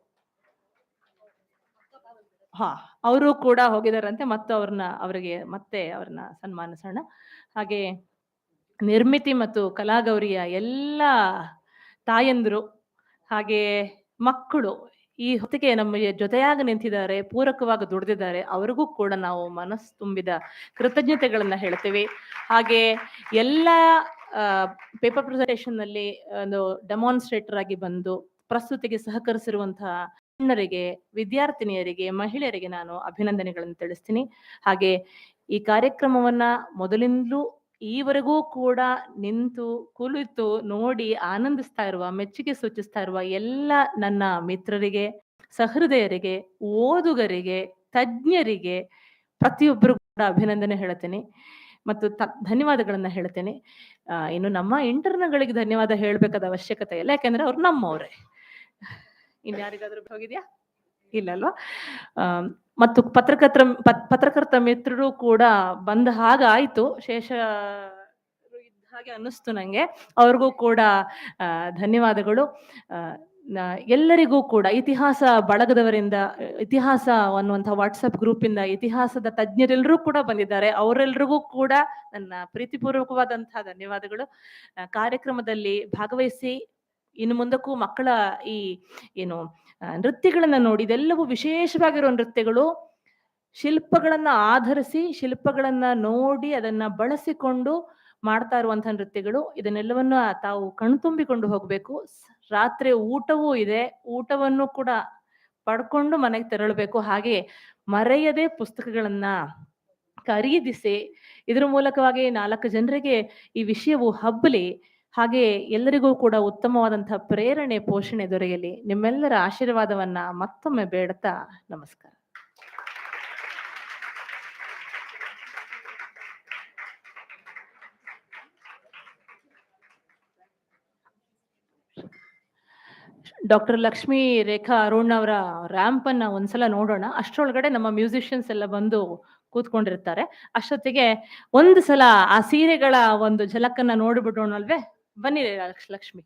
ಅವರು ಕೂಡ ಹೋಗಿದಾರಂತೆ, ಮತ್ತು ಅವ್ರನ್ನ ಸನ್ಮಾನಿಸೋಣ. ಹಾಗೆ ನಿರ್ಮಿತಿ ಮತ್ತು ಕಲಾಗೌರಿಯ ಎಲ್ಲ ತಾಯಂದಿರು ಹಾಗೆ ಮಕ್ಕಳು ಈ ಹೊತ್ತಿಗೆ ನಮ್ಮ ಜೊತೆಯಾಗಿ ನಿಂತಿದ್ದಾರೆ, ಪೂರಕವಾಗಿ ದುಡಿದಿದ್ದಾರೆ. ಅವರಿಗೂ ಕೂಡ ನಾವು ಮನಸ್ಸು ತುಂಬಿದ ಕೃತಜ್ಞತೆಗಳನ್ನ ಹೇಳ್ತೀವಿ. ಹಾಗೆ ಎಲ್ಲ ಪೇಪರ್ ಪ್ರೆಸೆಂಟೇಷನ್ ನಲ್ಲಿ ಒಂದು ಡೆಮಾನ್ಸ್ಟ್ರೇಟರ್ ಆಗಿ ಬಂದು ಪ್ರಸ್ತುತಿಗೆ ಸಹಕರಿಸಿರುವಂತಹ ಹೆಣ್ಣರಿಗೆ, ವಿದ್ಯಾರ್ಥಿನಿಯರಿಗೆ, ಮಹಿಳೆಯರಿಗೆ ನಾನು ಅಭಿನಂದನೆಗಳನ್ನು ತಿಳಿಸ್ತೀನಿ. ಹಾಗೆ ಈ ಕಾರ್ಯಕ್ರಮವನ್ನ ಮೊದಲಿಂದಲೂ ಈವರೆಗೂ ಕೂಡ ನಿಂತು ಕುಳಿತು ನೋಡಿ ಆನಂದಿಸ್ತಾ ಇರುವ, ಮೆಚ್ಚುಗೆ ಸೂಚಿಸ್ತಾ ಇರುವ ಎಲ್ಲ ನನ್ನ ಮಿತ್ರರಿಗೆ, ಸಹೃದಯರಿಗೆ, ಓದುಗರಿಗೆ, ತಜ್ಞರಿಗೆ ಪ್ರತಿಯೊಬ್ಬರು ಕೂಡ ಅಭಿನಂದನೆ ಹೇಳ್ತೇನೆ ಮತ್ತು ಧನ್ಯವಾದಗಳನ್ನ ಹೇಳ್ತೇನೆ. ಇನ್ನು ನಮ್ಮ ಇಂಟರ್ನ್ಗಳಿಗೆ ಧನ್ಯವಾದ ಹೇಳ್ಬೇಕಾದ ಅವಶ್ಯಕತೆ ಇಲ್ಲ, ಯಾಕಂದ್ರೆ ಅವ್ರು ನಮ್ಮವ್ರೆ. ಇನ್ಯಾರಿಗಾದ್ರೂ ಹೋಗಿದ್ಯಾ? ಇಲ್ಲಲ್ವಾ? ಮತ್ತು ಪತ್ರಕರ್ತ ಮಿತ್ರರು ಕೂಡ ಬಂದ ಹಾಗಾಯ್ತು, ಶೇಷ ಇದ್ದ ಹಾಗೆ ಅನ್ನಿಸ್ತು ನಂಗೆ. ಅವ್ರಿಗೂ ಕೂಡ ಧನ್ಯವಾದಗಳು. ಎಲ್ಲರಿಗೂ ಕೂಡ ಇತಿಹಾಸ ಬಳಗದವರಿಂದ, ಇತಿಹಾಸ ಅನ್ನುವಂತಹ ವಾಟ್ಸಪ್ ಗ್ರೂಪ್ ಇಂದ ಇತಿಹಾಸದ ತಜ್ಞರೆಲ್ಲರೂ ಕೂಡ ಬಂದಿದ್ದಾರೆ. ಅವರೆಲ್ಲರಿಗೂ ಕೂಡ ನನ್ನ ಪ್ರೀತಿಪೂರ್ವಕವಾದಂತಹ ಧನ್ಯವಾದಗಳು. ಕಾರ್ಯಕ್ರಮದಲ್ಲಿ ಭಾಗವಹಿಸಿ ಇನ್ನು ಮುಂದಕ್ಕೂ ಮಕ್ಕಳ ಈ ನೃತ್ಯಗಳನ್ನ ನೋಡಿ, ಇದೆಲ್ಲವೂ ವಿಶೇಷವಾಗಿರೋ ನೃತ್ಯಗಳು, ಶಿಲ್ಪಗಳನ್ನ ಆಧರಿಸಿ, ಶಿಲ್ಪಗಳನ್ನ ನೋಡಿ ಅದನ್ನ ಬಳಸಿಕೊಂಡು ಮಾಡ್ತಾ ಇರುವಂತಹ ನೃತ್ಯಗಳು. ಇದನ್ನೆಲ್ಲವನ್ನ ತಾವು ಕಣ್ತುಂಬಿಕೊಂಡು ಹೋಗ್ಬೇಕು. ರಾತ್ರಿ ಊಟವೂ ಇದೆ, ಊಟವನ್ನು ಕೂಡ ಪಡ್ಕೊಂಡು ಮನೆಗೆ ತೆರಳಬೇಕು. ಹಾಗೆ ಮರೆಯದೆ ಪುಸ್ತಕಗಳನ್ನ ಖರೀದಿಸಿ ಇದ್ರ ಮೂಲಕವಾಗಿ 4 ಜನರಿಗೆ ಈ ವಿಷಯವು ಹಬ್ಬಲಿ. ಹಾಗೆ ಎಲ್ಲರಿಗೂ ಕೂಡ ಉತ್ತಮವಾದಂತಹ ಪ್ರೇರಣೆ ಪೋಷಣೆ ದೊರೆಯಲಿ ನಿಮ್ಮೆಲ್ಲರ ಆಶೀರ್ವಾದವನ್ನ ಮತ್ತೊಮ್ಮೆ ಬೇಡ್ತಾ ನಮಸ್ಕಾರ. ಡಾಕ್ಟರ್ ಲಕ್ಷ್ಮೀ ರೇಖಾ ಅರುಣ್ ಅವರ ರ್ಯಾಂಪ್ ಅನ್ನ ಒಂದ್ಸಲ ನೋಡೋಣ. ಅಷ್ಟರೊಳಗಡೆ ನಮ್ಮ ಮ್ಯೂಸಿಷಿಯನ್ಸ್ ಎಲ್ಲ ಬಂದು ಕೂತ್ಕೊಂಡಿರ್ತಾರೆ. ಅಷ್ಟೊತ್ತಿಗೆ ಒಂದು ಸಲ ಆ ಸೀರೆಗಳ ಒಂದು ಝಲಕನ್ನ ನೋಡ್ಬಿಡೋಣಲ್ವೇ? ಬನ್ನಿ Lakshmi.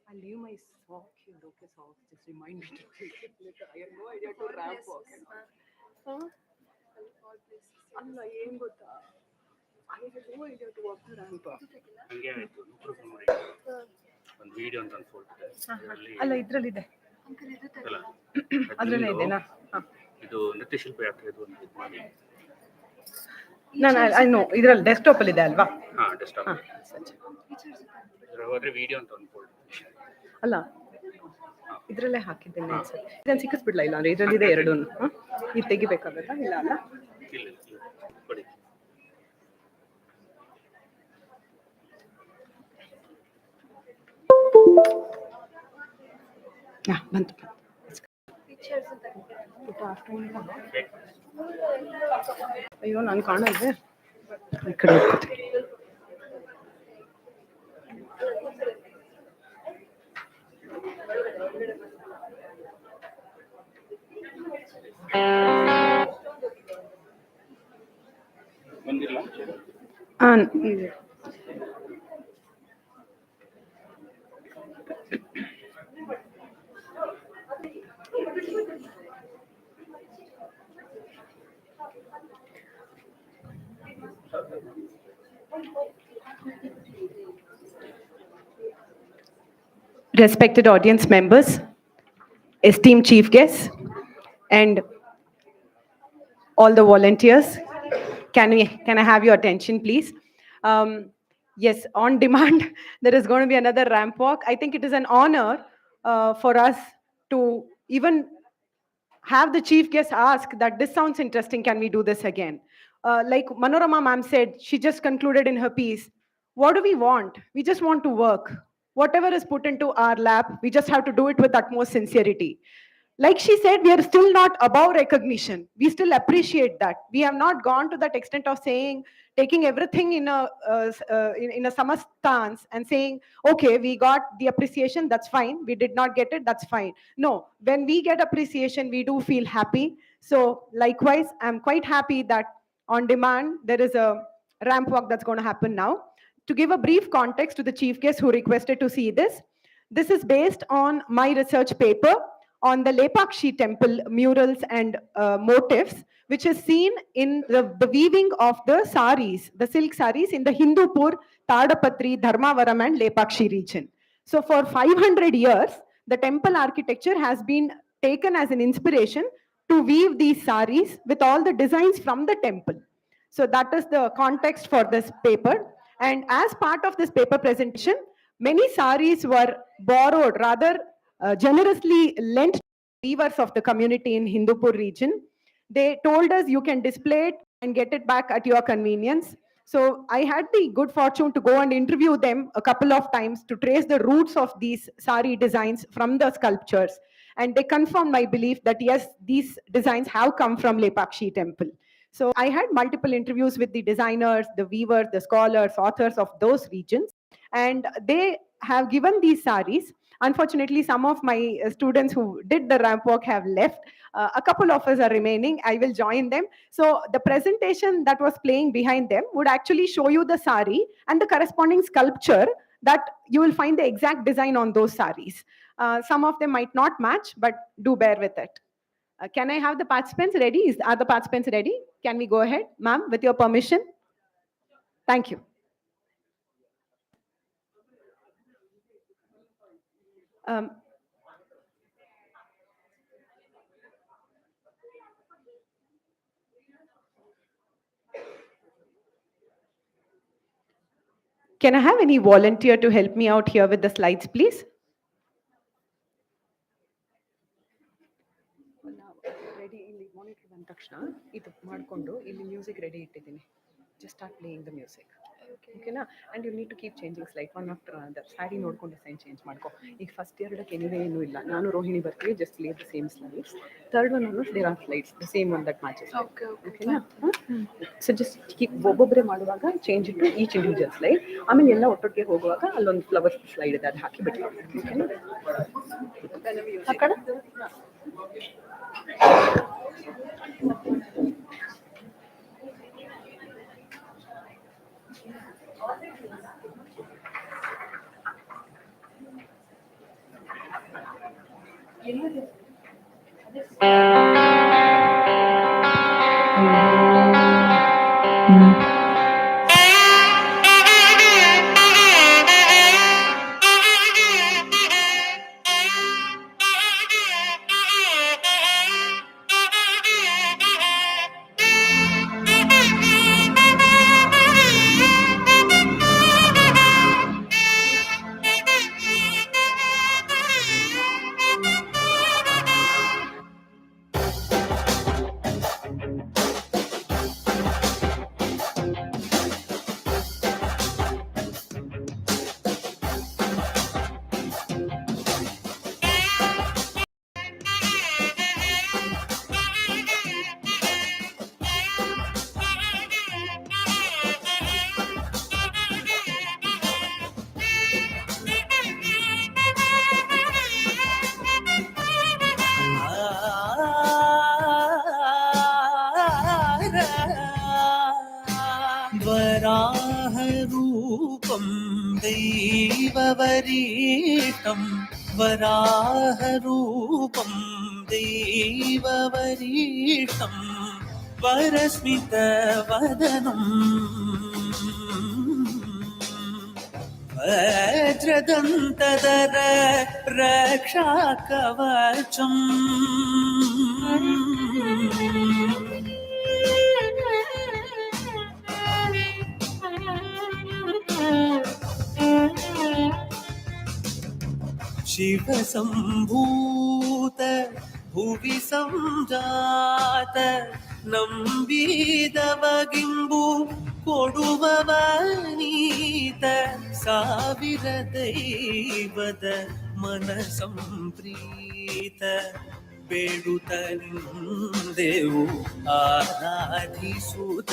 I'll leave my sock here. Okay, socks. Just remind me to take it later. I have no idea to ramp walk. ಅಲ್ಲ ಏನ್ ಗೊತ್ತಾ, I have no idea to walk the ramp. ಹಂಗೆ ಆಯ್ತು. ಒಂದು ವಿಡಿಯೋ ಅಂತ ಅಲ್ಲ ಇದ್ರಲ್ಲಿದೆ, ಅಲ್ಲ ಅದ್ರಲ್ಲೇ ಇದೆನಾ? ಇದು ನೃತ್ಯ ಶಿಲ್ಪ ಯಾತ್ರೆ ಇದು ಒಂದು ಮಾಡಿ ನಾನು ಇದ್ರಲ್ಲಿ ಡೆಸ್ಕ್ಟಾಪ್ ಅಲ್ಲಿ ಇದೆ ಅಲ್ವಾ? ಹಾ, ಡೆಸ್ಕ್ಟಾಪ್ ಹೋದ್ರೆ ವಿಡಿಯೋ ಅಂತ ಒಂದು ಫೋಲ್ಡರ್. ಅಲ್ಲ ಇದ್ರಲ್ಲೇ ಹಾಕಿದ್ದೇನೆ ಅನ್ಸುತ್ತೆ. ಇದನ್ನು ಸಿಕ್ಕಿಸ್ಬಿಡ್ಲಾ? ಇಲ್ಲ ಅಂದ್ರೆ ಇದ್ರಲ್ಲಿದೆ ಎರಡು. ಇದು ತೆಗಿಬೇಕಾಗತ್ತಾ? ಇಲ್ಲ ಅಲ್ಲ, ಇಲ್ಲ ಕೊಡಿ. ಬಂತು. ಅಯ್ಯೋ ನಾನು ಕಾಣಲ್ವೇ, ಈ ಕಡೆ ಹೋಗ್ತೀನಿ. ಇದೆ. Respected audience members, esteemed chief guests, and all the volunteers, can I have your attention, please? Yes, on demand, there is going to be another ramp walk. I think it is an honor for us to even have the chief guest ask that this sounds interesting, can we do this again? Like Manorama ma'am said, she just concluded in her piece, what do we want? We just want to work. Whatever is put into our lap, we just have to do it with utmost sincerity. Like she said, we are still not above recognition. We still appreciate that. We have not gone to that extent of saying, taking everything in a samastans and saying, okay, we got the appreciation, that's fine. We did not get it, that's fine. No, when we get appreciation, we do feel happy. So likewise, I'm quite happy that on demand, there is a ramp walk that's going to happen now. To give a brief context to the chief guest who requested to see this, this is based on my research paper on the Lepakshi temple murals and motifs, which is seen in the weaving of the saris, the silk saris in the Hindupur, Tadapatri, Dharmavaram and Lepakshi region. So for 500 years, the temple architecture has been taken as an inspiration to weave these saris with all the designs from the temple. So that is the context for this paper. And as part of this paper presentation, many saris were borrowed, rather generously lent to weavers of the community in Hindupur region. They told us you can display it and get it back at your convenience. So I had the good fortune to go and interview them a couple of times to trace the roots of these sari designs from the sculptures. And they confirmed my belief that yes, these designs have come from Lepakshi temple. So I had multiple interviews with the designers, the weavers, the scholars, authors of those regions, and they have given these saris. Unfortunately, some of my students who did the ramp walk have left. A couple of us are remaining. I will join them. So the presentation that was playing behind them would actually show you the sari and the corresponding sculpture that you will find the exact design on those saris. Some of them might not match, but do bear with it. Can I have the participants ready? Are the participants ready? Can we go ahead, ma'am, with your permission? Thank you. Can I have any volunteer to help me out here with the slides, please? Ready ಇಲ್ಲಿ monitor ಬಂದ ತಕ್ಷಣ ಇದು ಮಾಡಿಕೊಂಡು ಇಲ್ಲಿ music ready ಇಟ್ಟಿದ್ದೀನಿ. Just start playing the music. ಓಕೆನಾ? And you need to keep changing slide one after other. Sari ನೋಡ್ಕೊಂಡು design change ಮಾಡ್ಕೊ. ಈಗ ಫಸ್ಟ್ ಎರಡಕ್ಕೆ ಎನಿವೇ ಏನೂ ಇಲ್ಲ. ನಾನು ರೋಹಿಣಿ ಬರ್ತೀವಿ, just leave the same slides. Third one almost there are slides the same one that matches. ಓಕೆನಾ? So just keep ಒಬ್ಬೊಬ್ಬರೇ ಮಾಡುವಾಗ ಚೇಂಜ್ ಇಟ್ಟು ಈಚ್ ಇಂಡಿವಿಜುವಲ್ ಸ್ಲೈಡ್. ಆಮೇಲೆ ಎಲ್ಲ ಒಟ್ಟೊಟ್ಟಿಗೆ ಹೋಗುವಾಗ ಅಲ್ಲೊಂದು ಫ್ಲವರ್ ಸ್ಲೈಡ್ ಇದೆ, ಅದು ಹಾಕಿ ಬಿಟ್ಟು. ಓಕೆನಾ? ಆ ಕಡೆ वराहरूपं दैववरीतं वराहरूपं दैववरीतं वरस्मितवदनम् वज्रदन्तधर रक्षाकवचम् शिवसम्भूत भुवि संजात ನಂಬಿದವಗಿಂಬು ಕೊಡುವವನೀತ ಸಾವಿರ ದೈವದ ಮನ Samprita ಬೇಡುತ್ತ ನಿಂದೆವು ಆರಾಧಿಸುತ್ತ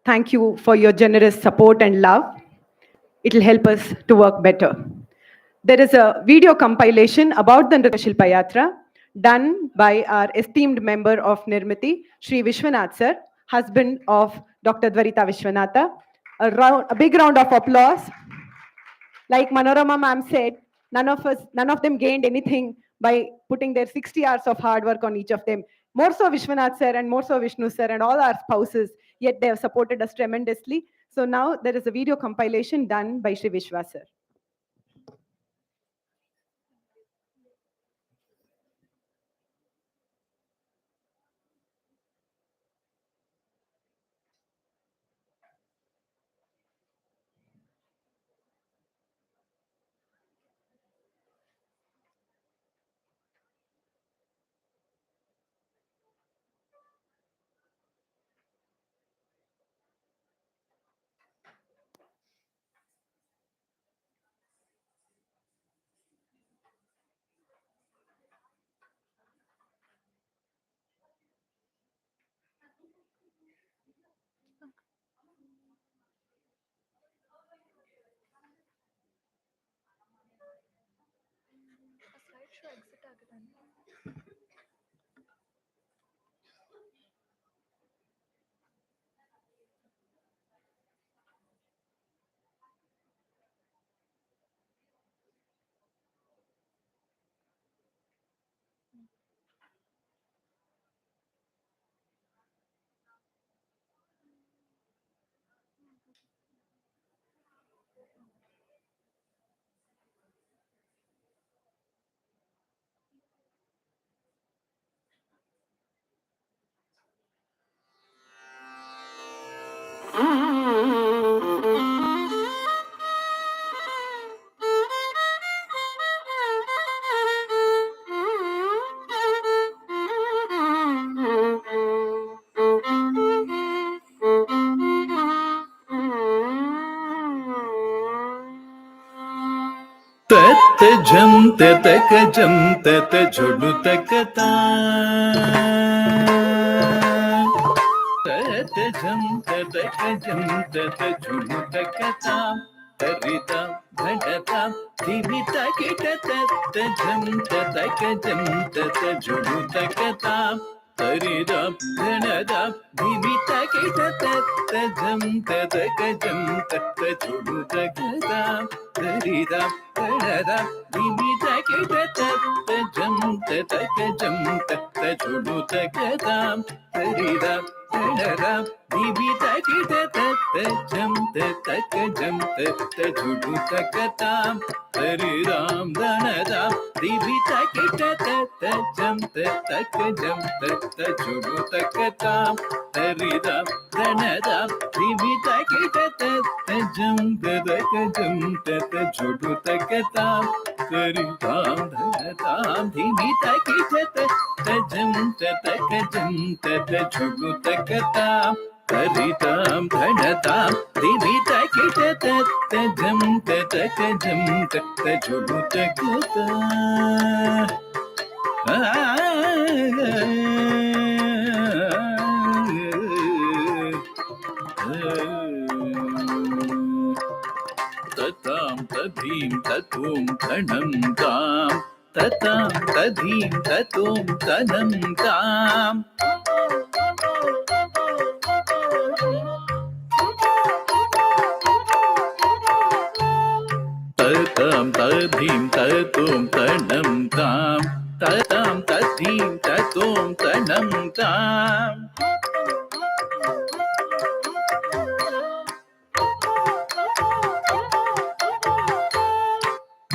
Thank you for your generous support and love. It will help us to work better. There is a video compilation about the Nrtya-Silpa-Yatra done by our esteemed member of Nirmiti, Shri Vishwanath sir, husband of Dr. Dwarita Vishwanatha. A big round of applause. Like Manorama ma'am said, none of them gained anything by putting their 60 hours of hard work on each of them. More so Vishwanath sir and more so Vishnu sir and all our spouses, yet they have supported us tremendously. So now there is a video compilation done by Shri Vishwa sir. तत जम तक जम तत झुडु तकता तत जम तक जम तत झुडु तकता तरिता घटता दिविता किट तत जम तक जम तत झुडु तकता तरिदा घनदा दिविता किट तत जम तक जम तत झुडु तकता तरिदा घनदा दिविता किट तत जम तक जम तत झुडु तकता तरिदा घनदा दिविता किट तत जम तक जम तत झुडु तकता तरिदाम धनदा दिविता किट तत जम तक जम तत झुडु तकता तरिदा धनदा दिविता किट तत जम तक जम तत झुडु तकता तरिदाम धनदाम दिविता किट तत जम तक जम तत झुडु तकता तरिदाम धनदाम दिविता किट तत जम तक जम तत झुडु तकता ततां तधीं ततों तनं तां ततां तधीं ततों तनं ताम् ततां तधीं ततों तनं तां ततां तधीं ततों तनं ताम्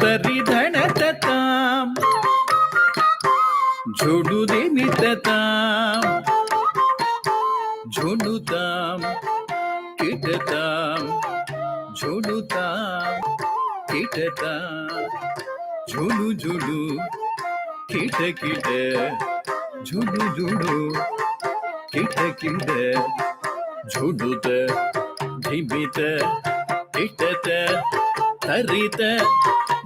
तरिधन ततां झुडु दिमिततां झुडुतां किटतां झुडुतां किटतां झुडु झुडु किट किट झुडु झुडु किट किट झुडुत धिमित किटत तरित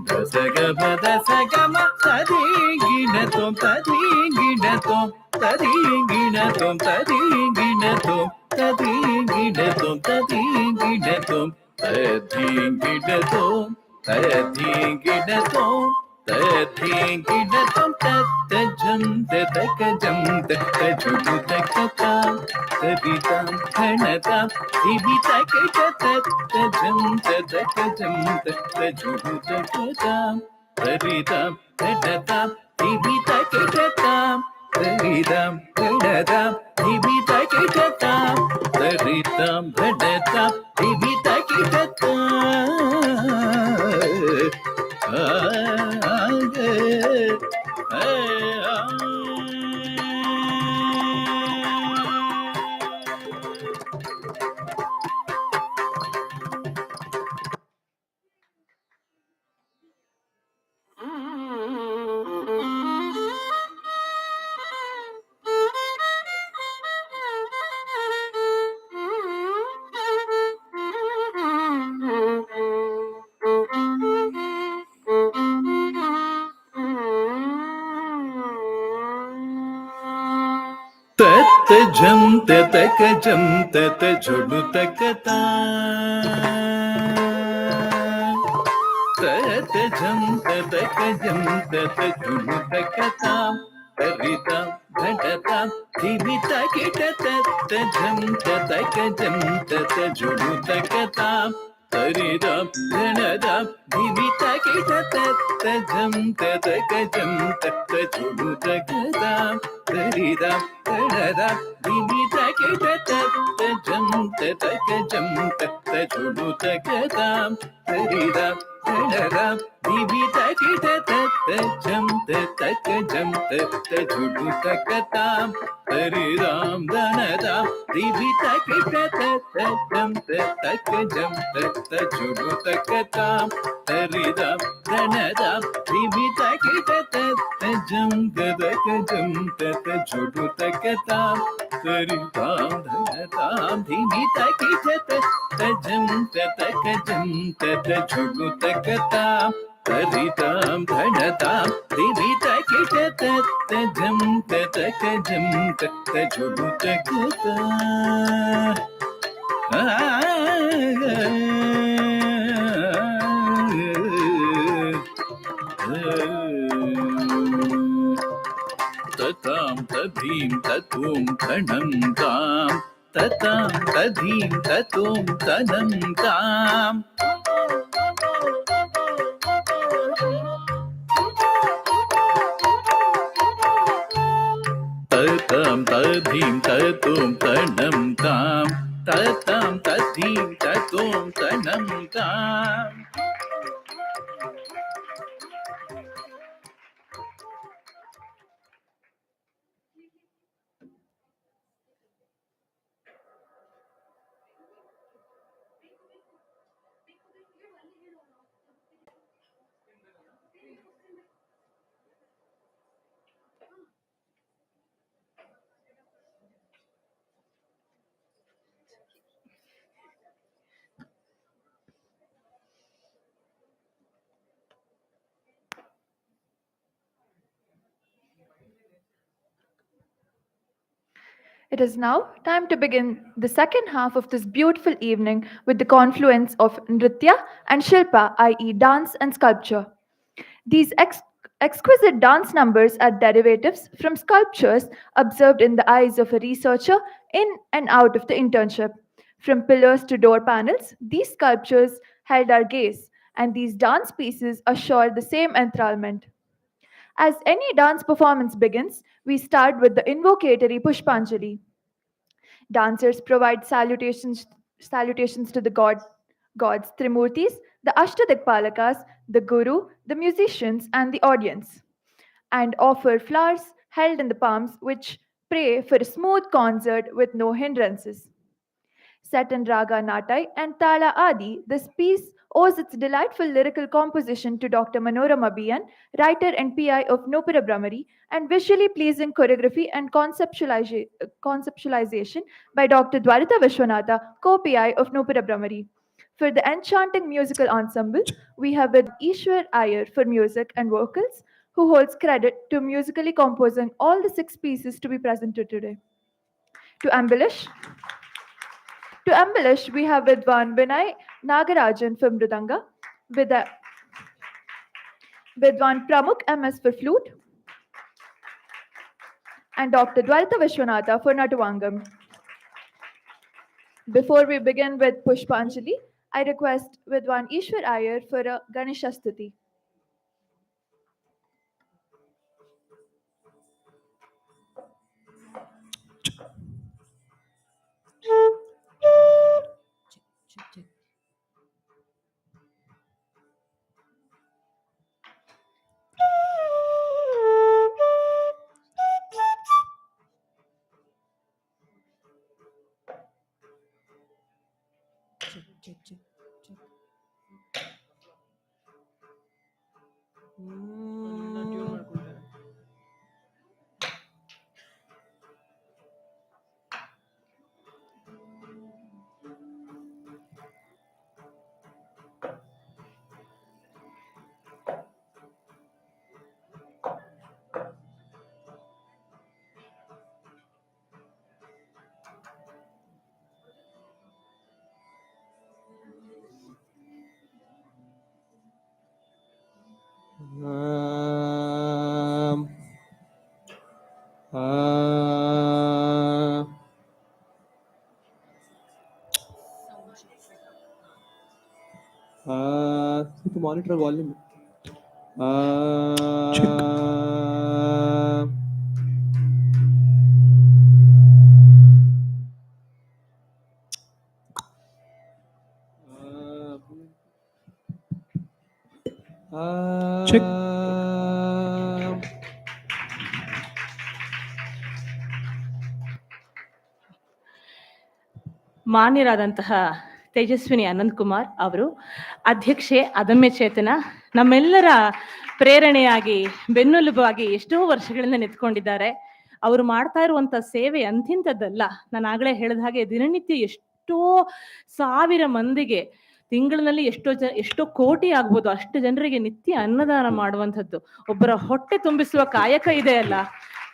दसगम तदिगिणतों तदिगिणतों तदिगिणतों तदिगिणतों तदिगिणतों तदिगिणतों तदिगिणतों तदिगिणतों तदिगिणतों तत जम तक जम तक झुडु तकता तरितां घनतां दिविता किट तत जम तक जम तक झुडु तकता तरितां घनतां दिविता किट तरितां घनतां दिविता किट तरितां घनतां दिविता किट तत जम तक जम तत झुडु तकता तत जं ततक जं तत झुनु तकतां तरितां धडतां धिमिता किट तत जं ततक जं तत झुनु तकतां तरितां धडतां धिमिता किट तत जं ततक जं तत झुनु तकतां तरितां धडतां धिमिता किट तत जं ततक जं तत झुनु तकतां तरितां धडतां धिमिता किट तत जं ततक जं तत झुनु तकतां तरितां धडतां धिमिता किट तत जं ततक जं तत झुनु तकतां तरितां धडतां धिमिता किट तत जं ततक जं तत झुनु तकतां तरितां धडतां धिमिता किट तत जं ततक जं तत झुनु तकतां तरितां धडतां धिमिता किट तत जं ततक जं तत झुनु ततां तधीं ततों तनं तां ततां तधीं ततों तनं ताम् ततां तधीं ततों तनं तां ततां तधीं ततों तनं ताम् It is now time to begin the second half of this beautiful evening with the confluence of Nritya and Shilpa, i.e., dance and sculpture. These exquisite dance numbers are derivatives from sculptures observed in the eyes of a researcher in and out of the internship. From pillars to door panels, these sculptures held our gaze, and these dance pieces assure the same enthrallment. As any dance performance begins, we start with the invocatory Pushpanjali. Dancers provide salutations to the gods Trimurtis, the Ashtadikpalakas, the Guru, the musicians, and the audience, and offer flowers held in the palms which pray for a smooth concert with no hindrances. Set in Raga Natai and Tala Adi, this piece owes its delightful lyrical composition to Dr. Manorama Biyan, writer and PI of Noopura Bhramari, and visually pleasing choreography and conceptualization by Dr. Dwarita Vishwanatha, co-PI of Noopura Bhramari. For the enchanting musical ensemble, we have with Ishwar Iyer for music and vocals, who holds credit to musically composing all the 6 pieces to be presented today. To embellish, we have Vidwan Vinay Nagarajan for Mridanga, Vidwan Pramukh MS for flute, and Dr. Dwarita Vishwanatha for Natuvangam. Before we begin with Pushpanjali, I request Vidwan Ishwar Iyer for a Ganesha Stuti. To monitor volume. Check. ಮಾನ್ಯರಾದಂತಹ Tejaswini Ananth Kumar ಅವರು, ಅಧ್ಯಕ್ಷೆ ಅದಮ್ಯ ಚೇತನ, ನಮ್ಮೆಲ್ಲರ ಪ್ರೇರಣೆಯಾಗಿ ಬೆನ್ನೆಲುಬಾಗಿ ಎಷ್ಟೋ ವರ್ಷಗಳಿಂದ ನಿಂತ್ಕೊಂಡಿದ್ದಾರೆ. ಅವರು ಮಾಡ್ತಾ ಇರುವಂಥ ಸೇವೆ ಅಂತಿಂಥದ್ದಲ್ಲ. ನಾನು ಆಗಲೇ ಹೇಳಿದ ಹಾಗೆ ದಿನನಿತ್ಯ ಎಷ್ಟೋ ಸಾವಿರ ಮಂದಿಗೆ, ತಿಂಗಳಿನಲ್ಲಿ ಎಷ್ಟೋ ಕೋಟಿ ಆಗ್ಬೋದು ಅಷ್ಟು ಜನರಿಗೆ ನಿತ್ಯ ಅನ್ನದಾನ ಮಾಡುವಂಥದ್ದು, ಒಬ್ಬರ ಹೊಟ್ಟೆ ತುಂಬಿಸುವ ಕಾಯಕ ಇದೆ ಅಲ್ಲ.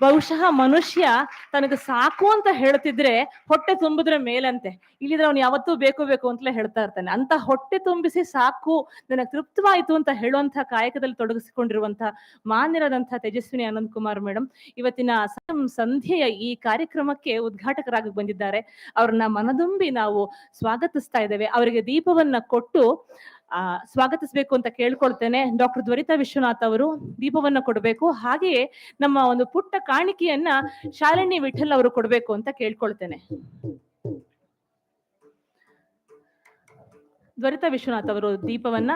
ಬಹುಶಃ ಮನುಷ್ಯ ತನಗೆ ಸಾಕು ಅಂತ ಹೇಳ್ತಿದ್ರೆ ಹೊಟ್ಟೆ ತುಂಬಿದ್ರೆ ಮೇಲಂತೆ, ಇಲ್ಲಿದ್ರೆ ಅವ್ನು ಯಾವತ್ತೂ ಬೇಕು ಬೇಕು ಅಂತಲೇ ಹೇಳ್ತಾ ಇರ್ತಾನೆ. ಅಂತ ಹೊಟ್ಟೆ ತುಂಬಿಸಿ ಸಾಕು, ನನಗೆ ತೃಪ್ತವಾಯಿತು ಅಂತ ಹೇಳುವಂಥ ಕಾಯಕದಲ್ಲಿ ತೊಡಗಿಸಿಕೊಂಡಿರುವಂಥ ಮಾನ್ಯರಾದಂಥ ತೇಜಸ್ವಿನಿ ಅನಂತ್ ಕುಮಾರ್ ಮೇಡಮ್ ಇವತ್ತಿನ ಸಂಧ್ಯೆಯ ಈ ಕಾರ್ಯಕ್ರಮಕ್ಕೆ ಉದ್ಘಾಟಕರಾಗಿ ಬಂದಿದ್ದಾರೆ. ಅವ್ರನ್ನ ಮನದುಂಬಿ ನಾವು ಸ್ವಾಗತಿಸ್ತಾ ಇದ್ದೇವೆ. ಅವರಿಗೆ ದೀಪವನ್ನ ಕೊಟ್ಟು ಸ್ವಾಗತಿಸಬೇಕು ಅಂತ ಕೇಳ್ಕೊಳ್ತೇನೆ. ಡಾಕ್ಟರ್ ದ್ವರಿತಾ ವಿಶ್ವನಾಥ್ ಅವರು ದೀಪವನ್ನ ಕೊಡಬೇಕು. ಹಾಗೆಯೇ ನಮ್ಮ ಒಂದು ಪುಟ್ಟ ಕಾಣಿಕೆಯನ್ನ ಶಾಲಿನಿ ವಿಠಲ್ ಅವರು ಕೊಡಬೇಕು ಅಂತ ಕೇಳ್ಕೊಳ್ತೇನೆ. ದ್ವರಿತಾ ವಿಶ್ವನಾಥ್ ಅವರು ದೀಪವನ್ನ,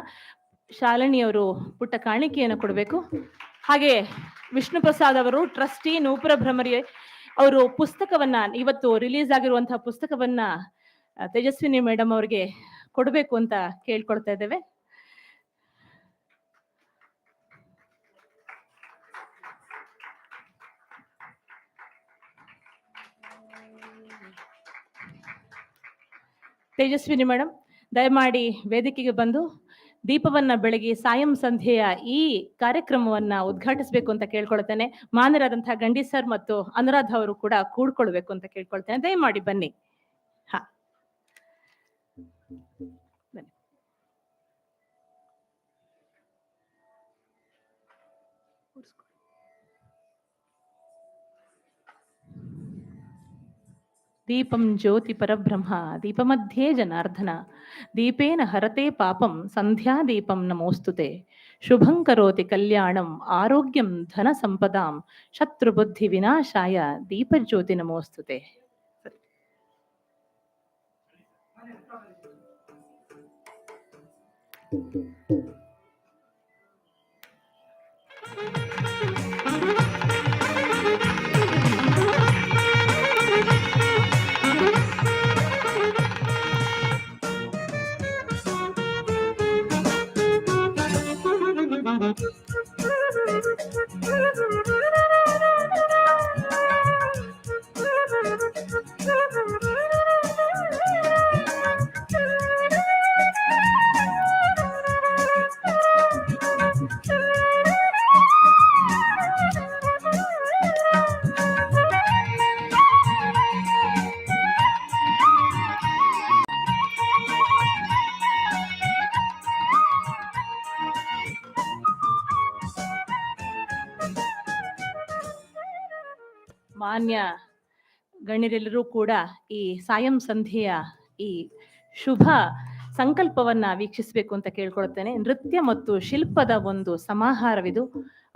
ಶಾಲಿನಿ ಅವರು ಪುಟ್ಟ ಕಾಣಿಕೆಯನ್ನು ಕೊಡಬೇಕು. ಹಾಗೆ ವಿಷ್ಣು ಪ್ರಸಾದ್ ಅವರು ಟ್ರಸ್ಟಿ ನೂಪುರ ಭ್ರಮರಿ ಅವರು ಪುಸ್ತಕವನ್ನ, ಇವತ್ತು ರಿಲೀಸ್ ಆಗಿರುವಂತಹ ಪುಸ್ತಕವನ್ನ ತೇಜಸ್ವಿನಿ ಮೇಡಮ್ ಅವರಿಗೆ ಕೊಡಬೇಕು ಅಂತ ಕೇಳ್ಕೊಳ್ತಾ ಇದ್ದೇವೆ. ತೇಜಸ್ವಿನಿ ಮೇಡಮ್ ದಯಮಾಡಿ ವೇದಿಕೆಗೆ ಬಂದು ದೀಪವನ್ನ ಬೆಳಗಿ ಸಾಯಂ ಸಂಧ್ಯೆಯ ಈ ಕಾರ್ಯಕ್ರಮವನ್ನ ಉದ್ಘಾಟಿಸಬೇಕು ಅಂತ ಕೇಳ್ಕೊಳ್ತೇನೆ. ಮಾನ್ಯರಾದಂತಹ ಗಂಡಿ ಸರ್ ಮತ್ತು ಅನುರಾಧ ಅವರು ಕೂಡ ಕೂಡ್ಕೊಳ್ಬೇಕು ಅಂತ ಕೇಳ್ಕೊಳ್ತೇನೆ. ದಯಮಾಡಿ ಬನ್ನಿ. ಹಾ, ಬನ್ನಿ. ದೀಪಂ ಜ್ಯೋತಿ ಪರಬ್ರಹ್ಮ ದೀಪಮಧ್ಯೆ ಜನಾರ್ದನ ದೀಪೇನ ಹರತೆ ಪಾಪಂ ಸಂಧ್ಯಾ ದೀಪಂ ನಮೋಸ್ತುತೆ ಶುಭಂ ಕರೋತಿ ಕಲ್ಯಾಣಂ ಆರೋಗ್ಯಂ ಧನ ಸಂಪದಾಂ ಶತ್ರುಬುದ್ಧಿ ವಿನಾಶಾಯ ದೀಪಜ್ಯೋತಿ ನಮೋಸ್ತುತೆ. ಮಾನ್ಯ ಗಣ್ಯರೆಲ್ಲರೂ ಕೂಡ ಈ ಸಾಯಂ ಸಂಧ್ಯೆಯ ಈ ಶುಭ ಸಂಕಲ್ಪವನ್ನ ವೀಕ್ಷಿಸಬೇಕು ಅಂತ ಕೇಳ್ಕೊಳ್ತೇನೆ. ನೃತ್ಯ ಮತ್ತು ಶಿಲ್ಪದ ಒಂದು ಸಮಾಹಾರವಿದು.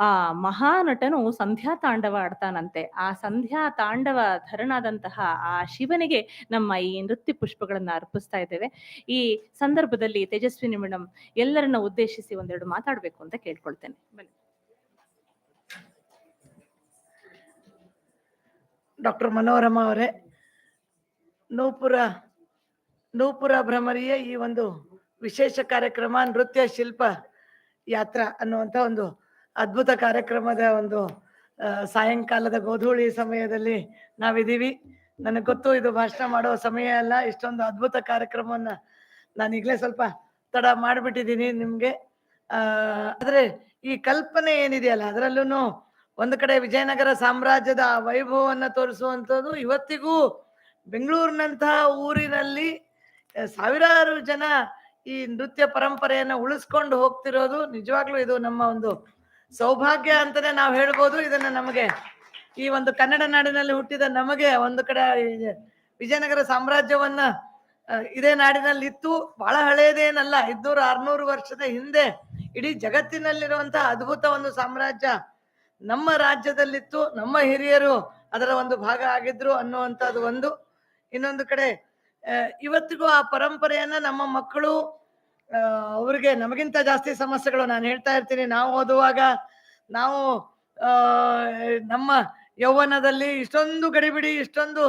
ಆ ಮಹಾನಟನು ಸಂಧ್ಯಾ ತಾಂಡವ ಆಡ್ತಾನಂತೆ. ಆ ಸಂಧ್ಯಾ ತಾಂಡವ ಧರನಾದಂತಹ ಆ ಶಿವನಿಗೆ ನಮ್ಮ ಈ ನೃತ್ಯ ಪುಷ್ಪಗಳನ್ನ ಅರ್ಪಿಸ್ತಾ ಇದ್ದೇವೆ. ಈ ಸಂದರ್ಭದಲ್ಲಿ ತೇಜಸ್ವಿನಿ ಮೇಡಮ್ ಎಲ್ಲರನ್ನ ಉದ್ದೇಶಿಸಿ ಒಂದೆರಡು ಮಾತಾಡ್ಬೇಕು ಅಂತ ಕೇಳ್ಕೊಳ್ತೇನೆ. ಬನ್ನಿ. ಡಾಕ್ಟರ್ ಮನೋರಮಾ ಅವರೇ, ನೂಪುರ ಭ್ರಮರಿಯ ಈ ಒಂದು ವಿಶೇಷ ಕಾರ್ಯಕ್ರಮ ನೃತ್ಯ ಶಿಲ್ಪ ಯಾತ್ರಾ ಅನ್ನುವಂಥ ಒಂದು ಅದ್ಭುತ ಕಾರ್ಯಕ್ರಮದ ಒಂದು ಸಾಯಂಕಾಲದ ಗೋಧೂಳಿ ಸಮಯದಲ್ಲಿ ನಾವಿದ್ದೀವಿ. ನನಗೆ ಗೊತ್ತು ಇದು ಭಾಷಣ ಮಾಡೋ ಸಮಯ ಅಲ್ಲ. ಇಷ್ಟೊಂದು ಅದ್ಭುತ ಕಾರ್ಯಕ್ರಮವನ್ನು ನಾನು ಈಗಲೇ ಸ್ವಲ್ಪ ತಡ ಮಾಡಿಬಿಟ್ಟಿದ್ದೀನಿ ನಿಮಗೆ. ಆದರೆ ಈ ಕಲ್ಪನೆ ಏನಿದೆಯಲ್ಲ, ಅದರಲ್ಲೂ ಒಂದು ಕಡೆ ವಿಜಯನಗರ ಸಾಮ್ರಾಜ್ಯದ ವೈಭವವನ್ನು ತೋರಿಸುವಂಥದ್ದು, ಇವತ್ತಿಗೂ ಬೆಂಗಳೂರಿನಂತಹ ಊರಿನಲ್ಲಿ ಸಾವಿರಾರು ಜನ ಈ ನೃತ್ಯ ಪರಂಪರೆಯನ್ನು ಉಳಿಸ್ಕೊಂಡು ಹೋಗ್ತಿರೋದು ನಿಜವಾಗ್ಲೂ ಇದು ನಮ್ಮ ಒಂದು ಸೌಭಾಗ್ಯ ಅಂತಾನೆ ನಾವು ಹೇಳ್ಬೋದು. ಇದನ್ನ ನಮಗೆ ಈ ಒಂದು ಕನ್ನಡ ನಾಡಿನಲ್ಲಿ ಹುಟ್ಟಿದ ನಮಗೆ ಒಂದು ಕಡೆ ವಿಜಯನಗರ ಸಾಮ್ರಾಜ್ಯವನ್ನ ಇದೇ ನಾಡಿನಲ್ಲಿ ಇತ್ತು. ಬಹಳ ಹಳೆಯದೇನಲ್ಲ, 500-600 ವರ್ಷದ ಹಿಂದೆ ಇಡೀ ಜಗತ್ತಿನಲ್ಲಿರುವಂತಹ ಅದ್ಭುತ ಒಂದು ಸಾಮ್ರಾಜ್ಯ ನಮ್ಮ ರಾಜ್ಯದಲ್ಲಿತ್ತು. ನಮ್ಮ ಹಿರಿಯರು ಅದರ ಒಂದು ಭಾಗ ಆಗಿದ್ರು ಅನ್ನುವಂಥದ್ದು ಒಂದು. ಇನ್ನೊಂದು ಕಡೆ ಇವತ್ತಿಗೂ ಆ ಪರಂಪರೆಯನ್ನ ನಮ್ಮ ಮಕ್ಕಳು ಅವ್ರಿಗೆ ನಮಗಿಂತ ಜಾಸ್ತಿ ಸಮಸ್ಯೆಗಳು. ನಾನು ಹೇಳ್ತಾ ಇರ್ತೀನಿ, ನಾವು ಓದುವಾಗ ನಾವು ನಮ್ಮ ಯೌವನದಲ್ಲಿ ಇಷ್ಟೊಂದು ಗಡಿಬಿಡಿ, ಇಷ್ಟೊಂದು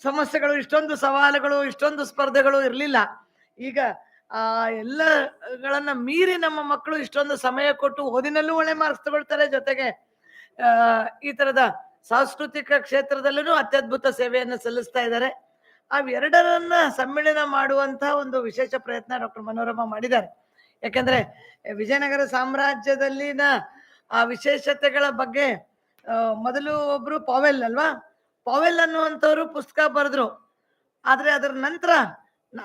ಸಮಸ್ಯೆಗಳು, ಇಷ್ಟೊಂದು ಸವಾಲುಗಳು, ಇಷ್ಟೊಂದು ಸ್ಪರ್ಧೆಗಳು ಇರಲಿಲ್ಲ. ಈಗ ಆ ಎಲ್ಲಗಳನ್ನ ಮೀರಿ ನಮ್ಮ ಮಕ್ಕಳು ಇಷ್ಟೊಂದು ಸಮಯ ಕೊಟ್ಟು ಓದಿನಲ್ಲೂ ಒಳ್ಳೆ ಮಾರ್ಕ್ಸ್ ತಗೊಳ್ತಾರೆ, ಜೊತೆಗೆ ಈ ತರದ ಸಾಂಸ್ಕೃತಿಕ ಕ್ಷೇತ್ರದಲ್ಲೂ ಅತ್ಯದ್ಭುತ ಸೇವೆಯನ್ನು ಸಲ್ಲಿಸ್ತಾ ಇದ್ದಾರೆ. ಅವೆರಡರನ್ನ ಸಮ್ಮಿಳನ ಮಾಡುವಂತಹ ಒಂದು ವಿಶೇಷ ಪ್ರಯತ್ನ ಡಾಕ್ಟರ್ ಮನೋರಮಾ ಮಾಡಿದ್ದಾರೆ. ಯಾಕಂದ್ರೆ ವಿಜಯನಗರ ಸಾಮ್ರಾಜ್ಯದಲ್ಲಿನ ಆ ವಿಶೇಷತೆಗಳ ಬಗ್ಗೆ ಮೊದಲು ಒಬ್ರು ಪಾವೆಲ್ ಅಲ್ವಾ, ಪಾವೆಲ್ ಅನ್ನುವಂಥವ್ರು ಪುಸ್ತಕ ಬರೆದ್ರು. ಆದ್ರೆ ಅದರ ನಂತರ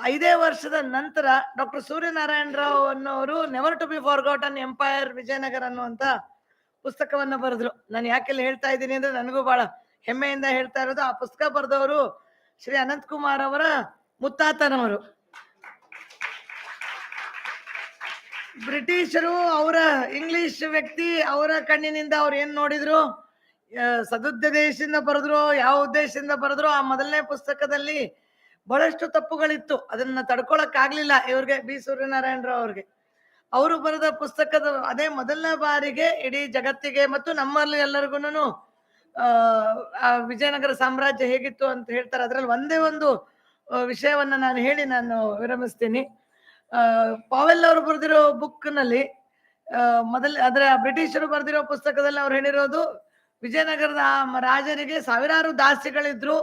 5 ವರ್ಷದ ನಂತರ ಡಾಕ್ಟರ್ ಸೂರ್ಯನಾರಾಯಣ ರಾವ್ ಅನ್ನೋರು never to be forgotten empire Vijayanagara ಅನ್ನುವಂತ ಪುಸ್ತಕವನ್ನ ಬರೆದ್ರು. ನಾನು ಯಾಕೆಲ್ಲ ಹೇಳ್ತಾ ಇದ್ದೀನಿ ಅಂದ್ರೆ ನನಗೂ ಬಹಳ ಹೆಮ್ಮೆಯಿಂದ ಹೇಳ್ತಾ ಇರೋದು, ಆ ಪುಸ್ತಕ ಬರೆದವರು ಶ್ರೀ ಅನಂತಕುಮಾರ್ ಅವರ ಮುತ್ತಾತನವರು. ಬ್ರಿಟಿಷರು ಅವರ ಇಂಗ್ಲಿಷ್ ವ್ಯಕ್ತಿ, ಅವರ ಕಣ್ಣಿನಿಂದ ಅವ್ರು ಏನ್ ನೋಡಿದ್ರು, ಸದುದ್ದೇಶದಿಂದ ಬರೆದ್ರು, ಯಾವ ಉದ್ದೇಶದಿಂದ ಬರೆದ್ರು, ಆ ಮೊದಲನೇ ಪುಸ್ತಕದಲ್ಲಿ ಬಹಳಷ್ಟು ತಪ್ಪುಗಳಿತ್ತು. ಅದನ್ನ ತಡ್ಕೊಳಕ್ ಆಗ್ಲಿಲ್ಲ ಇವ್ರಿಗೆ, ಬಿ ಸೂರ್ಯನಾರಾಯಣ ರಾವ್ ಅವ್ರಿಗೆ. ಅವರು ಬರೆದ ಪುಸ್ತಕದ ಅದೇ ಮೊದಲನೇ ಬಾರಿಗೆ ಇಡೀ ಜಗತ್ತಿಗೆ ಮತ್ತು ನಮ್ಮಲ್ಲಿ ಎಲ್ಲರಿಗೂ ವಿಜಯನಗರ ಸಾಮ್ರಾಜ್ಯ ಹೇಗಿತ್ತು ಅಂತ ಹೇಳ್ತಾರೆ. ಅದ್ರಲ್ಲಿ ಒಂದೇ ಒಂದು ವಿಷಯವನ್ನ ನಾನು ಹೇಳಿ ನಾನು ವಿರಮಿಸ್ತೀನಿ. ಪಾವೆಲ್ ಅವರು ಬರೆದಿರೋ ಬುಕ್ ನಲ್ಲಿ ಅದರ ಬ್ರಿಟಿಷರು ಬರೆದಿರೋ ಪುಸ್ತಕದಲ್ಲಿ ಅವ್ರು ಹೇಳಿರೋದು, ವಿಜಯನಗರದ ರಾಜರಿಗೆ ಸಾವಿರಾರು ದಾಸಿಗಳಿದ್ರು,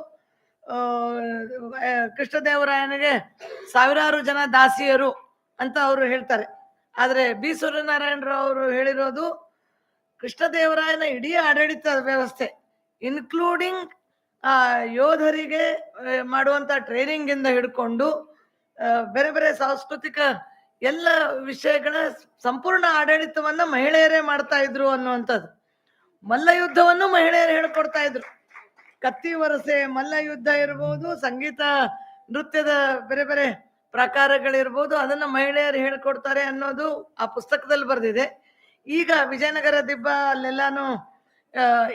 ಕೃಷ್ಣದೇವರಾಯನಿಗೆ ಸಾವಿರಾರು ಜನ ದಾಸಿಯರು ಅಂತ ಅವರು ಹೇಳ್ತಾರೆ. ಆದ್ರೆ ಬಿ ಸೂರ್ಯನಾರಾಯಣ ರಾವ್ ಅವರು ಹೇಳಿರೋದು, ಕೃಷ್ಣದೇವರಾಯನ ಇಡೀ ಆಡಳಿತ ವ್ಯವಸ್ಥೆ ಇನ್ಕ್ಲೂಡಿಂಗ್ ಯೋಧರಿಗೆ ಮಾಡುವಂತ ಟ್ರೈನಿಂಗ್ ಇಂದ ಹಿಡ್ಕೊಂಡು ಬೇರೆ ಬೇರೆ ಸಾಂಸ್ಕೃತಿಕ ಎಲ್ಲ ವಿಷಯಗಳ ಸಂಪೂರ್ಣ ಆಡಳಿತವನ್ನ ಮಹಿಳೆಯರೇ ಮಾಡ್ತಾ ಇದ್ರು ಅನ್ನುವಂಥದ್ದು. ಮಲ್ಲ ಯುದ್ಧವನ್ನು ಮಹಿಳೆಯರು ಹೇಳ್ಕೊಡ್ತಾ ಇದ್ರು. ಕತ್ತಿ ವರಸೆ ಮಲ್ಲ ಯುದ್ಧ ಇರ್ಬೋದು, ಸಂಗೀತ ನೃತ್ಯದ ಬೇರೆ ಬೇರೆ ಪ್ರಕಾರಗಳಿರ್ಬೋದು, ಅದನ್ನ ಮಹಿಳೆಯರು ಹೇಳ್ಕೊಡ್ತಾರೆ ಅನ್ನೋದು ಆ ಪುಸ್ತಕದಲ್ಲಿ ಬರೆದಿದೆ. ಈಗ ವಿಜಯನಗರ ದಿಬ್ಬ ಅಲ್ಲೆಲ್ಲಾನು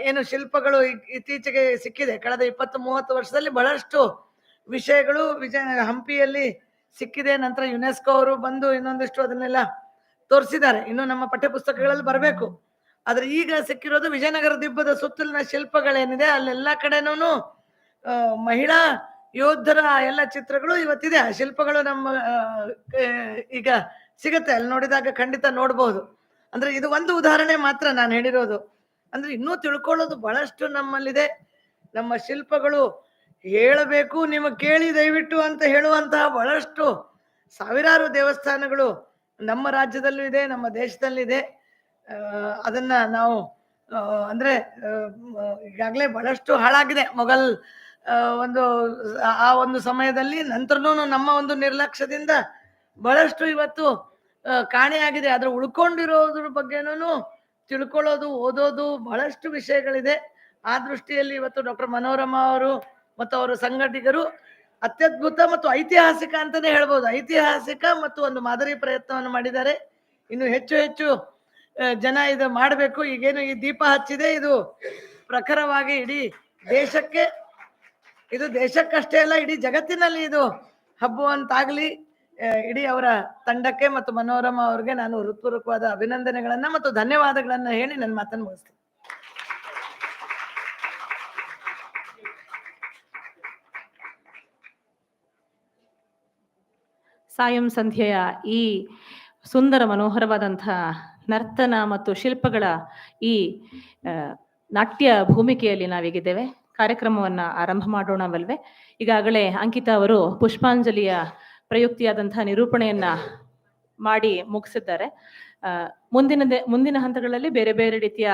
ಏನು ಶಿಲ್ಪಗಳು ಇತ್ತೀಚೆಗೆ ಸಿಕ್ಕಿದೆ. ಕಳೆದ 20-30 ವರ್ಷದಲ್ಲಿ ಬಹಳಷ್ಟು ವಿಷಯಗಳು ಹಂಪಿಯಲ್ಲಿ ಸಿಕ್ಕಿದೆ. ನಂತರ ಯುನೆಸ್ಕೋ ಅವರು ಬಂದು ಇನ್ನೊಂದಿಷ್ಟು ಅದನ್ನೆಲ್ಲ ತೋರಿಸಿದ್ದಾರೆ. ಇನ್ನು ನಮ್ಮ ಪಠ್ಯ ಪುಸ್ತಕಗಳಲ್ಲಿ ಬರಬೇಕು. ಆದ್ರೆ ಈಗ ಸಿಕ್ಕಿರೋದು ವಿಜಯನಗರ ದಿಬ್ಬದ ಸುತ್ತಲಿನ ಶಿಲ್ಪಗಳೇನಿದೆ, ಅಲ್ಲೆಲ್ಲ ಕಡೆನೂ ಮಹಿಳಾ ಯೋಧರ ಎಲ್ಲ ಚಿತ್ರಗಳು ಇವತ್ತಿದೆ. ಆ ಶಿಲ್ಪಗಳು ನಮ್ಮ ಈಗ ಸಿಗತ್ತೆ, ಅಲ್ಲಿ ನೋಡಿದಾಗ ಖಂಡಿತ ನೋಡ್ಬೋದು. ಅಂದ್ರೆ ಇದು ಒಂದು ಉದಾಹರಣೆ ಮಾತ್ರ ನಾನು ಹೇಳಿರೋದು. ಅಂದ್ರೆ ಇನ್ನೂ ತಿಳ್ಕೊಳ್ಳೋದು ಬಹಳಷ್ಟು ನಮ್ಮಲ್ಲಿದೆ. ನಮ್ಮ ಶಿಲ್ಪಗಳು ಹೇಳಬೇಕು, ನಿಮಗೆ ಕೇಳಿ ದಯವಿಟ್ಟು ಅಂತ ಹೇಳುವಂತಹ ಬಹಳಷ್ಟು ಸಾವಿರಾರು ದೇವಸ್ಥಾನಗಳು ನಮ್ಮ ರಾಜ್ಯದಲ್ಲೂ ಇದೆ, ನಮ್ಮ ದೇಶದಲ್ಲಿದೆ. ಅದನ್ನ ನಾವು ಅಂದ್ರೆ ಈಗಾಗಲೇ ಬಹಳಷ್ಟು ಹಾಳಾಗಿದೆ ಮೊಘಲ್ ಒಂದು ಸಮಯದಲ್ಲಿ. ನಂತರನೂ ನಮ್ಮ ಒಂದು ನಿರ್ಲಕ್ಷ್ಯದಿಂದ ಬಹಳಷ್ಟು ಇವತ್ತು ಕಾಣೆಯಾಗಿದೆ. ಆದ್ರೆ ಉಳ್ಕೊಂಡಿರೋದ್ರ ಬಗ್ಗೆನೂ ತಿಳ್ಕೊಳ್ಳೋದು, ಓದೋದು ಬಹಳಷ್ಟು ವಿಷಯಗಳಿದೆ. ಆ ದೃಷ್ಟಿಯಲ್ಲಿ ಇವತ್ತು ಡಾಕ್ಟರ್ ಮನೋರಮಾ ಅವರು ಮತ್ತು ಅವರ ಸಂಘಟಕರು ಅತ್ಯದ್ಭುತ ಮತ್ತು ಐತಿಹಾಸಿಕ ಅಂತಾನೆ ಹೇಳ್ಬೋದು, ಐತಿಹಾಸಿಕ ಮತ್ತು ಒಂದು ಮಾದರಿ ಪ್ರಯತ್ನವನ್ನು ಮಾಡಿದ್ದಾರೆ. ಇನ್ನು ಹೆಚ್ಚು ಹೆಚ್ಚು ಜನ ಇದು ಮಾಡಬೇಕು. ಈಗೇನು ಈ ದೀಪ ಹಚ್ಚಿದೆ, ಇದು ಪ್ರಖರವಾಗಿ ಇಡೀ ದೇಶಕ್ಕೆ, ಇದು ದೇಶಕ್ಕಷ್ಟೇ ಅಲ್ಲ ಇಡೀ ಜಗತ್ತಿನಲ್ಲಿ ಇದು ಹಬ್ಬುವಂತಾಗ್ಲಿ. ಇಡೀ ಅವರ ತಂಡಕ್ಕೆ ಮತ್ತು ಮನೋರಮಾ ಅವ್ರಿಗೆ ನಾನು ಹೃತ್ಪೂರ್ವಕವಾದ ಅಭಿನಂದನೆಗಳನ್ನ ಮತ್ತು ಧನ್ಯವಾದಗಳನ್ನ ಹೇಳಿ ನನ್ನ ಮಾತನ್ನು ಮುಗಿಸ್ತೀನಿ. ಸಾಯಂ ಸಂಧ್ಯೆಯ ಈ ಸುಂದರ ಮನೋಹರವಾದಂತಹ ನರ್ತನ ಮತ್ತು ಶಿಲ್ಪಗಳ ಈ ನಾಟ್ಯ ಭೂಮಿಕೆಯಲ್ಲಿ ನಾವೀಗಿದ್ದೇವೆ. ಕಾರ್ಯಕ್ರಮವನ್ನ ಆರಂಭ ಮಾಡೋಣವಲ್ವೇ? ಈಗಾಗಲೇ ಅಂಕಿತಾ ಅವರು ಪುಷ್ಪಾಂಜಲಿಯ ಪ್ರಯುಕ್ತಿಯಾದಂತಹ ನಿರೂಪಣೆಯನ್ನ ಮಾಡಿ ಮುಗಿಸಿದ್ದಾರೆ. ಮುಂದಿನ ಹಂತಗಳಲ್ಲಿ ಬೇರೆ ಬೇರೆ ರೀತಿಯ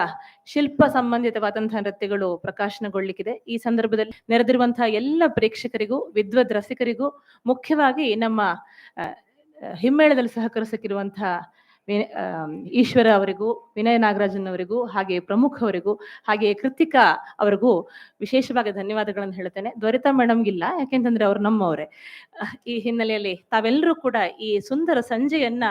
ಶಿಲ್ಪ ಸಂಬಂಧಿತವಾದಂತಹ ನೃತ್ಯಗಳು ಪ್ರಕಾಶನಗೊಳ್ಳಿಕ್ಕಿದೆ. ಈ ಸಂದರ್ಭದಲ್ಲಿ ನೆರೆದಿರುವಂತಹ ಎಲ್ಲ ಪ್ರೇಕ್ಷಕರಿಗೂ, ವಿದ್ವದ್ ರಸಿಕರಿಗೂ, ಮುಖ್ಯವಾಗಿ ನಮ್ಮ ಹಿಮ್ಮೇಳದಲ್ಲಿ ಸಹಕರಿಸಕ್ಕಿರುವಂತಹ ಈಶ್ವರ ಅವರಿಗೂ, ವಿನಯ ನಾಗರಾಜನ್ ಅವರಿಗೂ, ಹಾಗೆ ಪ್ರಮುಖ ಅವರಿಗೂ, ಹಾಗೆ ಕೃತಿಕಾ ಅವರಿಗೂ ವಿಶೇಷವಾಗಿ ಧನ್ಯವಾದಗಳನ್ನು ಹೇಳ್ತೇನೆ. ದ್ವರಿತಾ ಮೇಡಮ್ಗಿಲ್ಲ, ಯಾಕೆಂತಂದ್ರೆ ಅವ್ರು ನಮ್ಮವರೇ. ಈ ಹಿನ್ನೆಲೆಯಲ್ಲಿ ತಾವೆಲ್ಲರೂ ಕೂಡ ಈ ಸುಂದರ ಸಂಜೆಯನ್ನ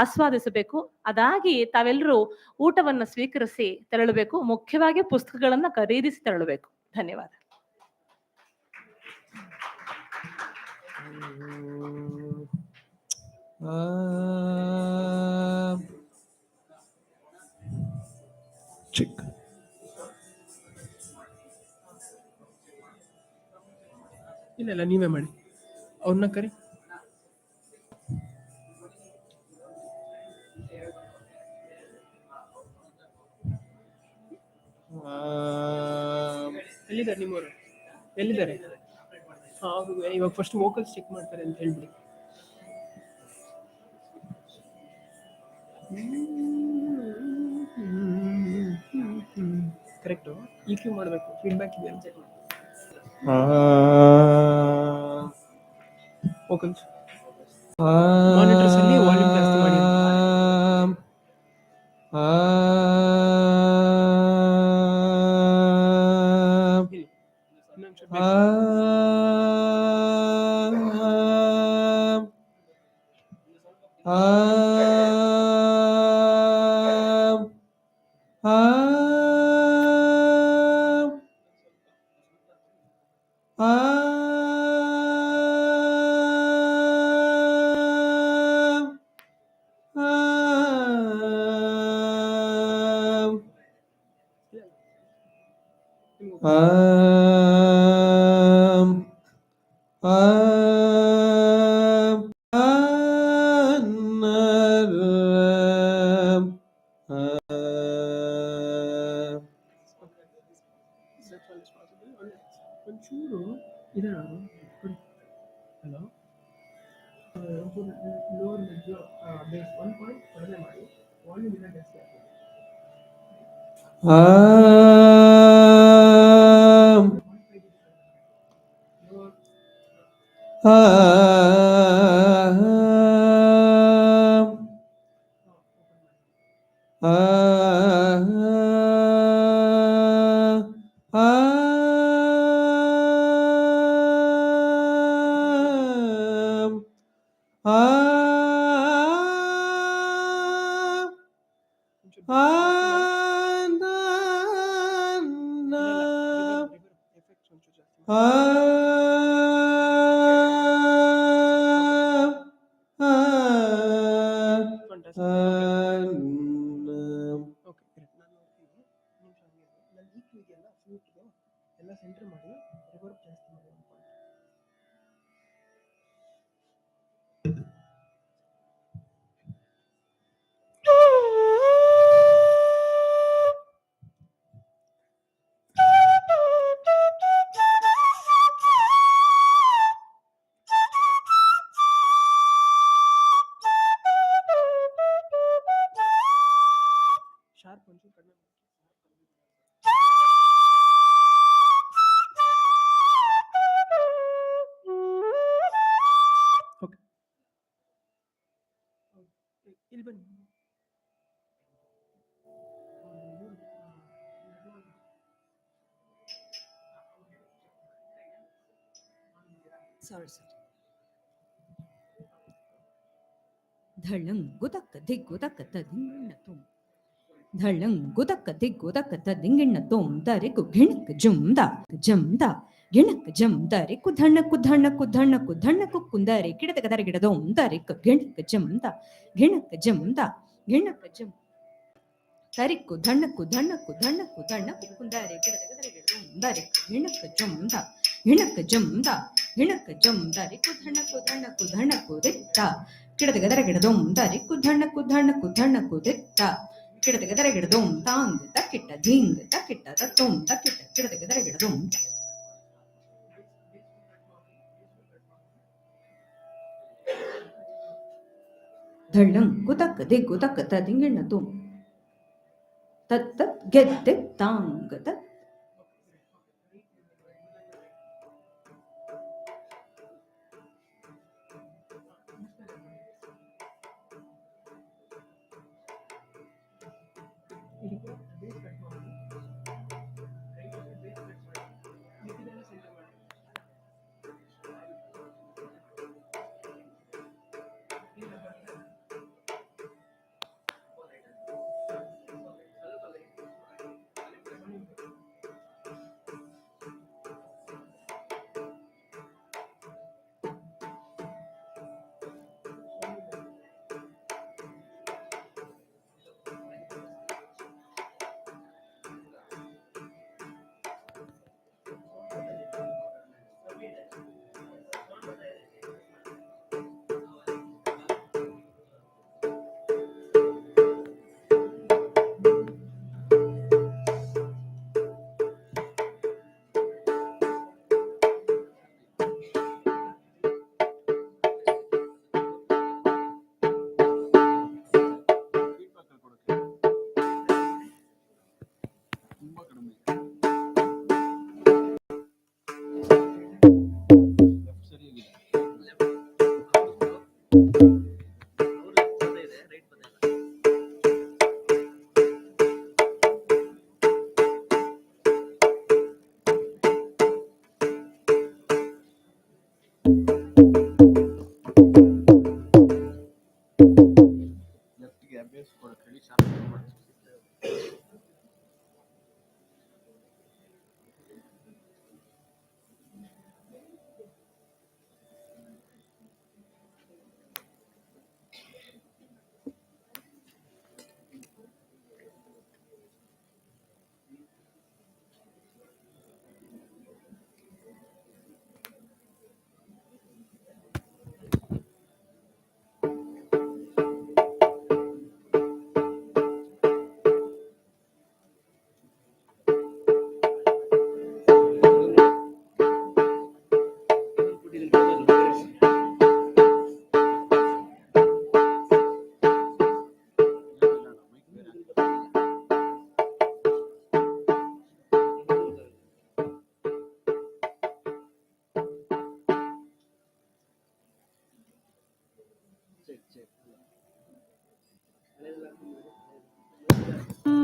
ಆಸ್ವಾದಿಸಬೇಕು. ಅದಾಗಿ ತಾವೆಲ್ಲರೂ ಊಟವನ್ನು ಸ್ವೀಕರಿಸಿ ತೆರಳಬೇಕು. ಮುಖ್ಯವಾಗಿ ಪುಸ್ತಕಗಳನ್ನ ಖರೀದಿಸಿ ತೆರಳಬೇಕು. ಧನ್ಯವಾದ. ಚಿಕ್ಕ ಇಲ್ಲ ನೀವೇ ಮಾಡಿ, ಅವ್ರನ್ನ ಕರಿ. ಎಲ್ಲಿದ್ದಾರೆ ನಿಮ್ಮವರು? ಎಲ್ಲಿದ್ದಾರೆ? ಇವಾಗ ಫಸ್ಟ್ ವೋಕಲ್ಸ್ ಚೆಕ್ ಮಾಡ್ತಾರೆ ಅಂತ ಹೇಳ್ಬಿಡಿ. ಕರೆಕ್ಟು. EQ ಮಾಡಬೇಕು, ಫೀಡ್ಬ್ಯಾಕ್ ಇದೆ ಅಂತ ಚೆಕ್ ಮಾಡಿ. ವೋಕಲ್ಸ್ ಮಾನಿಟರ್ಸ್ ಅಲ್ಲಿ ವಾಲ್ಯೂಮ್ ಜಾಸ್ತಿ ಮಾಡಿ. ಒಂಚೂರು ಇದರ ಹಲೋ ಲೋವರ್ ಬೇಸ್ 1 ಪಾಯಿಂಟ್ ಕಡಿಮೆ ಮಾಡಿ, ವಾಲ್ಯೂಮ್ ಇಲ್ಲ ಜಾಸ್ತಿ ಆಗ್ತದೆ. ಎಲ್ಲ ಸೆಂಟರ್ ಮಾಡಿ ರಿವರ್ಬ್ ಜಾಸ್ತಿ ಮಾಡಿ. ಶಾರ್ಪ್ ಒಂಚೂರು ಕಡಿಮೆ ಮಾಡಿ. ಇಲ್ಲಿ ಬನ್ನಿ. ಧಳ್ಳಂ ಗುದಕ್ಕ ದಿಗ್ಗುದಕ್ಕ ತದಿಂಗಿಣ್ಣ ತುಂ ಧಳ್ಳಂ ಗುದಕ್ಕ ದಿಗ್ಗುದಕ್ಕ ತದಿಂಗಿಣ್ಣ ತುಂ ದರಿಕು ಘಿಣಕ್ ಜುಮ್ದ ಜಮ್ದ ಗಿಣಕ್ ಜಮ್ದ ರಿಕು ಧಣ್ಣಕ್ಕು ಧಣ್ಣಕ್ಕು ಧಣ್ಣಕ್ಕು ಧಣ್ಣಕ್ಕು ಕುಂದರೆ ಗಿಡದ ಗದರ ಗಿಡದೋಂ ದರಿಕು ಗಿಣಕ್ ಜಮ್ದ ಗಿಣಕ್ ಜಮ್ದ ಗಿಣಕ್ ಜಮ್ ತರಿಕು ಧಣ್ಣಕ್ಕು ಧಣ್ಣಕ್ಕು ಧಣ್ಣಕ್ಕು ಧಣ್ಣಕ್ಕು ಕುಂದರೆ ಗಿಡದ ಗದರ ಗಿಡದೋಂ ದರಿಕು ಗಿಣಕ್ ಜಮ್ದ ಗಿಣಕ್ ಜಮ್ದ ಗಿಣಕ್ ಜಮ್ದ ರಿಕು ಧಣ್ಣಕ್ಕು ಧಣ್ಣಕ್ಕು ಧಣ್ಣಕ್ಕು ದಿತ್ತ ಗಿಡದ ಗದರ ಗಿಡದೋಂ ದರಿಕು ಧಣ್ಣಕ್ಕು ಧಣ್ಣಕ್ಕು ಧಣ್ಣಕ್ಕು ದಿತ್ತ ಗಿಡದ ಗದರ ಗಿಡದೋಂ ತಾಂಗ್ ತಕ್ಕಿಟ್ಟ ಧೀಂಗ್ ತಕ್ಕಿಟ್ಟ ತತ್ತೋಂ ತಕ್ಕಿಟ್ಟ ಗಿಡದ ಗದರ ಗಿಡದೋಂ ಧಳ್ಳಂ ಗುತಕ್ಕ ದಿಗ್ಗುತಕ್ಕ ತದಿಂಗಿಣ್ಣ ತುಂ ತತ್ ಗೆದ್ದೆ ತಾಂಗ್ ತತ್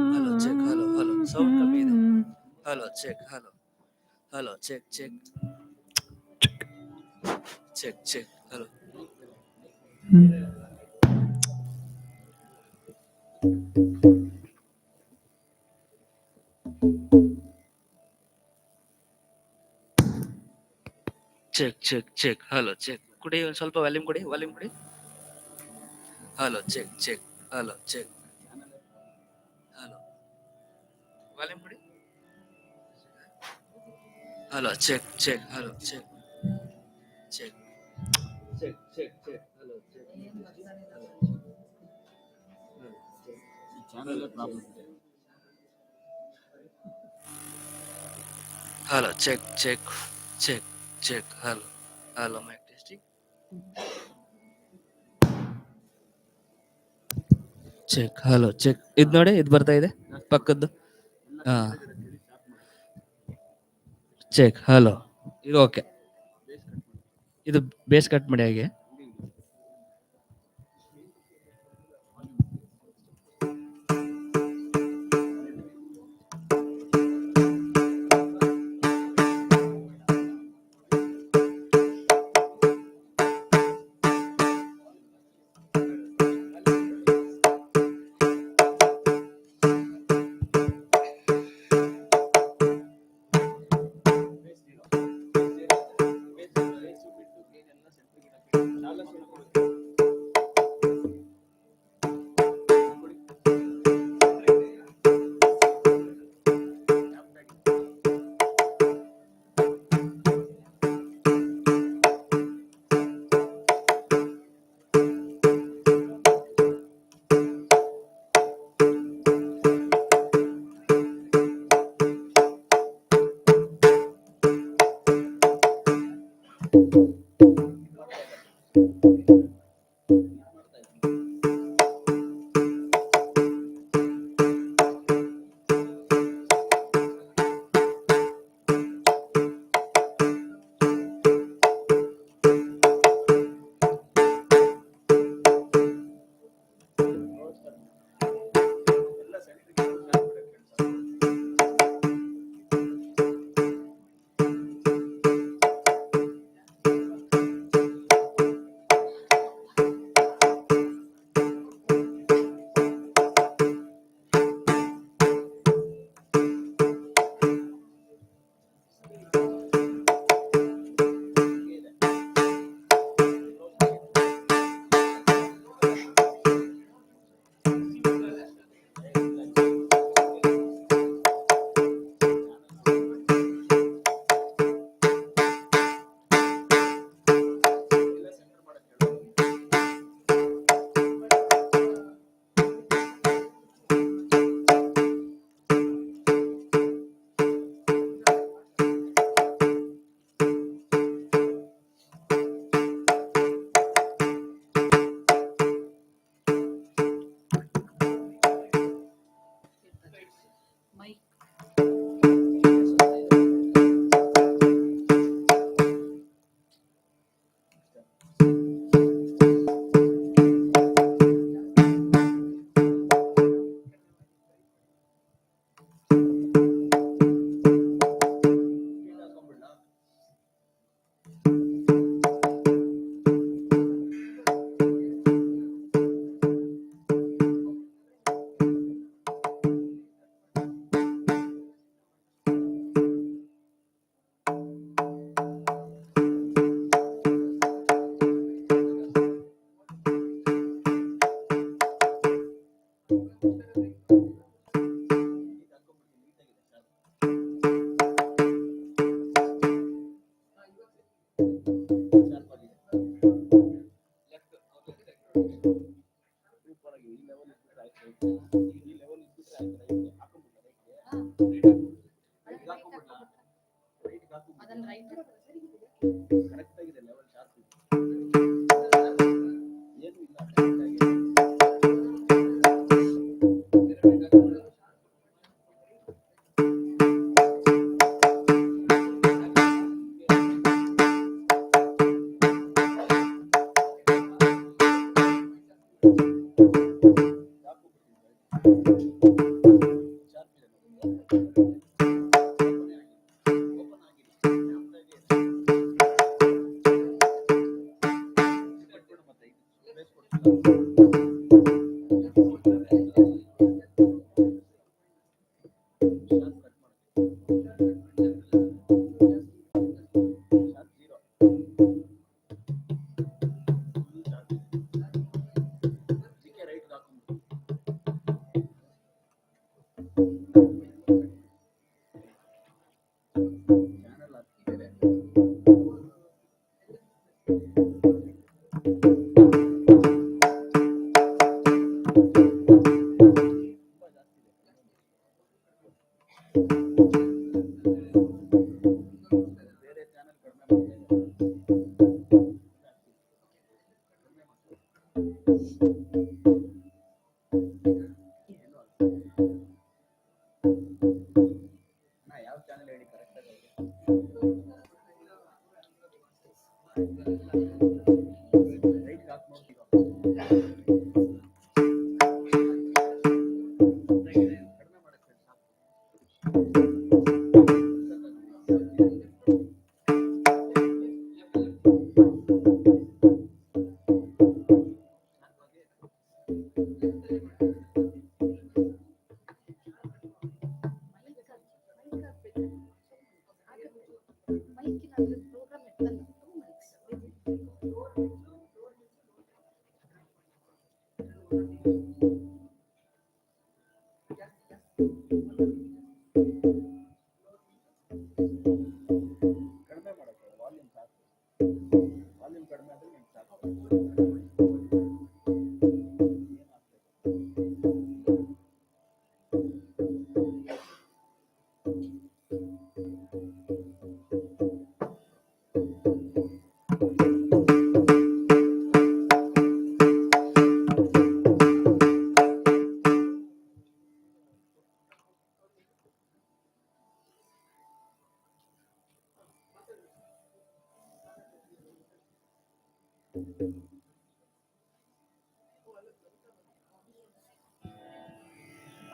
hello check hello hello sound ಕಮ್ಮಿ ಇದೆ hello check hello hello check check check check hello check check check hello check ಕೊಡಿ ಒಂದು ಸ್ವಲ್ಪ ವಾಲ್ಯೂಮ್ ಕೊಡಿ ವಾಲ್ಯೂಮ್ ಕೊಡಿ hello check check hello check hello volume ಕೊಡಿ hello check check hello check check check check check hello check hello check check check check hello hello mic testing check hello check ಇದು ನೋಡಿ ಇದು ಬರ್ತಾ ಇದೆ ಪಕ್ಕದ್ದು ಹಾ check hello ಇದು okay ಇದು ಬೇಸ್ ಕಟ್ ಮಾಡಿ ಹಾಗೆ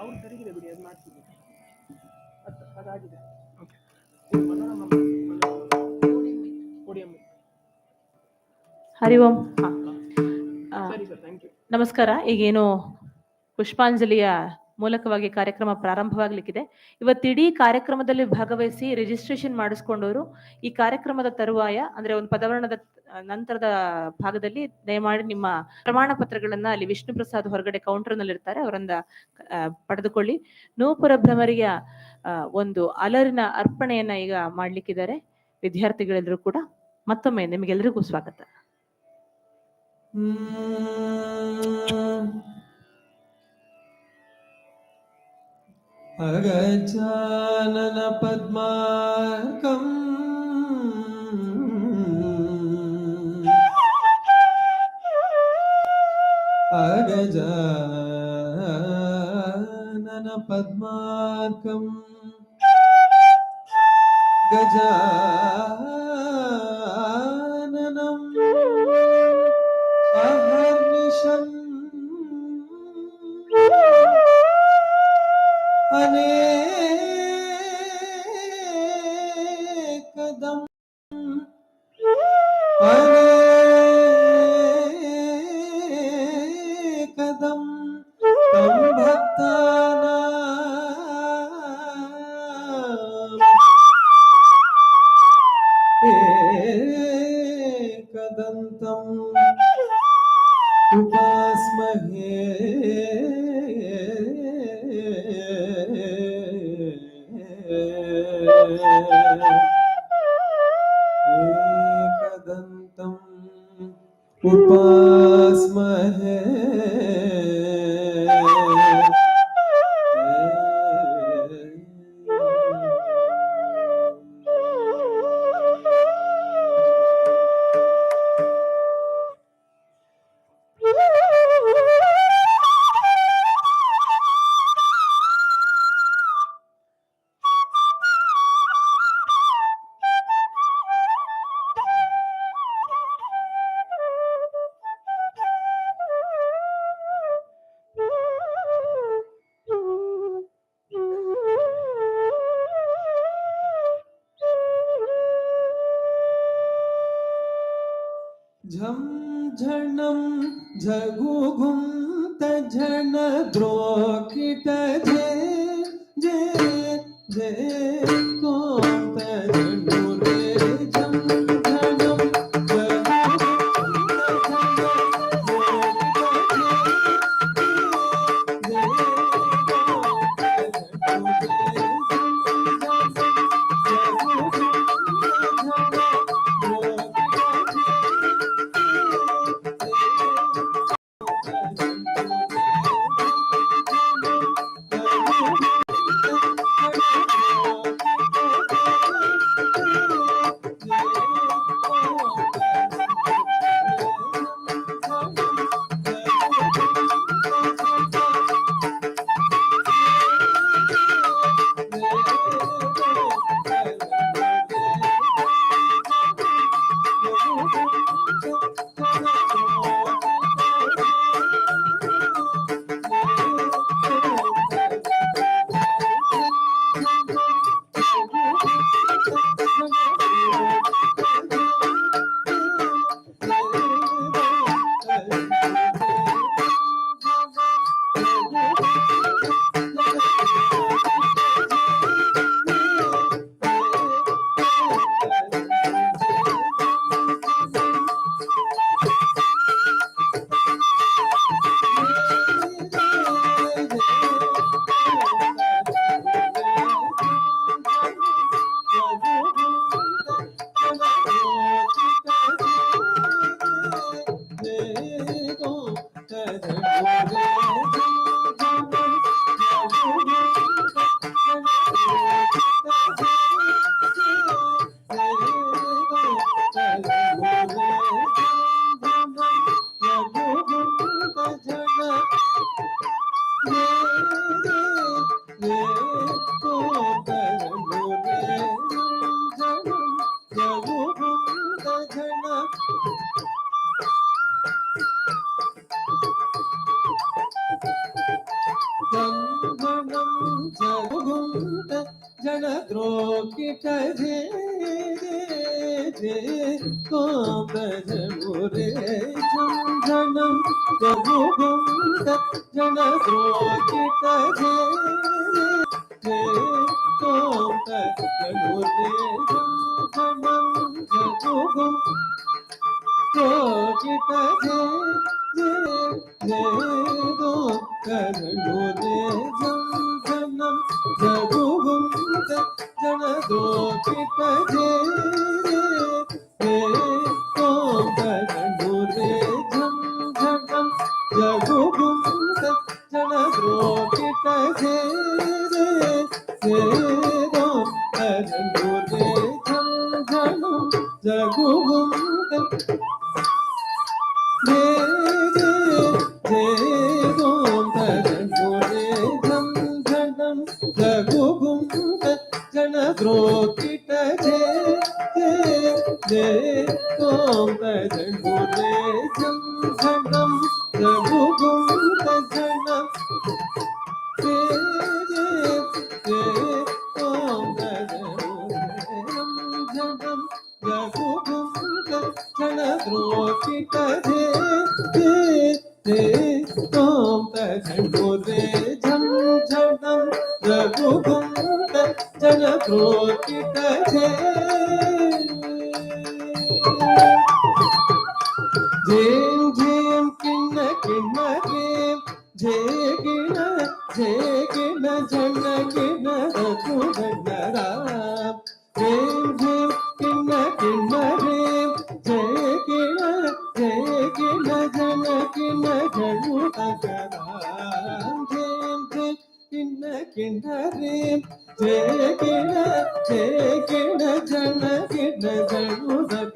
ಅವ್ರು ಕರೀಗಿದೆ ಬಿಡಿ, ಅದು ಮಾಡ್ತೀವಿ. ಅದಾಗಿದೆ. ಓಕೆ. ಪೋಡಿಯಂ. ಹರಿ ಓಂ. ಸರಿ ಸರ್, ಥ್ಯಾಂಕ್ ಯು. ನಮಸ್ಕಾರ. ಈಗೇನು ಪುಷ್ಪಾಂಜಲಿಯ ಮೂಲಕವಾಗಿ ಕಾರ್ಯಕ್ರಮ ಪ್ರಾರಂಭವಾಗಲಿಕ್ಕಿದೆ. ಇವತ್ತಿಡೀ ಕಾರ್ಯಕ್ರಮದಲ್ಲಿ ಭಾಗವಹಿಸಿ ರಿಜಿಸ್ಟ್ರೇಷನ್ ಮಾಡಿಸ್ಕೊಂಡವರು ಈ ಕಾರ್ಯಕ್ರಮದ ತರುವಾಯ ಅಂದ್ರೆ ಒಂದು ಪದವರ್ಣದ ನಂತರದ ಭಾಗದಲ್ಲಿ ದಯಮಾಡಿ ನಿಮ್ಮ ಪ್ರಮಾಣ ಪತ್ರಗಳನ್ನ ಅಲ್ಲಿ ವಿಷ್ಣು ಪ್ರಸಾದ್ ಹೊರಗಡೆ ಕೌಂಟರ್ ನಲ್ಲಿ ಇರ್ತಾರೆ, ಅವರಿಂದ ಪಡೆದುಕೊಳ್ಳಿ. ನೂಪುರ ಭ್ರಮರಿಯ ಒಂದು ಅಲರಿನ ಅರ್ಪಣೆಯನ್ನ ಈಗ ಮಾಡ್ಲಿಕ್ಕಿದ್ದಾರೆ ವಿದ್ಯಾರ್ಥಿಗಳೆಲ್ಲರೂ ಕೂಡ. ಮತ್ತೊಮ್ಮೆ ನಿಮಗೆಲ್ಲರಿಗೂ ಸ್ವಾಗತ. ಅಗಜಾನನ ಪದ್ಮಾರ್ಕಂ ಅಗಜಾನನ ಪದ್ಮಾರ್ಕಂ ಗಜಾನನಂ ಅಹರ್ನಿಶಂ ಅನೇಕದಂ अनेकदं तं भक्तानाम् एकदन्तम् उपास्महे एकदन्तम् उपास्महे झं झणं झगुगुं तझण द्रोकिट जे जे जे कों तझणु रे झं झणं जन द्रोकिट जे जे कों तझणु रे झं झणं झगुगुं जन द्रोकिट जे जे कों तझणु रे झं झणं झगुगुं द्रोकिट जे जे जे कों तझणु रे झं झणं झगुगुं जन द्रोकिट जे जे कों तझणु रे झं झणं झगुगुं जन द्रोकिट जे जे कों तझणु रे झं झणं झगुगुं जे जे जे कों तझणु रे झं झणं झगुगुं जन द्रोकिट जे जे जे कों तझणु रे झं झणं झगुगुं तझणं जे जे जे कों तझणु रे झं झणं झगुगुं जन द्रोकित जे जे तोम तझंडो रे झम झडम रघुगुंत जन द्रोकित जे झेम झेम किन्न किन्न रेम झे गिण झन गिण रघु धन राम झेम झेम किन्न किन्न रेम झे गिण झन गिण झनु धन राम झेम झेम किन्न किन्न रेम झे गिण झन गिण झनु धन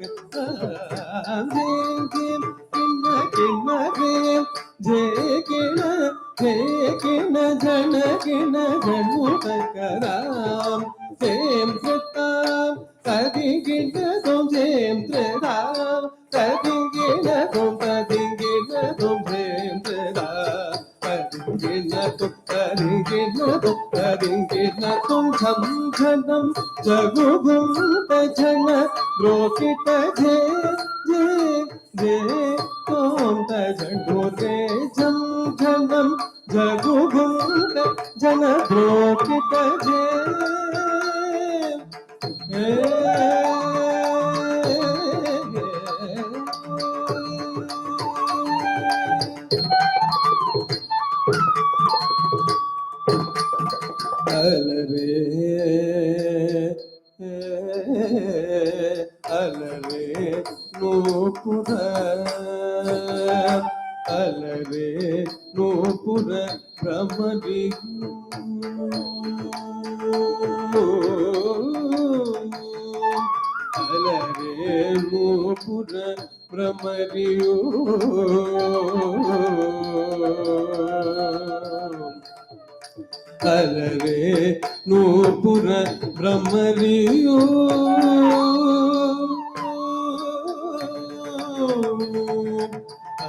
राम झेम झेम किन्न किन्न रेम झे गिण झन गिण झनु धन झेम धृताम तदि गिण तुम झेम धृताम तदि गिण तुम तदि गिण तुम झेम धृताम तदि गिण तुम तदि गिण तुम तदि गिण तुम झम झनम जगु घुमत झन रोकित झे जे जे तुम तझंडो रे झम झनम जगु घुमत झन रोकित झे अलरे नूपुर अलरे नूपुर भ्रमरी अलरे नूपुर भ्रमरियो अलरे नूपुर भ्रमरियो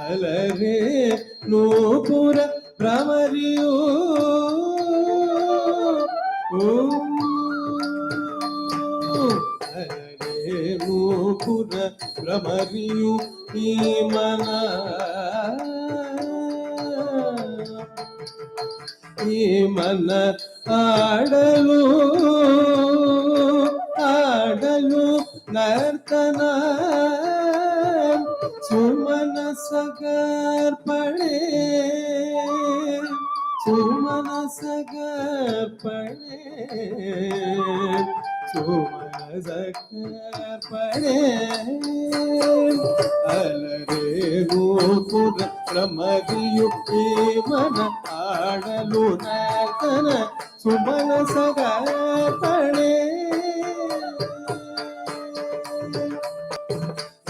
अलरे नूपुर भ्रमरियो अलरे नूपुर भ्रमरियो ಈ ಮನ ಈ ಮನ ಆಡಲು ಆಡಲು ನರ್ತನ ಸುಮನ ಸಗರ್ಪಣೆ ಸುಮನ ಸಗರ್ಪಣೆ ಸುಮನ ಸಗರ್ಪಣೆ ಅಲರೆ ನೂಪುರ ಪ್ರಮದಿಯು ಮನ ಆಡಲು ನರ್ತನ ಸುಮನ ಸಗರ್ಪಣೆ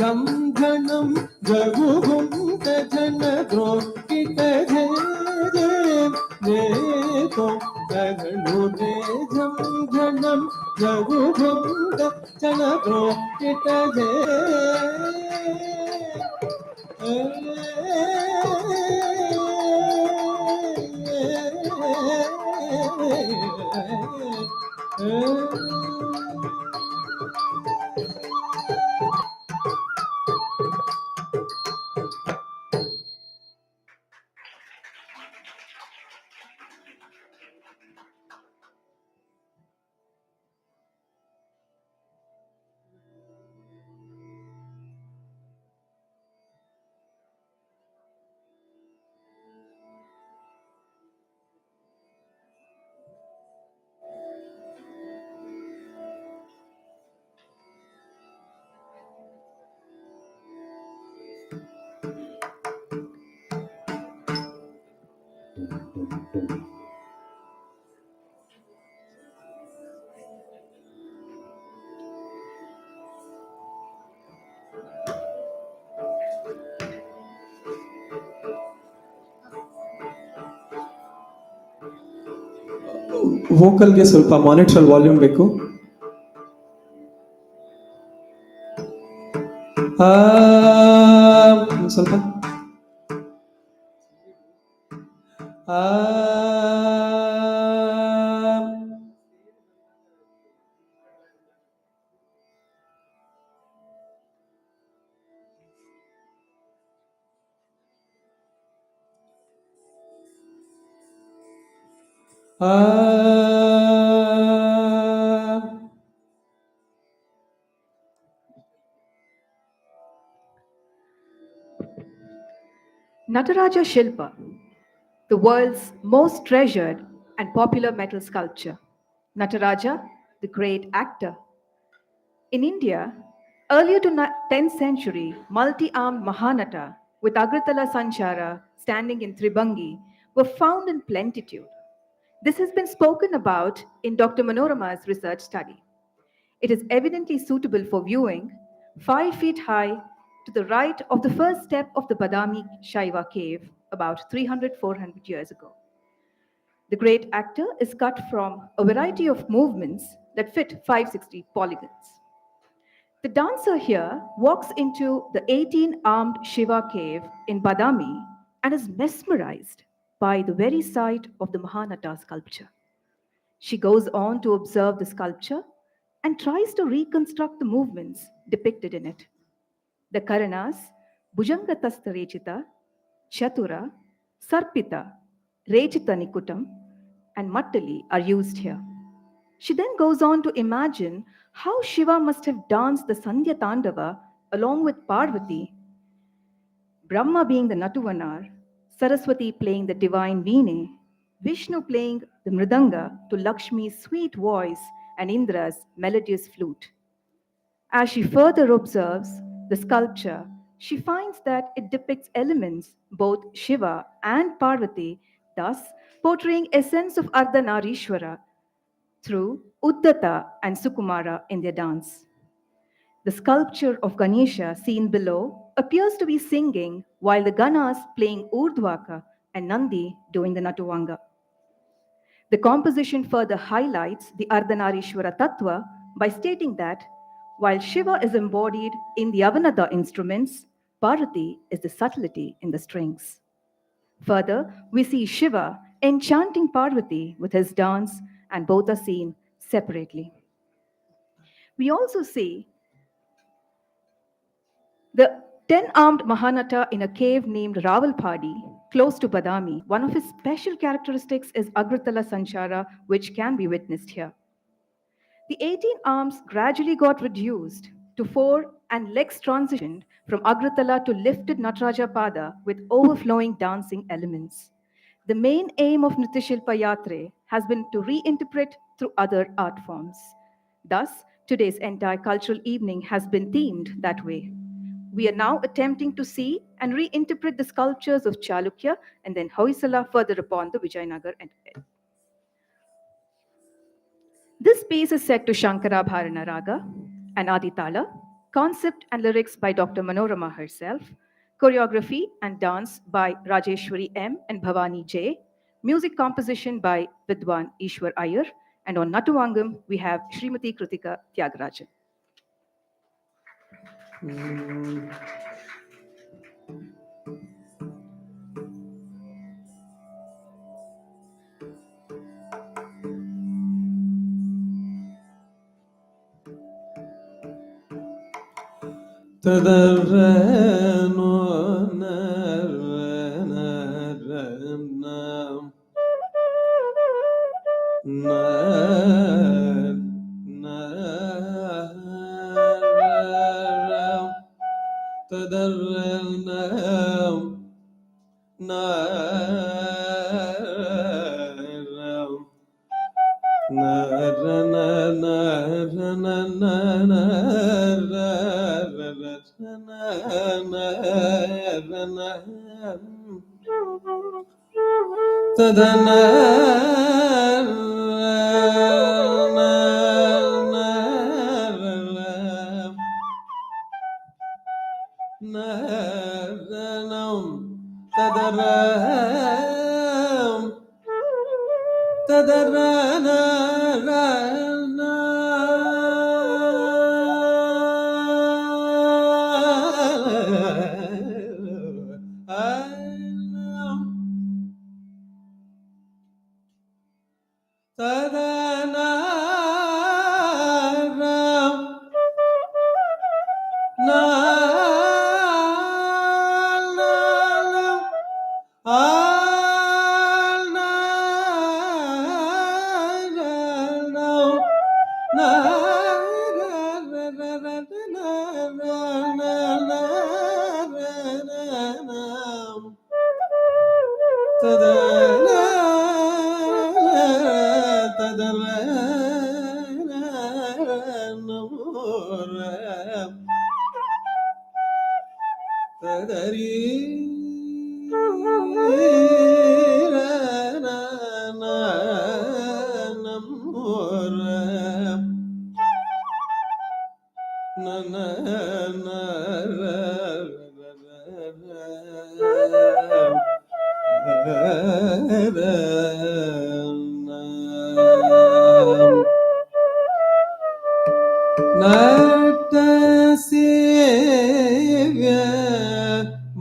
झम झनम जगु घुमत झन द्रोकित झे जे जे तो तगनु रे झम झनम जगु घुमत झन द्रोकित झे ವೋಕಲ್ಗೆ ಸ್ವಲ್ಪ ಮಾನಿಟರ್ ವಾಲ್ಯೂಮ್ ಬೇಕು. ಸ್ವಲ್ಪ Nataraja-Shilpa, the world's most treasured and popular metal sculpture. Nataraja, the great actor. In India, earlier to 10th century, multi-armed Mahanata with Agratala Sanchara standing in Tribangi were found in plenitude. This has been spoken about in Dr. Manorama's research study. It is evidently suitable for viewing 5 feet high to the right of the first step of the Badami Shaiva cave about 300-400 years ago. The great actor is cut from a variety of movements that fit 560 polygons. The dancer here walks into the 18-armed Shiva cave in Badami and is mesmerized by the very sight of the Mahanata sculpture. She goes on to observe the sculpture and tries to reconstruct the movements depicted in it. The Karanas, Bhujangatastatha Rechita, Chatura, Sarpita, Rechita Nikutam, and Mattali are used here. She then goes on to imagine how Shiva must have danced the Sandhya Tandava along with Parvati, Brahma being the Natuvanar, Saraswati playing the divine Veene, Vishnu playing the Mridanga to Lakshmi's sweet voice and Indra's melodious flute. As she further observes the sculpture, she finds that it depicts elements, both Shiva and Parvati, thus portraying a sense of Ardhanarishwara through Uddata and Sukumara in their dance. The sculpture of Ganesha seen below appears to be singing while the Ganas playing Urdhvaka and Nandi doing the Natuvanga. The composition further highlights the Ardhanarishwara Tattva by stating that while Shiva is embodied in the Avanada instruments, Parvati is the subtlety in the strings. Further, we see Shiva enchanting Parvati with his dance, and both are seen separately. We also see the 10-armed Mahanata in a cave named Ravalpadi, close to Badami. One of his special characteristics is Agratala Sanchara, which can be witnessed here. The 18 arms gradually got reduced to 4 and legs transitioned from Agratala to lifted Nataraja Pada with overflowing dancing elements. The main aim of Nrtya-Silpa-Yatras has been to reinterpret through other art forms. Thus, today's entire cultural evening has been themed that way. We are now attempting to see and reinterpret the sculptures of Chalukya and then Hoysala further upon the Vijayanagar and this piece is set to Shankarabharana Raga and Aditala, concept and lyrics by Dr. Manorama herself, choreography and dance by Rajeshwari M. and Bhavani J., music composition by Vidwan Ishwar Iyer, and on Natuvangam we have Srimati Kritika Tyagarajan. ನಟಸೇವ್ಯ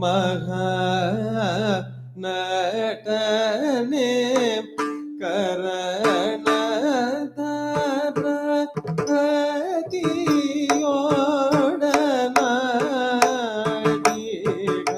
ಮಹಾ ನಟನೆ ಕರಣದರ ಅತಿಯೋಡನಾಡಿಗ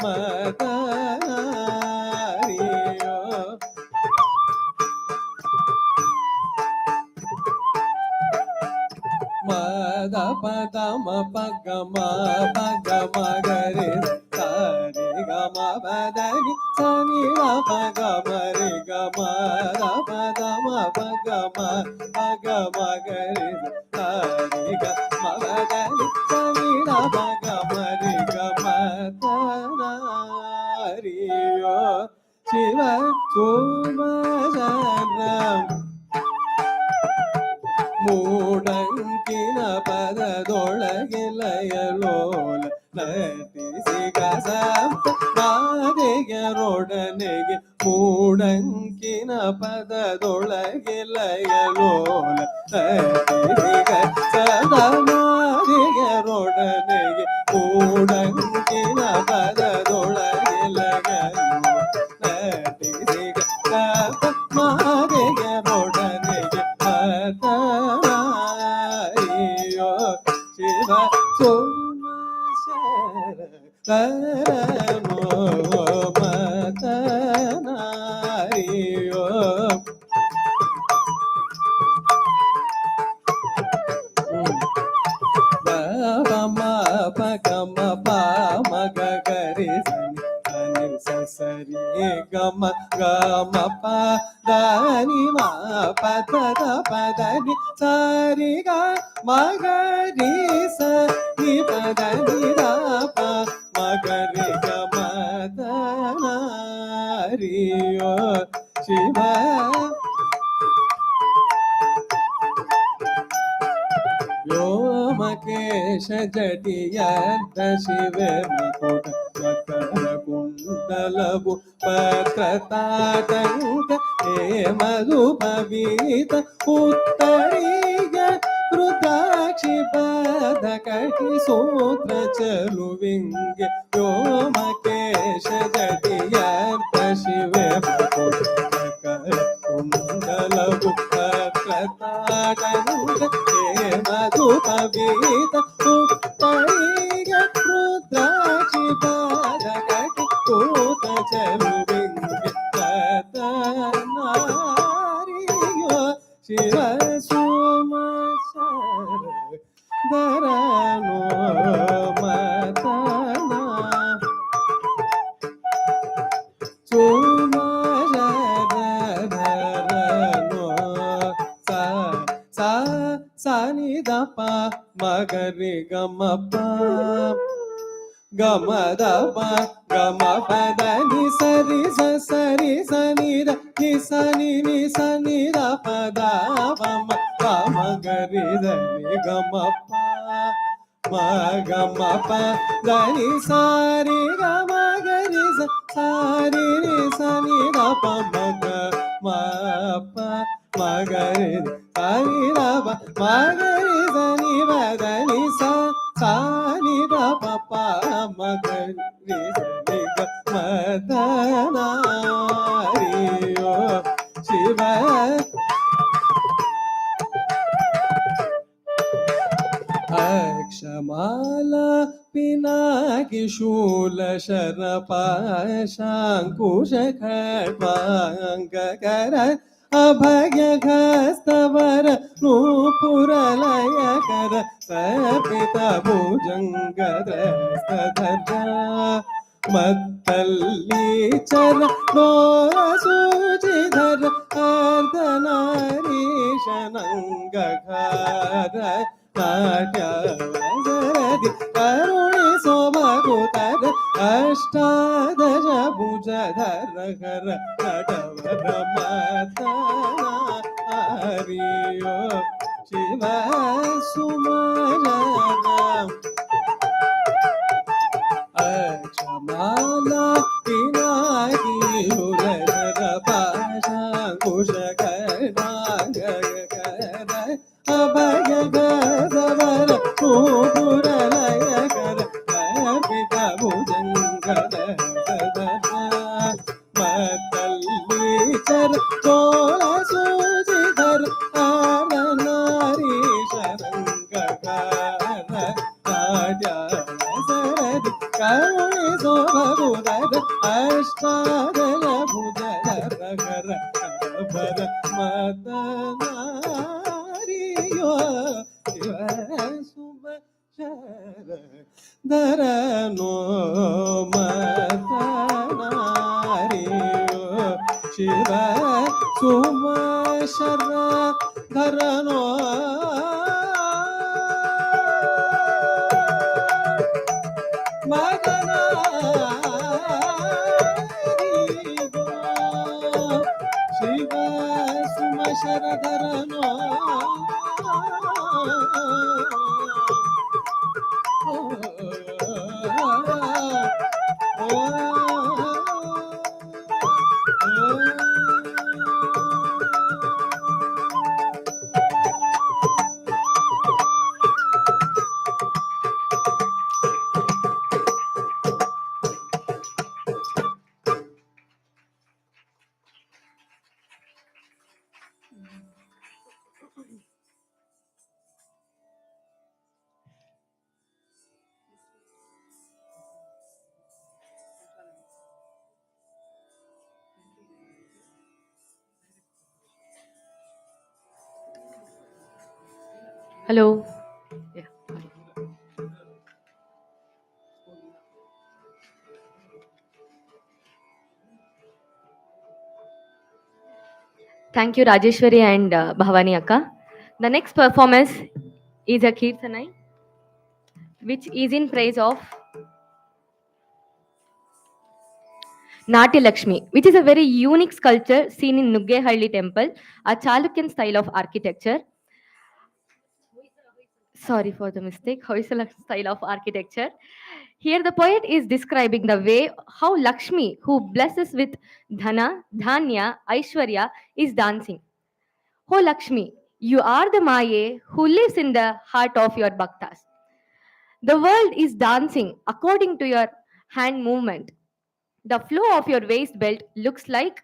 ಮದನಾರಿಯೋ ಮದ ಪದ ಮ ಪಗ ಮ ಪಗ ಮಗರೆ ಸರಿ ಗ ಮ ಪದನಿ ಸನಿ ಗ ಪಗ ಮರಿ ಗ ಮದ ಪದ ಮ ಪಗ ಮ ಪಗ ಮಗರೆ ಸರಿ ಗ ಮ ಪದನಿ ಸನಿ ಗ ಪಗ ಮರಿ ಗ ಮದನಾರಿಯೋ ಶಿವ ಸೋಮಶರಣಂ ಮೂಡಂಕಿನ ಪದದೊಳಗೆಲಯಲೋಲ ನಟಿಸಿ ಮಾದೆಯರೊಡನೆಗೆ ಮೂಡಂಕಿನ ಪದದೊಳಗೆಲಯಲೋಲ ನಟಿಸಿ ಮಾದೆಯರೊಡನೆಗೆ ಮೂಡಂಕಿನ ಪದದೊಳಗೆಲಯಲೋಲ ನಟಿಸಿ ಮಾದೆಯರೊಡನೆಗೆ ಮದನಾರಿಯೋ ಶಿವ ಸೋಮಶರಣೋ ಮದನಾರಿಯೋ ಮ ಪಗಮ ಪ ಮಗ ಗರಿ ಸನಿ ಸರಿ ಗಮ ಗಮ ಪ ದಾನಿ ಮ ಪದ ಪದನಿ ಸಾರಿ ಗ ಮಗರಿ ಸರಿ ಪದನಿ ದ ಪ ಮಗರಿ ಗ ಮದನಾರಿಯೋ ಶಿವ ವ್ಯೋಮಕೇಶ ಜಟಿಯದ್ದ ಶಿವೆ ಮುಕುಟ ಮಕರ ಕುಂಡಲವು ಪತ್ರತಾಟಂಕ ಹೇ ಮಧುಪವೀತ ಉತ್ತರೀಯ ರುದ್ರಾಕ್ಷಿ ಪದ ಕಟಿ ಸೂತ್ರ ಚಲುವಿಂಗೆ ವ್ಯೋಮಕೇಶ ಜಟಿಯದ್ದ ಶಿವೆ ಮುಕುಟ ಮಕರ ಕುಂಡಲವು ಪತ್ರತಾಟಂಕ ಮಧುಪವೀತ ಉತ್ತರೀಯ ರುದ್ರಾಕ್ಷಿ ಪಾದ ಕಟಿ ಕೂತ ಚಲುವಿಂಗೆ ಮದನಾರಿಯೋ ಶಿವ ಸೋಮಶರಣೋ ಮದನಾ ಸೋಮಶರಣೋ ಸಾನಿ ದ ಪ ಮಗರಿ ಗಮ ಪ ಗಮ ದ ಪ ಗಮ ಪದ ನಿ ಸರಿ ಸರಿ ಸನಿ ದ ನಿ ಸನಿ ನಿ ಸನಿ ದ ಪದ ಪಮ ಪಮ ಗರಿ ಧನಿ ಗಮ ಪ ಮ ಗಮ ಪ ಧನಿ ಸಾರಿ ಗಮ ಗರಿ ಸಾರಿ ನಿ ಸನಿ ದ ಪ ಮಗ ಮ ಪ ಮಗರಿ ಸನಿ ದ ಪ ಮಗರಿ ಸನಿ ಬದನಿ ಸಾನಿ ದ ಪ ಪ ಮಗರಿ ಸನಿ ಗ ಮದನಾರಿಯೋ ಶಿವ ಅಕ್ಷಮಾಲಾ ಪಿನಾಕಿ ಶೂಲ ಶರಪಾಶಾಂಕುಶ ಖಡ್ವಾಂಗಕರ ಅಭಯ ಹಸ್ತವರ ನೂಪುರಲಯಕರ ಸಪಿತ ಭುಜಂಗದಸ್ತಧರ ಮತ್ತಲ್ಲಿ ಚರ ನೋರ ಸೂಚಿಧರ ಅರ್ಧನಾರೀಶನಂಗಘಾರ ನಾಟ್ಯವಸರದಿ ಕರುಣಿಸೋ ಭಗುತರ ಅಷ್ಟಾದಶ ಭುಜಧರ ಹರ ನಟವರ ಮದನಾರಿಯೋ ಶಿವ ಸುಮರನ ಅಕ್ಷಮಾಲಾ ಪಿನಾಕಿ ಹುರರ ಪಾಶಾಂಕುಶ ಕರ್ಣಾಗರ ಅಭಯ ಗದವರ ನೂಪುರಲಯಕರ ಕರ್ಪಿತ ಭುಜಂಗದ ಮತ್ತಲ್ಲಿ ಚರ ತೋಳ ಸೂಚಿಧರ ಆರನಾರೀಶರಂಗಕಾರ ನಾಟ್ಯವಸರದಿ ಕರುಣಿ ಸೋಮಗುದರ ಅಷ್ಟಾದಲ ಭುಜರ ರಗರ ಬರ ಮದನಾರಿಯೋ ಶಿವ ಸುಮ ಶರ ಧರನೋ ಮದನಾರಿಯೋ ಶಿವ ಸುಮ ಶರ ಧರನೋ ಶಿವ ಸುಮ ಶರಧರನೋ Hello. Yeah. Thank you, Rajeshwari and Bhavani Akka. The next performance is a Kirtanai, which is in praise of Natya-Lakshmi, which is a very unique sculpture seen in Nuggehalli temple, a Chalukyan style of architecture. Sorry for the mistake, Hoysala style of architecture. Here the poet is describing the way how Lakshmi, who blesses with Dhana, Dhanya, Aishwarya, is dancing. Oh Lakshmi, you are the Maye who lives in the heart of your bhaktas. The world is dancing according to your hand movement. The flow of your waist belt looks like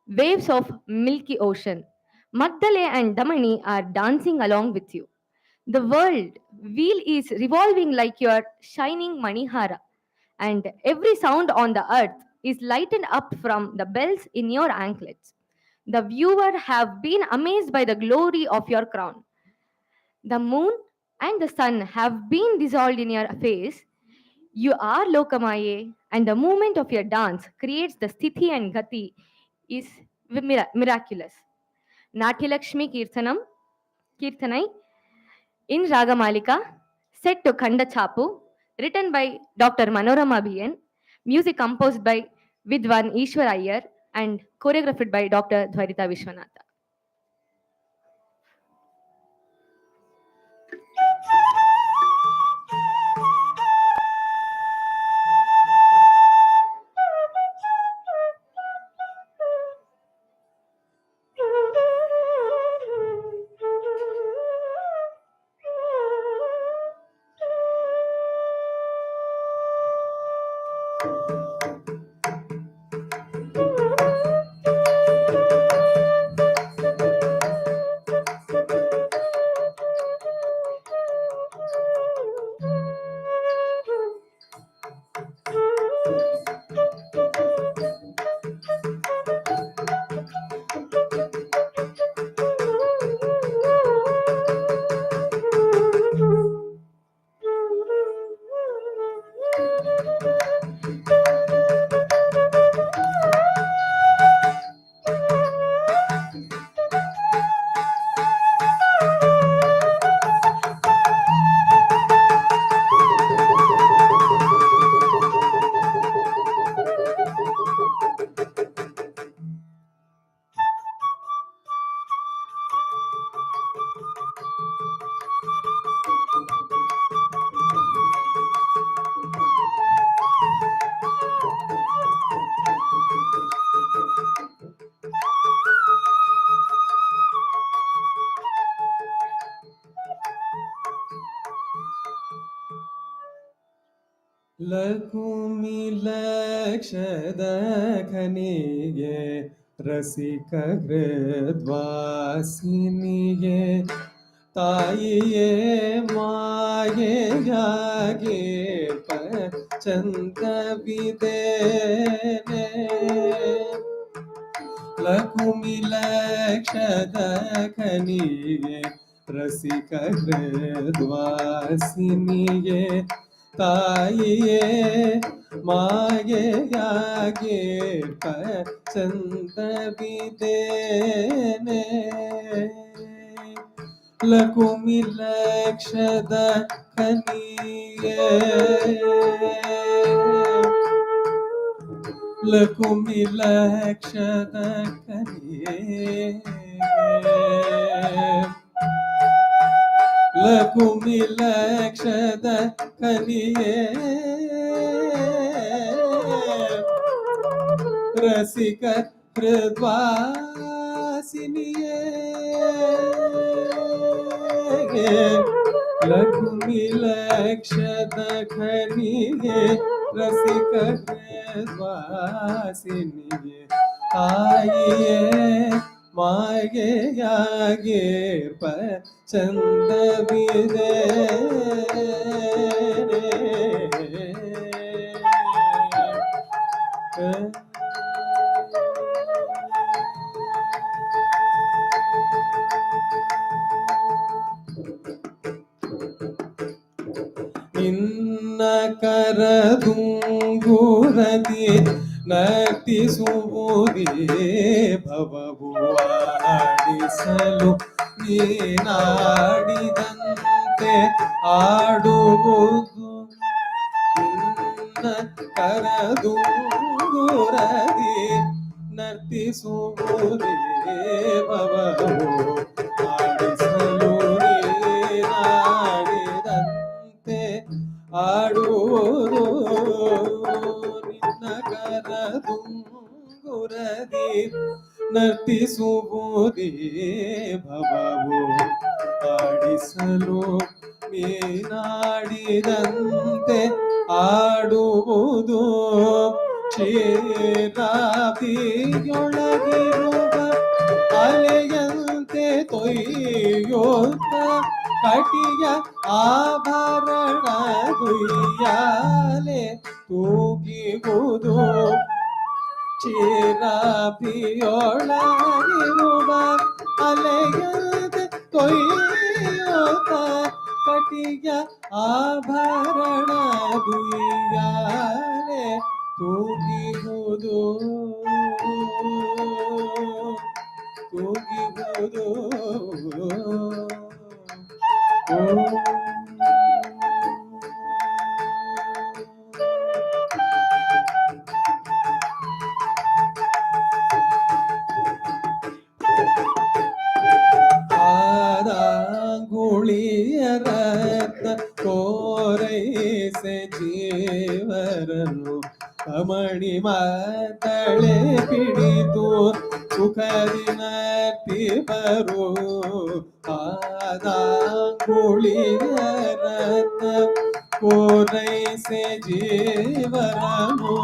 waves of milky ocean. Magdale and Damani are dancing along with you. The world wheel is revolving like your shining manihara, and every sound on the earth is lightened up from the bells in your anklets. The viewer have been amazed by the glory of your crown. The moon and the sun have been dissolved in your face. You are Lokamaye, and the movement of your dance creates the sthiti and gati is miraculous. Natya Lakshmi Kirtanai in Ragamalika, set to Khanda Chapu, written by Dr. Manorama Bhiyan, music composed by Vidwan Ishwar Iyer, and choreographed by Dr. Dwarita Vishwanatha. Lakumi ಲಕ್ಷದ ಖನಿಗೆ ರಸಿಕ ಹೃದ್ವಾಸಿನಿಗೆ ತಾಯಿಯೇ ಮಾಯೆಯಾಗಿ ಚಂದವಿದೇನೆ ಲಘುಮಿಲಕ್ಷದ ಖನಿಗೆ ರಸಿಕ ಹೃದ್ವಾಸಿನಿಗೆ ತಾಯಿಯೇ ಮಾಯೆಯಾಗೆ ಚಂದವಿದೇನೆ ಲಘುಮಿಲಕ್ಷದ ಖನಿಗೆ ಲಘುಮಿಲಕ್ಷದ ಖನಿಗೆ ಲಘುಮಿಲಕ್ಷದ ಖನಿಗೆ ರಸಿಕ ಹೃದ್ವಾಸಿನಿಯೇ ಲಘುಮಿಲಕ್ಷದ ಖನಿಗೆ ರಸಿಕ ಹೃದ್ವಾಸಿನಿಗೆ ತಾಯಿಯೇ ಮಾಯೆಯಾಗೇರ್ಪ ಚಂದವಿದೆ ನಿನ್ನ ಕರದುಂಗುರದಿ ನರ್ತಿಸುವುದೇ ಭವವು ಆಡಿಸಲು ನೀನಾಡಿದಂತೆ ಆಡುವುದು ನಿನ್ನ ಕರದುಂಗುರದಿ ನರ್ತಿಸುವುದೇ ಭವವು ಆಡಿಸಲು ನೀನಾಡಿದಂತೆ ಆಡುವುದು ನಿನ್ನ ಕರದುಂಗುರದಿ ನರ್ತಿಸುವುದೇ ಭವವು ಆಡಿಸಲು ನೀನಾಡಿದಂತೆ ಆಡುವುದು ಕ್ಷೀರಾಬ್ದಿಯೊಳಗಿರುವ ಅಲೆಯಂತೆ ತೊಯ್ಯೋತ ಕಟಿಯ ಆಭರಣ ಗುಯ್ಯಾಲೆ ತೂಗಿವುದು ಕ್ಷೀರಾಬ್ದಿಯೊಳಗಿರುವ ಅಲೆಯಂತೆ ತೊಯ್ಯೋತ ಕಟಿಯ ಆಭರಣ ಗುಯ್ಯಾಲೆ ತೂಗಿವುದು ತೂಗಿವುದು ಆದಾಂಗುಳಿಯರತ್ನ ಕೋರೈಸೆ ಜೀವರನು ಅಮಣಿ ಮಾತಳೆ ಪಿಡಿತು ಸುಖದಿ ನರ್ತಿ ಬರು ಆದಾಂಗುಳಿಯರತ್ನ ಕೋರೈಸೆ ಜೀವರನು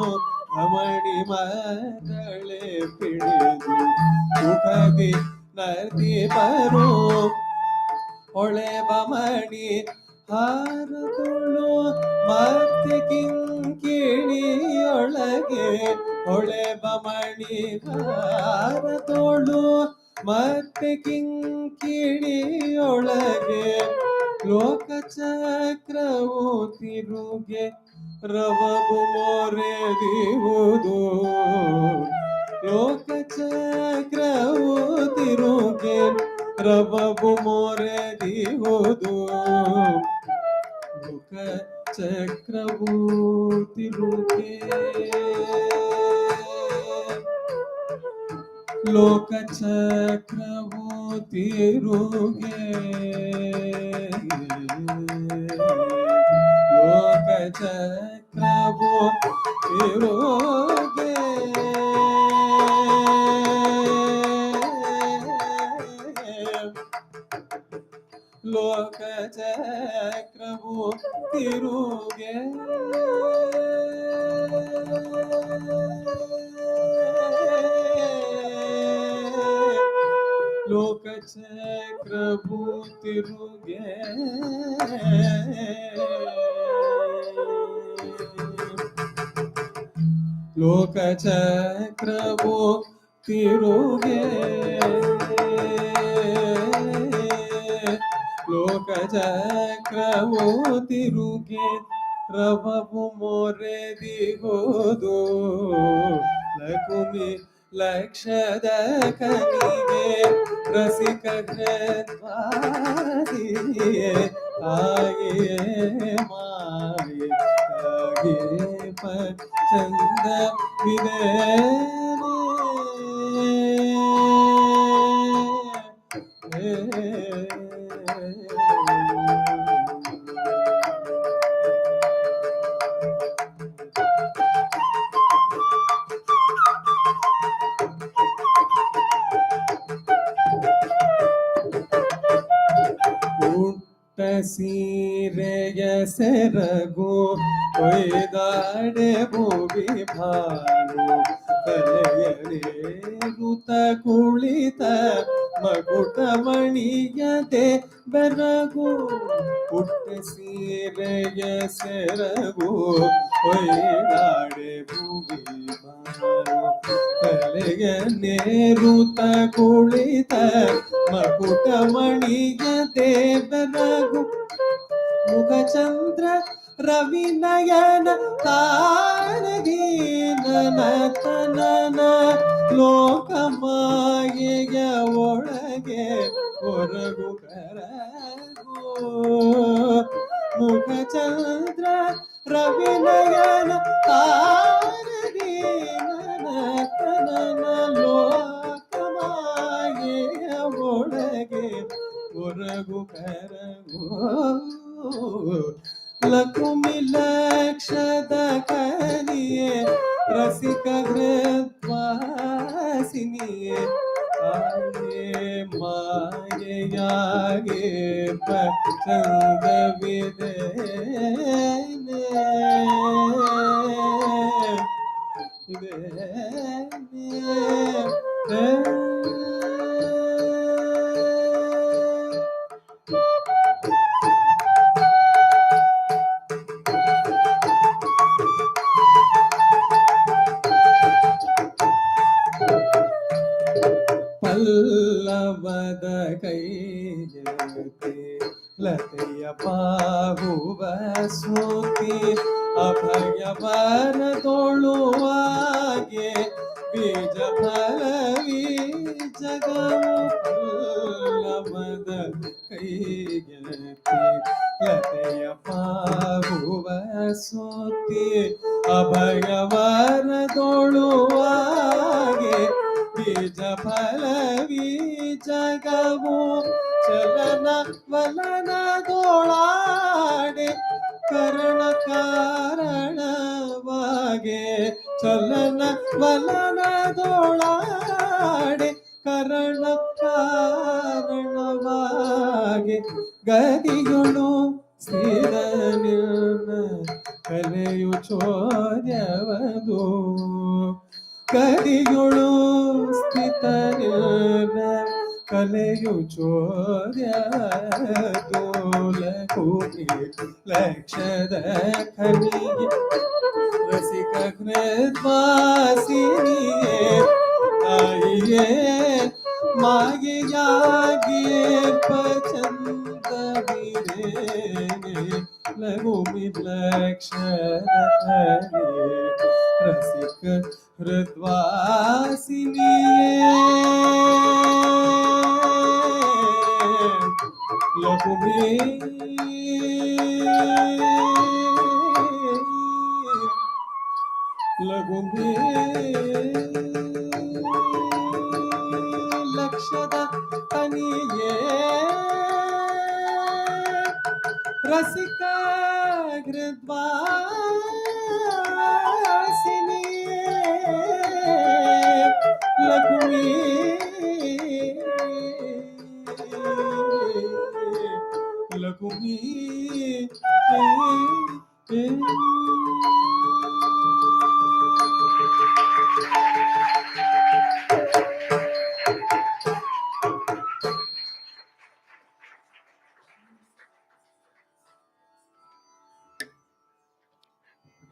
ಅಮಣಿ ಮಾತಳೆ ಪಿಡಿತು ಸುಖದಿ ನರ್ತಿ ಬರು ಹೊಳೆ ಬಮಣಿ ಹಾರದೊಳು ಮತ್ತೆ ಕಿಂಕಿಣಿಯೊಳಗೆ ಹೊಳೆ ಬಮಣಿ ಹಾರದೊಳು ಮತ್ತೆ ಕಿಂಕಿಣಿಯೊಳಗೆ ಲೋಕಚಕ್ರವು ತಿರುಗೆ ರವಬು ಮೊರೆದಿರುವುದು ಲೋಕಚಕ್ರವು ತಿರುಗೆ ರವಬು ಮೊರೆದಿರುವುದು ಲೋಕ ಚಕ್ರವು ತಿರುಗೆ ಲೋಕ ಚಕ್ರವು ತಿರುಗೆ ಲೋಕ ಚಕ್ರವು ತಿರುಗೆ ಲೋಕ ಚಕ್ರವು ತಿರುಗೆ ಲೋಕ ಚಕ್ರವು ತಿರುಗೆ ಲೋಕಚಕ್ರವು ತಿರುಗೆ ಲೋಕಚಕ್ರವು ತಿರುಗೆ ರವವು ಮೊರೆದಿಗೋದು ಲಕುಮಿ ಲಕ್ಷದ ಕನಿಗೆ ರಸಿಕ ವಾಸಿಯೇ ಆಯೇ ಮಾಯೆ ಚಂದ ವಿದೇ ಸೀರೆಯ ಸೆರಗು ಕೊಯ್ದಾಡೆ ಭೂಮಿ ಭಾನು ತಲೆಯನೇ ಋತ ಕುಳಿತ ಮಗುಟ ಮಣಿಯದೆ ಬೆರಗು ಪುಟ್ಟ ಸೀರೆಯ ಸೆರಗು ಕೊಯ್ದಾಡೆ ಭೂಮಿ ಭಾನು ತಲೆಯನೇ ಋತ ಕುಳಿತ ಮಗುಟ ಮಣಿಯದೆ ಬೆರಗು ಮುಖಚಂದ್ರ ರವಿನಯನ ತಾರದೀನನ ತನನ ಲೋಕಮಾಯೆಯ ಒಳಗೆ ಹೊರಗು ಕರಗು ಮುಖಚಂದ್ರ ರವಿನಯನ ತಾರದೀನನ ತನನ ಲೋಕಮಾಯೆಯ ಒಳಗೆ ಹೊರಗು ಕರಗು ಲಕುಮಿ ಲಕ್ಷದ ಕನಿಯೇ ರಸಿಕ ಹೃದ್ವಾಸಿನಿಯೇ ಆಯೇ ಮಾಯೆಯಾಗೆ ಚಂದವಿದೆ ಪಲ್ಲವದ ಕೈಯತೆ ಲತೆಯ ಬಾಹುವ ಸೂತಿ ಅಭಯ ಬರದೊಳುವಾಗೆ ಬೀಜ ಫಲವಿ ಜಗವು ಪಲ್ಲವದ ಕೈಯತೆ ಲತೆಯ ಬಾಹುವ ಸೂತಿ ಅಭಯ ಬರದೊಳುವಾಗೆ ಬೀಜ ಫಲವಿ ಜಗವು ಚಲನ ವಲನದೊಳಾಡೆ ಕರಣ ಕಾರಣವಾಗೆ ಚಲನ ವಲನದೊಳಾಡೆ ಕರಣ ಕಾರಣವಾಗೆ ಗದಿಗಳು ಸ್ಥಿರ ನಿರ್ಣ ಕಲೆಯು ಚೋದ್ಯವದು ಗದಿಗಳು ಸ್ಥಿತ ಕಲೆಯು ಚೋದ್ಯವದು ಲಕುಮಿ ಲಕ್ಷದ ಕನಿಗೆ ರಸಿಕ ಹೃದ್ವಾಸಿನಿಯೇ ಆಯೇ ಮಾಯೆಯಾಗೆ ಚಂದವಿದೆ ಲಕುಮಿ ಲಕ್ಷದ ಕನಿಗೆ ರಸಿಕ ಹೃದ್ವಾಸಿನಿಯೇ ಲಕುಮಿ ಲಕುಮಿ ಲಕ್ಷದ ಕನಿಯೇ ರಸಿಕ ಹೃದ್ವಾಸಿನಿಯೇ Lakumi Lakumi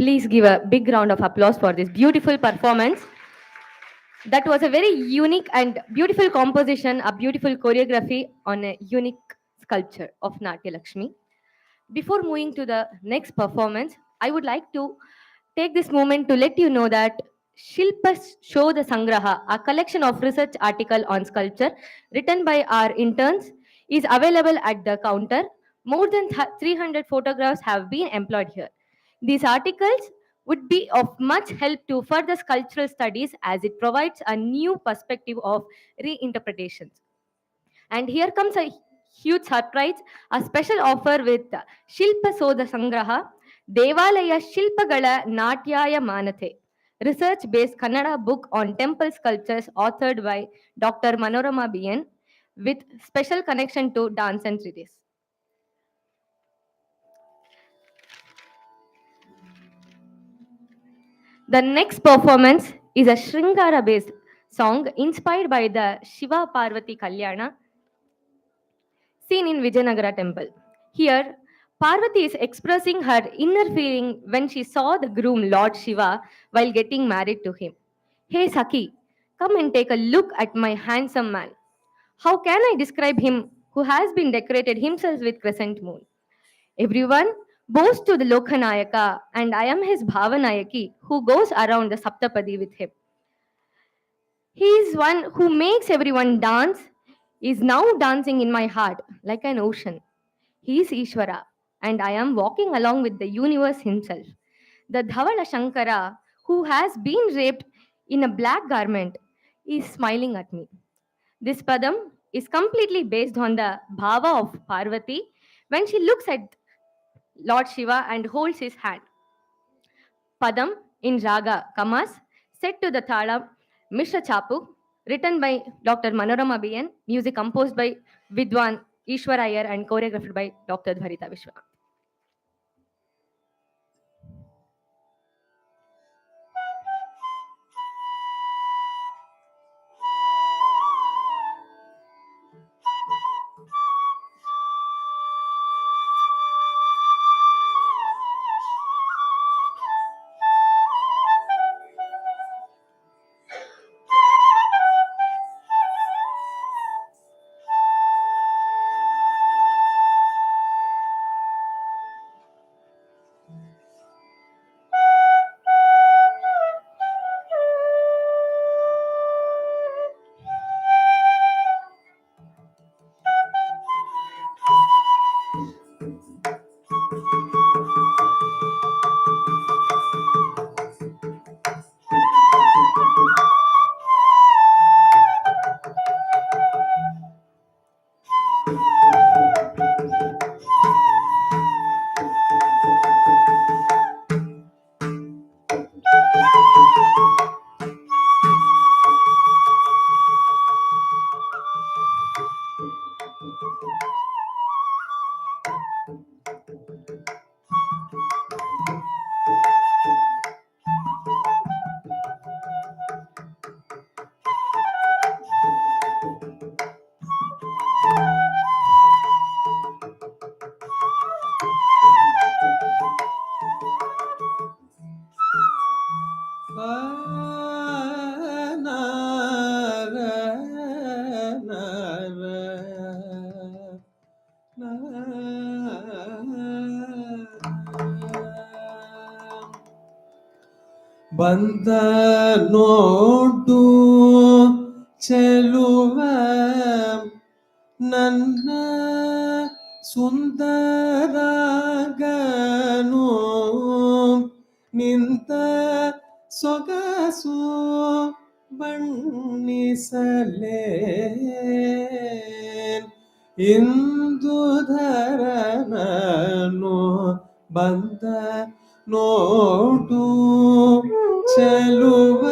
Please give a big round of applause for this beautiful performance. That was a very unique and beautiful composition, a beautiful choreography on a unique sculpture of Natya Lakshmi. Before moving to the next performance, I would like to take this moment to let you know that Shilpa Shodha Sangraha, a collection of research article on sculpture written by our interns, is available at the counter. More than 300 photographs have been employed here. These articles would be of much help to further sculptural studies as it provides a new perspective of reinterpretations. And here comes a huge surprise, a special offer with Shilpa Sodha Sangraha, Devalaya Shilpagala Natyaya Manate, research-based Kannada book on temple sculptures authored by Dr. Manorama BN with special connection to dance and treatise. The next performance is a Shringara-based song inspired by the Shiva Parvati Kalyana seen in Vijayanagara temple. Here, Parvati is expressing her inner feeling when she saw the groom Lord Shiva while getting married to him. Hey Saki, come and take a look at my handsome man. How can I describe him who has been decorated himself with crescent moon? Everyone bows to the Lokanayaka, and I am his Bhavanayaki who goes around the Saptapadi with him. He is one who makes everyone dance, is now dancing in my heart like an ocean. He is Ishvara, and I am walking along with the universe himself. The Dhavala Shankara, who has been draped in a black garment, is smiling at me. This padam is completely based on the bhava of Parvati when she looks at Lord Shiva and holds his hand. Padam in Raga Kamas, set to the Thalam Mishra Chapu, written by Dr. Manorama BN, music composed by Vidwan Ishwar Iyer and choreographed by Dr. Dharita Vishwa. ಬಂದ ನೋಡು ಚೆಲುವ ನನ್ನ ಸುಂದರಗನು ನಿಂತ ಸೊಗಸು ಬಣ್ಣಿಸಲೇ ಇಂದು ಧರನನು ಬಂದ ನೋಡು ಚೆಲುವ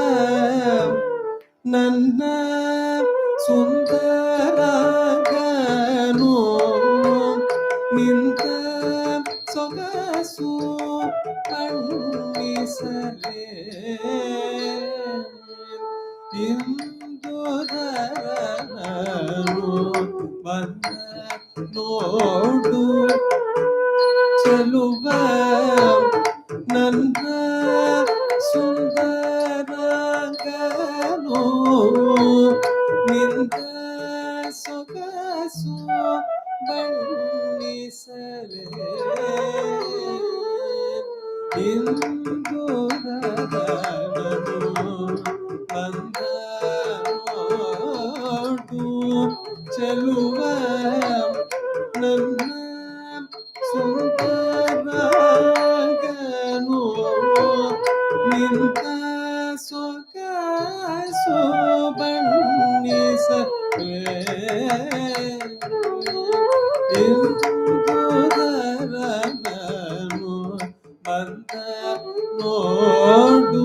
ನನ್ನ ಸುಂದರಗನು ನಿಂತ ಸೊಗಸು ಬಣ್ಣಿಸಲೇ ಇಂದು ಧರನನು ಬಂದ ನೋಡು ಚೆಲುವ ನನ್ನ ನಿಂದ ಸೊಗಸು ಬಣ್ಣಿಸಲೇ ಇಂದು ಬಂದ ನೋಡು ಚೆಲುವ ನನ್ನ ಸುಂದರಗನು ನಿಂತ ಸೊಗಸು ಬಣ್ಣಿಸಲೇ ಇಂದುದರನು ಬಂದ ನೋಡು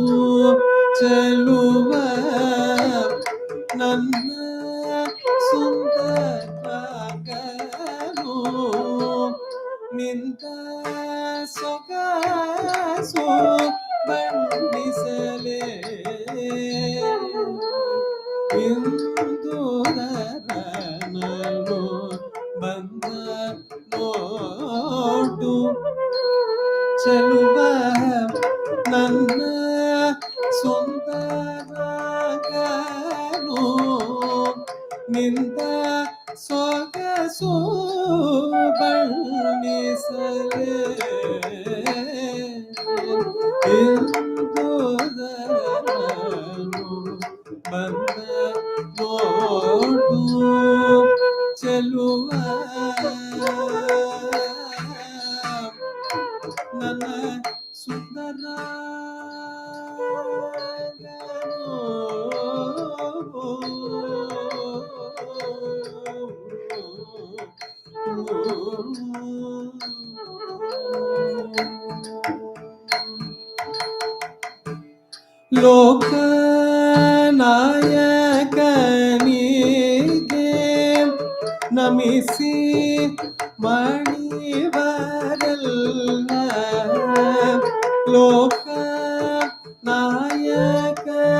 ಚೆಲುವ ನನ್ನ ಸುಂದರಗನು ನಿಂತ ಸೊಗಸು ಬಣ್ಣಿಸಲೇ ಇಂದುದರನು ಬಂದ ನೋಡು ಚೆಲುವ ನನ್ನ ಸುಂದರಗನು ನಿಂದ ಸೊಗಸು ಬಣ್ಣಿಸಲೇ ಇಂದುದರನು ಬಂದ ನೋಡು ಚೆಲುವ ನನ್ನ ಸುಂದರ ಲೋಕ ನಾಯಕನಿಗೆ ನಮಿಸಿ ಮಣಿವರಲ್ಲ ಲೋಕ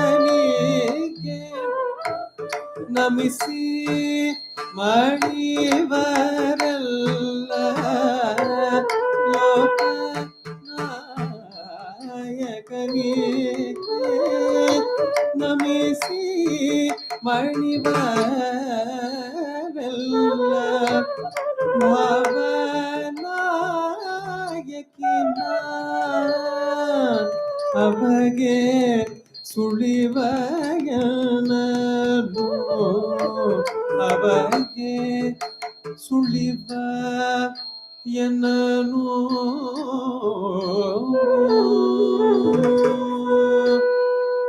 ನಾಯಕನಿಗೆ ನಮಿಸಿ ಮಣಿವರಲ್ಲ ಲೋಕ ನಾಯಕನಿಗೆ ನಮಿಸಿ ಮಣಿವರಲ್ಲ ಭಾವನಾಯಕಿನ ಅವಗೆ ಸುಳಿವಯನನು ಅವಗೆ ಸುಳಿವ ಎನ್ನನು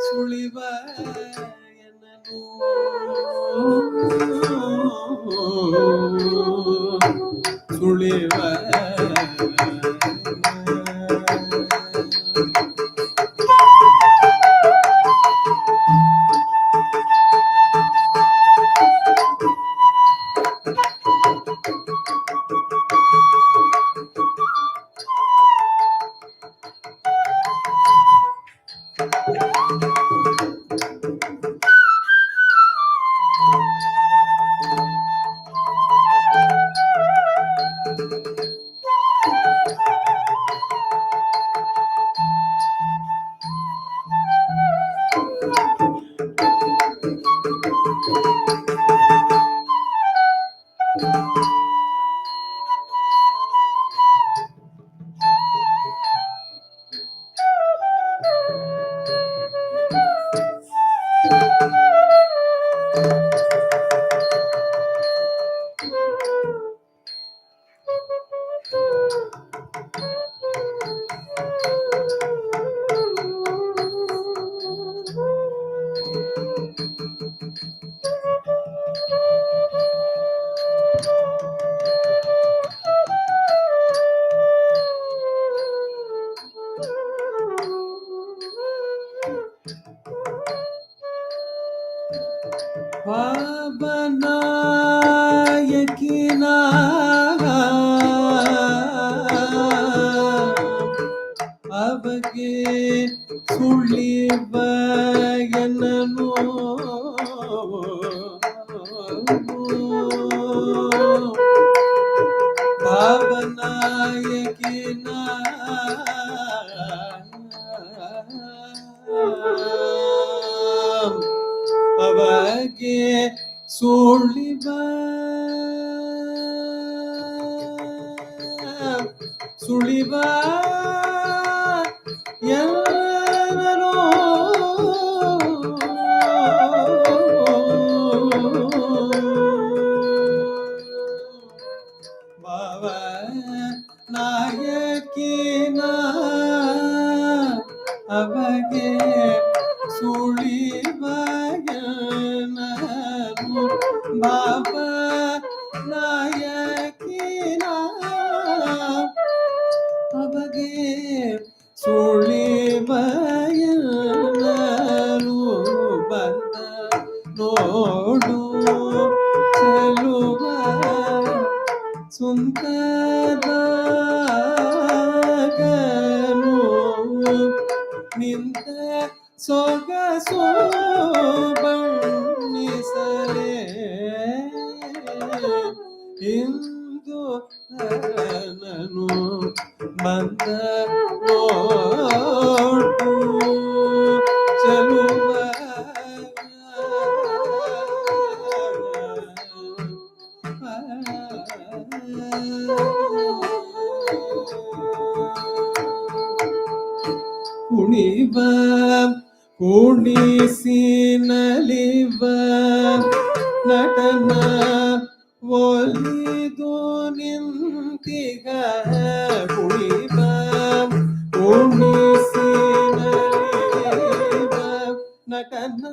ಸುಳಿವ ಎನ್ನನು ಸುಳಿವ ಭಾವನಾಯಕಿನ ಅವಗೆ ಸುಳಿವಯನನು ಭಾವನಾಯಕಿನ ಅವಗೆ ಸುಳಿವ ಸುಳಿವ ಎಲ್ಲರೂ ಭಾವ ನಾಯಕಿನ ಅವಗೆ ಸುಳಿವಯನನು ಭಾವ ನಾಯಕಿನ ಅವಗೆ ಸುಳಿವಯನನು ಬಂದ ನೋಡು ಚೆಲುವ ಸುಂದರಗನು ನಿಂತ ಸೊಗಸು ಬಣ್ಣಿಸಲೇ ಇಂದು ನನು ಬಂದ ನೋಡು ಚೆಲುವ ಕುಣಿವ ಕುಣಿಸಿ ನಲಿವ ನಟನ ಒಲಿದು ನಿಂತಿಗ ಕುಣಿವ ಕುಣಿಸಿ ನಲಿವ ನಟನ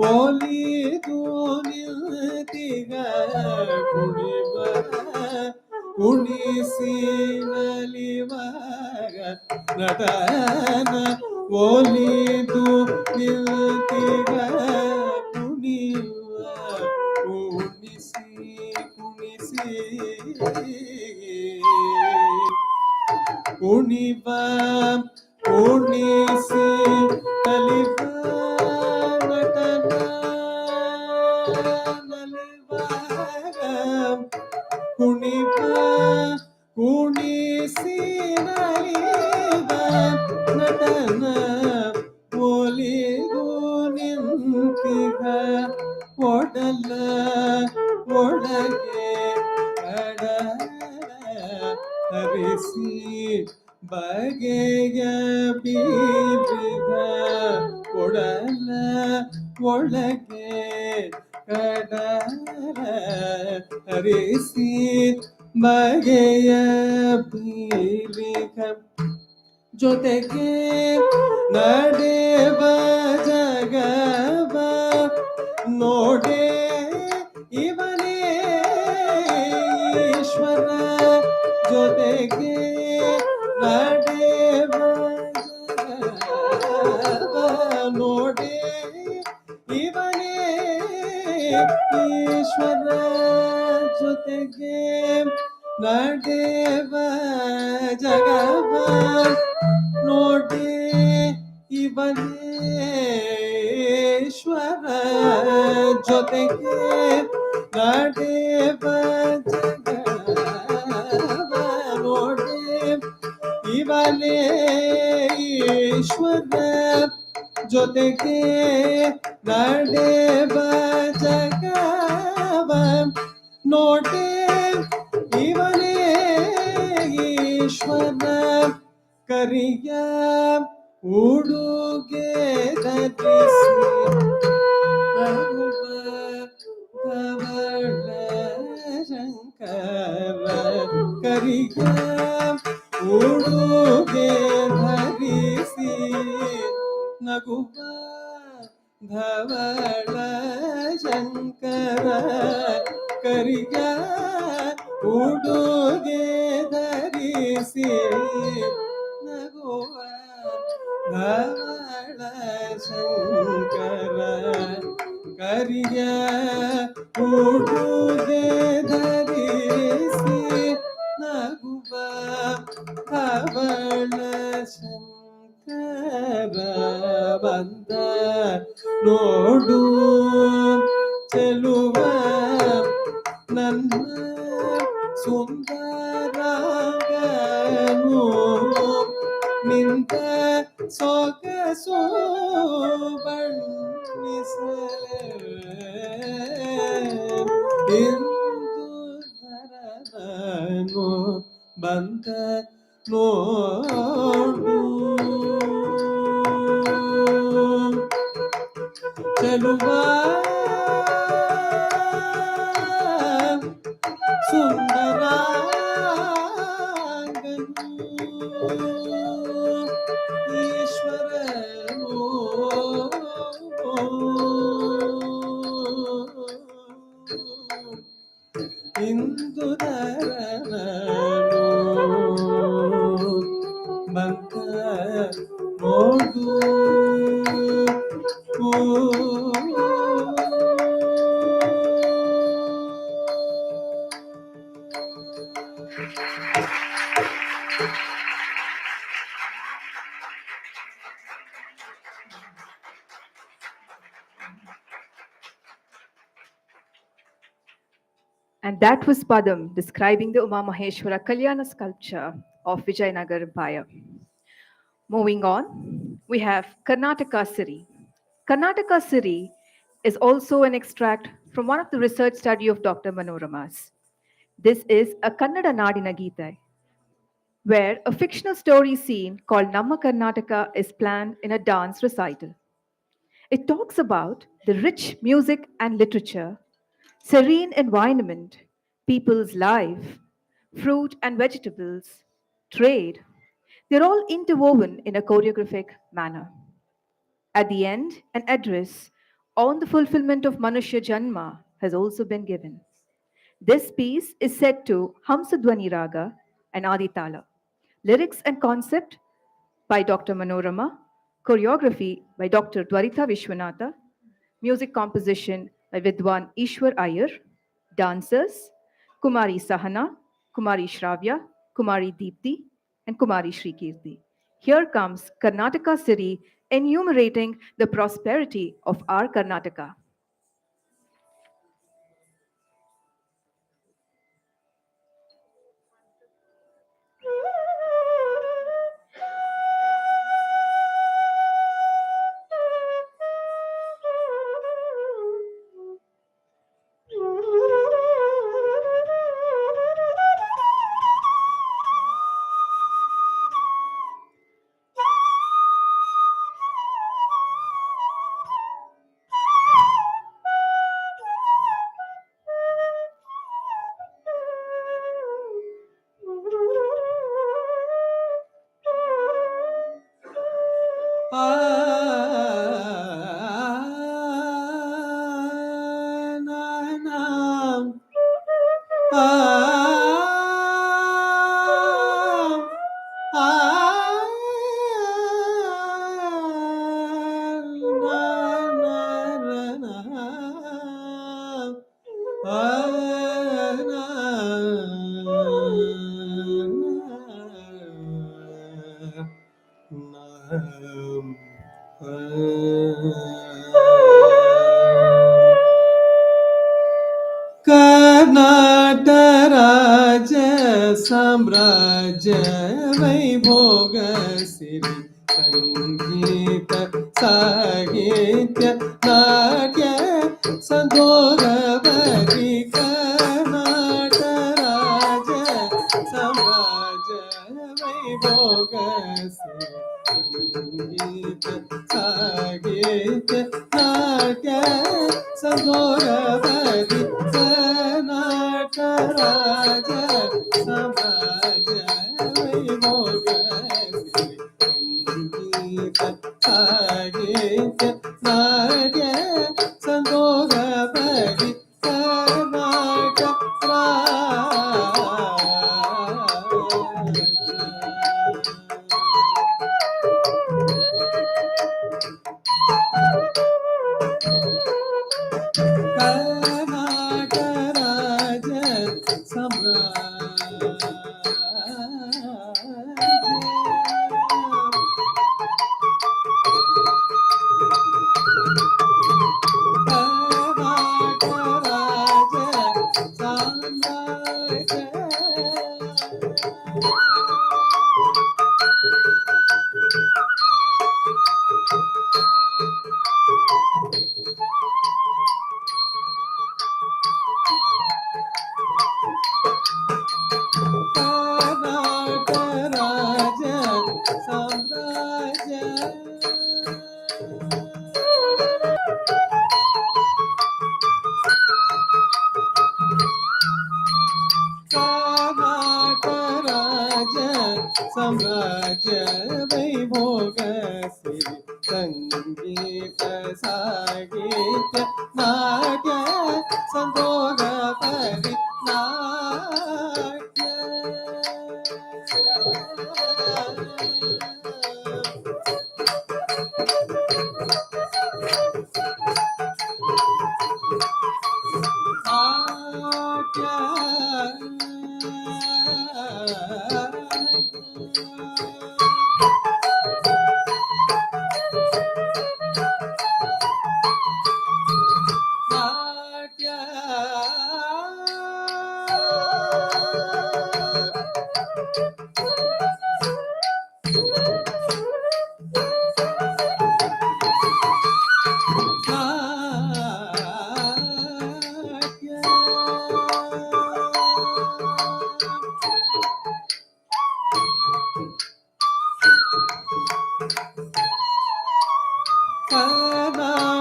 ಒಲಿದು ನಿಂತಿಗ ಕುಣಿವ ಕುಣಿಸಿ ನಲಿವಾಗ ನಟನ ಒಲಿದು ನಿಂತಿಗ ಕುಣಿವ ಕುಣಿಸಿ ಕುಣಿಸಿ ಕುಣಿವ ಕುಣಿಸಿ ನಲಿವ ನಟನ ನಲಿವಾಗ ಕುಣಿವ ಕುಣಿಸಿ ನಲಿವ ನಟನ ಒಲಿದು ನಿಂತಿಗ ಒಡಲ ಒಳಗೆ ಹರಿಸಿ ಬಗೆಯ ಬೀರಿಗ ಒಡಲ ಒಳಗೆ ಕಡಲ ಹರಿಸಿ ಬಗೆಯ ಬೀರಿಗ ಜೊತೆಗೆ ನಡೆವ ಜಗವ ನೋಡೆ ಇವನೇ ಈಶ್ವರ ಜೊತೆಗೆ ನಡೆವ ಜಗವ ನೋಡೆ ಇವನೇ ಈಶ್ವರ ಜೊತೆಗೆ ನಡೆವ ಜಗವ ನೋಡೆ ಇವನೇಶ್ವರ ಜೊತೆಗೆ ನಡೆವ ಜಗವ ನೋಡೆ ಇವನೇ ಈಶ್ವರ ಜೊತೆಗೆ ನಡೆವ ಜಗವ ನೋಡೆ ಇವನೇ ಈಶ್ವರ ಕರಿಯ ಉಡುಗೆ ಧರಿಸಿ ಧವಳ ಶಂಕರ ಕರಿಯ ಉಡುಗೆ ಧರಿಸಿ ನಗುವ ಧವಳ ಶಂಕರ ಕರಿಯ ಉಡುಗೆ ಧರಿಸಿ ನಗುವ ಧವಳ ಶಂಕರ ಕರಿಯ ಉಡುಗೆ ಧರಿಸಿ ನಗುವ ಧವಳ ಶಂಕರ ಬಂದ ನೋಡು ಚೆಲುವ ನನ್ನ ಸುಂದರಗನು ನಿಂತ ಸೊಗಸು ಬಣ್ಣಿಸಲೇ ಇಂದು ಬಂದ ನೋಡು ಚೆಲುವ ಸುಂದರಾಂಗನು ಈಶ್ವರನು ಇಂದು ಧರನು ಬಂದ ನೋಡು And that was Padam describing the Uma Maheshwara Kalyana sculpture of Vijayanagar Empire. Moving on, we have Karnata-Siri. Karnata-Siri is also an extract from one of the research study of Dr. Manorama's. This is a Kannada Nadina Geeta, where a fictional story scene called Namma Karnataka is planned in a dance recital. It talks about the rich music and literature, serene environment, people's life, fruit and vegetables, trade. They're all interwoven in a choreographic manner. At the end, an address on the fulfillment of Manushya Janma has also been given. This piece is set to Hamsadwani Raga and Aditala. Lyrics and concept by Dr. Manorama, choreography by Dr. Dwarita Vishwanatha, music composition by Vidwan Ishwar Iyer, dancers Kumari Sahana, Kumari Shravya, Kumari Deepti, and Kumari Shrikirti. Here comes Karnata-Siri enumerating the prosperity of our Karnataka. कर्नाटराज साम्राज्य वैभोग सिरि संगीत साहित्य नाट्य संदोरवरी कर्नाटराज साम्राज्य वैभोग सिरि संगीत साहित्य नाट्य संदोरवरी कर्नाटराज समाज वैभोग संगीत साहित्य नाट्य संदोरवरी ಸಾಮ್ರಾಜ್ಯ ವೈಭೋಗ ಸಿರಿ ಸಂಗೀತ ಸಾಹಿತ್ಯ ನಾಟ್ಯ ಸಂಭೋಗ ಪರಿ ನಾಟ್ಯ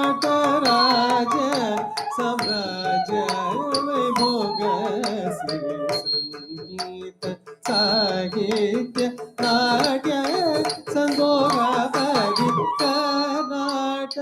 ಕರ್ನಾಟರಾಜ ಸಾಮ್ರಾಜ್ಯ ವೈಭೋಗ ಸಿರಿ ಸಂಗೀತ ಸಾಹಿತ್ಯ ನಾಟ್ಯ ಸಂಭೋಗ ಪರಿ ಕರ್ನಾಟರಾಜ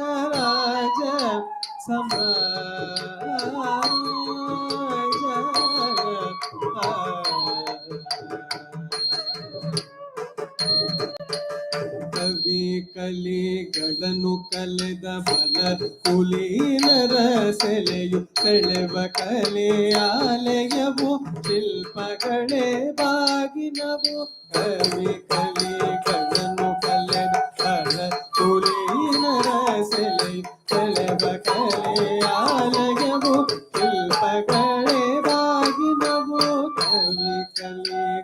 ಕವಿ ಕಲಿಗಳನ್ನು ಕಲೆದ ಬಲ ಕುಲೀನರ ಸೆಲೆಯು ಸೆಳೆವ ಕಲೆಯಾಲಯವು ಶಿಲ್ಪಗಳೇ ಬಾಗಿನವು ಕವಿ ಕಲಿಗಳನ್ನು ಕಲೆದ ಬಲ ಕುಲೀನರ ಸೆಲೆಯು ಸೆಳೆವ ಕಲೆಯಾಲಯವು ಶಿಲ್ಪಗಳೇ ಬಾಗಿನವು ಕವಿ ಕಲಿಗಳನ್ನು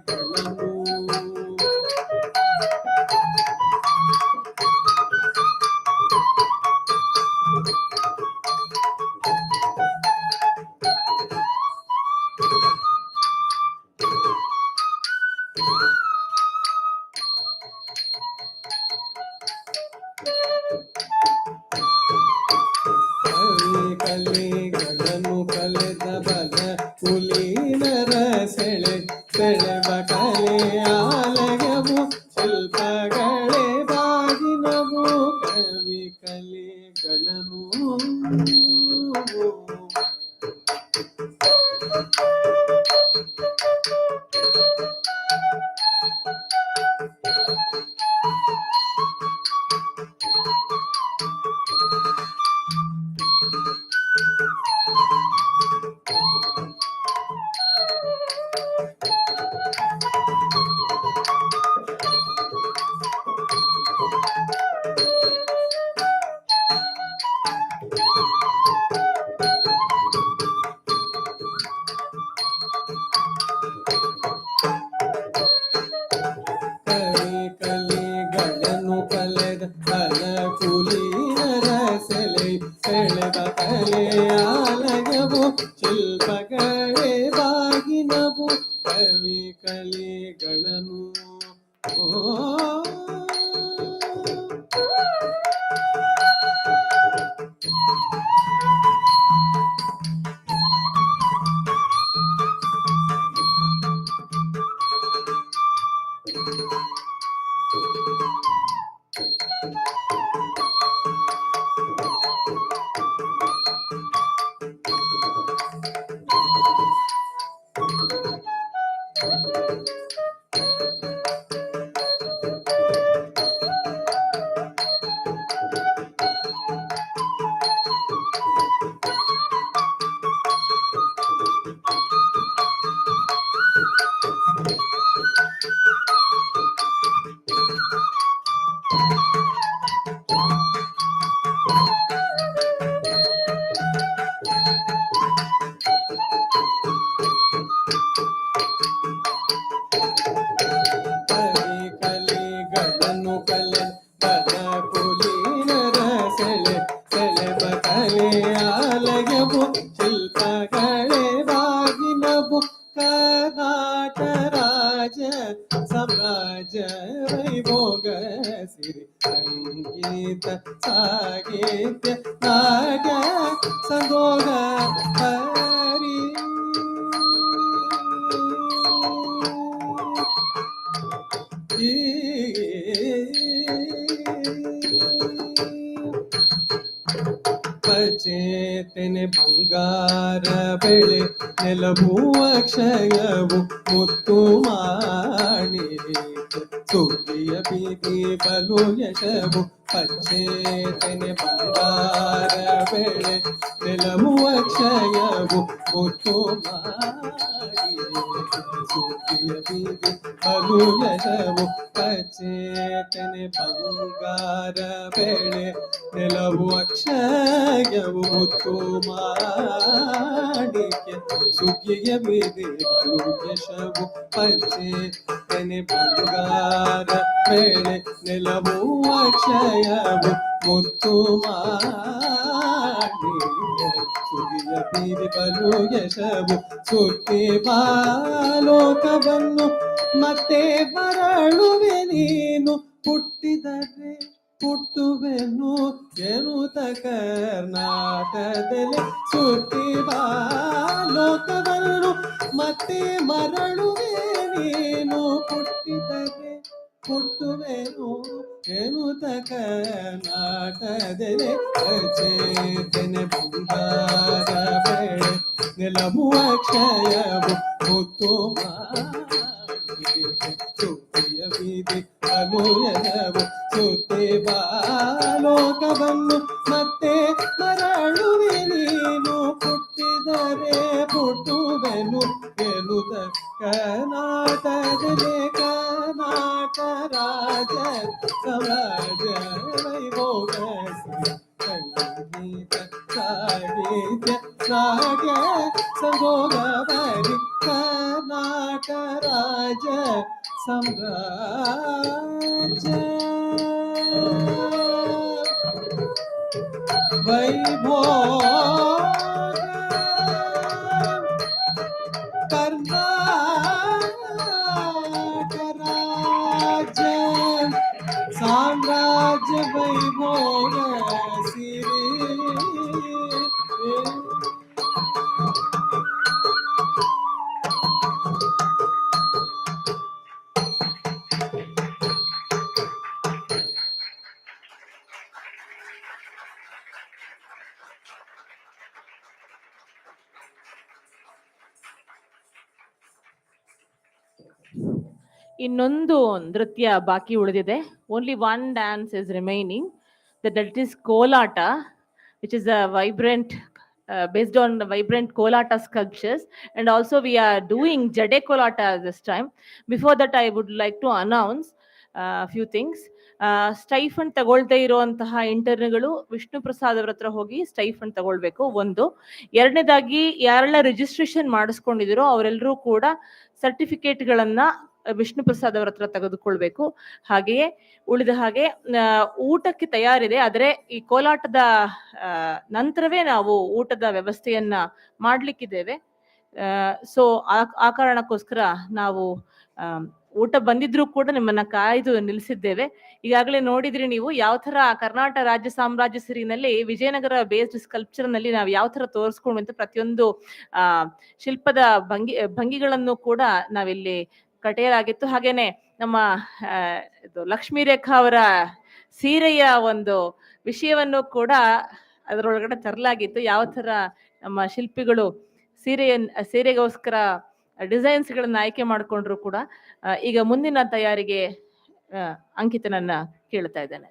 ಕಲಿಗಳನ್ನು ಕಲೆದ ಬಲ ಕುಲೀನರ ಸೆಳೆವ ಕಲೆಯಾಲಯವು ಶಿಲ್ಪಗಳೇ ಬಾಗಿನವು ಕವಿ ಕಲಿಗಳನ್ನು ಕಲಿಗಳನ್ನು ಕಲೆದ ಬಲ ಕುಲೀನರ ಸೆಳೆವ ಕಲೆಯಾಲಯವು ಶಿಲ್ಪಗಳೇ ಬಾಗಿನವು ಕವಿ ಕಲಿಗಳನ್ನು ಕಲೆಯಾಲಯವು ಶಿಲ್ಪಗಳೇ ಬಾಗಿನವು ಕರ್ನಾಟರಾಜ ಸಾಮ್ರಾಜ್ಯ ವೈಭೋಗ ಸಿರಿ ಸಂಗೀತ ಸಾಹಿತ್ಯ ನಾಟ್ಯ ಸಂಭೋಗ ಪರಿ ಈ ಪಚೇತನೆ ಬಂಗಾರ ಬೆಳೆ ನೆಲವು ಅಕ್ಷಯವು ಮುತ್ತು ಮಾಣಿಕ್ಯ ಸೂರ್ಯ ಬೀದಿ ಬಲು ಯಶವು ಪಚೇತನೆ ಬಂಗಾರ ಬೆಳೆ ನೆಲವು ಅಕ್ಷಯವು ಮುತ್ತು ಸೂರ್ಯ ಬೀದಿ ಬಲು ಯಶವು ಪಚೇತನೆ ಬಂಗಾರ ಬೆಳೆ ನೆಲವು ಅಕ್ಷಯವು ಮುತ್ತು ಮಾಣಿಕ್ಯ ಸುಗ್ಗಿಯ ಬೀದಿ ಬಲು ಯಶವು ಪಚೇತನೆ ಬಂಗಾರ ಬೆಳೆ ನೆಲವು ಅಕ್ಷಯವು ಮುತ್ತು ಮಾಣಿಕ್ಯ ಸುಗಿಯ ಬೀದಿ ಬಲು ಯಶವು ಸುತ್ತಿ ಬಾಲೋಕವನ್ನು ಮತ್ತೆ ಮರಳುವೆ ನೀನು ಹುಟ್ಟಿದರೆ ಹುಟ್ಟುವೆನು ಎನ್ನುತ್ತ ಕರ್ನಾಟಕದಲ್ಲಿ ಸುತ್ತಿ ಬಾಲೋಕವನ್ನು ಮತ್ತೆ ಮರಳುವೆ ನೀನು ಹುಟ್ಟಿದರೆ ಹುಟ್ಟುವೆನು ಎನ್ನುತ್ತ ಕರ್ನಾಟಕದಲ್ಲಿ ಚೇತನೆ ಬಂಗಾರ ಬೆಳೆ ನೆಲವು ಅಕ್ಷಯವು ಮುತ್ತು ಸುತ್ತಿಯ ಬೀದಿ ಅನುಯವು ಸುತ್ತಿ ಬಾಲೋಕವನ್ನು ಮತ್ತೆ ಮರಳುವೆ ನೀನು ಹುಟ್ಟಿದರೆ ಹುಟ್ಟುವೆನು ಎನ್ನುತ್ತ ಕರ್ನಾಟಕದಲ್ಲಿ ಕರ್ನಾಟ ರಾಜ ಸಮಾಜ ವೈಭೋಗ ಸಂಗೀತ ಸಾಹಿತ್ಯ ಸಾಗ್ಯ ಸಂಭೋಗ ಬರಿ ಕರ್ನಾಟ ರಾಜ ಸಾಮ್ರಾಜ್ಯ ವೈಭೋಗ ಕರ್ನಾಟ ರಾಜ ಸಾಮ್ರಾಜ್ಯ ವೈಭೋಗ ಸಿರಿ ಇನ್ನೊಂದು ನೃತ್ಯ ಬಾಕಿ ಉಳಿದಿದೆ. Only one dance is remaining, that is ಕೋಲಾಟ, which is a vibrant based on the vibrant kolata sculptures, and also we are doing jade kolata this time. Before that I would like to announce a few things. Stipend ತಗೊಳ್ದೇ ಇರುವಂತಹ ಇಂಟರ್ನ್ಗಳು ವಿಷ್ಣು ಪ್ರಸಾದ್ ಅವ್ರ ಹತ್ರ ಹೋಗಿ stipend ತಗೊಳ್ಬೇಕು. ಒಂದು. ಎರಡನೇದಾಗಿ ಯಾರೆಲ್ಲ ರಿಜಿಸ್ಟ್ರೇಷನ್ ಮಾಡಿಸ್ಕೊಂಡಿದಿರೋ ಅವರೆಲ್ಲರೂ ಕೂಡ ಸರ್ಟಿಫಿಕೇಟ್ಗಳನ್ನ ವಿಷ್ಣು ಪ್ರಸಾದ್ ಅವರ ಹತ್ರ ತೆಗೆದುಕೊಳ್ಬೇಕು. ಹಾಗೆಯೇ ಉಳಿದ ಹಾಗೆ ಊಟಕ್ಕೆ ತಯಾರಿದೆ, ಆದರೆ ಈ ಕೋಲಾಟದ ನಂತರವೇ ನಾವು ಊಟದ ವ್ಯವಸ್ಥೆಯನ್ನ ಮಾಡ್ಲಿಕ್ಕಿದ್ದೇವೆ. ಸೊ ಆ ಕಾರಣಕ್ಕೋಸ್ಕರ ನಾವು ಊಟ ಬಂದಿದ್ರು ಕೂಡ ನಿಮ್ಮನ್ನ ಕಾಯ್ದು ನಿಲ್ಲಿಸಿದ್ದೇವೆ. ಈಗಾಗಲೇ ನೋಡಿದ್ರಿ ನೀವು ಯಾವ ತರ ಕರ್ನಾಟಕ ರಾಜ್ಯ ಸಾಮ್ರಾಜ್ಯ ಸಿರಿನಲ್ಲಿ ವಿಜಯನಗರ ಬೇಸ್ಡ್ ಸ್ಕಲ್ಪ್ಚರ್ ನಲ್ಲಿ ನಾವು ಯಾವ ತರ ತೋರಿಸ್ಕೊಂಡ್ವಂತ ಪ್ರತಿಯೊಂದು ಶಿಲ್ಪದ ಭಂಗಿಗಳನ್ನು ಕೂಡ ನಾವಿಲ್ಲಿ ಕಟೆಯಲಾಗಿತ್ತು. ಹಾಗೇನೆ ನಮ್ಮ ಲಕ್ಷ್ಮೀ ರೇಖಾ ಅವರ ಸೀರೆಯ ಒಂದು ವಿಷಯವನ್ನು ಕೂಡ ಅದರೊಳಗಡೆ ತರಲಾಗಿತ್ತು. ಯಾವ ತರ ನಮ್ಮ ಶಿಲ್ಪಿಗಳು ಸೀರೆಗೋಸ್ಕರ ಡಿಸೈನ್ಸ್ ಗಳನ್ನ ಆಯ್ಕೆ ಮಾಡಿಕೊಂಡ್ರು ಕೂಡ. ಈಗ ಮುಂದಿನ ತಯಾರಿಗೆ ಅಂಕಿತನನ್ನ ಕೇಳ್ತಾ ಇದ್ದೇನೆ.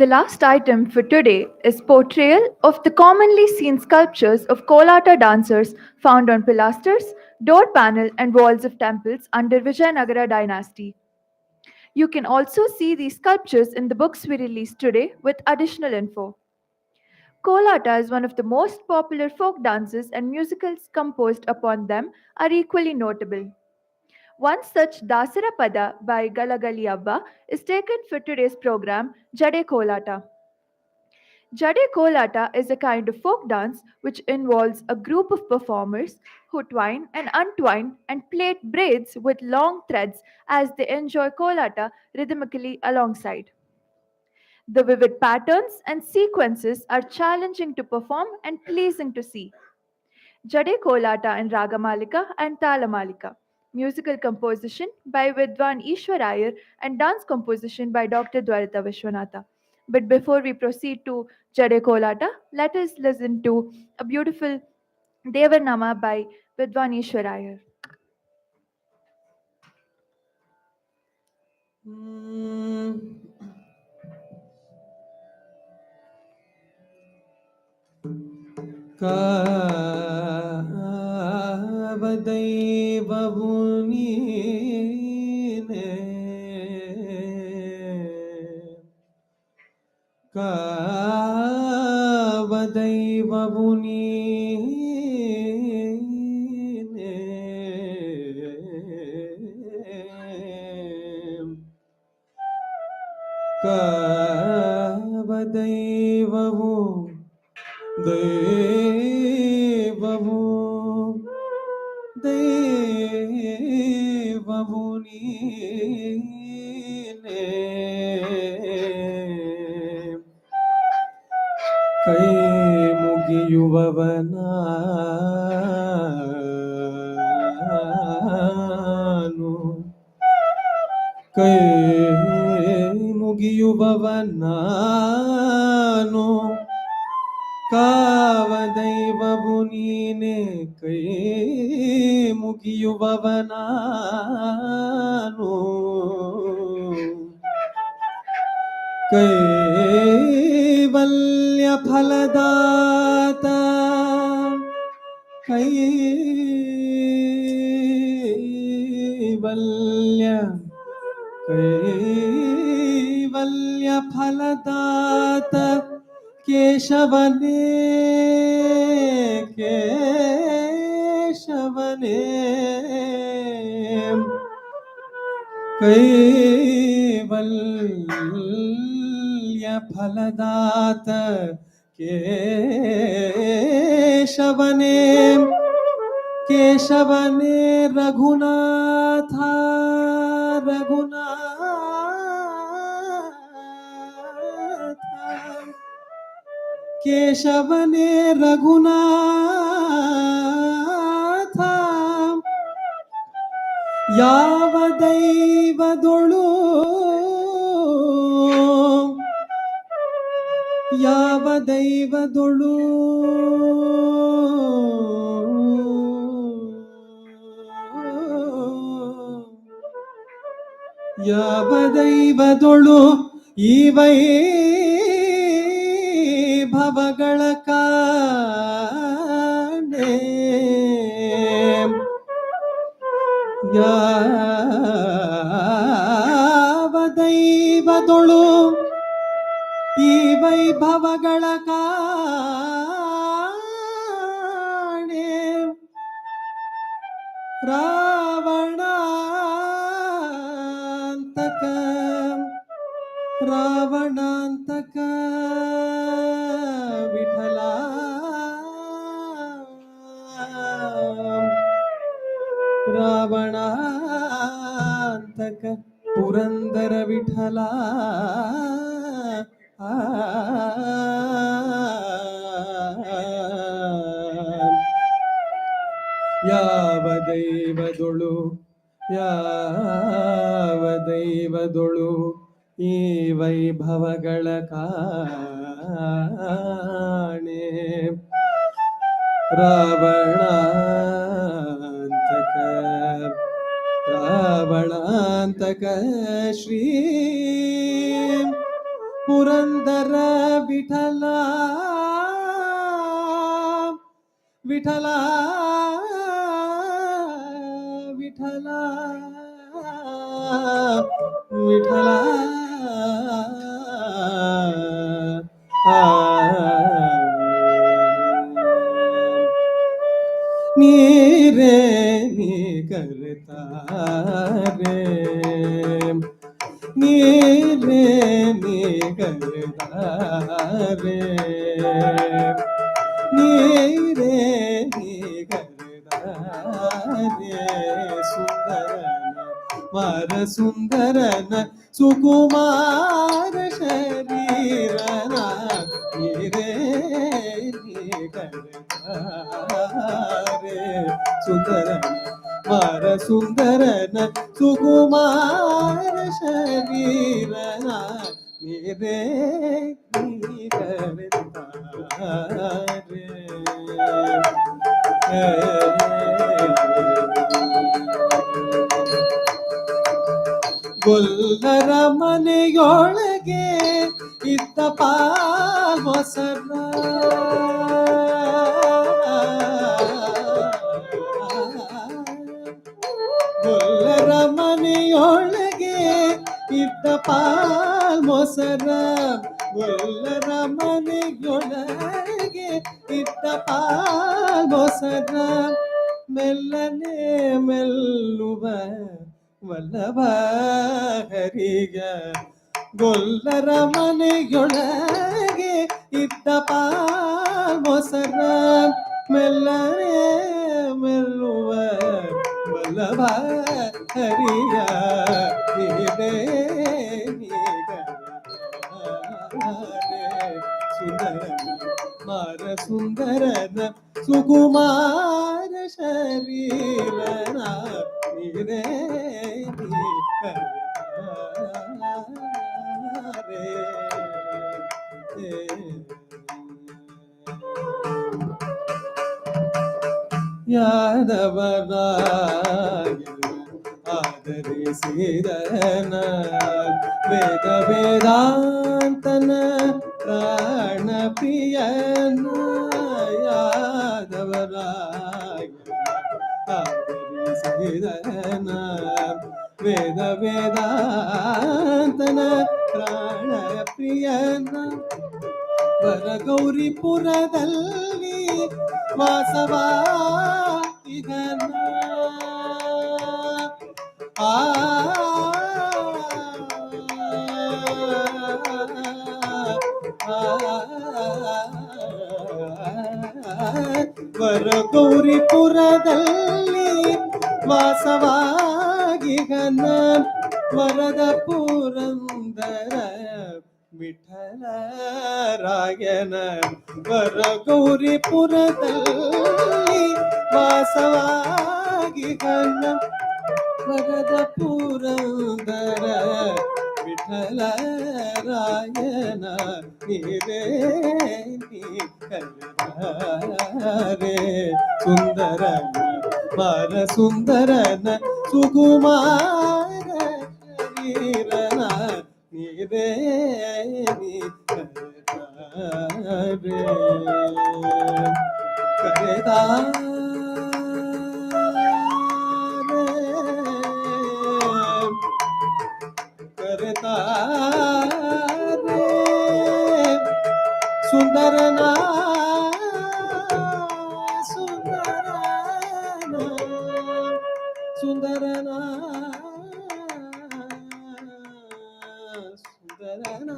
The last item for today is portrayal of the commonly seen sculptures of Kolata dancers found on pilasters, door panel and walls of temples under Vijayanagara dynasty. You can also see these sculptures in the books we released today with additional info. Kolata is one of the most popular folk dances, and musicals composed upon them are equally notable. One such Dasara Pada by Galagali Abba is taken for today's program, Jade Kolata. Jade Kolata is a kind of folk dance which involves a group of performers who twine and untwine and plait braids with long threads as they enjoy Kolata rhythmically alongside. The vivid patterns and sequences are challenging to perform and pleasing to see. Jade Kolata in Ragamalika and Talamalika. Musical composition by Vidwan Ishwar Iyer and dance composition by Dr. Dwarita Vishwanatha. But before we proceed to Jade Kolata, let us listen to a beautiful Devarnama by Vidwan Ishwar Iyer. ಕಾವದೈವವು ನೀನೆ ಕಾವದೈವವು ನೀನೆ ಕಾವದೈವವು ದೇವವು ದೇವವು ನೀನೆ ಕೈ ಮುಗಿಯುವವನಾನು ಕೈ ಮುಗಿಯುವವನಾನು ಕಾವದೈವವು ನೀನೆ ಕೈ ಮುಗಿಯುವವನಾನು ಕೈವಲ್ಯ ಫಲದಾತ ಕೈವಲ್ಯ ಫಲದಾತ ಕೇಶವನೇ ಕೇಶವನೇ ಕೈವಲ್ಯ ಫಲದಾತ ಕೇಶವನೇ ಕೇಶವನೇ ರಘುನಾಥ ರಘುನಾಥ ಕೇಶವನೇ ರಘುನಾಥ ಯಾವ ದೈವದೊಳು ಯಾವ ದೈವದೊಳು ಯಾವ ದೈವದೊಳು ಈ ಭವಗಳ ಕಾಣೆ ಯಾವ ದೈವದೊಳು ಈ ವೈಭವಗಳ ಕಾಣೆ ರಾವಣಾಂತಕ ರಾವಣಾಂತಕ ವಿಠಲ ರಾವಣಾಂತಕ ಪುರಂದರ ವಿಠಲ ಯಾವ ದೈವದೊಳು ಯಾವ ದೈವದೊಳು ಈ ವೈಭವಗಳ ಕಾಣೆ ರಾವಣಾಂತಕ ರಾವಣಾಂತಕ ಶ್ರೀ ಪುರಂದರ ವಿಠಲ ವಿಠಲ ವಿಠಲ ವಿಠಲ ನೀರೇ ನೀ ಕರ್ತಾರೆ ನೀರೇ ನೀ ಕರ್ತಾರೆ ನೀರೇ ನೀ ಕರ್ತಾರೆ ಸುಂದರನ ಮಾರ ಸುಂದರನ ಸುಕುಮಾರ ಶರೀರನ ನೀರೇ ನೀ ಕರ್ತಾರೆ ಸುಂದರನ ಮಾರ ಸುಂದರನ ಸುಕುಮಾರ ಶರೀರನ ನೀರೇ ನೀರರೆ ಗೊಲ್ಲರ ಮನೆಯೊಳಗೆ ಇದ್ದ ಪಾಲ್ಮೊಸರ ಗೊಲ್ಲರ ಮನೆಯೊಳಗೆ ಇದ್ದ ಪಾಲ್ಮೊಸರ ಗೊಲ್ಲರ ಮನೆಯೊಳಗೆ ಇದ್ದ ಪಾಲ್ಮೊಸರ ಮೆಲ್ಲನೆ ಮೆಲ್ಲುವ ವಲ್ಲಭ ಹರಿಗ ಗೊಲ್ಲರ ಮನೆಯೊಳಗೆ ಇದ್ದ ಪಾಲ್ಮೊಸರ ಮೆಲ್ಲನೆ ಮೆಲ್ಲುವ ವಲ್ಲಭ ಹರಿಯ ನೀರೇ ಸುಂದರನ ಮಾರ ಸುಂದರನ ಸುಕುಮಾರ ಶರೀರನ ನೀರೇ ಯಾದವರಾಯ ಆದರಿಸಿದನ ವೇದ ವೇದಾಂತನ ಪ್ರಾಣ ಪ್ರಿಯನ ಯಾದವರಾಯ ಆದರಿಸಿದನ ವೇದ ವೇದಾಂತನ ಪ್ರಾಣ ಪ್ರಿಯನ ವರ ಗೌರಿಪುರದಲ್ಲಿ ವಾಸವಾಗಿದನ ವರ ಗೌರಿಪುರದಲ್ಲಿ ವಾಸವಾಗಿಗನ ವರದ ಪುರಂದರ ವಿಠಲ ರಾಯನ ವರ ಗೌರಿಪುರದಲ್ಲಿ ವಾಸವಾಗಿಗನ ವರದ ಪುರಂದರ ವಿಠಲ ರಾಯನ ನೀರೇ ರೇ ಸುಂದರನ ಮಾರ ಸುಂದರನ ಸುಕುಮಾರ ಶರೀರನ ನೀರೇ ಕರೆದ ಕರೆತಾರೆ ಸುಂದರನ ಸುಂದರನ ಸುಂದರನ ಸುಂದರನ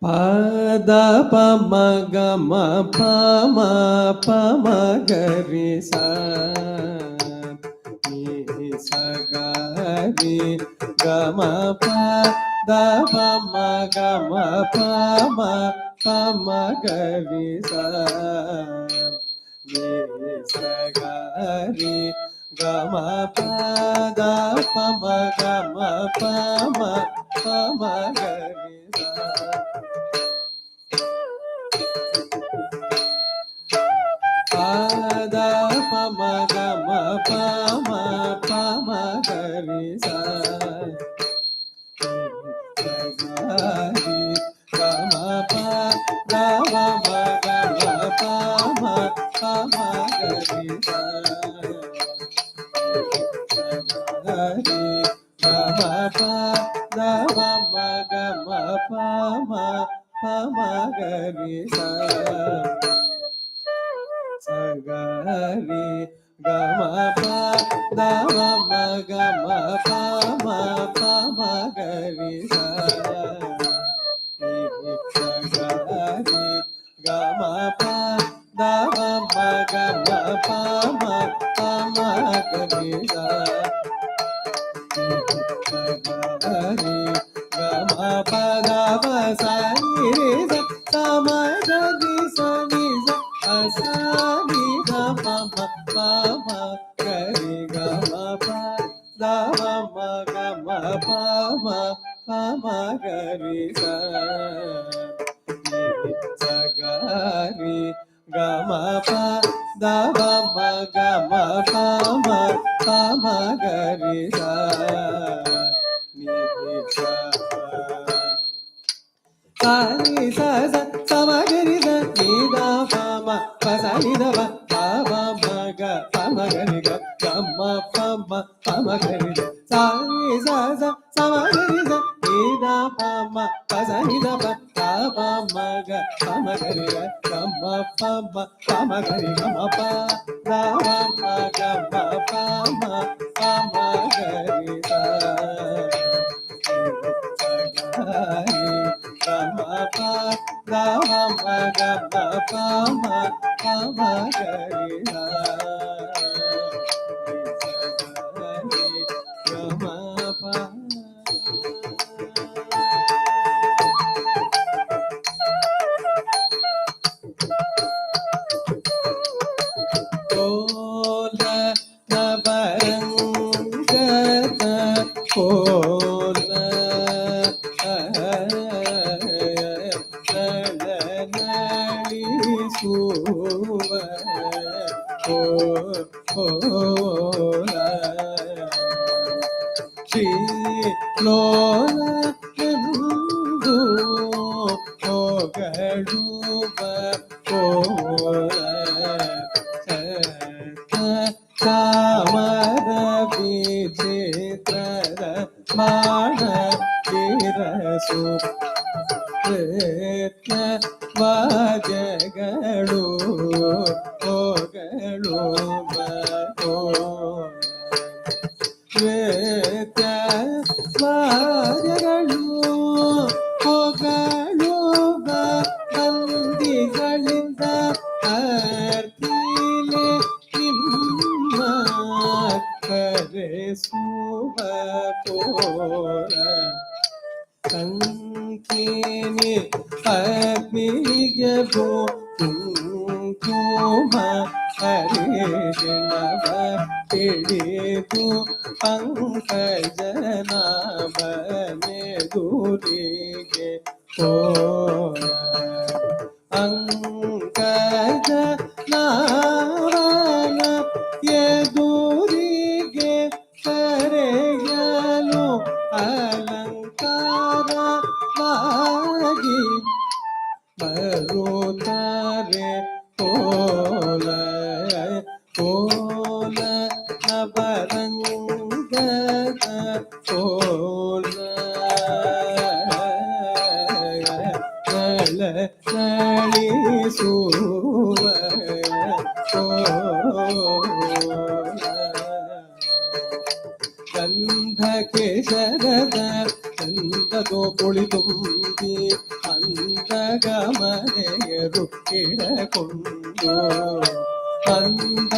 ಪದ ಪಮ ಗಮ ಪಮ ಪಮ ಗರಿ ಸ ಗರಿ ಗಮ ಪದ ಪಮ ಗಮ ಪಮ ಪಮ ಗರಿ ಸ ಗರಿ ಗಮ ಪದ ಪಮ ಗಮ ಪಮ ಪಮ ಗರಿ ಪದ ಪಮ ಗಮ ಪಮ ಪಮ ಗರಿ ಗರಿ ಗಮ ಪದ ಪಮ ಗಮ ಪಮ ಪಮ ಗರಿ ಗರಿ ಗಮ ಪದ ಪಮ ಗಮ ಪಮ ಪಮ ಗರಿ ಸಗರಿ ಗಮ ಪದ ಪಮ ಗಮ ಪಮ ಪಮ ಗರಿ ಸಗರಿ ಗಮ ಪದ ಪಮ ಗಮ ಪಮ ಪಮ ಗರಿ ಸಗರಿ ಗಮ ಪದ ಸ ನಿ ಸ ಮ ಗರಿ ಸ ನಿ ಸ ಸ ನಿ ದ ಪಮ ಪಮ ಗರಿ ಗಮ ಪದ ಪಮ ಗಮ ಪಮ ಪಮ ಗರಿ ಸಗರಿ ಗಮ ಪದ ಪಮ ಗಮ ಪಮ ಪಮ ಗರಿ ನಿ ಸರಿ ಸ ಸಮಗರಿ ದ ನಿ ದ ಪಮ ಪ ಸ ನಿ ದ ಪ ಪ ಮ ಗ ಪಮ ಗರಿ ಗ ಗಮ ಪಮ ಪಮ ಗರಿ ಸರಿ ಸ ಸಮಗರಿ ದ ನಿ ದ ಪಮ ಪ ಸ ನಿ ದ ಪ ಪ ಮ ಗ ಪಮ ಗರಿ ಗ ಗಮ ಪಮ ಪಮ ಗರಿ ಗಮ ಪ ದ ಮ ಗಮ ಪಮ ಪಮ ಗರಿ ಗಮ ಪ ಗ ಮ ಗಮ ಪಮ ಪಮ ಗರಿ ಗಮ ಪ ಕೋಲ ನವರಂಗದ ಕೋಲ ನಳಿಸುವ ಕೋಲ ಶ್ರೀ ಲೋಲ ಎಂದು ಹೊಗಳುವ ಕೋಲ ಚಾಮರ ವಿಚಿತ್ರದ ಬಾಣ ಗಿರಸು ನೃತ್ಯ ವಾದ್ಯಗಳು ಹೊಗಳುವ ನೃತ್ಯ ವಾದ್ಯಗಳು ಹೊಗಳುವ ಬಂದಿಗಳಿಂದ ಅರ್ತಿಲೆ ನಿಮ್ಮ ಕರೆಸುವ ಕೋಲ ಸಂಕೀನಿ ಅಗ್ನಿಗೆಗೋ ಕುಂಕುಮ ಹರಿಣವ ತಿಳಿದು ಪಂಕಜನಾಭನೆದುರಿಗೆ ಕೋಲ ಅಂಕಜ ನಾವನ ಎದುರಿಗೆ ಕರೆಯಲು ಅಲಂಕಾರವಾಗಿ ಬರುತ್ತಾರೆ ಕೋಲ ಕೋಲ ನವರಂಗದ ಕೋಲ ನಳಿಸುವ ಕೋಲ ಗಂಧ ಕೇಶರದ ಚಂದದೋ ಕುಳಿತುಂಬಿ ಅಂದಗಮನೆಯರು ಕಿಡಕೊಂಡು ಅಂದ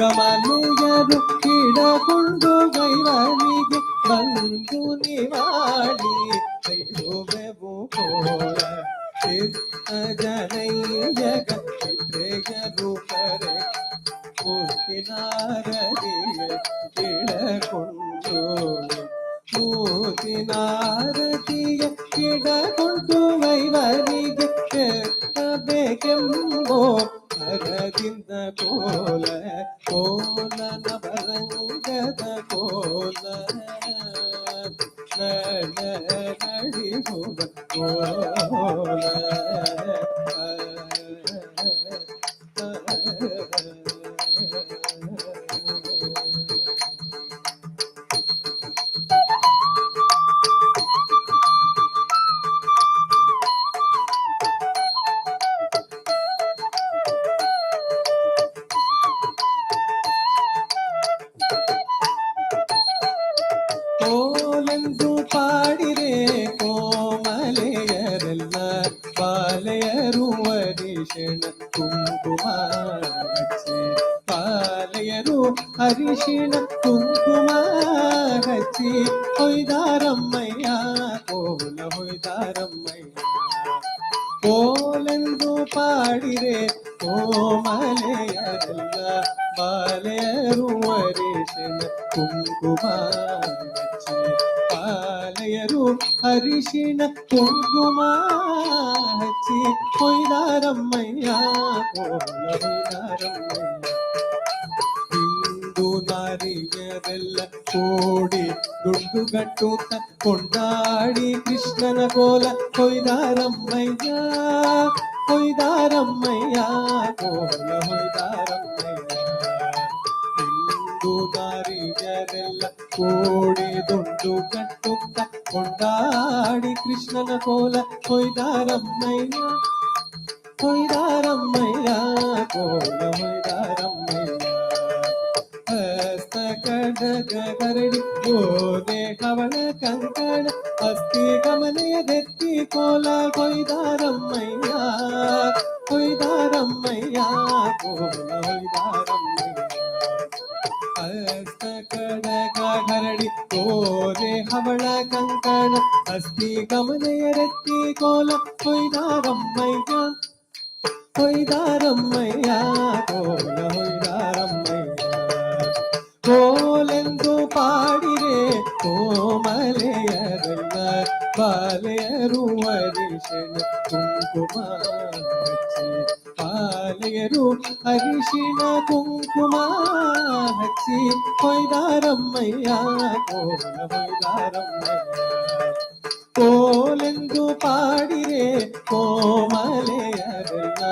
ಗಮನೆಯರು ಕಿಡಕೊಂಡು ಗೈವನಿಗೆ ಬಂದು ನಿವಾಡಿ ಕೈರುವೆವು ಕೋಲ ಚಿತ್ತ ಜನೈಯಗ ಚಿತ್ರೆಯರು ಕರೆ ಮುತ್ತಿನ ನಾರದಿಯ ಗಿಡಕೊಂಡು ಮೂತಿನಾರತಿಯ ಗಿಡಕೊಂಡು ವೈವರಿಗೆ ಕೆತ್ತಬೇಕೆಂಬೋ ಹರದಿಂದ ಕೋಲ ಕೋಲನ ಬರಂಗದ ಕೋಲ ನಡೆಯುವ ಕೋಲ ಕೋಲೆಂದು ಪಾಡಿರೆ ಕೋಮಲೆಯರೆಲ್ಲ ಬಾಲೆಯರು ಅರಿಶಿಣ ಕುಂಕುಮ ಹಚ್ಚಿ ಬಾಲೆಯರು ಅರಿಶಿಣ ಕುಂಕುಮ ಹಚ್ಚಿ ಹೊಯ್ದಾರಮ್ಮಯ್ಯ ಕೋಲ ಹೊಯ್ದಾರಮ್ಮಯ್ಯ ಕೋಲೆಂದು ಪಾಡಿರೆ ಕೋಮಲೆಯರೆಲ್ಲ ಬಾಲೆಯರು ಅರಿಶಿಣ ಕುಂಕುಮ ಹಚ್ಚಿ ಬಾಲೆಯರು ಅರಿಶಿಣ ಕುಂಕುಮ ಹಚ್ಚಿ ಹೊಯ್ದಾರಮ್ಮಯ್ಯ ಕೋಲ ಹೊಯ್ದಾರಮ್ಮಯ್ಯ ಹಿಂದೂ ನಾರಿಯರೆಲ್ಲ ಕೂಡಿ ದುಡ್ಡುಗಟ್ಟುತ್ತ ಕೊಂಡಾಡಿ ಕೃಷ್ಣನ ಕೋಲ ಹೊಯ್ದಾರಮ್ಮಯ್ಯ ಹೊಯ್ದಾರಮ್ಮಯ್ಯ ಕೋಲ ಹೊಯ್ದಾರಮ್ಮಯ್ಯ ಹಿಂದೂ ನಾರಿಯರೆಲ್ಲ ಕೂಡಿ ದುಡ್ಡುಗಟ್ಟುತ್ತ ಕೊಂಡಾಡಿ ಕೃಷ್ಣನ ಕೋಲ ಹೊಯ್ದಾರಮ್ಮಯ್ಯ ಹೊಯ್ದಾರಮ್ಮಯ್ಯ ಕೋಲ ಹೊಯ್ದಾರಮ್ಮಯ್ಯ ಹಸ್ತ ಕಡಗ ಕರಡಿ ಗೋದೆ ಕವಳ ಕಂಕಣ ಅಸ್ಥಿ ಕಮನೆಯ ದೆತ್ತಿ ಕೋಲ ಹೊಯ್ದಾರಮ್ಮಯ್ಯ ಹೊಯ್ದಾರಮ್ಮಯ್ಯ ಕೋಲ ಹೊಯ್ದಾರಮ್ಮಯ್ಯ ಹಸ್ತ ಕಡಗ ಕರಡಿ ಗೋದೆ ಹವಳ ಕಂಕಣ ಅಸ್ಥಿ ಕಮನೆಯ ದೆತ್ತಿ ಕೋಲ ಹೊಯ್ದಾರಮ್ಮಯ್ಯ ಹೊಯ್ದಾರಮ್ಮಯ್ಯ ಕೋಲ ಹೊಯ್ದಾರಮ್ಮಯ್ಯ ಕೋಲೆಂದು ಪಾಡಿರೆ ಕೋಮಲೆಯರೆಲ್ಲ ಬಾಲೆಯರು ಅರಿಶಿಣ ಕುಂಕುಮ ಹಚ್ಚಿ ಬಾಲೆಯರು ಅರಿಶಿಣ ಕುಂಕುಮ ಹಚ್ಚಿ ಹೊಯ್ದಾರಮ್ಮಯ್ಯ ಕೋಲ ಹೊಯ್ದಾರಮ್ಮಯ್ಯ ಕೋಲೆಂದು ಪಾಡಿರೆ ಕೋಮಲೆಯರೆಲ್ಲ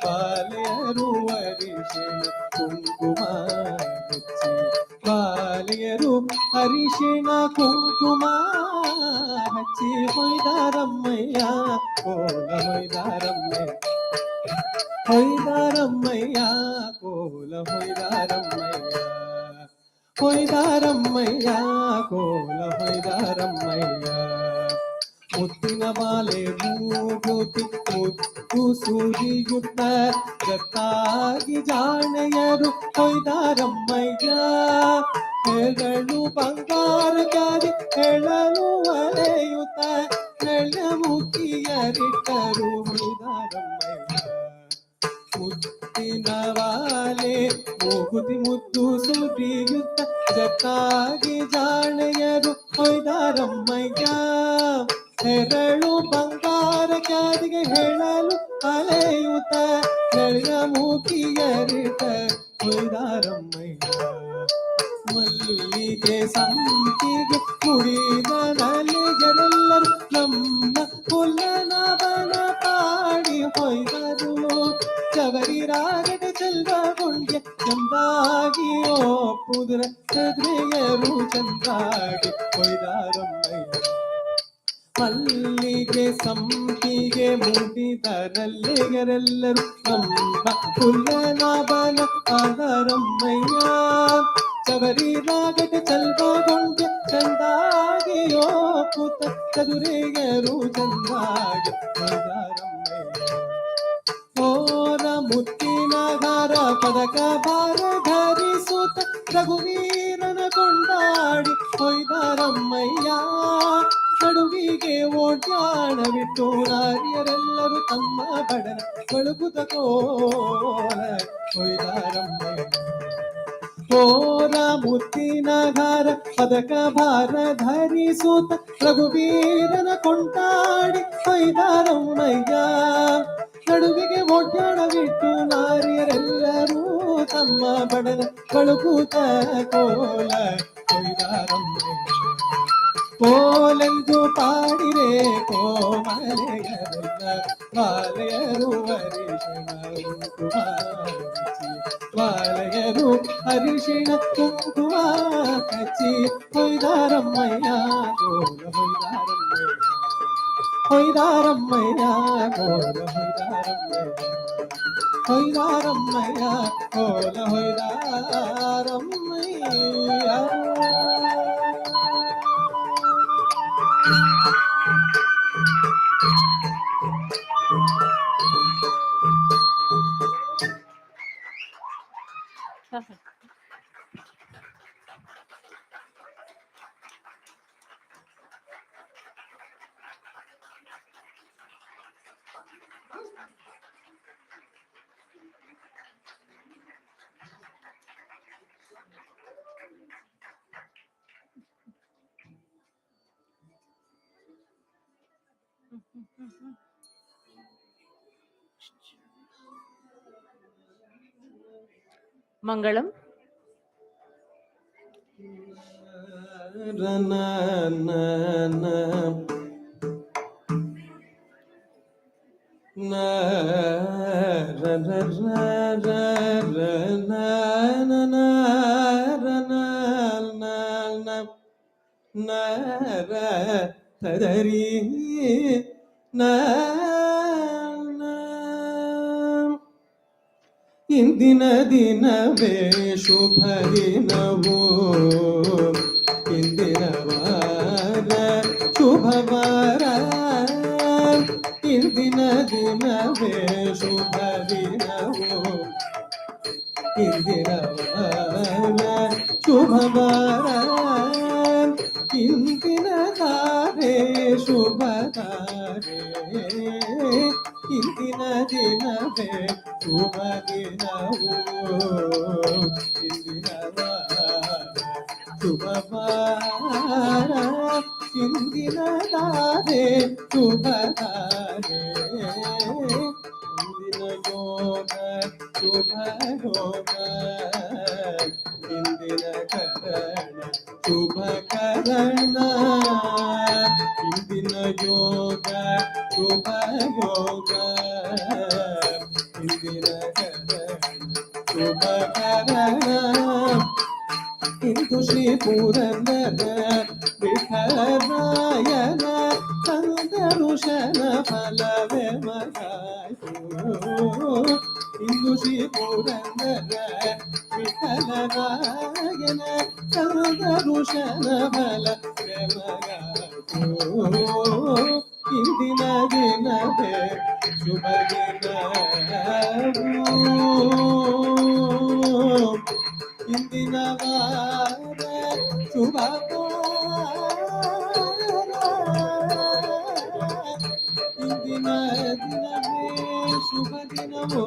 ಬಾಲೆಯರು ಅರಿಶಿಣ ಕುಂಕುಮ ಹಚ್ಚಿ ಬಾಲೆಯರು ಅರಿಶಿಣ ಕುಂಕುಮ ಹಚ್ಚಿ ಹೊಯ್ದಾರಮ್ಮಯ್ಯ ಕೋಲ ಹೊಯ್ದಾರಮ್ಮಯ್ಯ ಹೊಯ್ದಾರಮ್ಮಯ್ಯ ಕೋಲ ಹೊಯ್ದಾರಮ್ಮಯ್ಯ ಹೊಯ್ದಾರಮ್ಮಯ್ಯ ಕೋಲ ಹೊಯ್ದಾರಮ್ಮಯ್ಯ ಮುತ್ತಿನ ಬಾಲೆ ಮೂಗುತಿ ಮುತ್ತು ಸುರಿಯುತ್ತ ಜತ್ತಾಗಿ ಜಾಣೆಯರು ಹೊಯ್ದಾರಮ್ಮಯ್ಯ ಹೆರಳು ಬಂಗಾರ ಕ್ಯಾರಿ ಹೆಳಲು ಅಲೆಯುತ್ತ ನೆಳಮುಖಿಯರಿಟ್ಟರು ಹೊಯ್ದಾರಮ್ಮಯ್ಯ ಮುತ್ತಿನ ಬಾಲೆ ಮೂಗುತಿ ಮುದ್ದು ಸುರಿಯುತ್ತ ಜತ್ತಾಗಿ ಜಾಣೆಯರು ಹೊಯ್ದಾರಮ್ಮಯ್ಯ ಹೆರಳು ಬಂಗಾರ ಕ್ಯಾರಿಗೆ ಹೆಳಲು ಅಲೆಯುತ್ತ ನೆಳೆಯ ಮೂಕಿಯರಿತ ಹೊಯ್ದಾರಮ್ಮಯ್ಯ ಮಲ್ಲಿಗೆ ಸಂಪಿಗೆ ಕುಡಿದ ನಲಿಗರೆಲ್ಲರೂ ನಮ್ಮ ಕುಲನವನ ಪಾಡಿ ಹೊಯ್ದರು ಚವರಿ ರಾಗಡೆ ಚೆಲ್ವಗೊಂಡೆ ಚಂದಾಗಿ ಒಪ್ಪುದ್ರ ಚದ್ರೆಯರು ಚಂದಾಗಿ ಹೊಯ್ದಾರಮ್ಮಯ್ಯ ಮಲ್ಲಿಗೆ ಸಂಪಿಗೆ ಮುಡಿದ ನಲ್ಲಿಗರೆಲ್ಲರೂ ನಮ್ಮ ಕುಲನಾಭನ ಆದರಮ್ಮಯ್ಯ ಚವರಿ ರಾಗಡೆ ಚಲ್ವಗೊಂಡೆ ಚಂದಾಗಿಯೋ ಪುತ ಚದುರೆಯರು ಚಂದಾಗಿ ಹೊಯ್ದಾರಮ್ಮಯ್ಯ ಓರ ಮುತ್ತಿನ ಗಾರ ಪದಕ ಭಾರ ಧರಿಸುತ್ತ ರಘುವೀರನ ಕೊಂಡಾಡಿ ಹೊಯ್ದಾರಮ್ಮಯ್ಯ ನಡುವಿಗೆ ಓಡ್ಯಾಣವಿಟ್ಟು ನಾರಿಯರೆಲ್ಲರೂ ತಮ್ಮ ಬಡನ ಬಳುಕುತ ಕೋಲ ಹೊಯ್ದಾರಮ್ಮಯ್ಯ ಕೋರ ಮುತ್ತಿನ ಹಾರ ಪದಕ ಭಾರ ಧರಿಸುತ್ತ ರಘುವೀರನ ಕೊಂಟಾಡಿ ಹೊಯ್ದಾರಮ್ಮಯ್ಯ. ನಡುವಿಗೆ ಒಡ್ಡಾಡವಿಟ್ಟು ನಾರಿಯರೆಲ್ಲರೂ ತಮ್ಮ ಬಡನ ಬಳುಕುತ ಕೋಲ ಹೊಯ್ದಾರಮ್ಮಯ್ಯ. ಕೋಲೆಂದು ಪಾಡಿರೆ ಕೋಮಲೆಯರೆಲ್ಲ ಬಾಲೆಯರು ಅರಿಶಿಣ ಕುಂಕುಮ ಹಚ್ಚಿ, ಬಾಲೆಯರು ಅರಿಶಿಣ ಕುಂಕುಮ ಹಚ್ಚಿ ಹೊಯ್ದಾರಮ್ಮಯ್ಯ ಕೋಲ ಹೊಯ್ದಾರಮ್ಮಯ್ಯ, ಹೊಯ್ದಾರಮ್ಮಯ್ಯ ಕೋಲ ಹೊಯ್ದಾರಮ್ಮಯ್ಯ, ಹೊಯ್ದಾರಮ್ಮಯ್ಯ ಕೋಲ ಹೊಯ್ದಾರಮ್ಮಯ್ಯ. ಮಂಗಳಂ. ಇಂದಿನ ದಿನವೇ ಶುಭ ದಿನವೋ, ಇಂದಿನ ವಾರ ಶುಭವಾರ, ಇಂದಿನ ದಿನವೇ ಶುಭ ದಿನವೋ, ಇಂದಿನ ವಾರ ಶುಭವಾರ, ಇಂದಿನ ತಾರೆ ಶುಭ ತಾರೆ, ಇಂದಿನ ದಿನವೇ ಶುಭ ದಿನವೋ, ಇಂದಿನ ವಾರ ಶುಭವಾರ, ಇಂದಿನ ತಾರೆ ಶುಭ ತಾರೆ, ಇಂದಿನ ಯೋಗ ಶುಭ ಯೋಗ, ಇಂದಿನ ಕರಣ ಶುಭ ಕರಣ, ಇಂದಿನ ಯೋಗ ಶುಭ ಯೋಗ, ಇಂದಿನ ಕರಣ ಶುಭ ಕರಣ. ಇಂದು ಶ್ರೀ ಪುರಂದರ ವಿಠಲರಾಯನ ಸಂದರುಶನ ಫಲವೇ ಮಗಾಯ್ತು. ಇಂದು ಶ್ರೀ ಪುರಂದರ ವಿಠಲರಾಯನ ಸಂದರುಶನ ಫಲವೇ ಮಗಾಯ್ತು. ಇಂದಿನ ದಿನವೇ ಶುಭ ದಿನವೋ, ಇಂದಿನ ವಾರ ಶುಭವಾರ, ಇಂದಿನ ದಿನವೇ ಶುಭ ದಿನವೋ.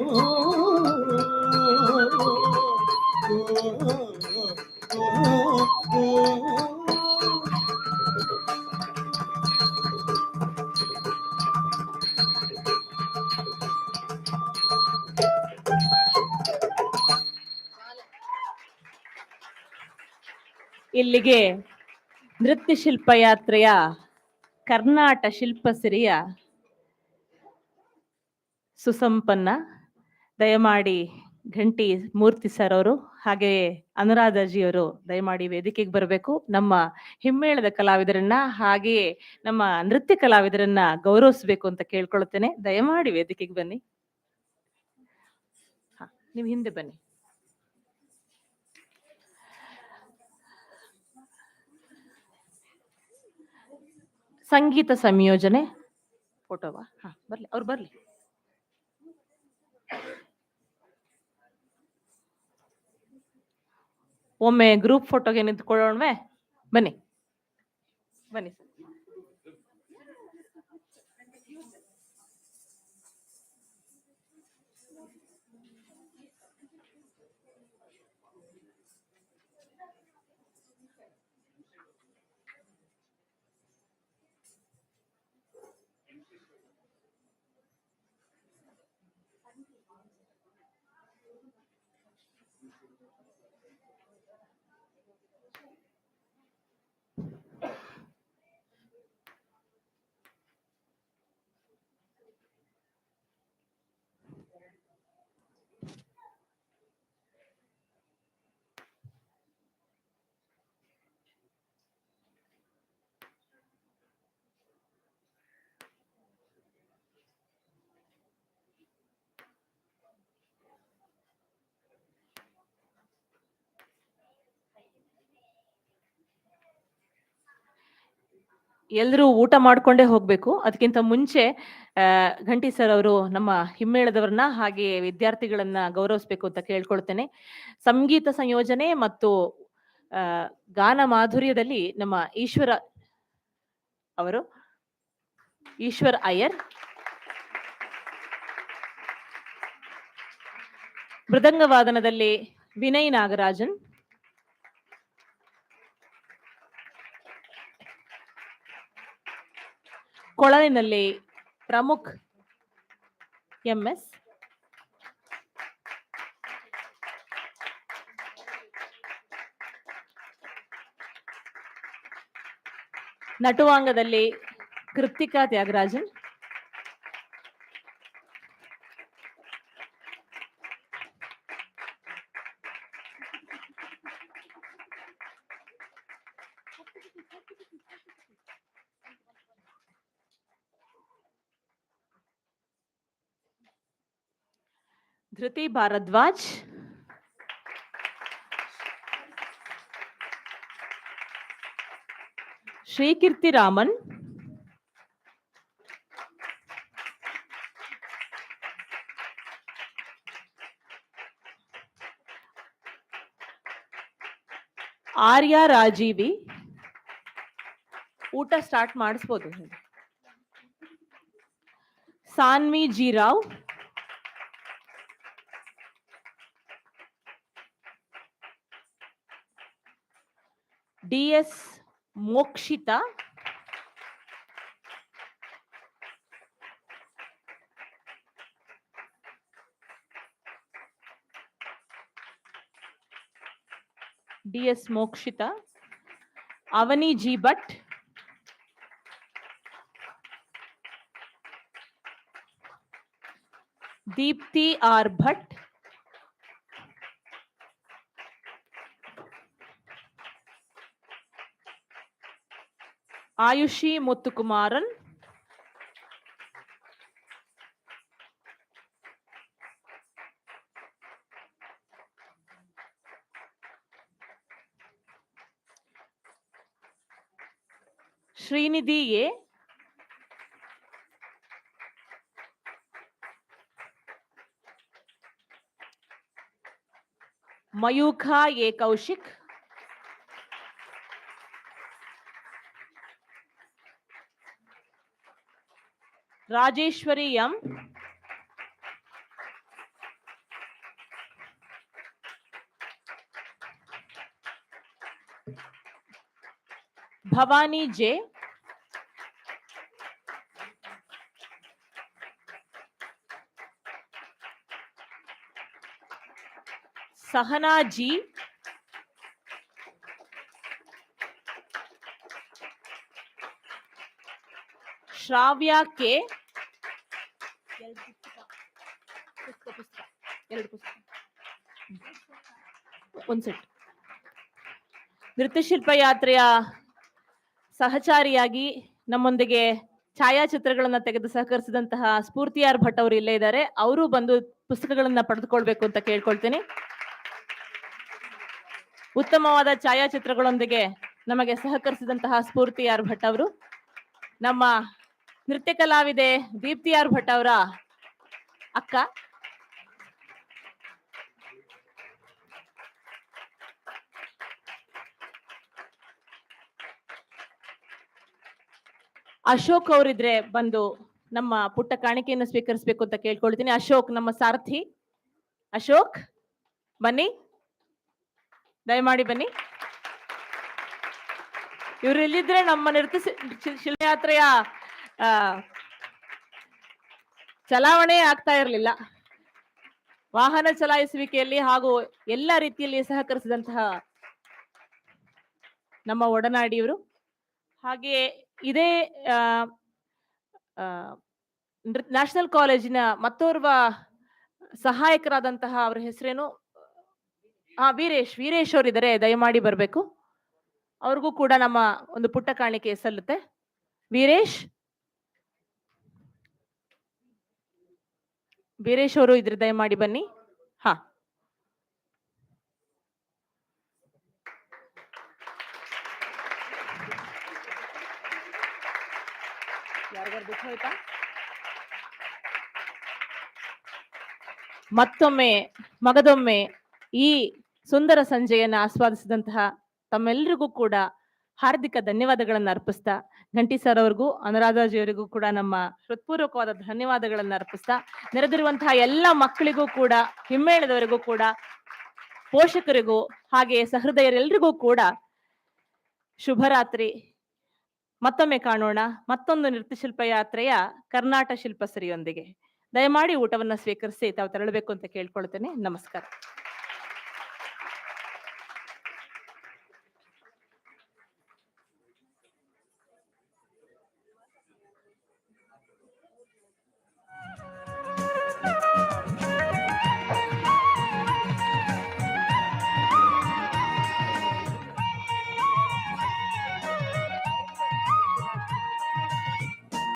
ಇಲ್ಲಿಗೆ ನೃತ್ಯ ಶಿಲ್ಪಯಾತ್ರೆಯ ಕರ್ನಾಟ ಶಿಲ್ಪಸಿರಿಯ ಸುಸಂಪನ್ನ ದಯಮಾಡಿ ಘಂಟಿ ಮೂರ್ತಿ ಸರ್ ಅವರು ಹಾಗೆಯೇ ಅನುರಾಧಾಜಿಯವರು ದಯಮಾಡಿ ವೇದಿಕೆಗೆ ಬರಬೇಕು. ನಮ್ಮ ಹಿಮ್ಮೇಳದ ಕಲಾವಿದರನ್ನ ಹಾಗೆಯೇ ನಮ್ಮ ನೃತ್ಯ ಕಲಾವಿದರನ್ನ ಗೌರವಿಸಬೇಕು ಅಂತ ಕೇಳ್ಕೊಳ್ತೇನೆ. ದಯಮಾಡಿ ವೇದಿಕೆಗೆ ಬನ್ನಿ. ನೀವು ಹಿಂದೆ ಬನ್ನಿ. ಸಂಗೀತ ಸಂಯೋಜನೆ ಫೋಟೋವಾ? ಬರ್ಲಿ, ಅವ್ರು ಬರ್ಲಿ. ಒಮ್ಮೆ ಗ್ರೂಪ್ ಫೋಟೋಗೆ ನಿಂತ್ಕೊಳ್ಳೋಣವೇ? ಬನ್ನಿ ಬನ್ನಿ. ಎಲ್ಲರೂ ಊಟ ಮಾಡ್ಕೊಂಡೇ ಹೋಗಬೇಕು. ಅದಕ್ಕಿಂತ ಮುಂಚೆ ಘಂಟಿ ಸರ್ ಅವರು ನಮ್ಮ ಹಿಮ್ಮೇಳದವ್ರನ್ನ ಹಾಗೆ ವಿದ್ಯಾರ್ಥಿಗಳನ್ನ ಗೌರವಿಸಬೇಕು ಅಂತ ಕೇಳ್ಕೊಳ್ತೇನೆ. ಸಂಗೀತ ಸಂಯೋಜನೆ ಮತ್ತು ಗಾನ ಮಾಧುರ್ಯದಲ್ಲಿ ನಮ್ಮ ಈಶ್ವರ್ ಅಯ್ಯರ್, ಮೃದಂಗವಾದನದಲ್ಲಿ ವಿನಯ್ ನಾಗರಾಜನ್, ಕೊಳಲಿನಲ್ಲಿ ಪ್ರಮುಖ್ MS, ನಟುವಾಂಗದಲ್ಲಿ ಕೃತಿಕಾ ತ್ಯಾಗರಾಜನ್, ಧೃತಿ ಭಾರದ್ವಾಜ್, ಶ್ರೀಕೀರ್ತಿ ರಾಮನ್, ಆರ್ಯ ರಾಜೀವಿ, ಊಟ ಸ್ಟಾರ್ಟ್ ಮಾಡಿಸ್ಬೋದು, Saanvi G Rao, DS Mokshita, DS Mokshita, Avani G Bhat, Deepti R Bhat, Aayushi Muthukumaran, Shrinidhi A, Mayukha A Kaushik, Rajeshwari M, Bhavani J, Sahana G, Shravya K, ಒಂದು ಸೆಟ್. ನೃತ್ಯಶಿಲ್ಪ ಯಾತ್ರೆಯ ಸಹಚಾರಿಯಾಗಿ ನಮ್ಮೊಂದಿಗೆ ಛಾಯಾಚಿತ್ರಗಳನ್ನ ತೆಗೆದು ಸಹಕರಿಸಿದಂತಹ ಸ್ಫೂರ್ತಿ ಆರ್ ಭಟ್ ಅವರು ಇಲ್ಲೇ ಇದ್ದಾರೆ. ಅವರು ಬಂದು ಪುಸ್ತಕಗಳನ್ನ ಪಡೆದುಕೊಳ್ಬೇಕು ಅಂತ ಕೇಳ್ಕೊಳ್ತೀನಿ. ಉತ್ತಮವಾದ ಛಾಯಾಚಿತ್ರಗಳೊಂದಿಗೆ ನಮಗೆ ಸಹಕರಿಸಿದಂತಹ ಸ್ಫೂರ್ತಿ ಆರ್ ಭಟ್ ಅವರು ನಮ್ಮ ನೃತ್ಯ ಕಲಾವಿದೆ ದೀಪ್ತಿ ಆರ್ ಭಟ್ ಅವರ ಅಕ್ಕ. ಅಶೋಕ್ ಅವರಿದ್ರೆ ಬಂದು ನಮ್ಮ ಪುಟ್ಟ ಕಾಣಿಕೆಯನ್ನು ಸ್ವೀಕರಿಸಬೇಕು ಅಂತ ಕೇಳ್ಕೊಳ್ತೀನಿ. ಅಶೋಕ್ ನಮ್ಮ ಸಾರಥಿ. ಅಶೋಕ್ ಬನ್ನಿ, ದಯಮಾಡಿ ಬನ್ನಿ. ಇವರು ಇಲ್ಲಿದ್ರೆ ನಮ್ಮ ನೃತ್ಯ ಶಿಲ್ಪಯಾತ್ರೆಯ ಚಲಾವಣೆ ಆಗ್ತಾ ಇರಲಿಲ್ಲ. ವಾಹನ ಚಲಾಯಿಸುವಿಕೆಯಲ್ಲಿ ಹಾಗೂ ಎಲ್ಲ ರೀತಿಯಲ್ಲಿ ಸಹಕರಿಸಿದಂತಹ ನಮ್ಮ ಒಡನಾಡಿಯವರು. ಹಾಗೆಯೇ ಇದೇ ನ್ಯಾಷನಲ್ ಕಾಲೇಜಿನ ಮತ್ತೋರ್ವ ಸಹಾಯಕರಾದಂತಹ ಅವರ ಹೆಸರೇನು, ವೀರೇಶ್ ಅವರಿದ್ದಾರೆ, ದಯಮಾಡಿ ಬರಬೇಕು. ಅವ್ರಿಗೂ ಕೂಡ ನಮ್ಮ ಒಂದು ಪುಟ್ಟ ಕಾಣಿಕೆ ಸಲ್ಲುತ್ತೆ. ವೀರೇಶ್ ಅವರು ಇದ್ರೆ ದಯಮಾಡಿ ಬನ್ನಿ. ಹಾ, ಯಾರಿಗಾರು ಬಿಟ್ಟು ಹೋಯ್ತಾ? ಮತ್ತೊಮ್ಮೆ ಮಗದೊಮ್ಮೆ ಈ ಸುಂದರ ಸಂಜೆಯನ್ನು ಆಸ್ವಾದಿಸಿದಂತಹ ತಮ್ಮೆಲ್ಲರಿಗೂ ಕೂಡ ಹಾರ್ದಿಕ ಧನ್ಯವಾದಗಳನ್ನು ಅರ್ಪಿಸ್ತಾ, ಘಂಟಿ ಸರ್ ಅವ್ರಿಗೂ ಅನುರಾಧಾಜಿಯವರಿಗೂ ಕೂಡ ನಮ್ಮ ಹೃತ್ಪೂರ್ವಕವಾದ ಧನ್ಯವಾದಗಳನ್ನು ಅರ್ಪಿಸ್ತಾ, ನೆರೆದಿರುವಂತಹ ಎಲ್ಲ ಮಕ್ಕಳಿಗೂ ಕೂಡ, ಹಿಮ್ಮೇಳದವರಿಗೂ ಕೂಡ, ಪೋಷಕರಿಗೂ ಹಾಗೆ ಸಹೃದಯರೆಲ್ಲರಿಗೂ ಕೂಡ ಶುಭರಾತ್ರಿ. ಮತ್ತೊಮ್ಮೆ ಕಾಣೋಣ ಮತ್ತೊಂದು ನೃತ್ಯಶಿಲ್ಪ ಯಾತ್ರೆಯ ಕರ್ನಾಟ ಶಿಲ್ಪಸರಿಯೊಂದಿಗೆ. ದಯಮಾಡಿ ಊಟವನ್ನ ಸ್ವೀಕರಿಸಿ ತಾವು ತೆರಳಬೇಕು ಅಂತ ಕೇಳ್ಕೊಳ್ತೇನೆ. ನಮಸ್ಕಾರ.